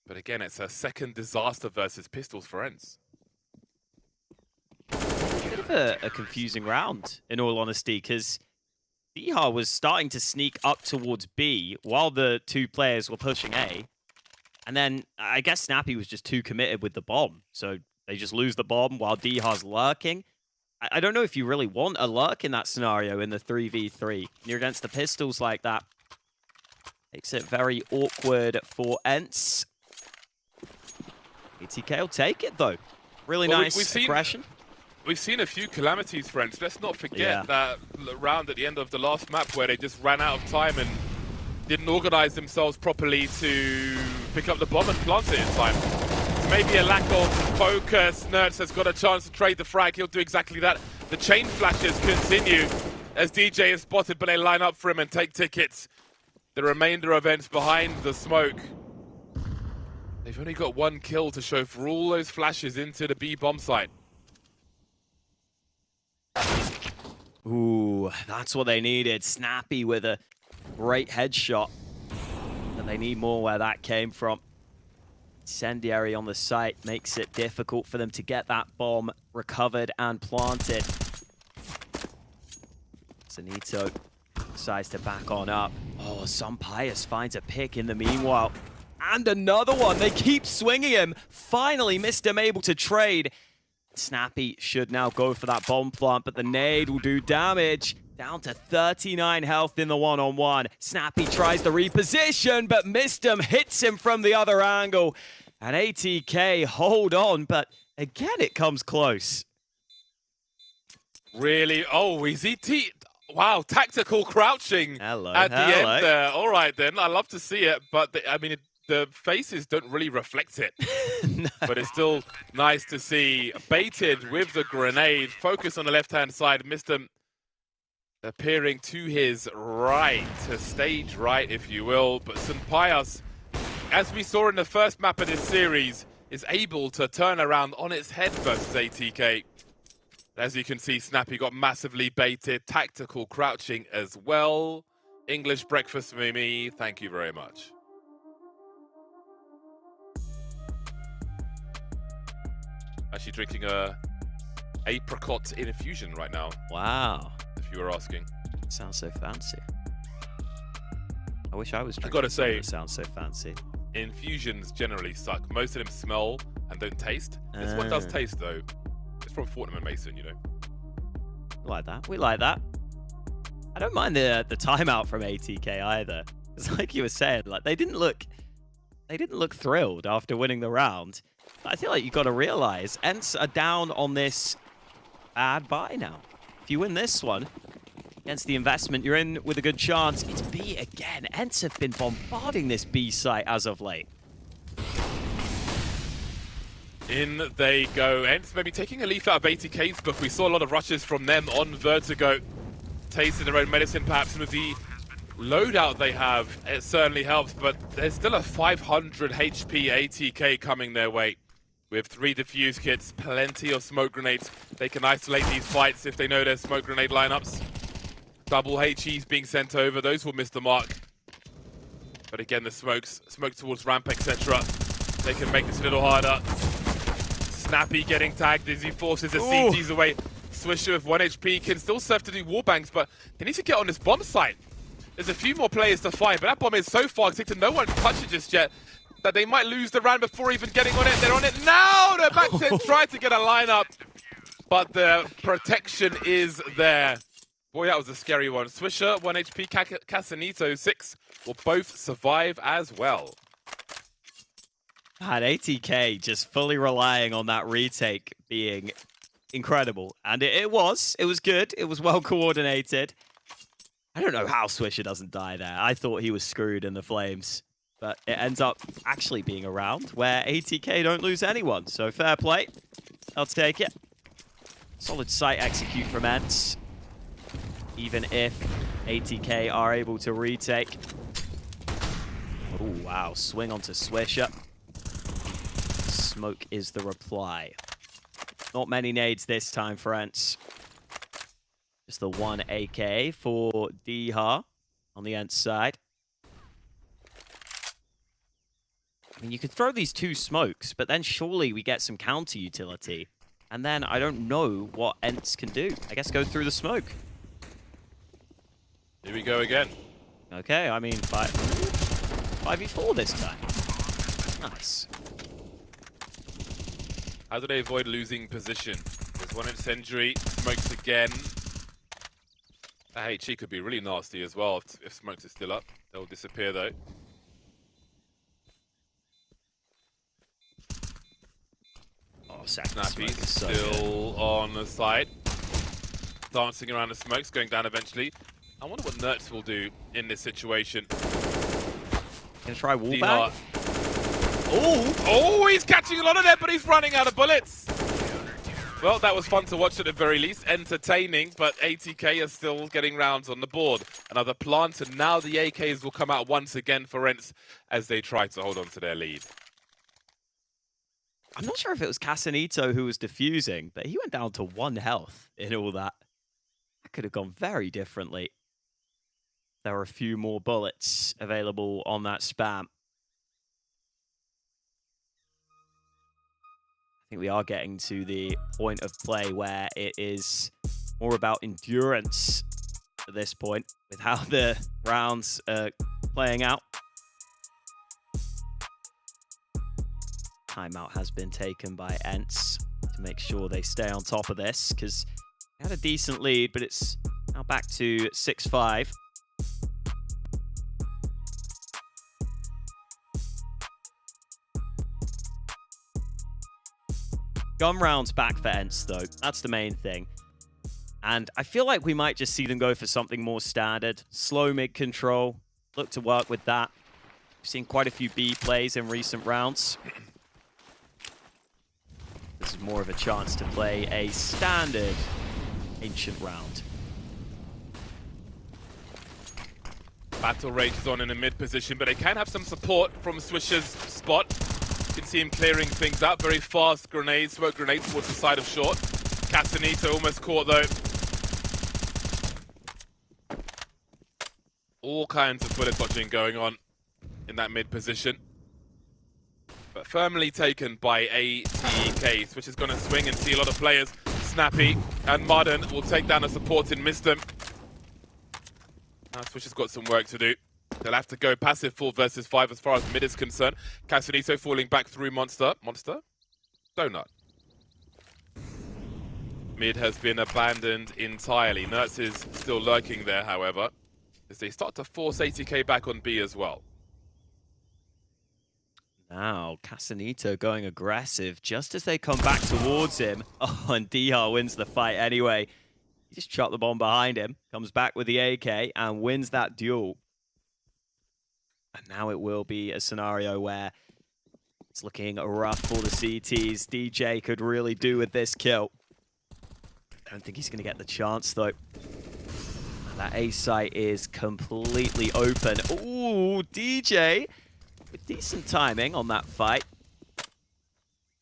I: But again, it's a second disaster versus pistols for ENCE.
J: Bit of a confusing round, in all honesty, because Diha was starting to sneak up towards B while the two players were pushing A. And then I guess Snappy was just too committed with the bomb. So they just lose the bomb while Diha's lurking. I don't know if you really want a lurk in that scenario in the 3v3. You're against the pistols like that. Makes it very awkward for ENCE. ATK will take it, though. Really nice aggression.
I: We've seen a few calamities, friends. Let's not forget that round at the end of the last map where they just ran out of time and didn't organize themselves properly to pick up the bomb and plant it in time. It's maybe a lack of focus. Nerds has got a chance to trade the frag. He'll do exactly that. The chain flashes continue as DJ is spotted, but they line up for him and take tickets. The remainder of ENCE behind the smoke. They've only got one kill to show for all those flashes into the B bomb site.
J: Ooh, that's what they needed. Snappy with a great headshot. And they need more where that came from. Incendiary on the site makes it difficult for them to get that bomb recovered and planted. Zanito decides to back on up. Oh, Pius finds a pick in the meanwhile. And another one. They keep swinging him. Finally, Mr. able to trade. Snappy should now go for that bomb plant, but the nade will do damage. Down to 39 health in the one-on-one. Snappy tries to reposition, but Mistum hits him from the other angle. And ATK hold on, but again, it comes close.
I: Really? Oh, is he wow, tactical crouching at the end there. All right, then. I love to see it, but I mean, the faces don't really reflect it. No. But it's still nice to see. Baited with the grenade. Focus on the left-hand side. Mistum appearing to his right, to stage right, if you will. But Pius, as we saw in the first map of this series, is able to turn around on its head versus ATK. As you can see, Snappy got massively baited. Tactical crouching as well. English breakfast for me. Thank you very much. Actually drinking a apricot infusion right now.
J: Wow.
I: If you were asking.
J: Sounds so fancy. I wish I was drinking.
I: I gotta say,
J: it sounds so fancy.
I: Infusions generally suck. Most of them smell and don't taste. This one does taste though. It's from Fortnum and Mason, you know.
J: We like that. We like that. I don't mind the timeout from ATK either. It's like you were saying, like they didn't look thrilled after winning the round. I feel like you got to realize ENCE are down on this bad buy now. If you win this one against the investment, you're in with a good chance. It's B again. ENCE have been bombarding this B site as of late.
I: In they go. ENCE maybe taking a leaf out of ATK's book. We saw a lot of rushes from them on Vertigo. Tasting their own medicine, perhaps, with the loadout they have. It certainly helps, but there's still a 500 HP ATK coming their way. With 3 defuse kits, plenty of smoke grenades. They can isolate these fights if they know their smoke grenade lineups. Double HEs being sent over. Those will miss the mark. But again, the smoke towards ramp, etc. They can make this a little harder. Snappy getting tagged as he forces the CTs away. Swisher with 1 HP can still serve to do warbangs, but they need to get on this bomb site. There's a few more players to find, but that bomb is so far to no one touch it just yet that they might lose the round before even getting on it. They're on it now! They're back to try to get a lineup, but the protection is there. Boy, that was a scary one. Swisher, 1 HP, Casanito, 6 will both survive as well.
J: And ATK just fully relying on that retake being incredible. And it was good. It was well coordinated. I don't know how Swisher doesn't die there. I thought he was screwed in the flames. But it ends up actually being a round where ATK don't lose anyone. So fair play. I'll take it. Solid site execute from ENCE. Even if ATK are able to retake. Oh, wow. Swing onto Swisher. Smoke is the reply. Not many nades this time for ENCE. Just the 1 AK for Diha on the ENCE side. I mean, you could throw these 2 smokes, but then surely we get some counter utility. And then I don't know what ENCE can do. I guess go through the smoke.
I: Here we go again.
J: Okay, I mean, 5v4 this time. Nice.
I: How do they avoid losing position? There's one incendiary. Smokes again. That HE could be really nasty as well if Smokes is still up. They'll disappear though.
J: Oh,
I: Snappy's still on the side. Dancing around the Smokes, going down eventually. I wonder what Nertz will do in this situation.
J: Gonna try wallbang?
I: Oh, he's catching a lot of them, but he's running out of bullets. Well, that was fun to watch at the very least. Entertaining, but ATK are still getting rounds on the board. Another plant, and now the AKs will come out once again for ENCE as they try to hold on to their lead.
J: I'm not sure if it was Casanito who was defusing, but he went down to 1 health in all that. That could have gone very differently. There were a few more bullets available on that spam. I think we are getting to the point of play where it is more about endurance at this point with how the rounds are playing out. Timeout has been taken by ENCE to make sure they stay on top of this because they had a decent lead, but it's now back to 6-5. Gun rounds back for ENCE, though. That's the main thing. And I feel like we might just see them go for something more standard. Slow mid-control. Look to work with that. We've seen quite a few B plays in recent rounds. This is more of a chance to play a standard ancient round.
I: Battle Rage is on in a mid position, but they can have some support from Swisher's spot. You can see him clearing things up. Very fast grenades, smoke grenades towards the side of short. Casanito almost caught though. All kinds of bullet dodging going on in that mid position. But firmly taken by ATK. Switch is going to swing and see a lot of players. Snappy and Modern will take down the support and miss them. Now Switch has got some work to do. They'll have to go passive 4 versus 5 as far as mid is concerned. Casanito falling back through Monster. Monster? Donut. Mid has been abandoned entirely. Nertz is still lurking there, however, as they start to force ATK back on B as well.
J: Now, Casanito going aggressive just as they come back towards him. Oh, and DR wins the fight anyway. He just shot the bomb behind him, comes back with the AK, and wins that duel. And now it will be a scenario where it's looking rough for the CTs. DJ could really do with this kill. I don't think he's going to get the chance, though. That A site is completely open. Ooh, DJ with decent timing on that fight.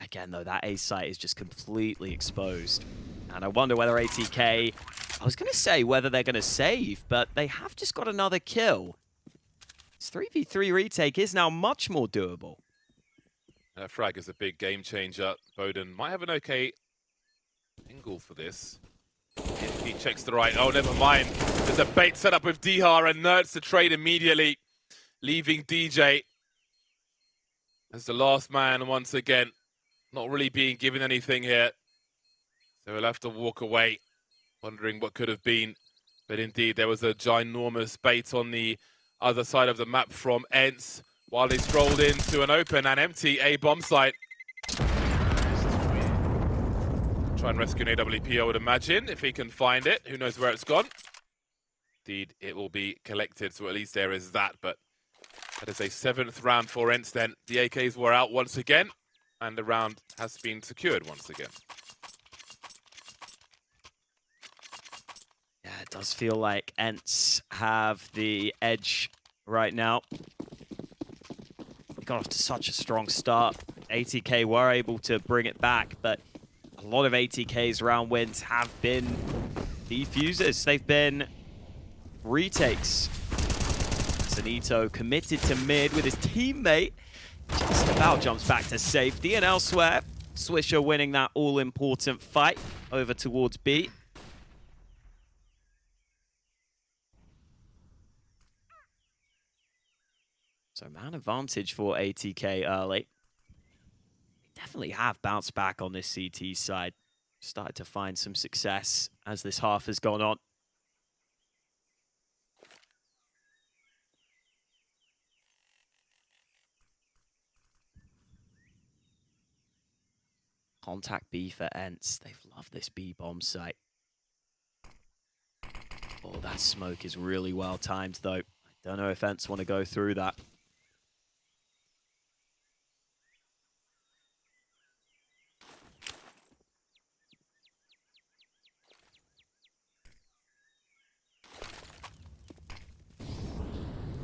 J: Again, though, that A site is just completely exposed. And I wonder whether ATK... I was going to say whether they're going to save, but they have just got another kill. This 3v3 retake is now much more doable.
I: Frag is a big game changer. Bowden might have an okay angle for this. If he checks the right. Oh, never mind. There's a bait set up with Dihar and Nertz to trade immediately, leaving DJ as the last man once again. Not really being given anything here. So he'll have to walk away, wondering what could have been. But indeed, there was a ginormous bait on the other side of the map from ENCE while they strolled into an open and empty A bomb site. Try and rescue an AWP, I would imagine, if he can find it. Who knows where it's gone? Indeed, it will be collected, so at least there is that. But that is a 7th round for ENCE then. The AKs were out once again, and the round has been secured once again.
J: Yeah, it does feel like ENCE have the edge right now. They got off to such a strong start. ATK were able to bring it back, but a lot of ATK's round wins have been defusers. They've been retakes. Sanito committed to mid with his teammate. Just about jumps back to safety, and elsewhere, Swisher winning that all-important fight over towards B. So man advantage for ATK early. They definitely have bounced back on this CT side. Started to find some success as this half has gone on. Contact B for ENCE. They've loved this B bomb site. Oh, that smoke is really well timed though. I don't know if ENCE want to go through that.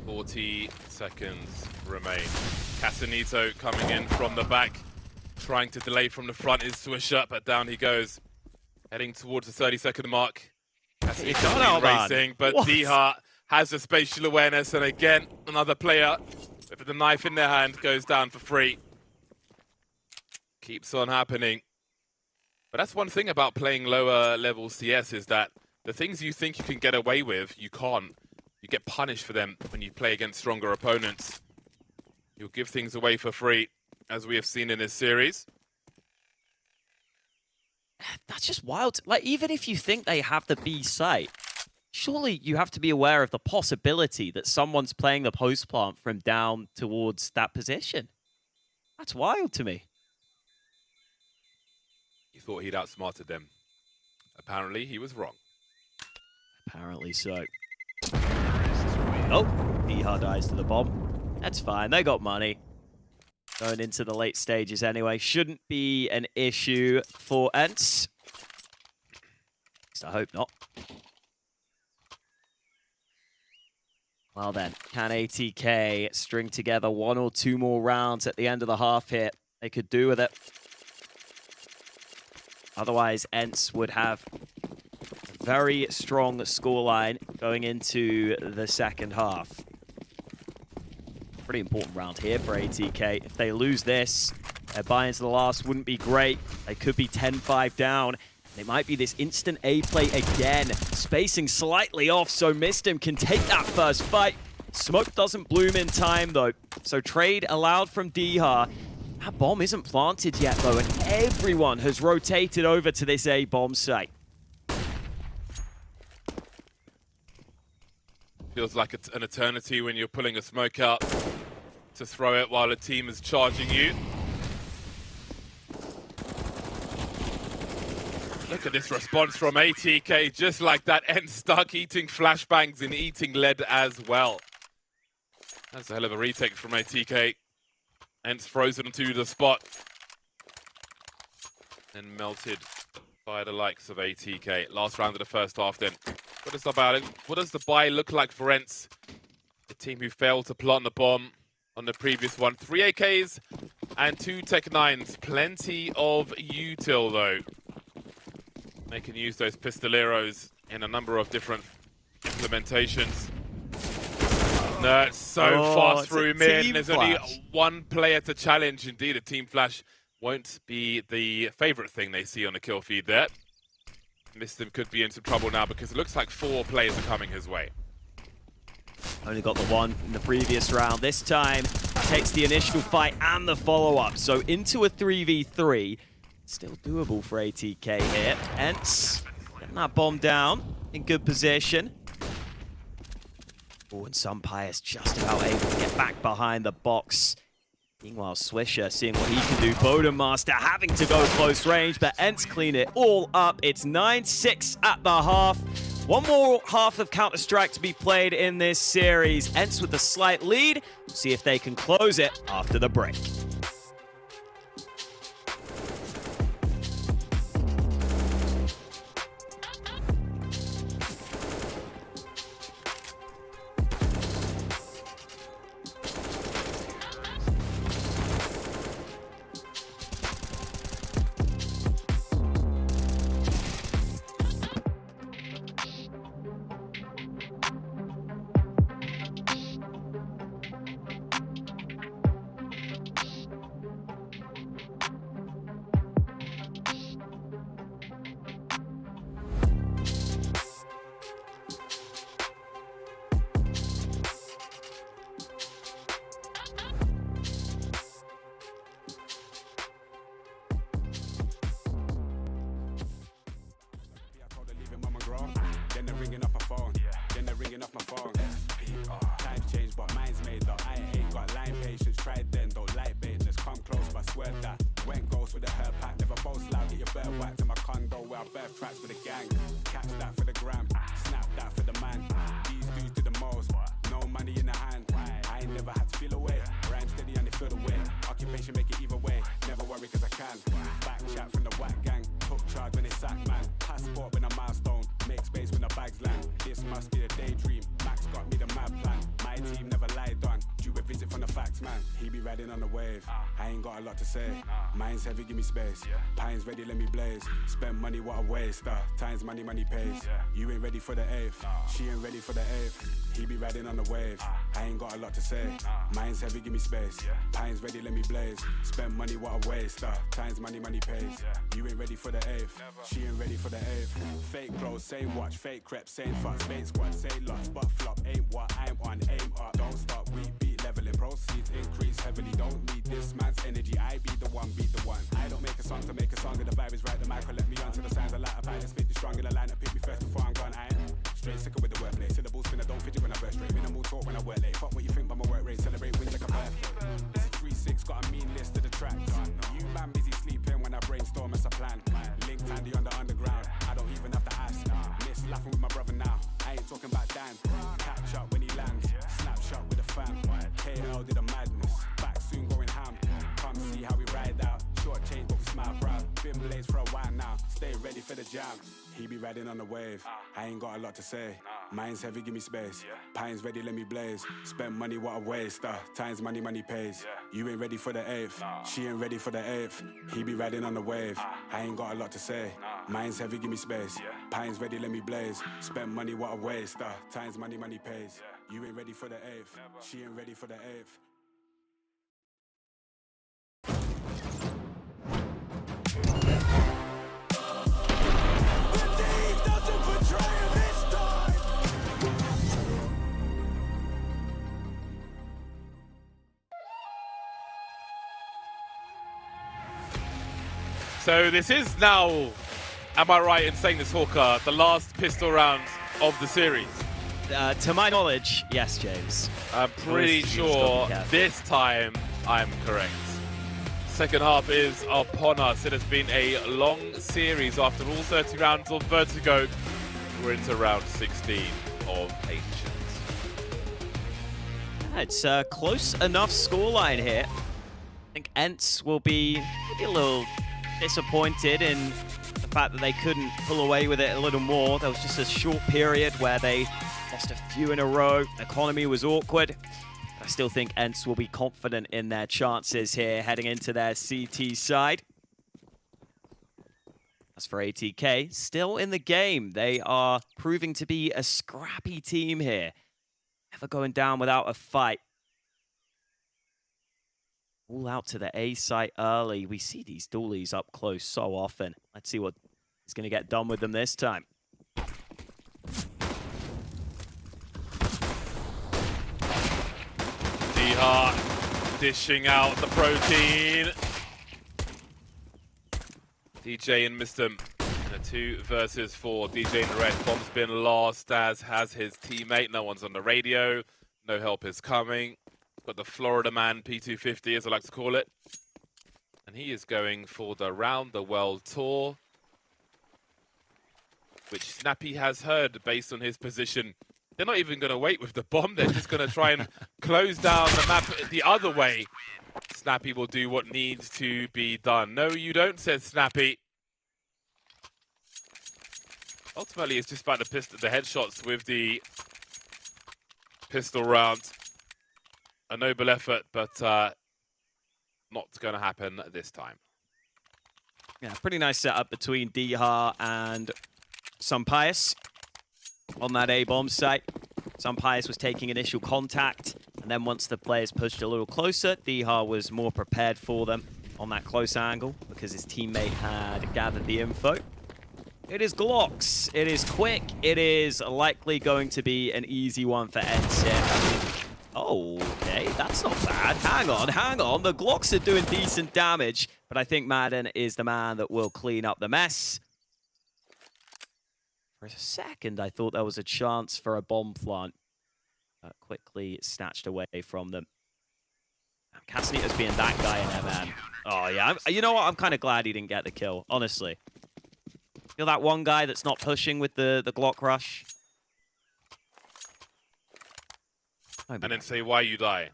I: .40 seconds remain. Casanito coming in from the back, trying to delay from the front is Swisher, but down he goes. Heading towards the 30-second mark. Casanito racing, but Diha has the spatial awareness, and again, another player with the knife in their hand goes down for free. Keeps on happening. But that's one thing about playing lower level CS, is that the things you think you can get away with, you can't. You get punished for them when you play against stronger opponents. You'll give things away for free, as we have seen in this series.
J: That's just wild. Like, even if you think they have the B site, surely you have to be aware of the possibility that someone's playing the post plant from down towards that position. That's wild to me.
I: You thought he'd outsmarted them. Apparently, he was wrong.
J: Apparently so. Oh, Diha dies to the bomb. That's fine, they got money. Going into the late stages anyway. Shouldn't be an issue for ENCE. At least I hope not. Well then, can ATK string together one or two more rounds at the end of the half here? They could do with it. Otherwise, ENCE would have a very strong scoreline going into the second half. Pretty important round here for ATK. If they lose this, their buy into the last wouldn't be great. They could be 10-5 down. It might be this instant A play again. Spacing slightly off, so Mistim can take that first fight. Smoke doesn't bloom in time, though. So trade allowed from Diha. That bomb isn't planted yet, though, and everyone has rotated over to this A bomb site.
I: Feels like an eternity when you're pulling a smoke out to throw it while a team is charging you. Look at this response from ATK, just like that. ENCE stuck eating flashbangs and eating lead as well. That's a hell of a retake from ATK. ENCE frozen to the spot and melted by the likes of ATK. Last round of the first half then. What does the buy look like for ENCE? The team who failed to plant the bomb on the previous one. 3 AKs and 2 Tech 9s. Plenty of util though. They can use those pistoleros in a number of different implementations. No, it's so fast through mid. There's only one player to challenge. Indeed, a team flash won't be the favorite thing they see on the kill feed there. Mistim could be in some trouble now because it looks like 4 players are coming his way.
J: Only got the one in the previous round. This time, takes the initial fight and the follow-up. So into a 3v3. Still doable for ATK here. ENCE getting that bomb down in good position. Oh, and Sunpire's just about able to get back behind the box. Meanwhile, Swisher seeing what he can do. Bodemaster having to go close range, but ENCE clean it all up. It's 9-6 at the half. One more half of Counter-Strike to be played in this series. ENCE with a slight lead. We'll see if they can close it after the break.
E: word that. Went ghost with a hair pack, never boast loud, get your bird whacked in my condo where I birth tracks with a gang. Catch that for the gram, snap that for the man. These dudes do the most, no money in the hand. I ain't never had to feel away, rhyme steady and they feel the way. Occupation make it either way, never worry cause I can. Back chat from the whack gang, took charge when they sack man. Passport when a milestone, make space when the bags land. This must be a daydream, Max got me the mad plan. My team never lied on, due a visit from the facts man. He be riding on the wave, I ain't got a lot to say. Mine's heavy, give me space. Pines ready, let me blaze. Spend money, what a waste. Times money, money pays. You ain't ready for the eighth, she ain't ready for the eighth. He be riding on the wave, I ain't got a lot to say. Mine's heavy, give me space. Pines ready, let me blaze. Spend money, what a waste. Times money, money pays. You ain't ready for the eighth, she ain't ready for the eighth. Fake clothes, same watch, fake crepe, same fuck, fake squad, say lots, but flop ain't what I'm on. Aim up, don't stop, we beat leveling. Proceeds increase heavily, don't need this man's energy. I be the one, beat the one. I don't make a song to make a song, and the vibe is right. The mic will let me on to the sounds I light up. I spit the strong in the line, pick me first before I'm gone. I am straight sicker with the wordplay. Syllables spin, I don't fidget when I burst straight. Minimal talk when I work late. Fuck what you think by my work rate. Celebrate wins like a birthday. This is 3-6, got a mean list of the tracks. You man busy sleeping when I brainstorm as a plan. Linked handy on the underground, I don't even have to ask. Miss laughing with my brother now, I ain't talking about Dan. Catch up when he lands, snapshot with the fam. KL did a madness, back soon going ham. Come see how we ride out, short change but we smile proud. Been blazed for a while now, stay ready for the jam. He be riding on the wave, I ain't got a lot to say. Mine's heavy, give me space. Pines ready, let me blaze. Spend money, what a waste. Times money, money pays. You ain't ready for the eighth, she ain't ready for the eighth. He be riding on the wave, I ain't got a lot to say. Mine's heavy, give me space. Pines ready, let me blaze. Spend money, what a waste. Times money, money pays. You ain't ready for the eighth, she ain't ready for the eighth.
I: So this is now, am I right in saying this, Hawker, the last pistol round of the series?
J: To my knowledge, yes, James.
I: I'm pretty sure this time I'm correct. Second half is upon us. It has been a long series after all 30 rounds of Vertigo. We're into round 16 of Ancients.
J: It's a close enough scoreline here. I think ENCE will be maybe a little disappointed in the fact that they couldn't pull away with it a little more. There was just a short period where they lost a few in a row. Economy was awkward. I still think ENCE will be confident in their chances here heading into their CT side. As for ATK, still in the game. They are proving to be a scrappy team here. Never going down without a fight. All out to the A site early. We see these dualies up close so often. Let's see what is going to get done with them this time.
I: D-Heart dishing out the protein. DJ and Mistem in a 2 versus 4. DJ in the red. Bomb's been lost, as has his teammate. No one's on the radio. No help is coming. Got the Florida man, P250 as I like to call it. And he is going for the Round the World Tour, which Snappy has heard based on his position. They're not even going to wait with the bomb. They're just going to try and close down the map the other way. Snappy will do what needs to be done. No, you don't, says Snappy. Ultimately, it's just about the headshots with the pistol round. A noble effort, but not going to happen this time.
J: Yeah, pretty nice setup between D-Heart and Sunpius on that A-bomb site. Sunpius was taking initial contact, and then once the players pushed a little closer, D-Heart was more prepared for them on that close angle because his teammate had gathered the info. It is Glocks. It is quick. It is likely going to be an easy one for ENCE. Oh, okay, that's not bad. Hang on. The Glocks are doing decent damage, but I think Madden is the man that will clean up the mess. For a second, I thought there was a chance for a bomb plant. Quickly snatched away from them. Castanita's being that guy in MM. Oh, yeah. You know what? I'm kind of glad he didn't get the kill, honestly. Feel that one guy that's not pushing with the Glock rush.
I: And then say why you die.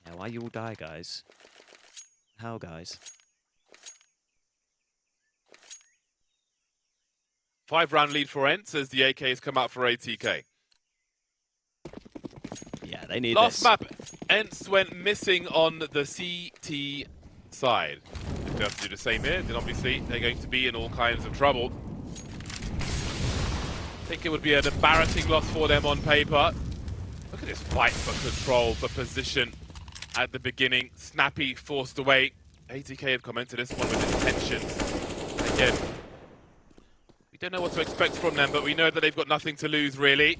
J: Yeah, why you all die, guys? How, guys?
I: 5-round lead for ENCE as the AKs come out for ATK.
J: Yeah, they need
I: Last
J: this.
I: map, ENCE went missing on the CT side. If they have to do the same here, then obviously they're going to be in all kinds of trouble. I think it would be an embarrassing loss for them on paper. Look at this fight for control, for position at the beginning. Snappy forced away. ATK have come into this one with intentions. Again, we don't know what to expect from them, but we know that they've got nothing to lose, really.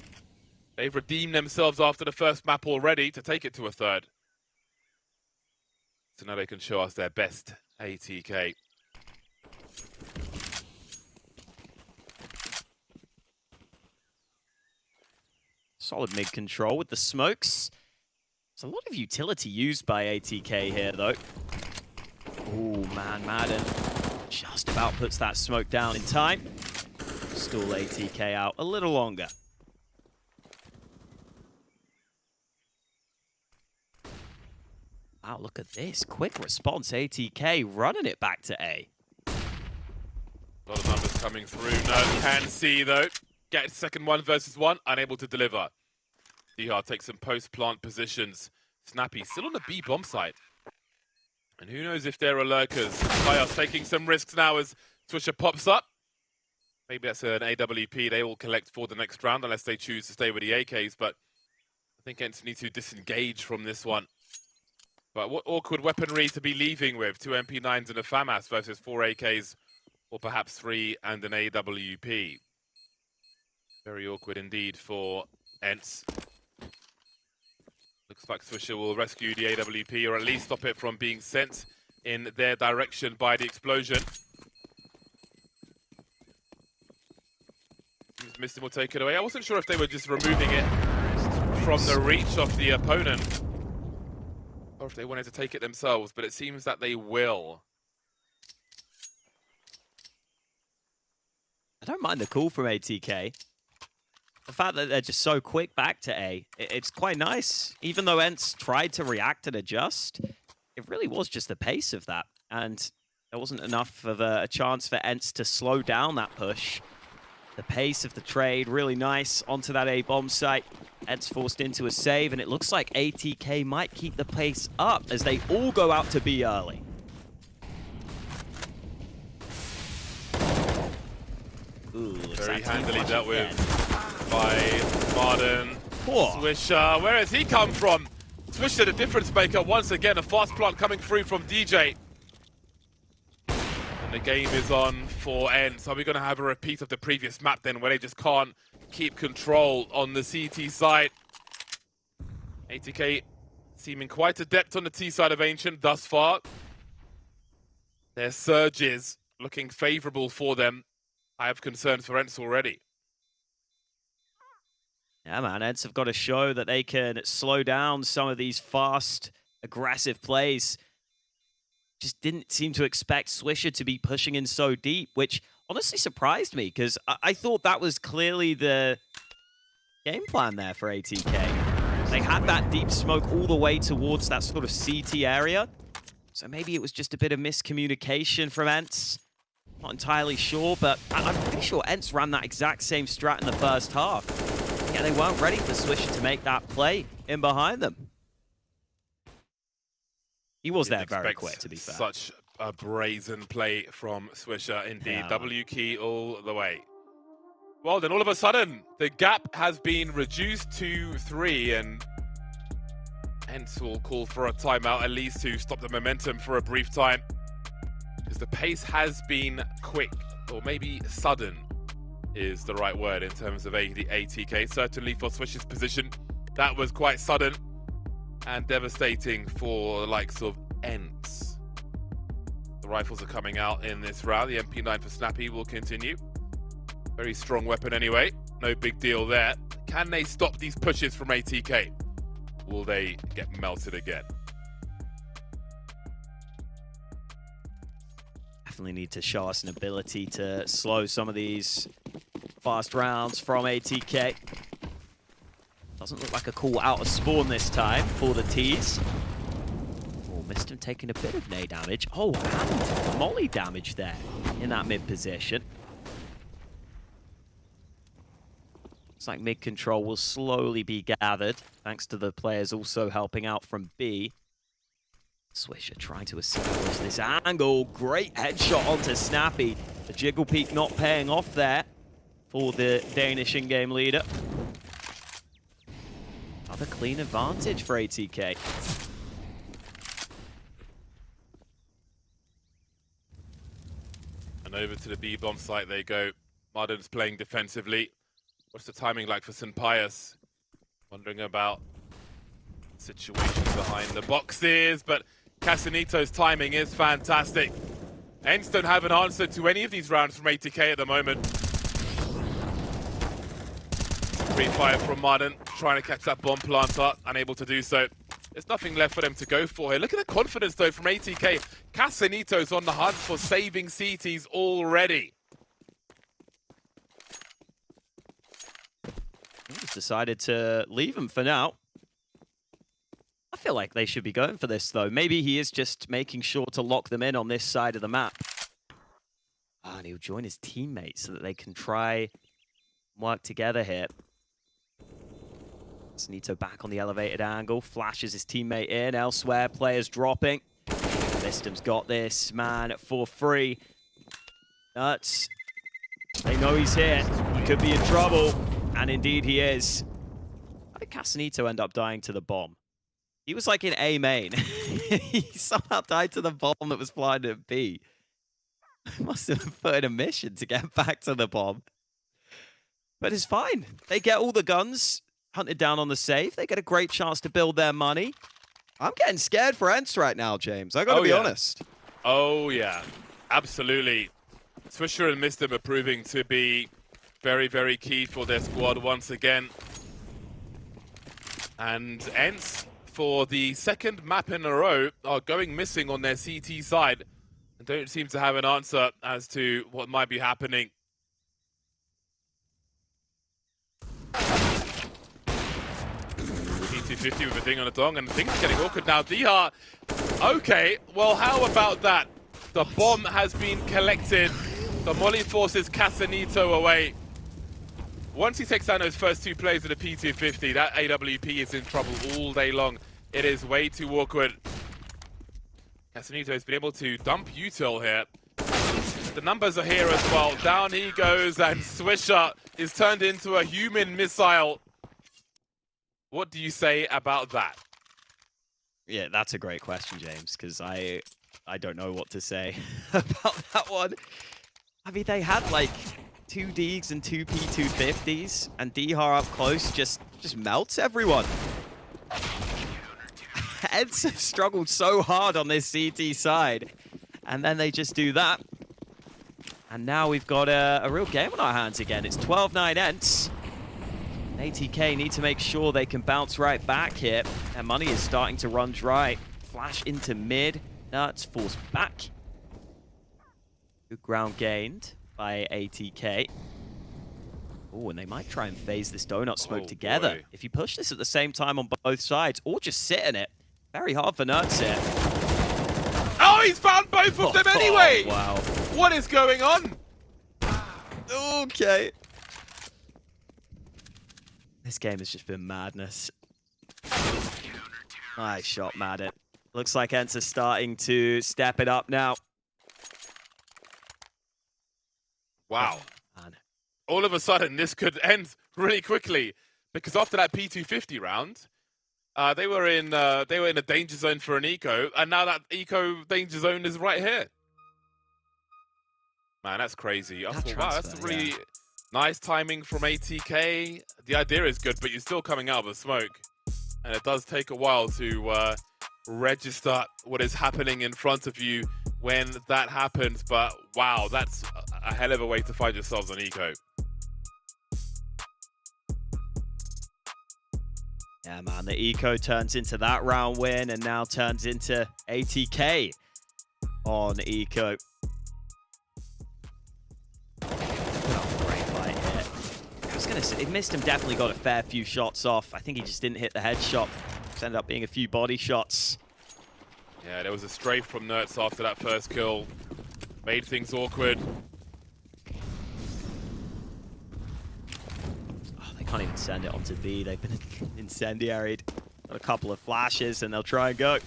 I: They've redeemed themselves after the first map already to take it to a third. So now they can show us their best ATK.
J: Solid mid control with the smokes. There's a lot of utility used by ATK here, though. Oh, man, Madden just about puts that smoke down in time. Stall ATK out a little longer. Wow, look at this. Quick response. ATK running it back to A.
I: A lot of numbers coming through. No, can see, though. Get second 1v1, unable to deliver. Dihar takes some post-plant positions. Snappy still on the B bomb site. And who knows if there are lurkers. Fios taking some risks now as Swisher pops up. Maybe that's an AWP they will collect for the next round, unless they choose to stay with the AKs. But I think ENCE need to disengage from this one. But what awkward weaponry to be leaving with. 2 MP9s and a FAMAS versus 4 AKs, or perhaps 3 and an AWP. Very awkward indeed for ENCE. Looks like Swisher will rescue the AWP, or at least stop it from being sent in their direction by the explosion. Missed him will take it away. I wasn't sure if they were just removing it from the reach of the opponent, or if they wanted to take it themselves, but it seems that they will.
J: I don't mind the call from ATK. The fact that they're just so quick back to A, it's quite nice. Even though ENCE tried to react and adjust, it really was just the pace of that. And there wasn't enough of a chance for ENCE to slow down that push. The pace of the trade, really nice onto that A bomb site. ENCE forced into a save, and it looks like ATK might keep the pace up as they all go out to B early. Ooh,
I: very handily dealt with by Marden. Swisher, where has he come from? Swisher, the difference maker, once again, a fast plant coming through from DJ. And the game is on for ENCE. Are we going to have a repeat of the previous map then, where they just can't keep control on the CT side? ATK seeming quite adept on the T side of Ancient thus far. Their surges looking favorable for them. I have concerns for ENCE already.
J: Yeah, man, ENCE have got to show that they can slow down some of these fast, aggressive plays. Just didn't seem to expect Swisher to be pushing in so deep, which honestly surprised me, because I thought that was clearly the game plan there for ATK. They had that deep smoke all the way towards that sort of CT area, so maybe it was just a bit of miscommunication from ENCE. Not entirely sure, but I'm pretty sure ENCE ran that exact same strat in the first half. Yeah, they weren't ready for Swisher to make that play in behind them. He was there very quick, to be fair.
I: Such a brazen play from Swisher, indeed. Yeah. W key all the way. Well, then all of a sudden, the gap has been reduced to 3, and ENCE will call for a timeout, at least to stop the momentum for a brief time. Because the pace has been quick, or maybe sudden is the right word in terms of the ATK. Certainly for Swisher's position, that was quite sudden and devastating for the likes of ENCE. The rifles are coming out in this round. The MP9 for Snappy will continue. Very strong weapon anyway. No big deal there. Can they stop these pushes from ATK? Will they get melted again?
J: definitely need to show us an ability to slow some of these fast rounds from ATK. Doesn't look like a call out of spawn this time for the T's. Oh, missed him taking a bit of nade damage. Oh, and molly damage there in that mid position. Looks like mid control will slowly be gathered, thanks to the players also helping out from B. Swisher trying to establish this angle. Great headshot onto Snappy. The jiggle peek not paying off there for the Danish in-game leader. Another clean advantage for ATK.
I: And over to the B-bomb site they go. Marden's playing defensively. What's the timing like for St. Pius? Wondering about situations behind the boxes, but Casanito's timing is fantastic. ENCE don't have an answer to any of these rounds from ATK at the moment. Free fire from Marden, trying to catch that bomb planter, unable to do so. There's nothing left for them to go for here. Look at the confidence though from ATK. Casanito's on the hunt for saving CTs already.
J: He's decided to leave him for now. I feel like they should be going for this, though. Maybe he is just making sure to lock them in on this side of the map. And he'll join his teammates so that they can try and work together here. Snito back on the elevated angle, flashes his teammate in. Elsewhere, players dropping. System's got this man for free. Nuts. They know he's here. He could be in trouble. And indeed he is. How did Casanito end up dying to the bomb? He was like in A main. He somehow died to the bomb that was flying at B. Must have put in a mission to get back to the bomb. But it's fine. They get all the guns hunted down on the save. They get a great chance to build their money. I'm getting scared for ENCE right now, James. I gotta be honest.
I: Oh yeah, absolutely. Swisher and Mistim are proving to be very, very key for their squad once again. And ENCE, for the second map in a row, are going missing on their CT side and don't seem to have an answer as to what might be happening. P250 with a ding on a dong, and things are getting awkward now. Dihar, okay, well, how about that? The bomb has been collected. The molly forces Casanito away. Once he takes down those first two plays of the P250, that AWP is in trouble all day long. It is way too awkward. Casanito has been able to dump util here. The numbers are here as well. Down he goes, and Swisher is turned into a human missile. What do you say about that?
J: Yeah, that's a great question, James, because I don't know what to say about that one. I mean, they had like 2 Deegs and 2 P250s, and Dihar up close just melts everyone. ENCE have struggled so hard on this CT side, and then they just do that. And now we've got a real game on our hands again. It's 12-9 ENCE. ATK need to make sure they can bounce right back here. Their money is starting to run dry. Flash into mid. Nuts forced back. Good ground gained by ATK. Oh, and they might try and phase this donut smoke together. Boy. If you push this at the same time on both sides, or just sit in it, very hard for Nuts here.
I: Oh, he's found both of them anyway!
J: Oh, wow.
I: What is going on?
J: Okay. This game has just been madness. Nice shot, Madden. Looks like ENCE is starting to step it up now.
I: Wow. All of a sudden, this could end really quickly, because after that P250 round, they were in a danger zone for an eco, and now that eco danger zone is right here. Man, that's crazy. I thought, wow, that's really nice timing from ATK. The idea is good, but you're still coming out of the smoke, and it does take a while to register what is happening in front of you when that happens. But wow, that's a hell of a way to find yourselves on eco.
J: Yeah, man, the eco turns into that round win and now turns into ATK on eco. was going to say, it missed him, definitely got a fair few shots off. I think he just didn't hit the headshot. Just ended up being a few body shots.
I: Yeah, there was a strafe from Nertz after that first kill. Made things awkward.
J: Oh, they can't even send it onto B. They've been incendiaried. Got a couple of flashes and they'll try and go.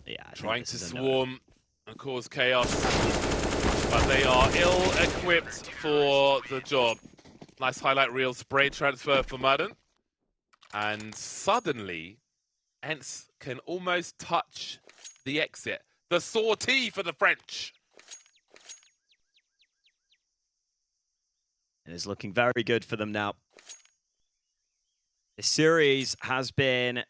J: Yeah,
I: trying to swarm and cause chaos. But they are ill-equipped for the job. Nice highlight reel spray transfer for Madden. And suddenly, ENCE can almost touch the exit. The sortie for the French.
J: It is looking very good for them now. This series has been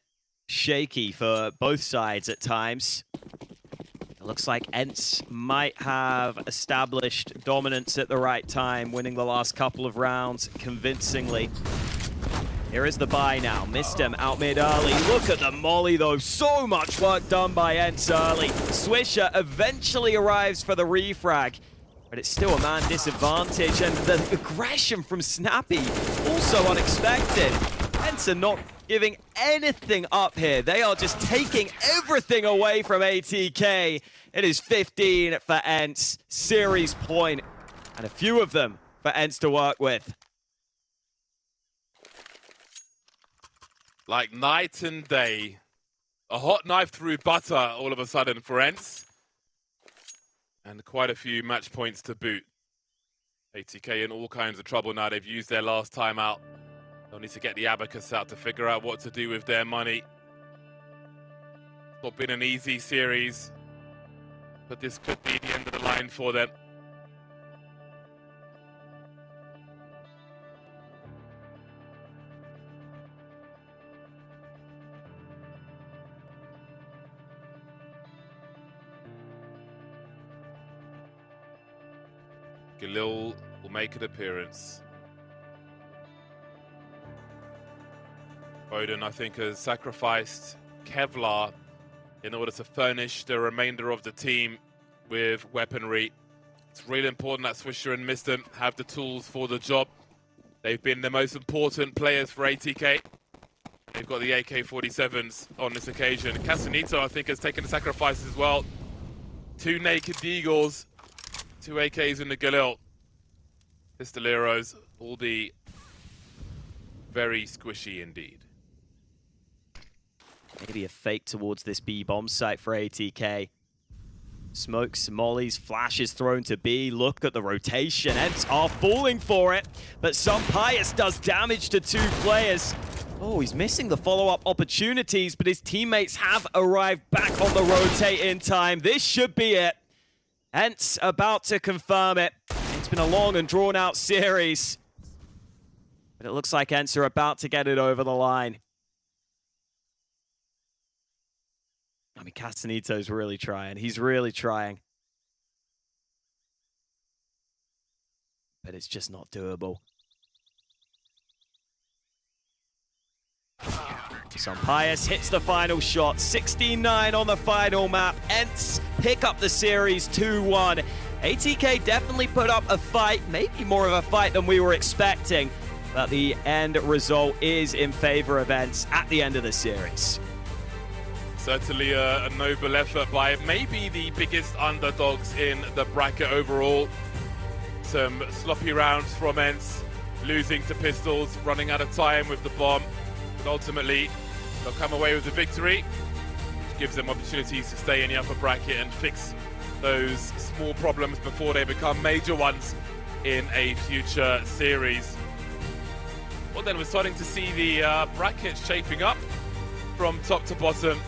J: shaky for both sides at times. It looks like ENCE might have established dominance at the right time, winning the last couple of rounds convincingly. Here is the buy now. Missed him out mid early. Look at the molly though. So much work done by ENCE early. Swisher eventually arrives for the refrag, but it's still a man disadvantage. And the aggression from Snappy, also unexpected. ENCE are not giving anything up here. They are just taking everything away from ATK. It is 15 for ENCE. Series point. And a few of them for ENCE to work with.
I: Like night and day. A hot knife through butter all of a sudden for ENCE. And quite a few match points to boot. ATK in all kinds of trouble now. They've used their last time out. They'll need to get the abacus out to figure out what to do with their money. It's not been an easy series, but this could be the end of the line for them. Galil will make an appearance. Odin, I think, has sacrificed Kevlar in order to furnish the remainder of the team with weaponry. It's really important that Swisher and Miston have the tools for the job. They've been the most important players for ATK. They've got the AK-47s on this occasion. Casanito, I think, has taken the sacrifice as well. 2 naked Eagles, 2 AKs in the Galil. Pistoleros will be very squishy indeed.
J: Maybe a fake towards this B bomb site for ATK. Smokes, mollies, flashes thrown to B. Look at the rotation. ENCE are falling for it, but some Pius does damage to 2 players. Oh, he's missing the follow-up opportunities, but his teammates have arrived back on the rotate in time. This should be it. ENCE about to confirm it. It's been a long and drawn-out series, but it looks like ENCE are about to get it over the line. I mean, Castanito's really trying. He's really trying. But it's just not doable. Pius hits the final shot. 16-9 on the final map. ENCE pick up the series 2-1. ATK definitely put up a fight, maybe more of a fight than we were expecting. But the end result is in favor of ENCE at the end of the series.
I: Certainly a noble effort by maybe the biggest underdogs in the bracket overall. Some sloppy rounds from ENCE, losing to pistols, running out of time with the bomb. But ultimately, they'll come away with the victory, which gives them opportunities to stay in the upper bracket and fix those small problems before they become major ones in a future series. Well then, we're starting to see the bracket shaping up from top to bottom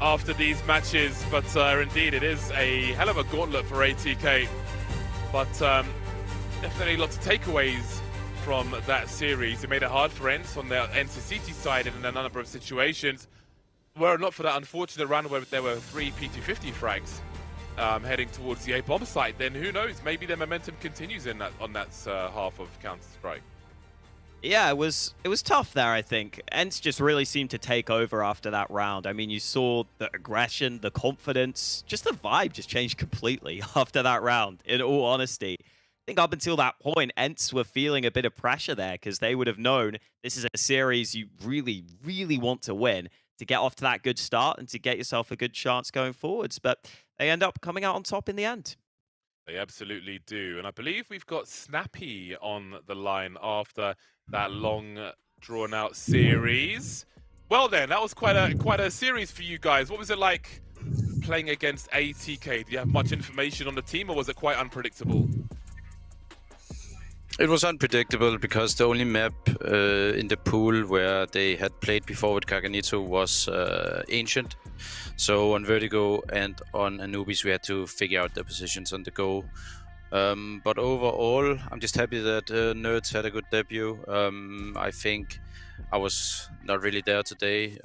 I: after these matches, but indeed it is a hell of a gauntlet for ATK. But definitely lots of takeaways from that series. It made it hard for ENCE on their NCCT side in a number of situations. Were it not for that unfortunate run where there were 3 P250 frags heading towards the A bomb site, then who knows? Maybe their momentum continues in that on that half of Counter-Strike.
J: Yeah, it was tough there, I think. ENCE just really seemed to take over after that round. I mean, you saw the aggression, the confidence, just the vibe just changed completely after that round, in all honesty. think up until that point, ENCE were feeling a bit of pressure there because they would have known this is a series you really, really want to win to get off to that good start and to get yourself a good chance going forwards. But they end up coming out on top in the end.
I: They absolutely do. And I believe we've got Snappy on the line after that long, drawn-out series. Well then, that was quite a series for you guys. What was it like playing against ATK? Do you have much information on the team, or was it quite unpredictable?
G: It was unpredictable because the only map in the pool where they had played before with Kaganito was Ancient. So on Vertigo and on Anubis we had to figure out their positions on the go. But overall, I'm just happy that Nerds had a good debut. I think I was not really there today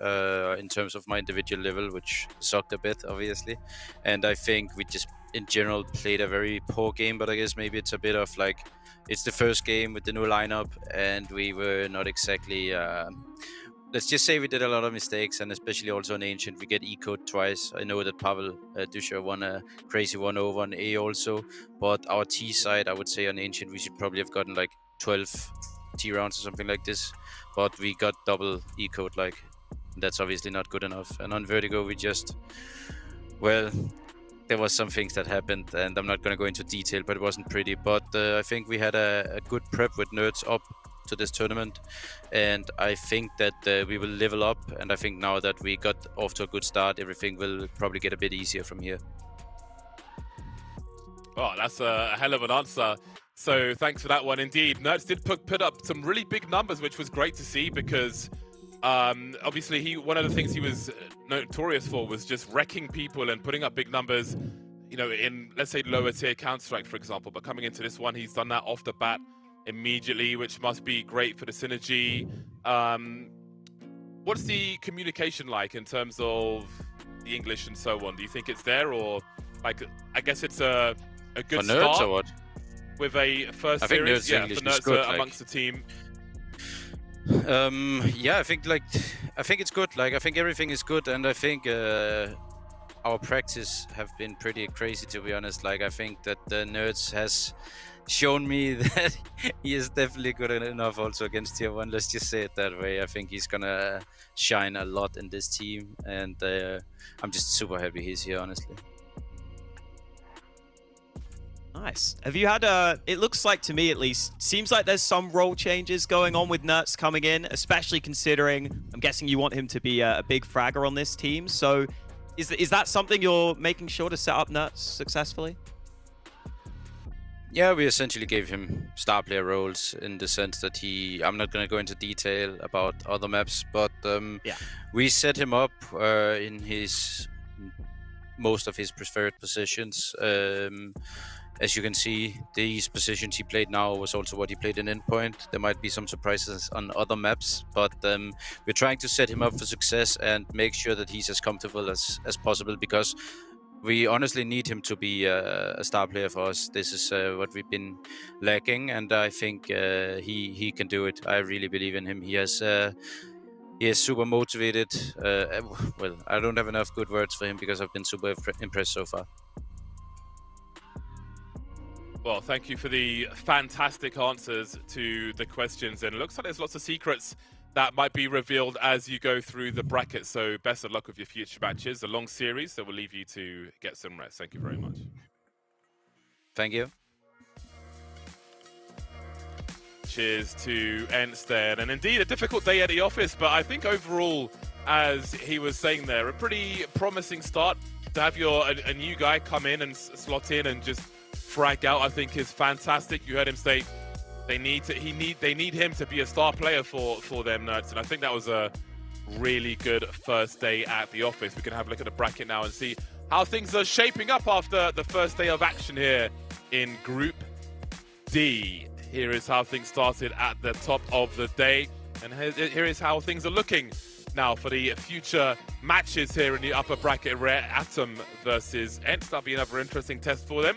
G: in terms of my individual level, which sucked a bit, obviously. And I think we just, in general, played a very poor game. But I guess maybe it's a bit of like, it's the first game with the new lineup, and we were not exactly... let's just say we did a lot of mistakes, and especially also on Ancient, we get ecoed twice. I know that Pavel Dusha won a crazy one over on A also, but our T side, I would say on Ancient, we should probably have gotten like 12 T rounds or something like this, but we got double ecoed, like, that's obviously not good enough. And on Vertigo, we just, well, there was some things that happened, and I'm not going to go into detail, but it wasn't pretty. But I think we had a good prep with Nerds up to this tournament, and I think that we will level up, and I think now that we got off to a good start, everything will probably get a bit easier from here.
I: Oh, that's a hell of an answer. So thanks for that one indeed. Nerds did put up some really big numbers, which was great to see, because obviously one of the things he was notorious for was just wrecking people and putting up big numbers, you know, in, let's say, lower tier Counter-Strike, for example. But coming into this one, he's done that off the bat immediately, which must be great for the synergy. What's the communication like in terms of the English and so on? Do you think it's there, or like, I guess it's a good
G: for Nerds
I: start
G: or what?
I: With a first
G: I think
I: series?
G: Nerds
I: Yeah,
G: English
I: for Nerds
G: is good,
I: amongst the team.
G: Yeah, I think it's good. Like, I think everything is good, and I think our practice have been pretty crazy, to be honest. Like, I think that the Nerds has shown me that he is definitely good enough also against tier 1. Let's just say it that way. I think he's gonna shine a lot in this team, and I'm just super happy he's here, honestly.
J: Nice. Have you had it looks like, to me at least, seems like there's some role changes going on with Nerds coming in, especially considering, I'm guessing you want him to be a big fragger on this team. So is that something you're making sure to set up Nerds successfully?
G: Yeah, we essentially gave him star player roles in the sense that I'm not going to go into detail about other maps, but we set him up in most of his preferred positions. As you can see, these positions he played now was also what he played in Endpoint. There might be some surprises on other maps, but we're trying to set him up for success and make sure that he's as comfortable as possible, because we honestly need him to be a star player for us. This is what we've been lacking, and I think he can do it. I really believe in him. He is super motivated. Well, I don't have enough good words for him because I've been super impressed so far.
I: Well, thank you for the fantastic answers to the questions. And it looks like there's lots of secrets that might be revealed as you go through the bracket. So best of luck with your future matches. A long series, so we'll leave you to get some rest. Thank you very much.
G: Thank you.
I: Cheers to ENCE then. And indeed, a difficult day at the office, but I think overall, as he was saying there, a pretty promising start. To have a new guy come in and slot in and just frag out, I think, is fantastic. You heard him say they need him to be a star player for them, Nerds, and I think that was a really good first day at the office. We can have a look at the bracket now and see how things are shaping up after the first day of action here in Group D. Here is how things started at the top of the day, and here is how things are looking now for the future matches here in the upper bracket. Rare Atom versus ENCE. That'll be another interesting test for them.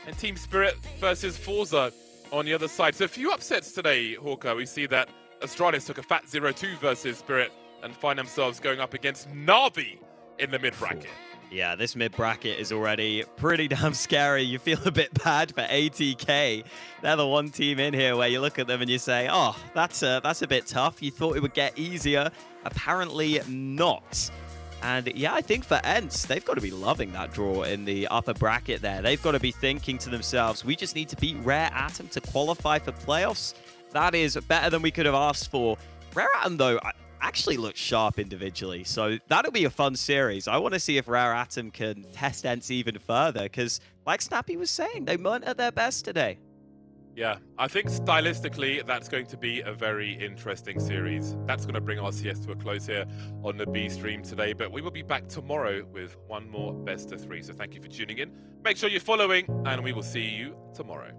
I: And Team Spirit versus forZe on the other side. So a few upsets today, Hawker. We see that Astralis took a fat 0-2 versus Spirit and find themselves going up against NAVI in the mid-bracket.
J: Yeah, this mid bracket is already pretty damn scary. You feel a bit bad for ATK. They're the one team in here where you look at them and you say, oh, that's a bit tough. You thought it would get easier. Apparently not. And yeah, I think for ENCE, they've got to be loving that draw in the upper bracket there. They've got to be thinking to themselves, we just need to beat Rare Atom to qualify for playoffs. That is better than we could have asked for. Rare Atom, though, actually looks sharp individually, so that'll be a fun series. I want to see if Rare Atom can test ENCE even further, because like Snappy was saying, they weren't at their best today.
I: Yeah, I think stylistically, that's going to be a very interesting series. That's going to bring our CS to a close here on the B stream today, but we will be back tomorrow with one more best of 3. So thank you for tuning in. Make sure you're following, and we will see you tomorrow.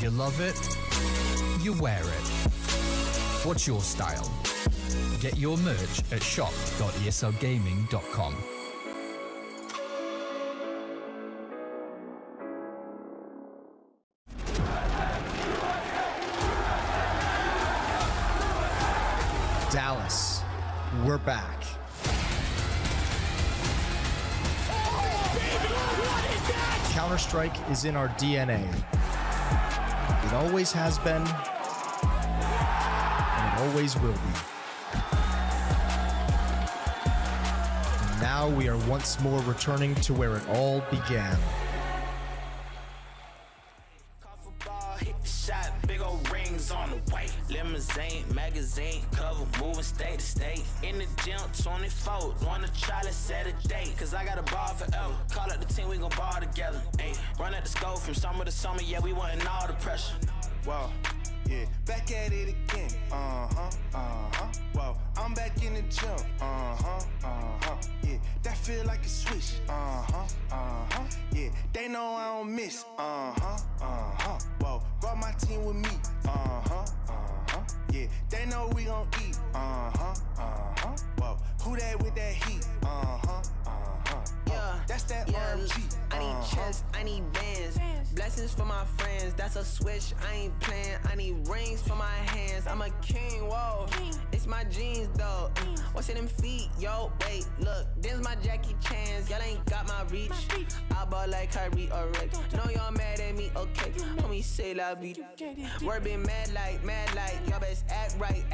N: You love it, you wear it. What's your style? Get your merch at shop.eslgaming.com.
K: Dallas, we're back. Counter-Strike is in our DNA. It always has been, and it always will be. And now we are once more returning to where it all began.
A: On the way, limousine, magazine, cover, moving state to state. In the gym, 24, wanna try to set a date. Cause I got a ball forever. Call up the team, we gon' ball together. Ay, run at the scope from summer to summer, yeah, we wantin' all the pressure.
H: Wow, yeah, back at it again. Wow, I'm back in the gym. Yeah, that feel like a switch. Yeah, they know I don't miss. Whoa, brought my team with me. Yeah, they know we gon' eat. Whoa, who that with that heat?
L: Yeah,
H: that's that
L: RG. I need checks, I need bands. Blessings for my friends, that's a switch, I ain't playing. I need rings for my hands, I'm a king, whoa. It's my jeans though. What's in them feet, yo? Wait, look, this my Jackie Chan's. Y'all ain't got my reach. I ball like Kyrie or Rick. Know y'all mad at me, okay. Homie say la vie. Word been mad like. Y'all best act right.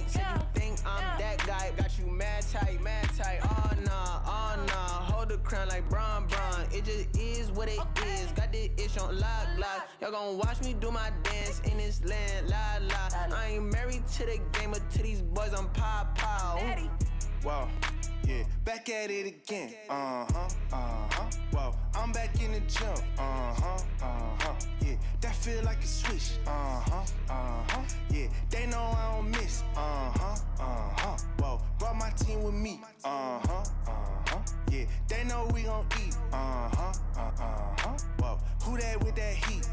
L: Say you think I'm that guy. Got you mad tight. Oh nah. Hold the crown like Bron. It just is what it is. Got this ish on lock. Y'all gon' watch me do my dance in this land, la. I ain't married to the game, but to these boys I'm pow.
H: Wow, yeah, back at it again. Wow, I'm back in the gym. Yeah, that feel like a switch. Yeah, they know I don't miss. Whoa, brought my team with me. Yeah, they know we gon' eat. Whoa, who that with that heat?